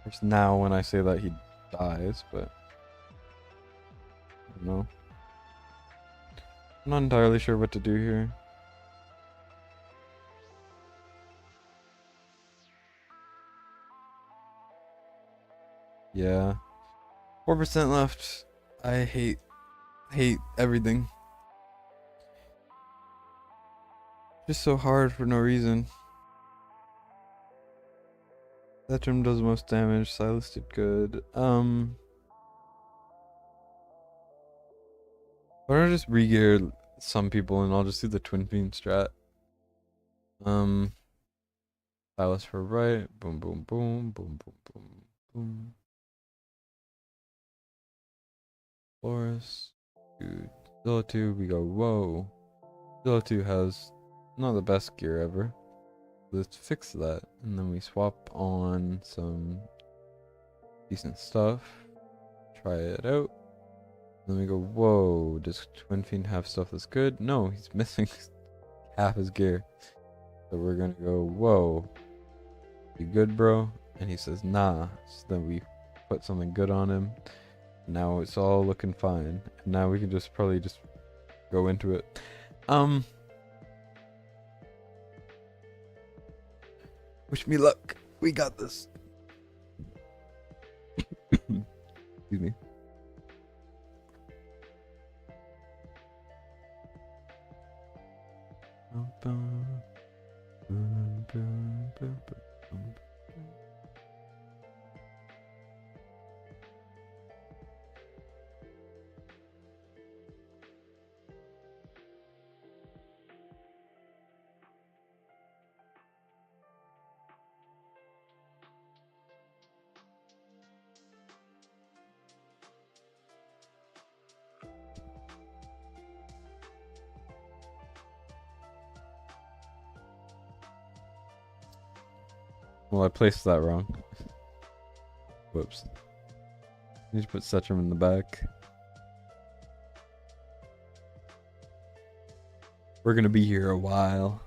It's now when I say that he dies, but I don't know. I'm not entirely sure what to do here. Yeah. 4% left. I hate everything. Just so hard for no reason. That term does most damage. Silas did good. Why don't I just re-gear some people and I'll just do the Twin Fiend strat. Silas for right. Boom, boom, boom, boom, boom, boom, boom. Boris. Dude. Zilla 2, we go, whoa. Zilla 2 has not the best gear ever. Let's fix that. And then we swap on some decent stuff. Try it out. Then we go, whoa, does Twin Fiend have stuff that's good? No, he's missing half his gear. So we're gonna go, whoa, you good, bro? And he says, nah. So then we put something good on him. Now it's all looking fine. And now we can just probably just go into it. Wish me luck. We got this. Excuse me. Well, I placed that wrong. Whoops. Need to put Setrum in the back. We're gonna be here a while.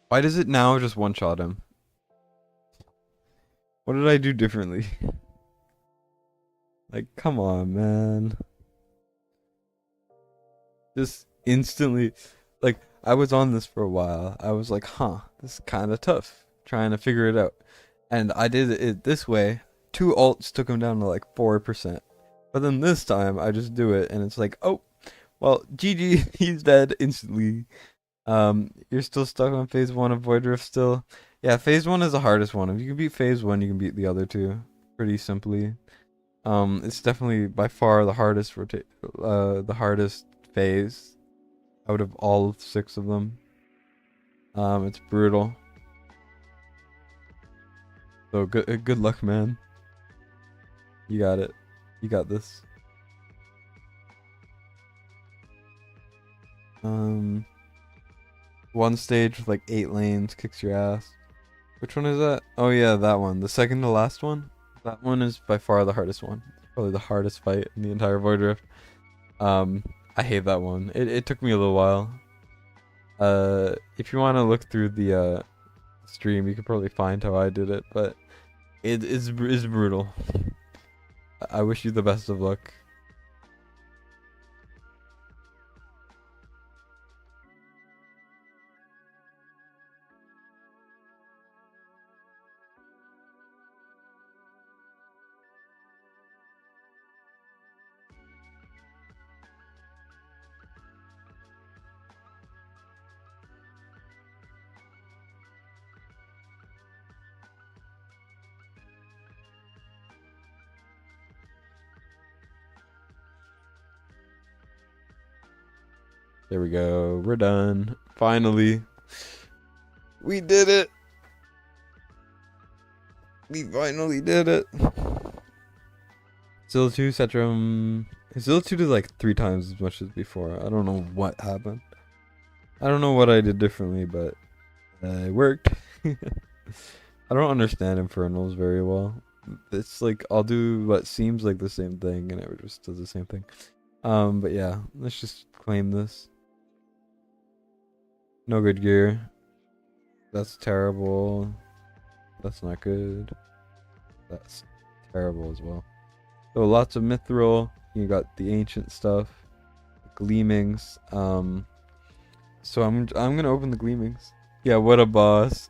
Why does it now just one-shot him? What did I do differently? Like, come on, man. Just instantly, like, I was on this for a while. I was like, huh, this is kind of tough. Trying to figure it out. And I did it this way. 2 ults took him down to like 4%. But then this time, I just do it, and it's like, oh, well, GG, he's dead instantly. You're still stuck on phase 1 of Void Rift still. Yeah, phase 1 is the hardest one. If you can beat phase 1, you can beat the other 2 pretty simply. It's definitely by far the hardest the hardest phase out of all 6 of them. It's brutal. So good luck, man. You got it. You got this. One stage with like 8 lanes kicks your ass. Which one is that? Oh yeah, that one. The second to last one. That one is by far the hardest one. Probably the hardest fight in the entire Void Rift. I hate that one. It took me a little while. If you want to look through the stream, you could probably find how I did it, but it is brutal. I wish you the best of luck. There we go. We're done. Finally. We did it. We finally did it. Zilla 2, Setrum. Zilla 2 did like 3 times as much as before. I don't know what happened. I don't know what I did differently, but it worked. I don't understand Infernals very well. It's like I'll do what seems like the same thing and it just does the same thing. But yeah, let's just claim this. No good gear. That's terrible. That's not good. That's terrible as well. So lots of mithril. You got the ancient stuff, gleamings. So I'm gonna open the gleamings. Yeah, what a boss!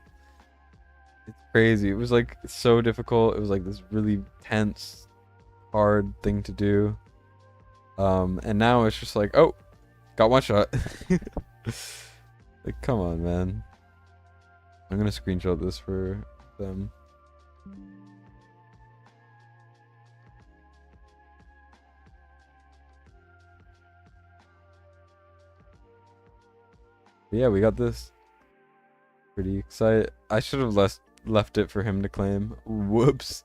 It's crazy. It was like so difficult. It was like this really tense, hard thing to do. And now it's just like, oh, got one shot. Like, come on, man. I'm gonna screenshot this for them. But yeah, we got this. Pretty excited. I should have left it for him to claim. Whoops.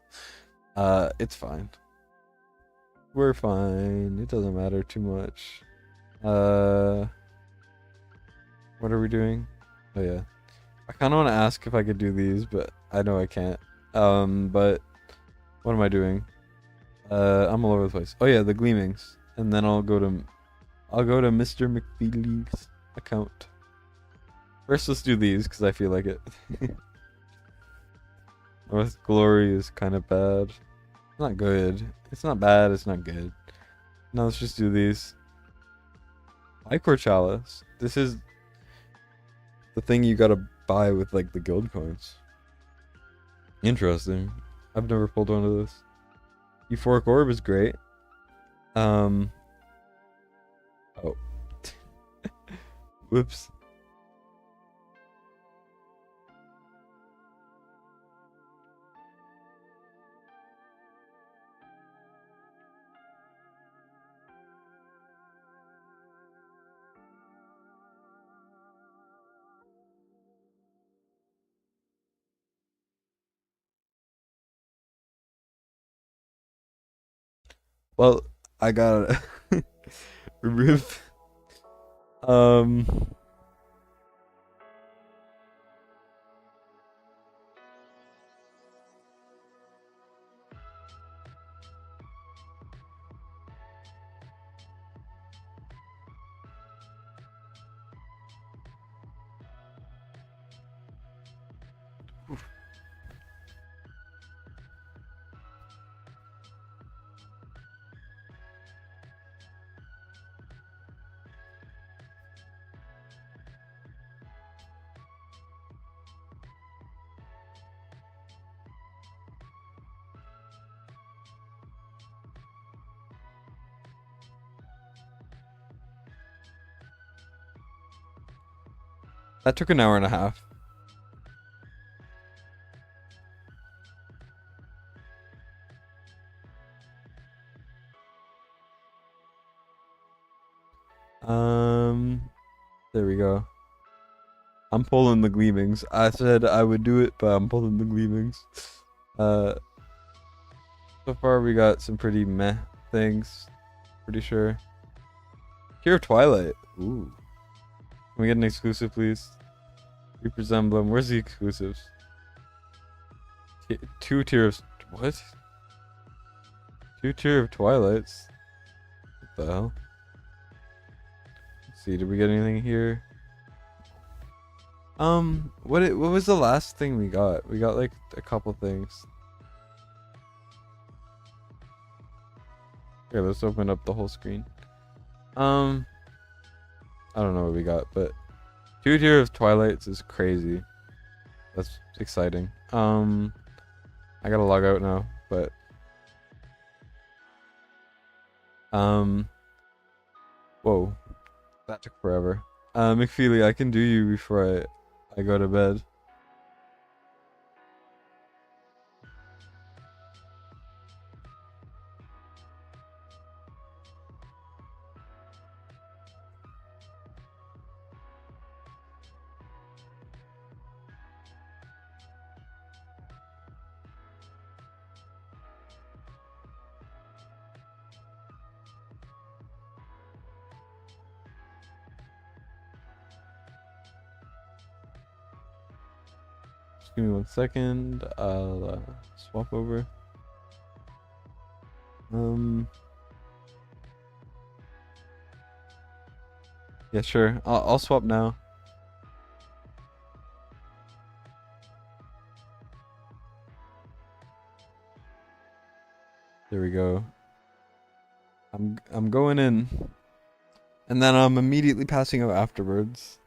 It's fine. We're fine. It doesn't matter too much. What are we doing? Oh yeah. I kind of want to ask if I could do these, but I know I can't. But what am I doing? I'm all over the place. Oh yeah, the gleamings, and then I'll go to Mr. McFeely's account. First, let's do these because I feel like it. North Glory is kind of bad. It's not good. It's not bad. It's not good. Now let's just do these. Icor Chalice. This is the thing you gotta buy with like the guild coins. Interesting. I've never pulled one of this. Euphoric Orb is great. Um. Oh. Whoops. Well, I gotta remove. Um. That took an hour and a half. Um. There we go. I'm pulling the gleamings. I said I would do it, but I'm pulling the gleamings. Uh. So far we got some pretty meh things. Pretty sure. Tear of Twilight. Ooh. Can we get an exclusive, please? Reaper's Emblem. Where's the exclusives? Two tier of what? Two tier of Twilights. What the hell? Let's see. Did we get anything here? What was the last thing we got? We got like a couple things. Okay, let's open up the whole screen. I don't know what we got, but two tier of Twilights is crazy. That's exciting. I gotta log out now, but whoa, that took forever. McFeely, I can do you before I go to bed. Just give me 1 second. I'll swap over. Yeah, sure. I'll swap now. There we go. I'm going in, and then I'm immediately passing out afterwards.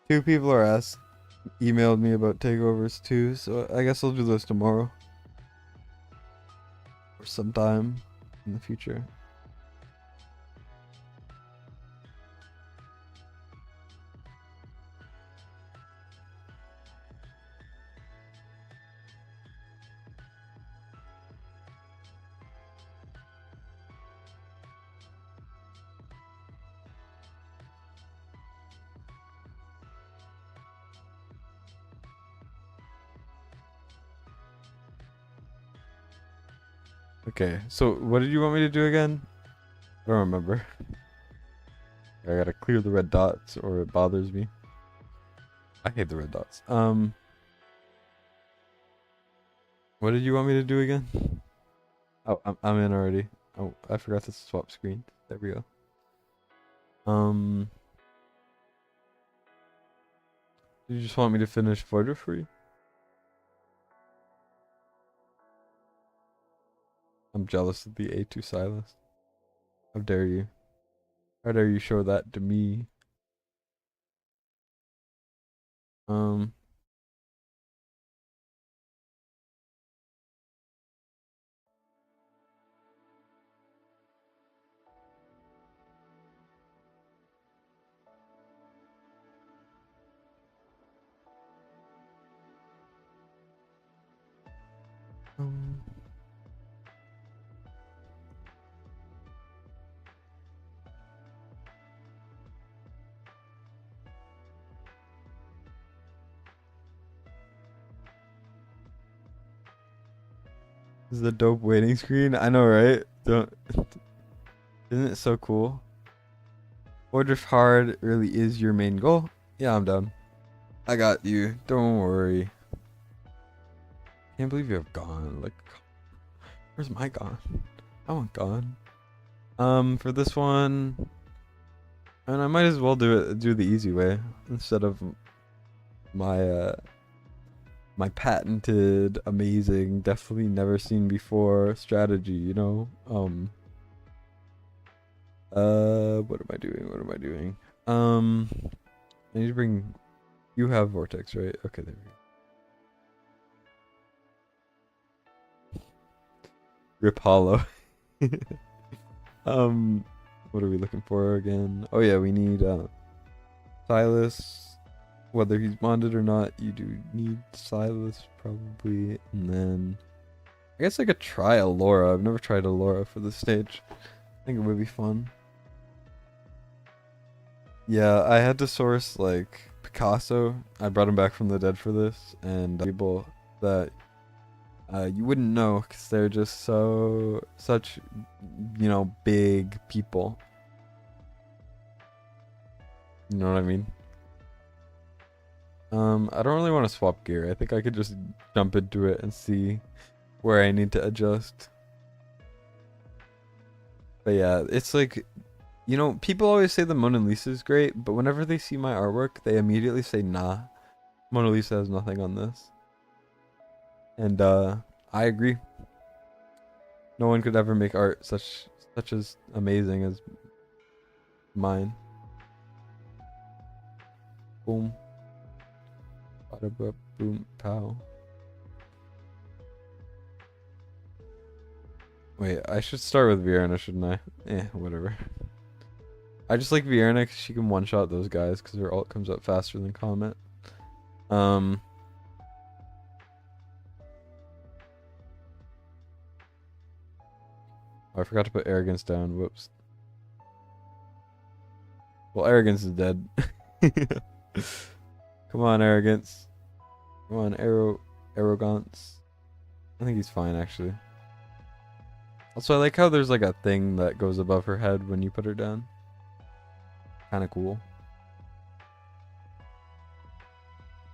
Two people emailed me about takeovers too, so I guess I'll do those tomorrow or sometime in the future. Okay, so what did you want me to do again? I don't remember. I gotta clear the red dots or it bothers me. I hate the red dots. What did you want me to do again? Oh, I'm in already. Oh, I forgot to swap screen. There we go. Um, did you just want me to finish Voyager for you? I'm jealous of the A2 Silas. How dare you? How dare you show that to me? Um, um, this is a dope waiting screen. I know, right? Don't. Isn't it so cool? Voyager hard really is your main goal. Yeah, I'm done. I got you. Don't worry. Can't believe you have gone. Like, where's my gone? I want gone. For this one, and I might as well do the easy way instead of my my patented, amazing, definitely never seen before strategy. You know. What am I doing? What am I doing? I need to bring. You have vortex, right? Okay, there we go. Rip hollow. What are we looking for again? Oh yeah, we need Silas. Whether he's bonded or not, you do need Silas probably, and then I guess I could try a Laura. I've never tried a Laura for this stage. I think it would be fun. Yeah, I had to source like Picasso. I brought him back from the dead for this, and people that you wouldn't know because they're just such, big people. You know what I mean? I don't really want to swap gear. I think I could just jump into it and see where I need to adjust. But yeah, it's like, people always say the Mona Lisa is great, but whenever they see my artwork, they immediately say, nah, Mona Lisa has nothing on this. And I agree. No one could ever make art such as amazing as mine. Boom. Bada boom pow. Wait, I should start with Vienna, shouldn't I? Whatever. I just like Vienna because she can one-shot those guys because her ult comes up faster than Comet. Oh, I forgot to put Arrogance down. Whoops. Well, Arrogance is dead. Come on, Arrogance. Come on, Arrogance. I think he's fine, actually. Also, I like how there's like a thing that goes above her head when you put her down. Kind of cool.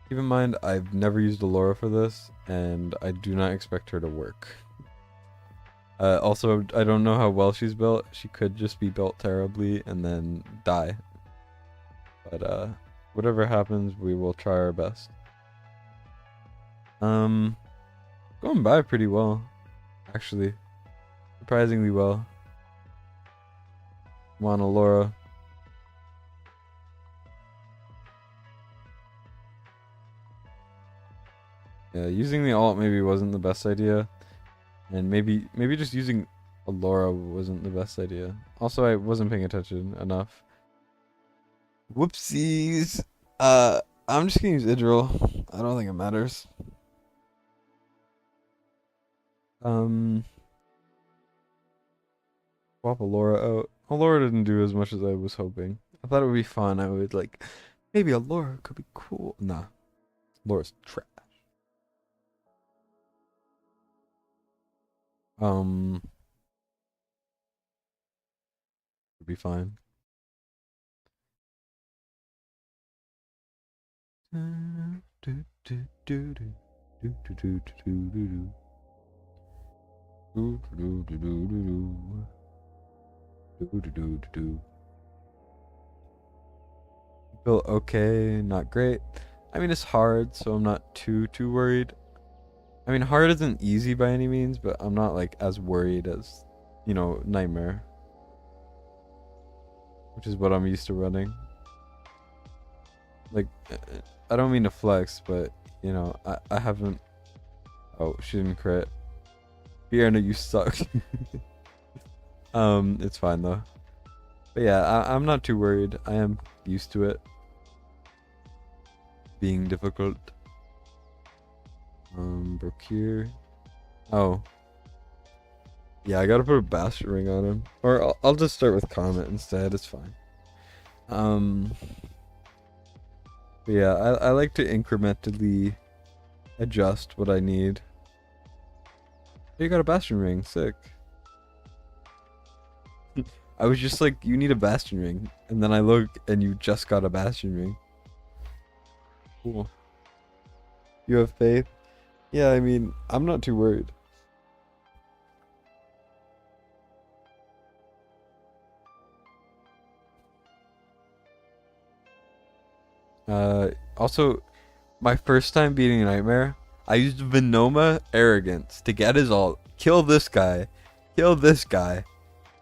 Keep in mind, I've never used Allura for this, and I do not expect her to work. Also, I don't know how well she's built. She could just be built terribly and then die. But whatever happens, we will try our best. Going by pretty well, actually. Surprisingly well. Come on, Allura. Yeah, using the ult maybe wasn't the best idea. And maybe just using Allura wasn't the best idea. Also, I wasn't paying attention enough. Whoopsies. I'm just gonna use Idril. I don't think it matters. Swap Allura out. Allura didn't do as much as I was hoping. I thought it would be fun. I would like, maybe Allura could be cool. Nah, Allura's trash. Um, be fine. Feel okay, not great. I mean, it's hard, so I'm not too worried. I mean, hard isn't easy by any means, but I'm not like as worried as, nightmare, which is what I'm used to running. Like, I don't mean to flex, but I haven't. Oh, she didn't crit. Fiona, you suck. It's fine though. But yeah, I'm not too worried. I am used to it being difficult. Procure. Oh. Yeah, I gotta put a bastion ring on him. Or I'll just start with Comet instead, it's fine. But yeah, I like to incrementally adjust what I need. You got a bastion ring, sick. I was just like, you need a bastion ring. And then I look and you just got a bastion ring. Cool. You have faith? Yeah, I mean, I'm not too worried. Also, my first time beating a Nightmare, I used Venoma Arrogance to get his ult, kill this guy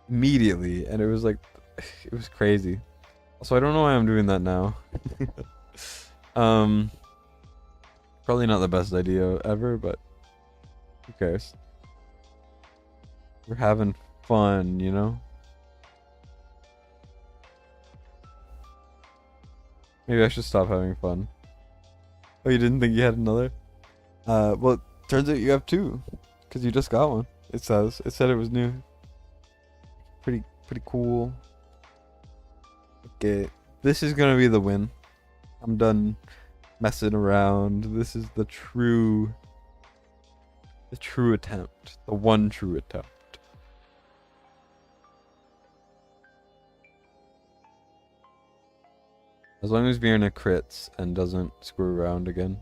immediately, and it was like, it was crazy. Also, I don't know why I'm doing that now. um, Probably not the best idea ever, but who cares? We're having fun, you know? Maybe I should stop having fun. Oh, you didn't think you had another? Well, turns out you have two, because you just got one. It said it was new. Pretty cool. Okay, this is gonna be the win. I'm done messing around. This is the true attempt. The one true attempt. As long as Virna crits and doesn't screw around again,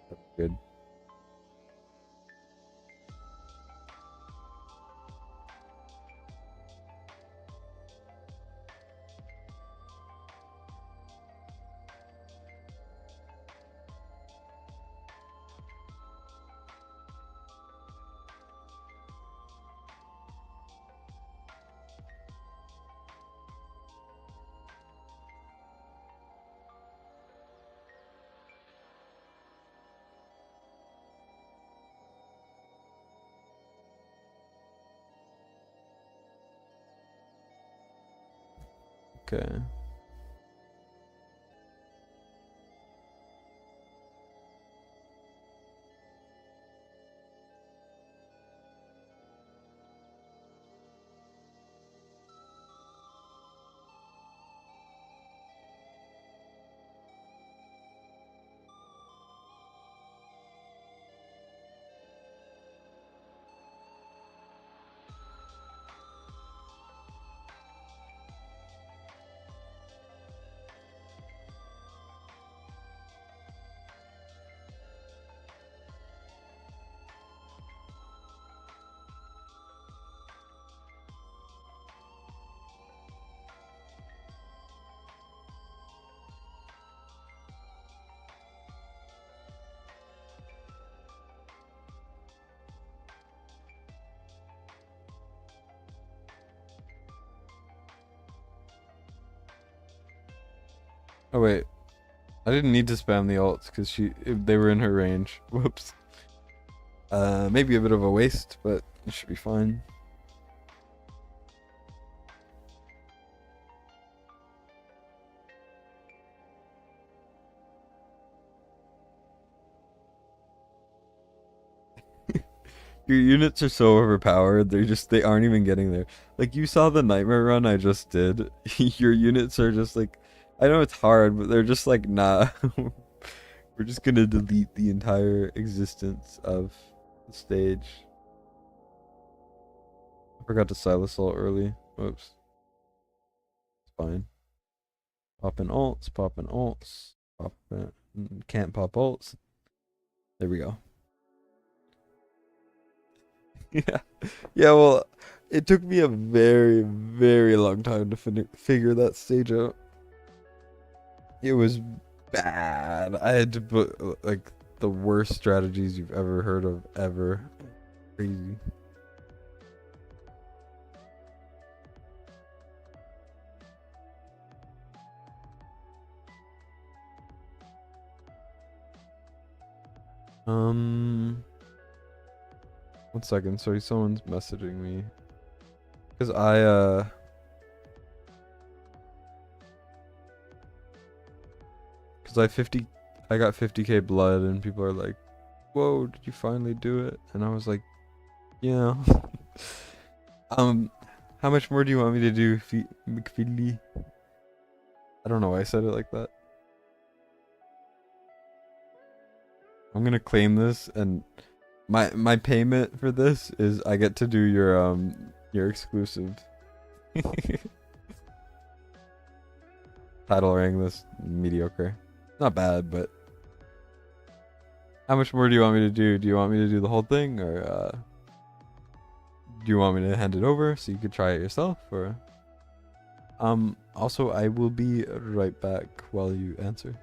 that's good. Okay. Oh wait, I didn't need to spam the ults because they were in her range. Whoops. Maybe a bit of a waste, but it should be fine. Your units are so overpowered. They aren't even getting there. Like you saw the nightmare run I just did. Your units are just like, I know it's hard, but they're just like, nah. We're just gonna delete the entire existence of the stage. I forgot to silence ult early. Whoops. fine. Popping ults, popping ults, popping, can't pop ults. There we go. Yeah, yeah. Well, it took me a very, very long time to figure that stage out. It was bad. I had to put like the worst strategies you've ever heard of ever. Crazy. One second. Sorry, someone's messaging me. Cause I got 50k blood, and people are like, "Whoa, did you finally do it?" And I was like, "Yeah." How much more do you want me to do, McFeely? I don't know why I said it like that. I'm gonna claim this, and my payment for this is I get to do your exclusive title rangless mediocre. Not bad, but how much more do you want me to do? Do you want me to do the whole thing, or do you want me to hand it over so you could try it yourself, or also I will be right back while you answer.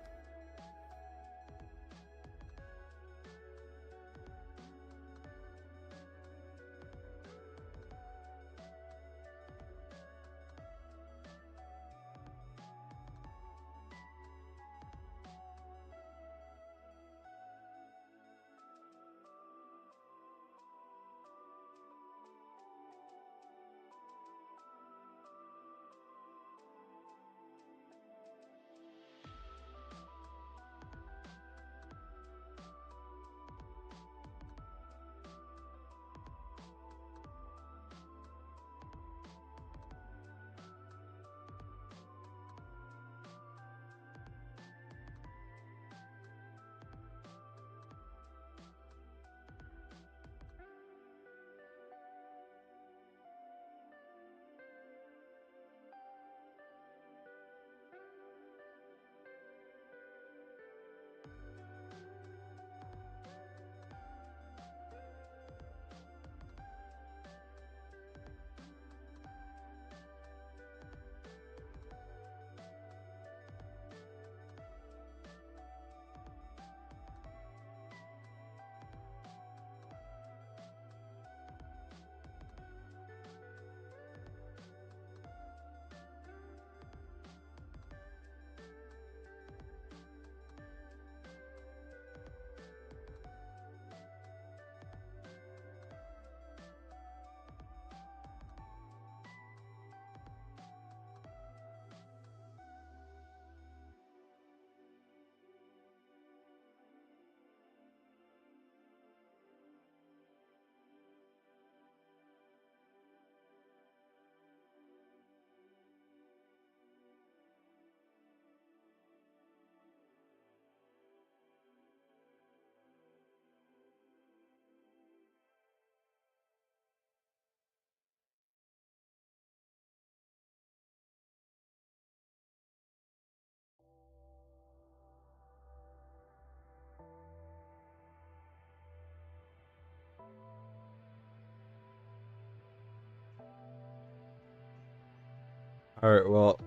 All right, well,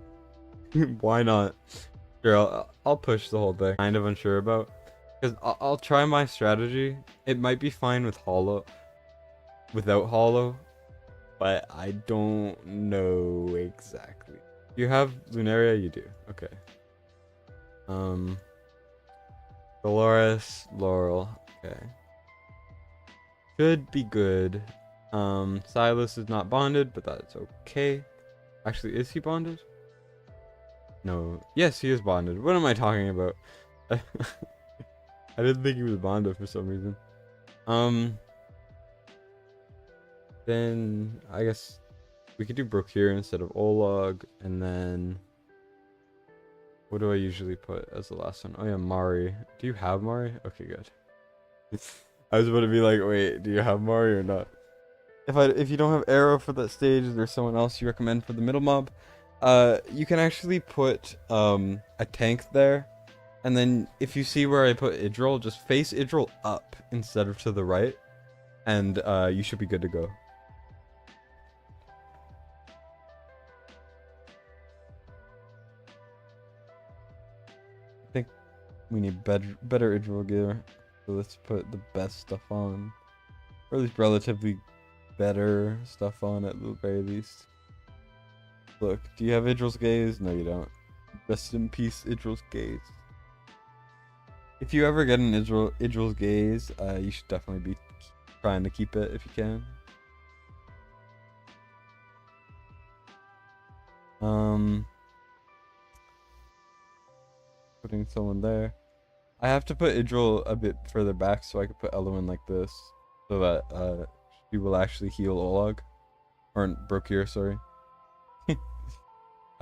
why not? Sure, I'll push the whole thing. Kind of unsure about, because I'll try my strategy. It might be fine with hollow, without hollow, but I don't know exactly. You have Lunaria, you do. Okay. Dolores, Laurel. Okay. Should be good. Silas is not bonded, but that's okay. Actually, is he bonded? No. Yes, he is bonded. What am I talking about? I didn't think he was bonded for some reason. Then I guess we could do Brooke here instead of Olog, and then what do I usually put as the last one? Oh yeah, Mari. Do you have Mari? Okay, good. I was about to be like, wait, do you have Mari or not? If you don't have Arrow for that stage, is there someone else you recommend for the middle mob? You can actually put a tank there, and then if you see where I put Idril, just face Idril up instead of to the right, and you should be good to go. I think we need better Idril gear, so let's put the best stuff on, or at least relatively better stuff on at the very least. Look, do you have Idril's gaze? No, you don't. Rest in peace, Idril's gaze. If you ever get an Idril's gaze, you should definitely be trying to keep it if you can. Putting someone there. I have to put Idril a bit further back so I can put Eloin like this, so that she will actually heal Olag, or Brokir, sorry.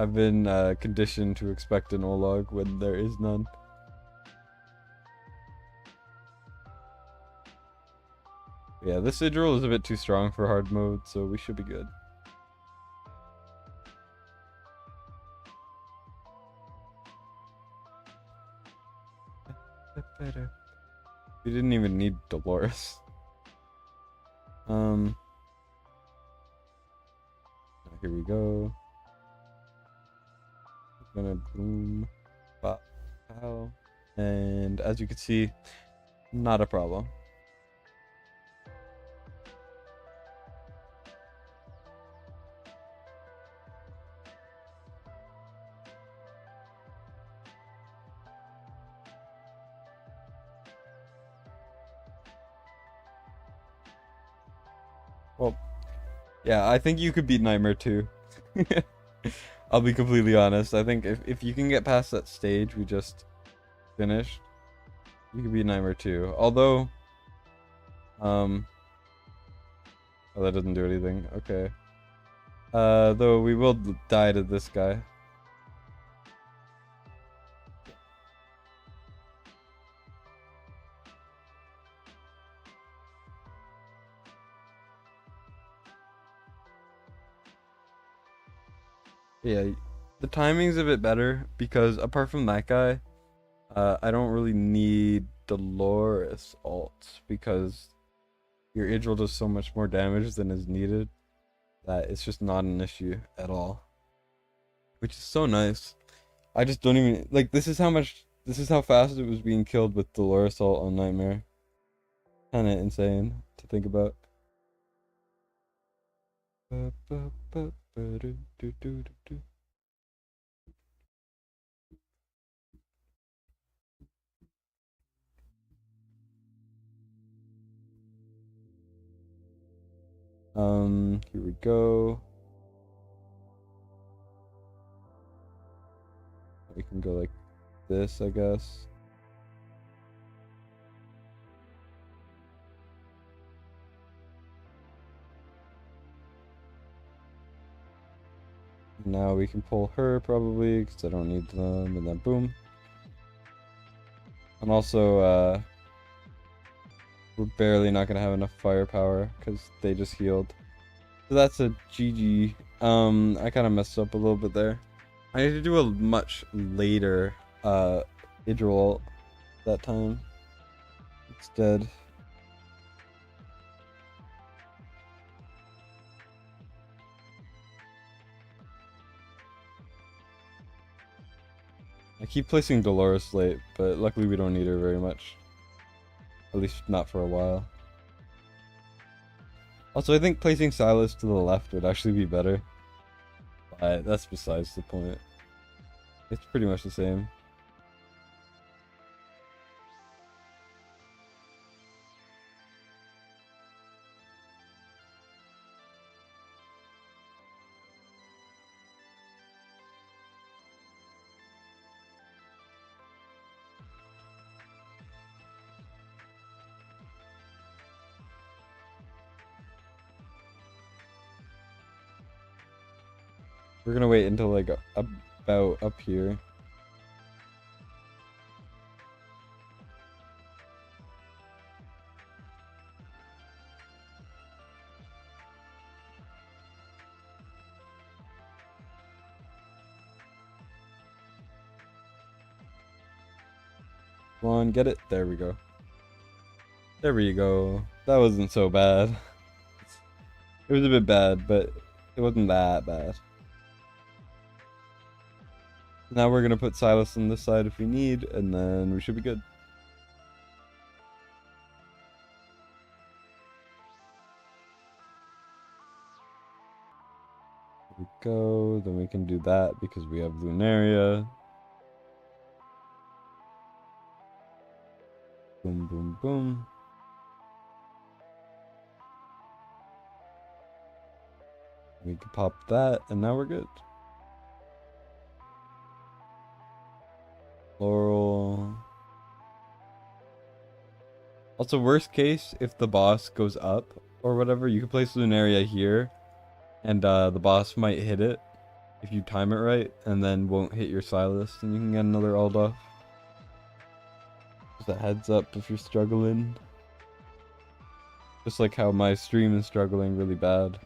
I've been conditioned to expect an Olag when there is none. Yeah, this Idril is a bit too strong for hard mode, so we should be good. We didn't even need Dolores. Here we go. Gonna boom, pop, pow, and as you can see, not a problem. Well, yeah, I think you could beat Nightmare too. I'll be completely honest. I think if you can get past that stage we just finished, you could beat Nightmare too. Although, oh, that doesn't do anything. Okay. Though we will die to this guy. Yeah, the timing's a bit better because apart from that guy, I don't really need Dolores ults because your Idril does so much more damage than is needed that it's just not an issue at all. Which is so nice. I just don't even like this is how fast it was being killed with Dolores ult on Nightmare. Kinda insane to think about. Here we go. We can go like this, I guess. Now we can pull her probably because I don't need them, and then boom. And also, we're barely not gonna have enough firepower because they just healed. So that's a GG. I kind of messed up a little bit there. I need to do a much later Idril that time instead. I keep placing Dolores late, but luckily we don't need her very much. At least not for a while. Also, I think placing Silas to the left would actually be better. But that's besides the point. It's pretty much the same. We're gonna wait until like about up here. Come on, get it. There we go. There we go. That wasn't so bad. It was a bit bad, but it wasn't that bad. Now we're gonna put Silas on this side if we need, and then we should be good. There we go. Then we can do that because we have Lunaria. Boom, boom, boom. We can pop that, and now we're good. Laurel. Also, worst case, if the boss goes up or whatever, you can place Lunaria here, and the boss might hit it if you time it right, and then won't hit your Silas, and you can get another ult off. Just a heads up if you're struggling. Just like how my stream is struggling really bad.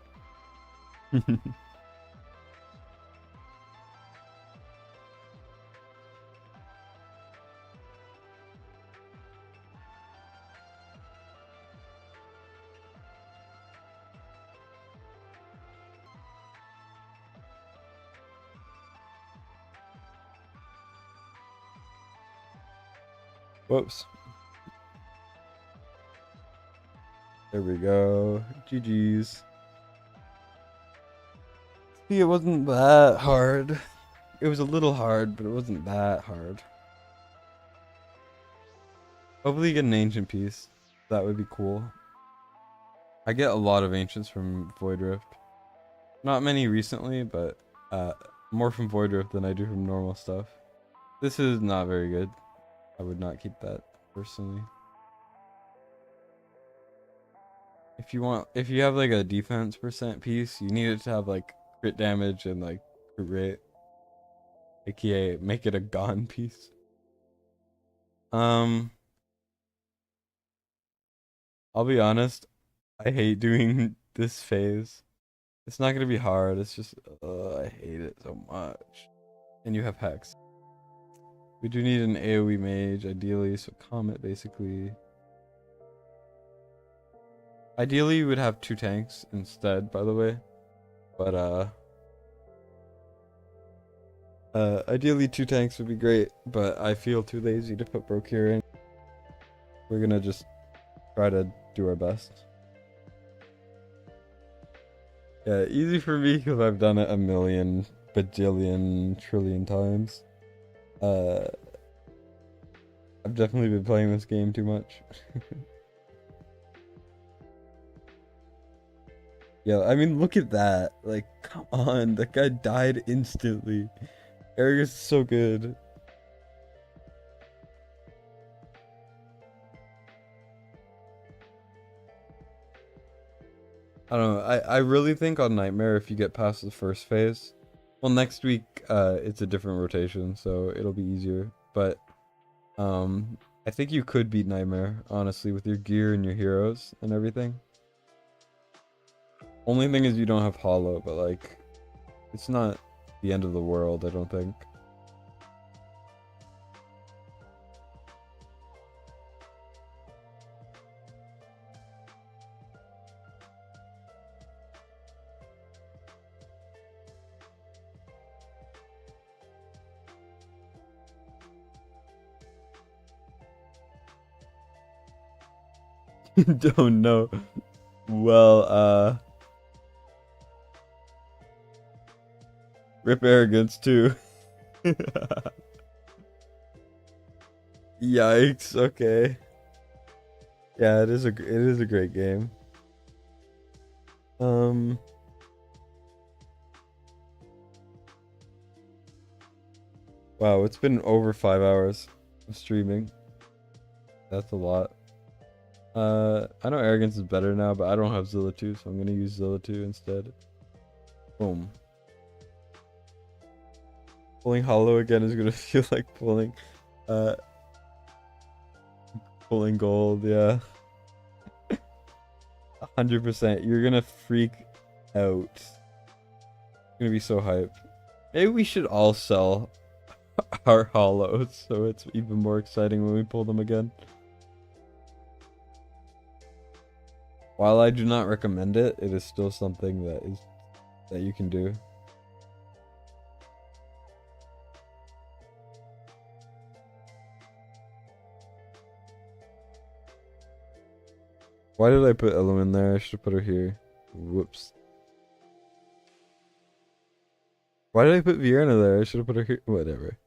Whoops. There we go. GG's. See, it wasn't that hard. It was a little hard, but it wasn't that hard. Hopefully you get an ancient piece. That would be cool. I get a lot of ancients from Void Rift. Not many recently, but more from Void Rift than I do from normal stuff. This is not very good. I would not keep that personally. If you have like a defense percent piece, you need it to have like crit damage and like crit rate. AKA make it a gone piece. I'll be honest, I hate doing this phase. It's not gonna be hard, it's just I hate it so much. And you have Hex. We do need an AoE mage, ideally, so Comet basically. Ideally you would have 2 tanks instead, by the way. But ideally 2 tanks would be great, but I feel too lazy to put Brokir in. We're gonna just try to do our best. Yeah, easy for me because I've done it a million, bajillion, trillion times. I've definitely been playing this game too much. Yeah, I mean, look at that. Like, come on, that guy died instantly. Argus is so good. I don't know. I really think on Nightmare, if you get past the first phase, well, next week it's a different rotation, so it'll be easier. But I think you could beat Nightmare, honestly, with your gear and your heroes and everything. Only thing is you don't have Hollow, but like, it's not the end of the world, I don't think. Don't know. Well, rip Arrogance too. Yikes, okay. Yeah, it is a great game. Wow, it's been over 5 hours of streaming. That's a lot. I know Arrogance is better now, but I don't have Zilla 2, so I'm gonna use Zilla 2 instead. Boom. Pulling Hollow again is gonna feel like pulling gold, yeah. 100%. You're gonna freak out. It's gonna be so hype. Maybe we should all sell are hollow, so it's even more exciting when we pull them again. While I do not recommend it, it is still something that you can do. Why did I put Elo in there? I should have put her here. Whoops. Why did I put Vienna there? I should have put her here. Whatever.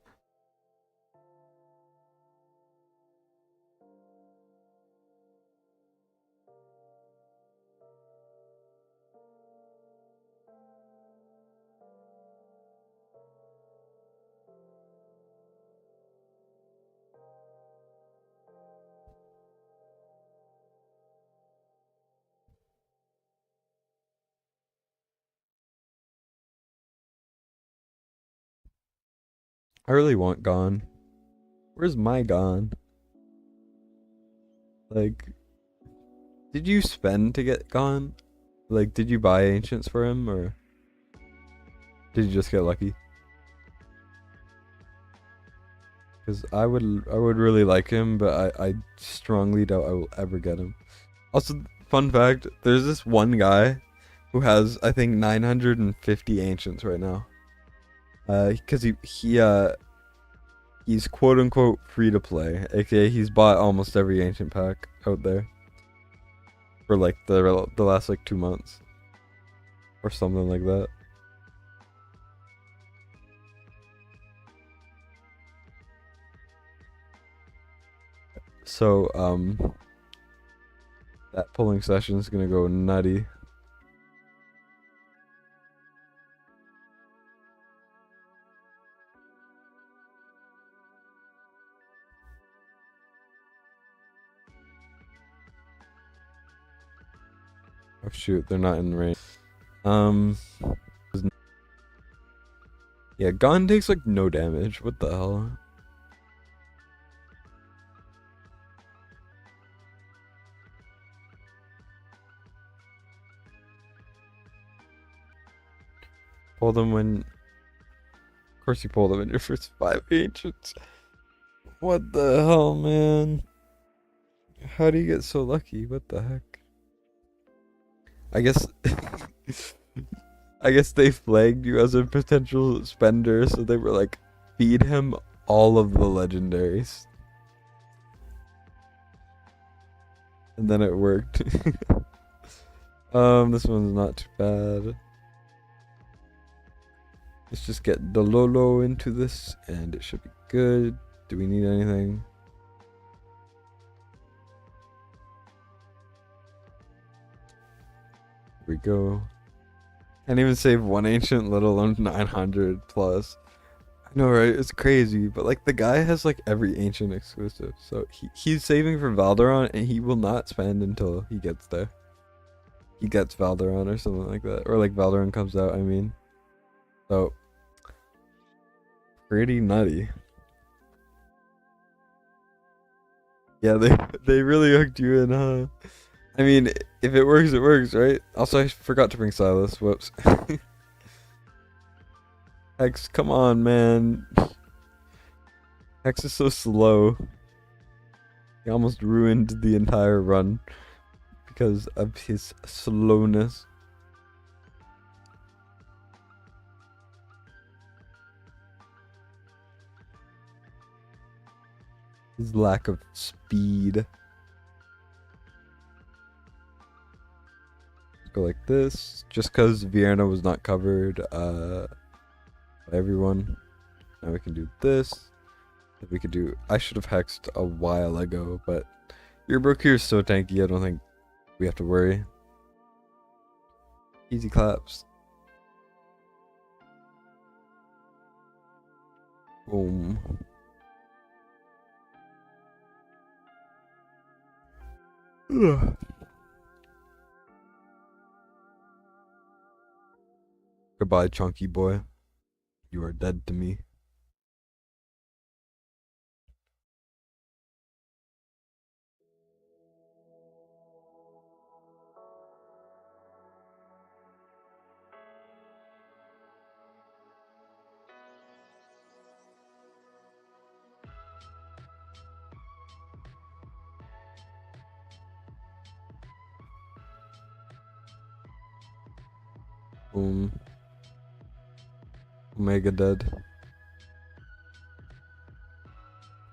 I really want Gone. Where's my Gone? Like, did you spend to get Gone? Like, did you buy Ancients for him, or did you just get lucky? Because I would really like him, but I strongly doubt I will ever get him. Also, fun fact, there's this one guy who has, I think, 950 Ancients right now. Because he's quote unquote free to play, aka he's bought almost every Ancient pack out there for like the last like 2 months or something like that. So that pulling session is gonna go nutty. Oh shoot, they're not in range. Yeah, Gon takes like no damage. What the hell? Pull them when. Of course, you pull them in your first 5 ancients. What the hell, man? How do you get so lucky? What the heck? I guess. I guess they flagged you as a potential spender, so they were like, feed him all of the legendaries. And then it worked. This one's not too bad. Let's just get the Lolo into this, and it should be good. Do we need anything? Here we go. Can't even save one ancient, let alone 900 plus. I know, right? It's crazy, but like the guy has like every ancient exclusive, so he's saving for Valderon, and he will not spend until he gets there. He gets Valderon or something like that, or like Valderon comes out. I mean, so pretty nutty. Yeah, they really hooked you in, huh? I mean, if it works, right? Also, I forgot to bring Silas. Whoops. Hex, come on, man. Hex is so slow. He almost ruined the entire run because of his slowness. His lack of speed. Go like this. Just because Vienna was not covered by everyone. Now we can do this. We could do. I should have hexed a while ago, but your brook here is so tanky. I don't think we have to worry. Easy claps. Boom. Ugh. Goodbye, chunky boy. You are dead to me. Boom. Omega dead.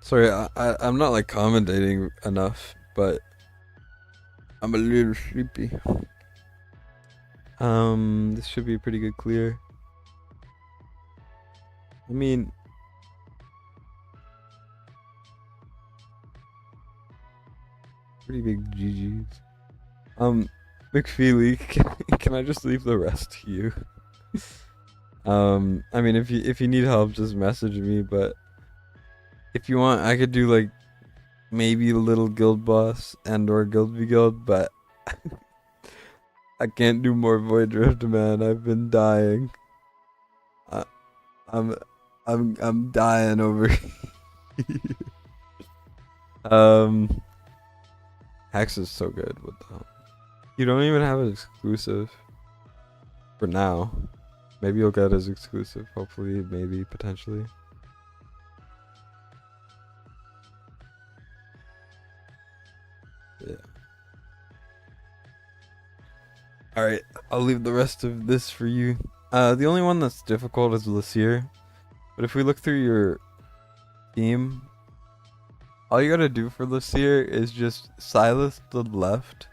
Sorry, I'm not like commentating enough, but I'm a little sleepy. This should be a pretty good clear. I mean, pretty big GGs. McFeely, can I just leave the rest to you? I mean, if you need help, just message me. But if you want, I could do like maybe a little guild boss and or guild v guild, but I can't do more void drift, man. I've been dying. I, I'm dying over here. Hex is so good. What the hell? You don't even have an exclusive for now. Maybe you'll get his exclusive. Hopefully, maybe, potentially. Yeah. Alright, I'll leave the rest of this for you. The only one that's difficult is Lysier. But if we look through your team, all you gotta do for Lysier is just Silas to the left.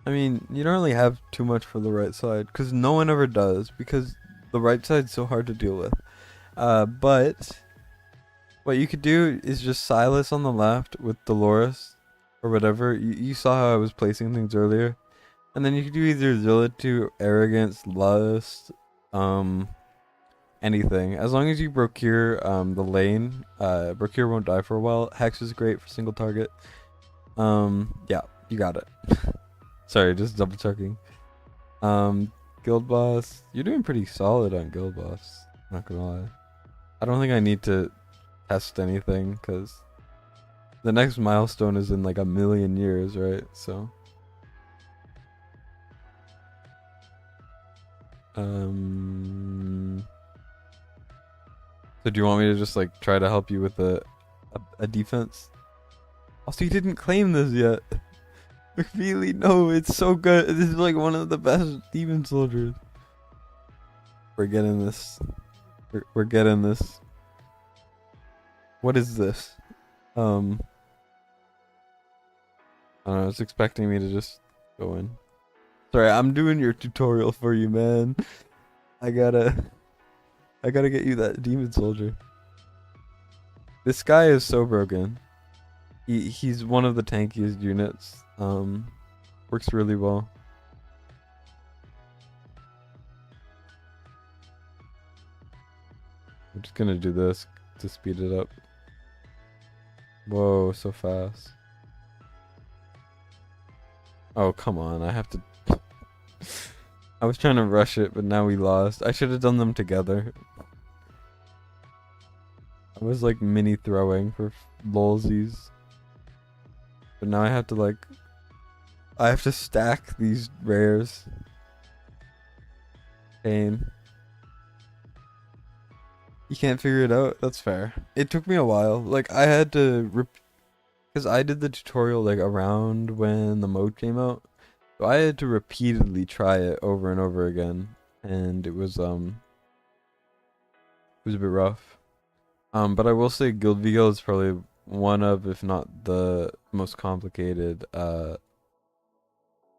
I mean, you don't really have too much for the right side, because no one ever does, because the right side's so hard to deal with. But what you could do is just Silas on the left with Dolores, or whatever. You saw how I was placing things earlier. And then you could do either Zealotry, Arrogance, Lust, anything. As long as you procure the lane, procure won't die for a while. Hex is great for single target. Yeah, you got it. Sorry, just double checking. Guild boss, you're doing pretty solid on guild boss. Not gonna lie. I don't think I need to test anything because the next milestone is in like a million years, right? So. So do you want me to just like try to help you with a defense? Also, you didn't claim this yet. McFeely, no, it's so good. This is like one of the best demon soldiers. We're getting this. We're getting this. What is this? I don't know, I was expecting me to just go in. Sorry, I'm doing your tutorial for you, man. I gotta get you that demon soldier. This guy is so broken. He's one of the tankiest units. Works really well. I'm just gonna do this to speed it up. Whoa, so fast. Oh, come on, I have to... I was trying to rush it, but now we lost. I should have done them together. I was like mini throwing for lolsies. But now I have to like... I have to stack these rares. Pain. You can't figure it out? That's fair. It took me a while. Like, I had to... Because I did the tutorial like around when the mode came out. So I had to repeatedly try it over and over again. And it was a bit rough. But I will say Guild v Guild is probably one of, if not the most complicated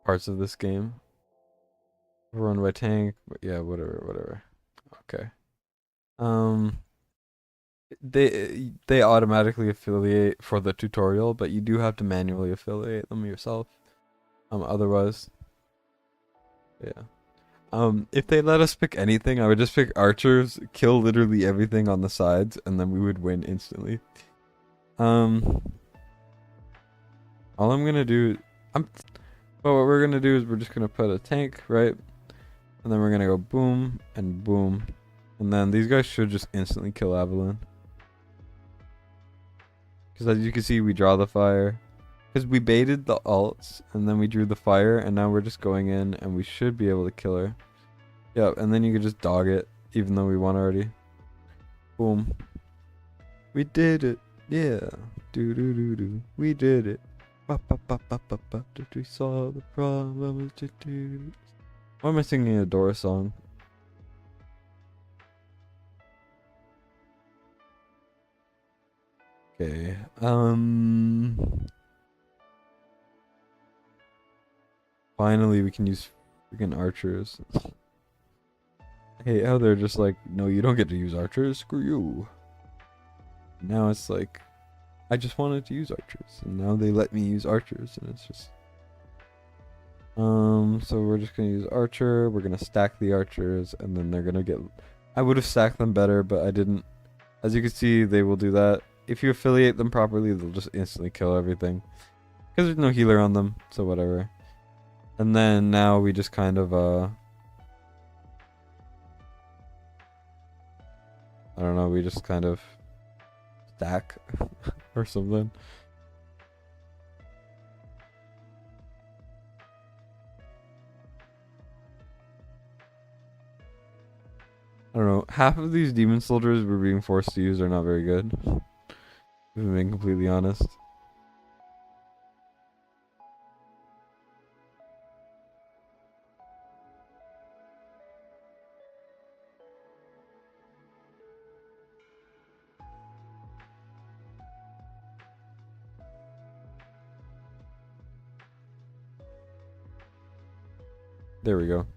parts of this game. Run by tank, yeah, whatever. Okay. They automatically affiliate for the tutorial, but you do have to manually affiliate them yourself. Otherwise, yeah. If they let us pick anything, I would just pick archers, kill literally everything on the sides, and then we would win instantly. All I'm gonna do, well, what we're gonna do is we're just gonna put a tank, right? And then we're gonna go boom and boom. And then these guys should just instantly kill Avalon. Because as you can see, we draw the fire. Because we baited the ults, and then we drew the fire, and now we're just going in, and we should be able to kill her. Yep, and then you can just dog it, even though we won already. Boom. We did it. Yeah. Do. We did it. We solved the problem. Why am I singing a Dora song? Okay. Finally, we can use freaking archers. I hate how they're just like, no, you don't get to use archers. Screw you. Now it's like, I just wanted to use archers, and now they let me use archers, and it's just. So we're just gonna use archer. We're gonna stack the archers, and then they're gonna get. I would have stacked them better, but I didn't. As you can see, they will do that. If you affiliate them properly, they'll just instantly kill everything. Because there's no healer on them, so whatever. And then now we just kind of, I don't know, we just kind of stack or something. I don't know. Half of these demon soldiers we're being forced to use are not very good. If I'm being completely honest. There we go.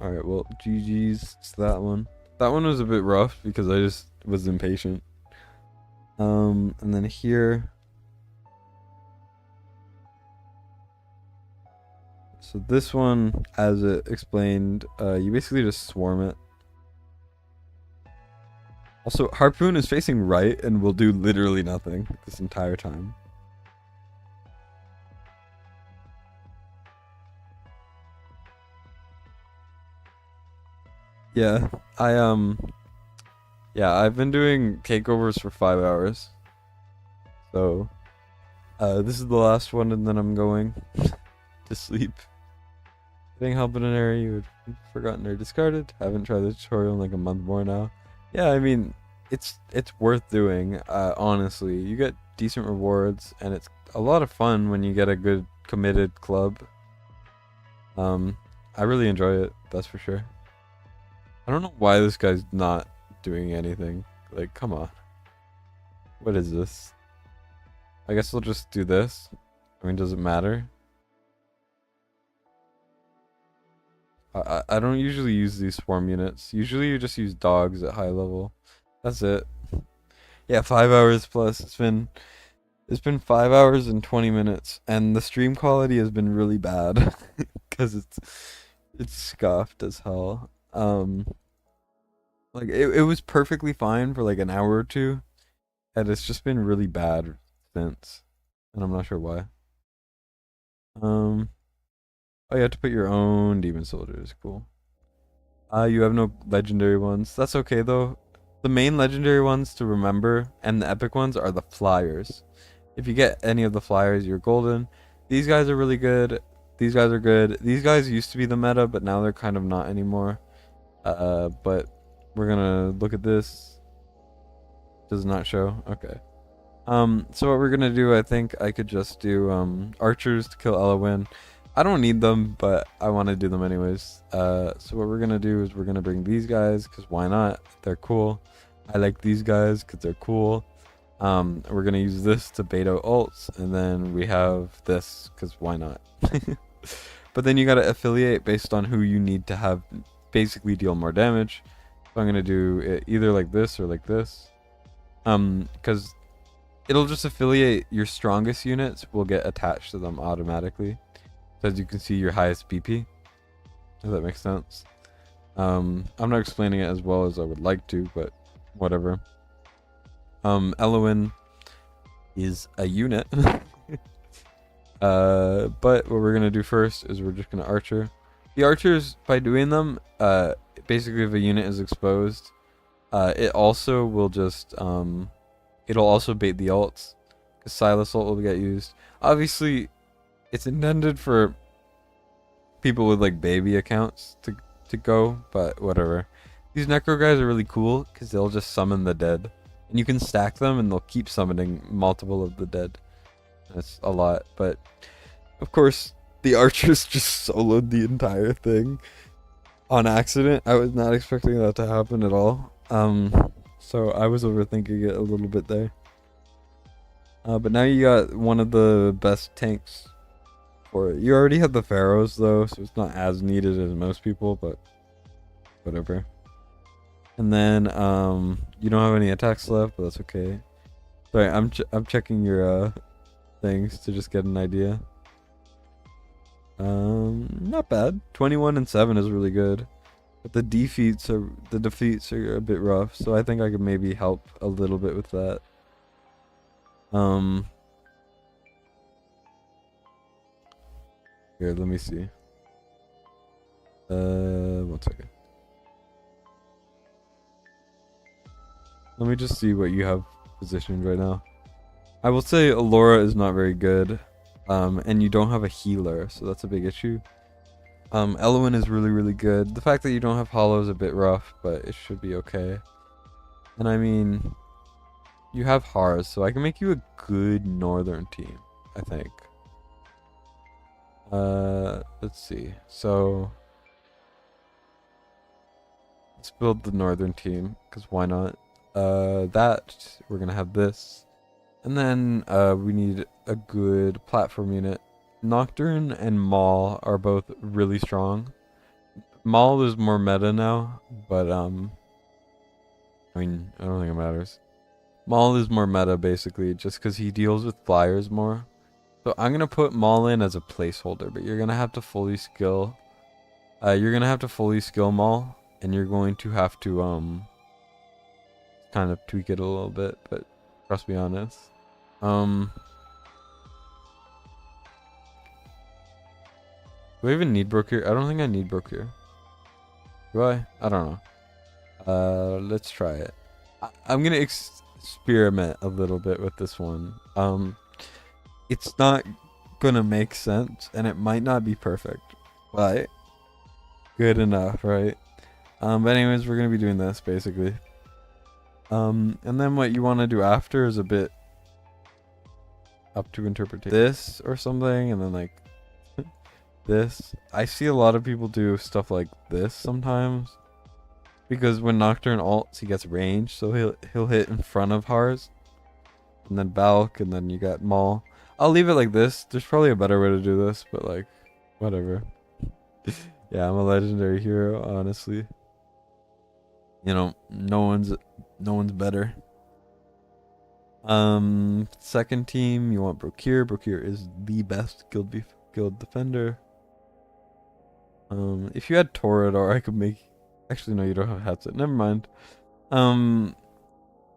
Alright, well, GG's to that one. That one was a bit rough because I just was impatient. And then here. So this one, as it explained, you basically just swarm it. Also, Harpoon is facing right and will do literally nothing this entire time. Yeah, I've been doing takeovers for 5 hours. So, this is the last one, and then I'm going to sleep. Getting help in an area you had forgotten or discarded. Haven't tried the tutorial in like a month more now. Yeah, I mean, it's worth doing. Honestly, you get decent rewards, and it's a lot of fun when you get a good committed club. I really enjoy it. That's for sure. I don't know why this guy's not doing anything. Like, come on. What is this? I guess we'll just do this. I mean, does it matter? I don't usually use these swarm units. Usually you just use dogs at high level. That's it. Yeah, 5 hours plus. It's been 5 hours and 20 minutes, and the stream quality has been really bad because it's scuffed as hell. Like it was perfectly fine for like an hour or two, and it's just been really bad since, and I'm not sure why. Oh, you have to put your own demon soldiers. Cool. You have no legendary ones. That's okay though. The main legendary ones to remember and the epic ones are the flyers. If you get any of the flyers, you're golden. These guys are really good. These guys are good. These guys used to be the meta, but now they're kind of not anymore. But we're gonna look at this. Does not show. Okay. So what we're gonna do, I think I could just do archers to kill Elowin. I don't need them, but I want to do them anyways. So what we're gonna do is we're gonna bring these guys, because why not? They're cool. I like these guys because they're cool. We're gonna use this to bait out ults, and then we have this because why not? But then you gotta affiliate based on who you need to have basically deal more damage. So I'm gonna do it either like this or like this. Because it'll just affiliate your strongest units will get attached to them automatically. So as you can see, your highest BP. If that makes sense. I'm not explaining it as well as I would like to, but whatever. Elowin is a unit. But what we're gonna do first is we're just gonna archer. The archers, by doing them, basically if a unit is exposed, it also will just it'll also bait the ults, because Silas ult will get used. Obviously, it's intended for people with like baby accounts to go, but whatever. These necro guys are really cool because they'll just summon the dead. And you can stack them and they'll keep summoning multiple of the dead. That's a lot, but of course the archers just soloed the entire thing on accident. I was not expecting that to happen at all. So I was overthinking it a little bit there. But now you got one of the best tanks for it. You already have the pharaohs though, so it's not as needed as most people, but whatever. And then you don't have any attacks left, but that's okay. Sorry, I'm checking your things to just get an idea. Not bad. 21 and 7 is really good. But the defeats are a bit rough, so I think I could maybe help a little bit with that. Here, let me see. 1 second. Let me just see what you have positioned right now. I will say Alora is not very good. And you don't have a healer, so that's a big issue. Elwyn is really, really good. The fact that you don't have Hollow is a bit rough, but it should be okay. And I mean, you have Hars, so I can make you a good northern team, I think. Let's see. So let's build the northern team, because why not? That we're gonna have this. And then we need a good platform unit. Nocturne and Maul are both really strong. Maul is more meta now, but I mean, I don't think it matters. Maul is more meta basically, just because he deals with flyers more. So I'm gonna put Maul in as a placeholder, but you're gonna have to fully skill. Maul, and you're going to have to kind of tweak it a little bit, but trust me on this. Do I even need Brook here? I don't think I need Brook here. Do I? I don't know. Let's try it. I'm gonna experiment a little bit with this one. It's not gonna make sense, and it might not be perfect, but good enough, right? But anyways, we're gonna be doing this basically. And then what you want to do after is a bit up to interpretation. This or something, and then like this. I see a lot of people do stuff like this sometimes, because when Nocturne ults, he gets range, so he'll hit in front of Hars, and then Balk, and then you got Maul. I'll leave it like this. There's probably a better way to do this, but like, whatever. Yeah, I'm a legendary hero, honestly. You know, no one's better. Second team, you want Brokir. Brokir is the best guild defender. If you had Torador, I could make. Actually, no, you don't have Hatset. Never mind. Then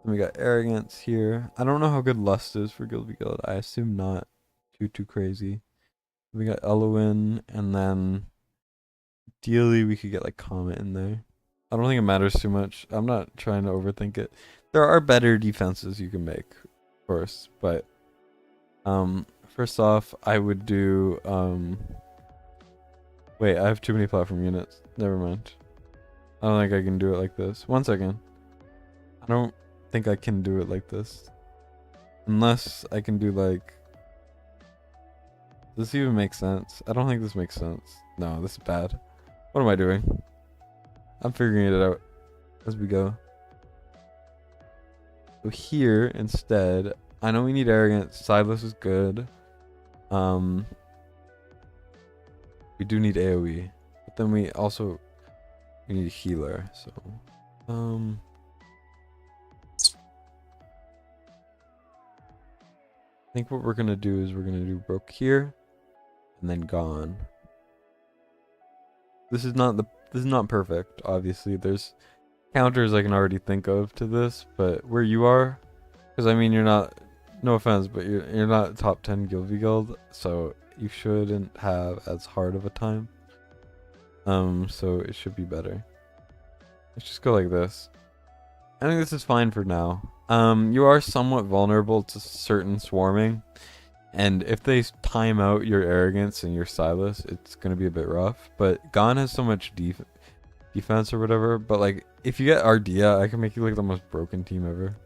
we got Arrogance here. I don't know how good Lust is for Guild v Guild. I assume not too crazy. We got Elwyn, and then ideally we could get like Comet in there. I don't think it matters too much. I'm not trying to overthink it. There are better defenses you can make, of course, but first off, I would do wait, I have too many platform units. Never mind. I don't think I can do it like this. 1 second. I don't think I can do it like this. Unless I can do like... Does this even make sense? I don't think this makes sense. No, this is bad. What am I doing? I'm figuring it out as we go. So here, instead, I know we need Arrogance. Sideless is good. We do need AoE. But then we need a healer. So, I think what we're gonna do is we're gonna do Broke here, and then Gone. This is not perfect. Obviously, there's counters I can already think of to this, but where you are, because I mean you're not. No offense, but you're not top 10 Guild v Guild, so you shouldn't have as hard of a time. So it should be better. Let's just go like this. I think this is fine for now. You are somewhat vulnerable to certain swarming, and if they time out your Arrogance and your Silas, it's gonna be a bit rough. But Gone has so much defense or whatever, but like if you get Ardia, I can make you like the most broken team ever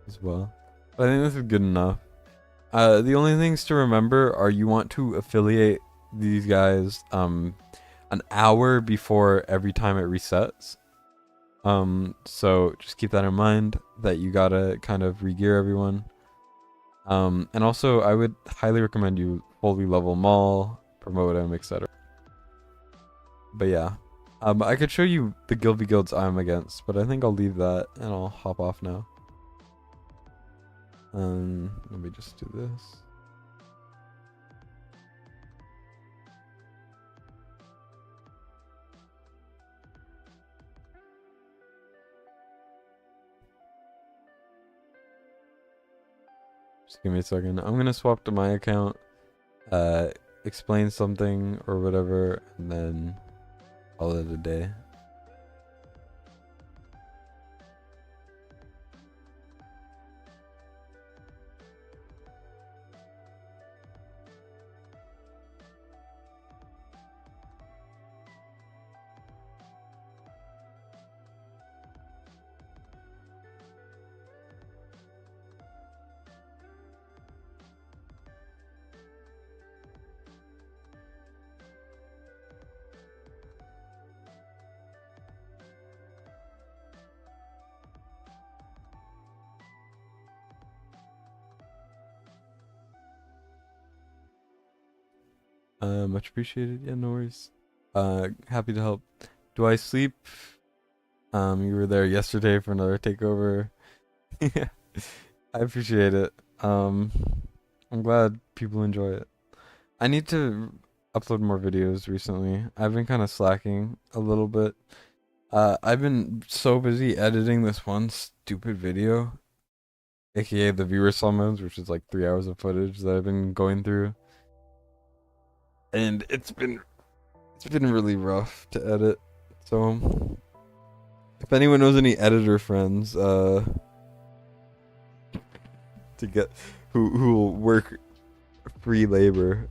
as well. But I think this is good enough. The only things to remember are you want to affiliate these guys an hour before every time it resets. So just keep that in mind that you gotta kind of regear everyone. And also I would highly recommend you fully level Maul, promote him, etc. But yeah. I could show you the Guild guilds I'm against, but I think I'll leave that and I'll hop off now. Let me just do this. Just give me a second. I'm gonna swap to my account, explain something or whatever, and then call it a day. Much appreciated. Yeah, no worries. Happy to help. Do I sleep? You were there yesterday for another takeover. Yeah, I appreciate it. I'm glad people enjoy it. I need to upload more videos recently. I've been kind of slacking a little bit. I've been so busy editing this one stupid video, aka the viewer summons, which is like 3 hours of footage that I've been going through, and it's been really rough to edit. So, if anyone knows any editor friends, to get who will work free labor,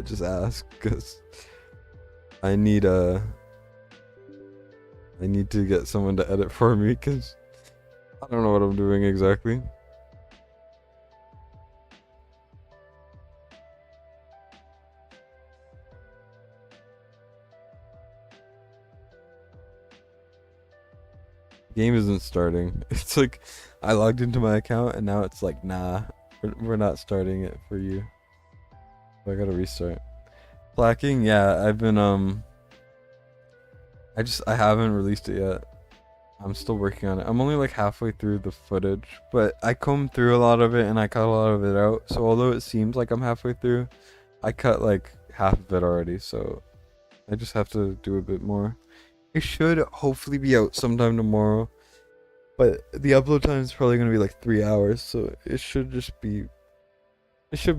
just ask, cause I need to get someone to edit for me, cause I don't know what I'm doing exactly. Game isn't starting. It's like I logged into my account and now it's like, nah, we're not starting it for you. So I gotta restart. Placking, yeah, I've been I haven't released it yet. I'm still working on it. I'm only like halfway through the footage, but I combed through a lot of it and I cut a lot of it out. So although it seems like I'm halfway through, I cut like half of it already. So I just have to do a bit more. It should hopefully be out sometime tomorrow, but the upload time is probably gonna be like 3 hours, so it should be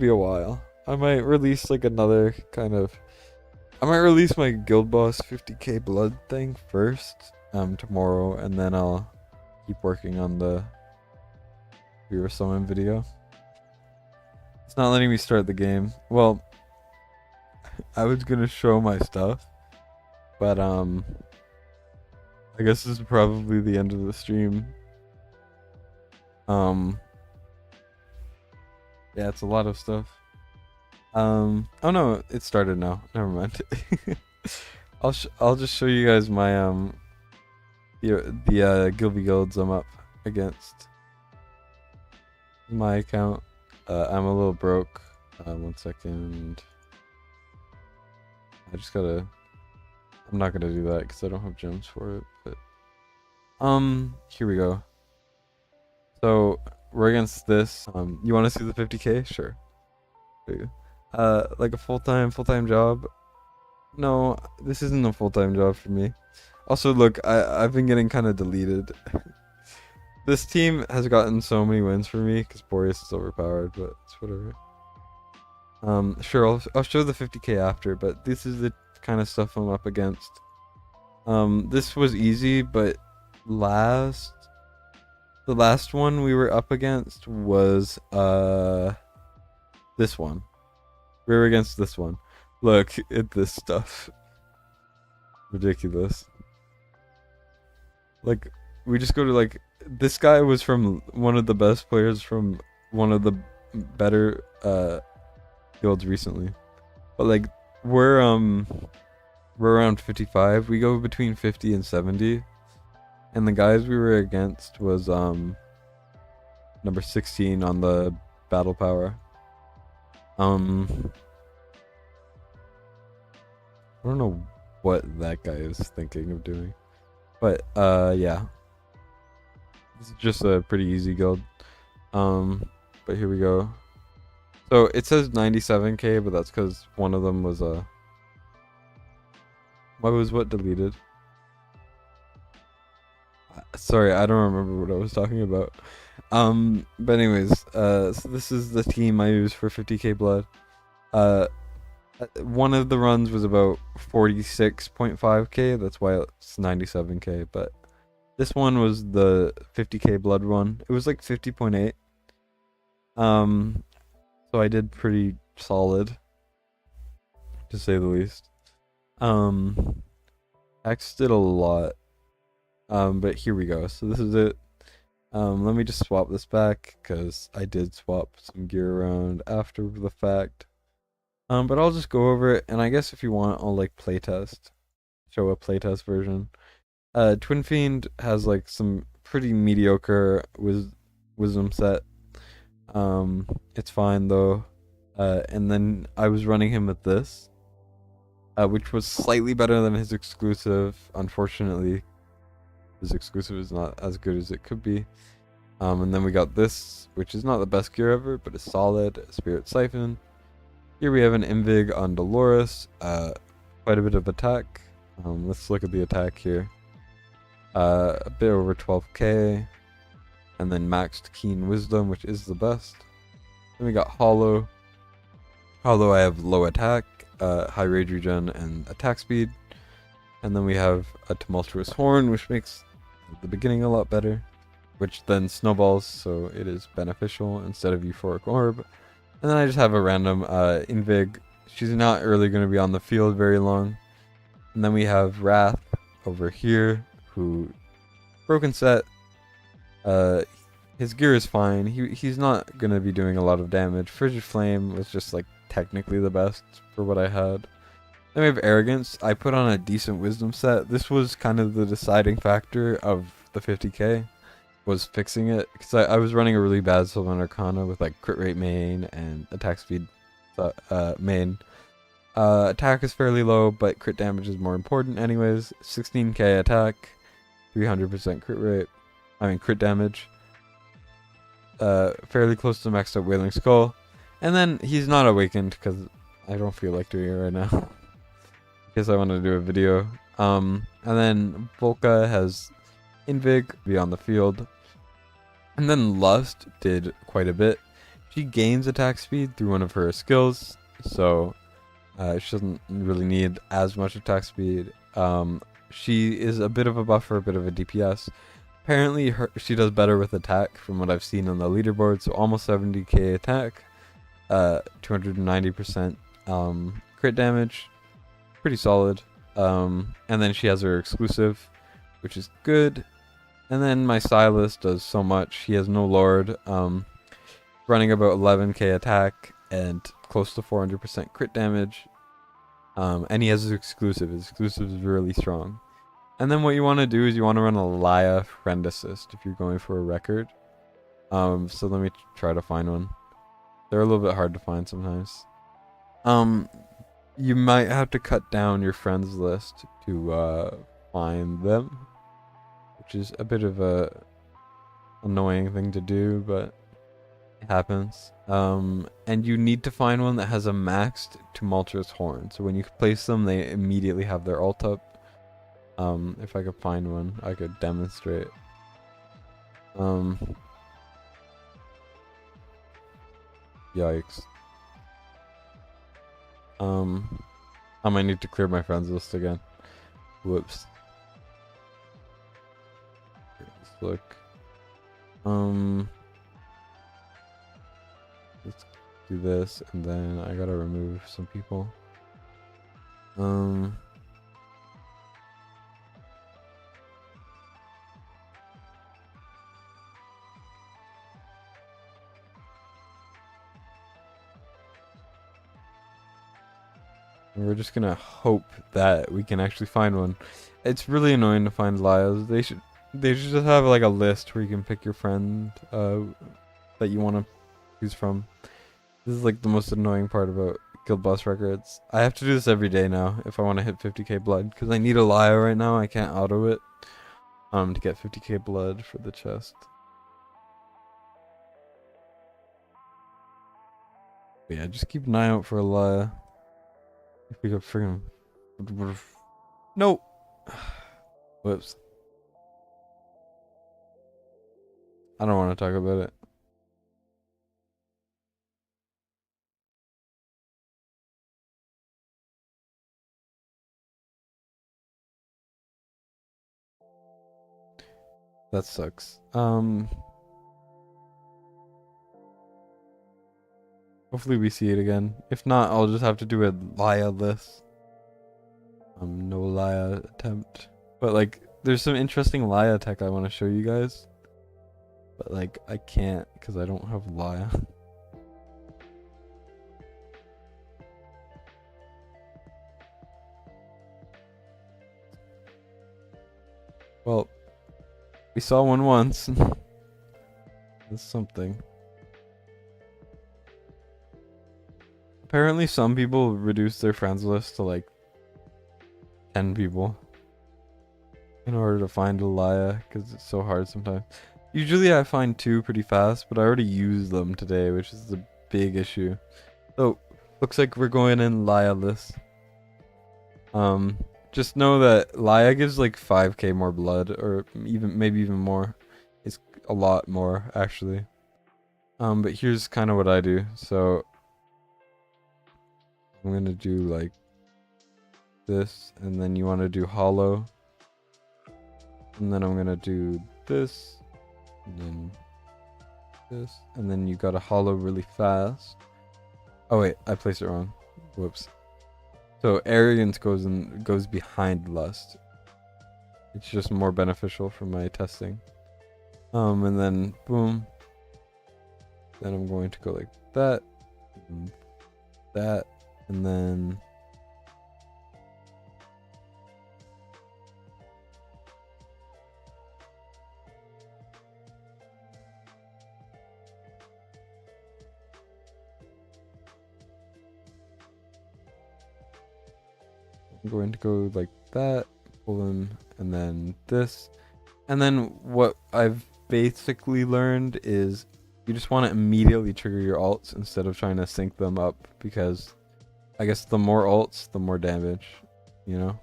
a while. I might release like another kind of. I might release my Guild Boss 50k blood thing first, tomorrow, and then I'll keep working on the Hero Summon video. It's not letting me start the game. Well, I was gonna show my stuff, but I guess this is probably the end of the stream. Yeah, it's a lot of stuff. Oh no, it started now. Never mind. I'll just show you guys my the guilds I'm up against. My account. I'm a little broke. 1 second. I just gotta. I'm not gonna do that because I don't have gems for it. But here we go. So we're against this. You want to see the 50k? Sure. Like a full-time job. No, this isn't a full-time job for me. Also, look, I've been getting kind of deleted. This team has gotten so many wins for me because Boreas is overpowered, but it's whatever. Sure, I'll show the 50k after, but this is the kind of stuff I'm up against. This was easy, but the last one we were up against was this one. We were against this one. Look at this stuff. Ridiculous. Like, we just go to like, this guy was from one of the best players from one of the better guilds recently. But like, we're um we're around 55. We go between 50 and 70. And the guys we were against was number 16 on the battle power. I don't know what that guy is thinking of doing. But yeah. This is just a pretty easy guild. But here we go. So it says 97k, but that's because one of them was what deleted? Sorry, I don't remember what I was talking about. But anyways, so this is the team I use for 50k blood. One of the runs was about 46.5k. That's why it's 97k. But this one was the 50k blood one. It was like 50.8. So I did pretty solid, to say the least. X did a lot. But here we go. So this is it. Let me just swap this back because I did swap some gear around after the fact. But I'll just go over it, and I guess if you want, I'll like playtest, show a playtest version. Twin Fiend has like some pretty mediocre wisdom set. It's fine though. And then I was running him with this, which was slightly better than his exclusive. Unfortunately, his exclusive is not as good as it could be. And then we got this, which is not the best gear ever, but it's solid. Spirit Siphon. Here we have an Invig on Dolores. Quite a bit of attack. Let's look at the attack here. A bit over 12k. And then maxed Keen Wisdom, which is the best. Then we got Hollow. Hollow, I have low attack, high rage regen, and attack speed. And then we have a Tumultuous Horn, which makes the beginning a lot better, which then snowballs, so it is beneficial instead of Euphoric Orb. And then I just have a random Invig. She's not really going to be on the field very long. And then we have Wrath over here, who broken set. His gear is fine. He's not going to be doing a lot of damage. Frigid Flame was just like technically the best for what I had. Then we have Arrogance. I put on a decent wisdom set. This was kind of the deciding factor of the 50k, was fixing it, because I was running a really bad Sylvan Arcana with like crit rate main and attack speed main. Attack is fairly low, but crit damage is more important anyways. 16k attack, 300% crit rate. I mean crit damage. Fairly close to maxed out Wailing Skull. And then he's not awakened because I don't feel like doing it right now. Because I want to do a video. And then Volca has Invig, be on the field. And then Lust did quite a bit. She gains attack speed through one of her skills, so she doesn't really need as much attack speed. She is a bit of a buffer, a bit of a DPS. Apparently she does better with attack from what I've seen on the leaderboard, so almost 70k attack, 290% crit damage, pretty solid. And then she has her exclusive, which is good. And then my Silas does so much. He has no Lord, running about 11k attack and close to 400% crit damage. And he has his exclusive. His exclusive is really strong. And then what you want to do is you want to run a Laya Friend Assist if you're going for a record. So let me try to find one. They're a little bit hard to find sometimes. You might have to cut down your friends list to find them, which is a bit of a annoying thing to do, but it happens. And you need to find one that has a maxed Tumultuous Horn. So when you place them, they immediately have their ult up. If I could find one, I could demonstrate. Yikes. I might need to clear my friends list again. Whoops. Let's look. Let's do this, and then I gotta remove some people. We're just gonna hope that we can actually find one. It's really annoying to find Lias. They should just have like a list where you can pick your friend that you want to choose from. This is like the most annoying part about Guild Boss Records. I have to do this every day now if I want to hit 50k blood because I need a Lia right now. I can't auto it to get 50k blood for the chest. But yeah, just keep an eye out for a Lia. If we could friggin' no. Whoops. I don't want to talk about it. That sucks. Hopefully we see it again. If not, I'll just have to do a Lia list. No Lia attempt. But like, there's some interesting Lia tech I want to show you guys. But like, I can't because I don't have Lia. Well, we saw one once. That's something. Apparently some people reduce their friends list to like 10 people in order to find a Lia because it's so hard sometimes. Usually I find 2 pretty fast, but I already used them today, which is a big issue. So, looks like we're going in Lia-less. Just know that Lia gives like 5k more blood, or maybe even more. It's a lot more, actually. But here's kind of what I do. So, I'm gonna do like this, and then you want to do hollow. And then I'm gonna do this, and then this, and then you gotta hollow really fast. Oh wait, I placed it wrong. Whoops. So arrogance goes behind lust. It's just more beneficial for my testing. And then boom. Then I'm going to go like that, and that, and then I'm going to go like that, pull in, and then this. And then what I've basically learned is you just want to immediately trigger your ults instead of trying to sync them up, because I guess the more ults, the more damage, you know?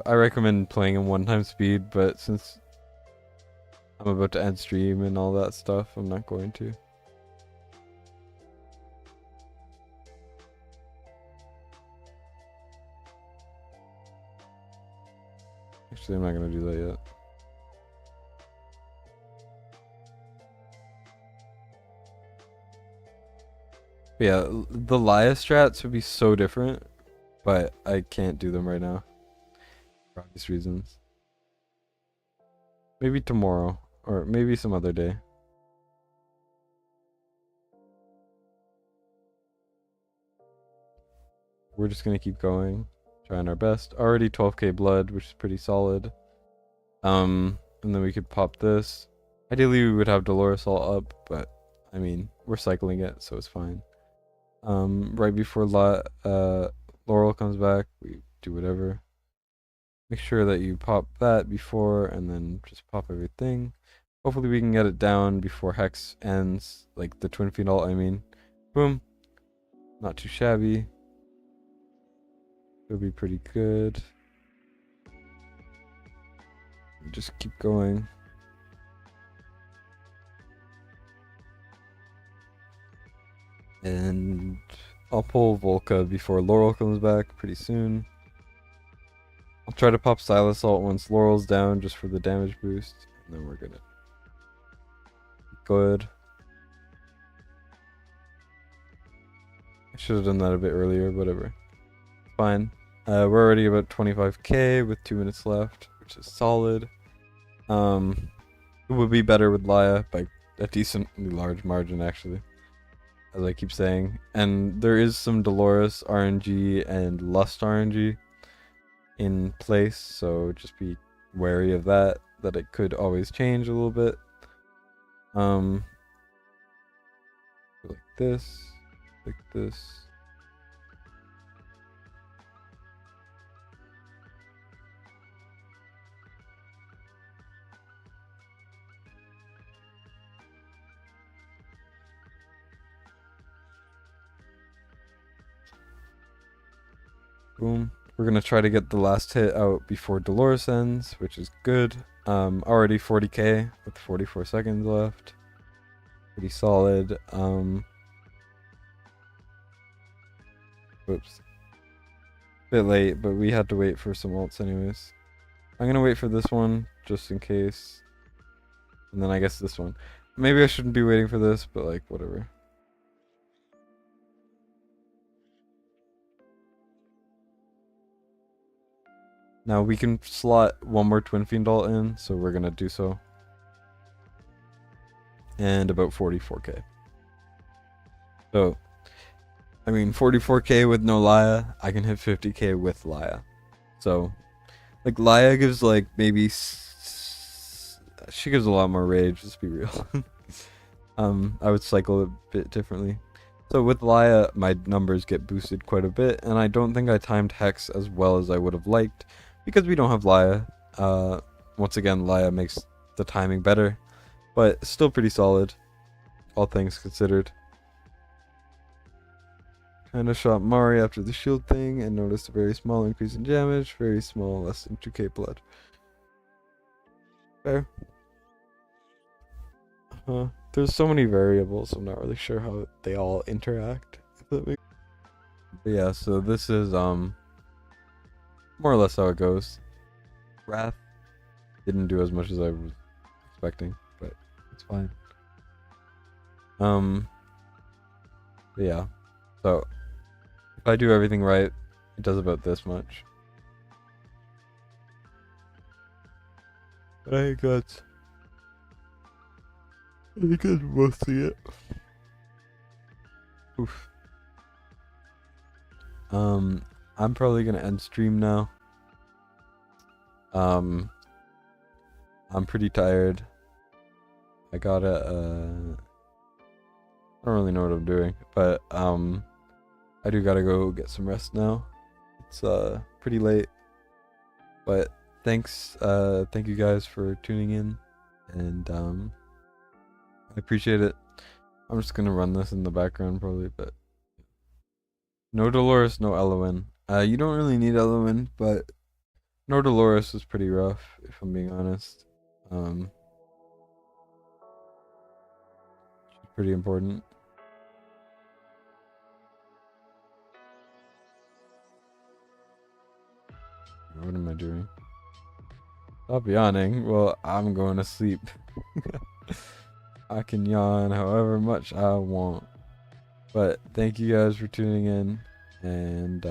I recommend playing in 1x speed, but since I'm about to end stream and all that stuff, I'm not going to. Actually, I'm not gonna do that yet. But yeah, the Lia strats would be so different, but I can't do them right now for obvious reasons. Maybe tomorrow, or maybe some other day. We're just gonna keep going, trying our best. Already 12k blood, which is pretty solid. And then we could pop this. Ideally, we would have Dolores all up, but I mean, we're cycling it, so it's fine. Right before Laurel comes back, we do whatever. Make sure that you pop that before, and then just pop everything. Hopefully we can get it down before Hex ends, like the Twin Feet ult, I mean. Boom. Not too shabby. It'll be pretty good. Just keep going. And I'll pull Volca before Laurel comes back pretty soon. I'll try to pop Silas ult once Laurel's down just for the damage boost. And then we're gonna be good. should have done that a bit earlier, whatever. Fine. We're already about 25k with 2 minutes left, which is solid. It would be better with Laya by a decently large margin, actually, as I keep saying. And there is some Dolores RNG and Lust RNG in place, so just be wary of that it could always change a little bit. Like this, like this. Boom. We're gonna try to get the last hit out before Dolores ends, which is good. Already 40k with 44 seconds left. Pretty solid. Whoops. Bit late, but we had to wait for some ults anyways. I'm gonna wait for this one just in case. And then I guess this one. Maybe I shouldn't be waiting for this, but like whatever. Now we can slot one more Twin Fiend ult in, so we're gonna do so. And about 44k. So, I mean 44k with no Laya, I can hit 50k with Laya. So, like Laya gives like maybe she gives a lot more rage, let's be real. I would cycle a bit differently. So with Laya, my numbers get boosted quite a bit, and I don't think I timed Hex as well as I would have liked, because we don't have Laya. Once again, Laya makes the timing better, but still pretty solid, all things considered. Kinda shot Mari after the shield thing, and noticed a very small increase in damage, very small, less than 2k blood. Fair. There's so many variables, I'm not really sure how they all interact. But yeah, so this is more or less how it goes. Wrath didn't do as much as I was expecting, but it's fine. But yeah, so if I do everything right, it does about this much. But I think that's mostly it. Oof. I'm probably gonna end stream now. I'm pretty tired. I gotta I don't really know what I'm doing, but I do gotta go get some rest now. It's pretty late. But thanks, thank you guys for tuning in, and I appreciate it. I'm just gonna run this in the background probably, but no Dolores, no Elowen. You don't really need Elowen, but no Dolores is pretty rough, if I'm being honest. She's pretty important. What am I doing? Stop yawning. Well, I'm going to sleep. I can yawn however much I want. But thank you guys for tuning in, and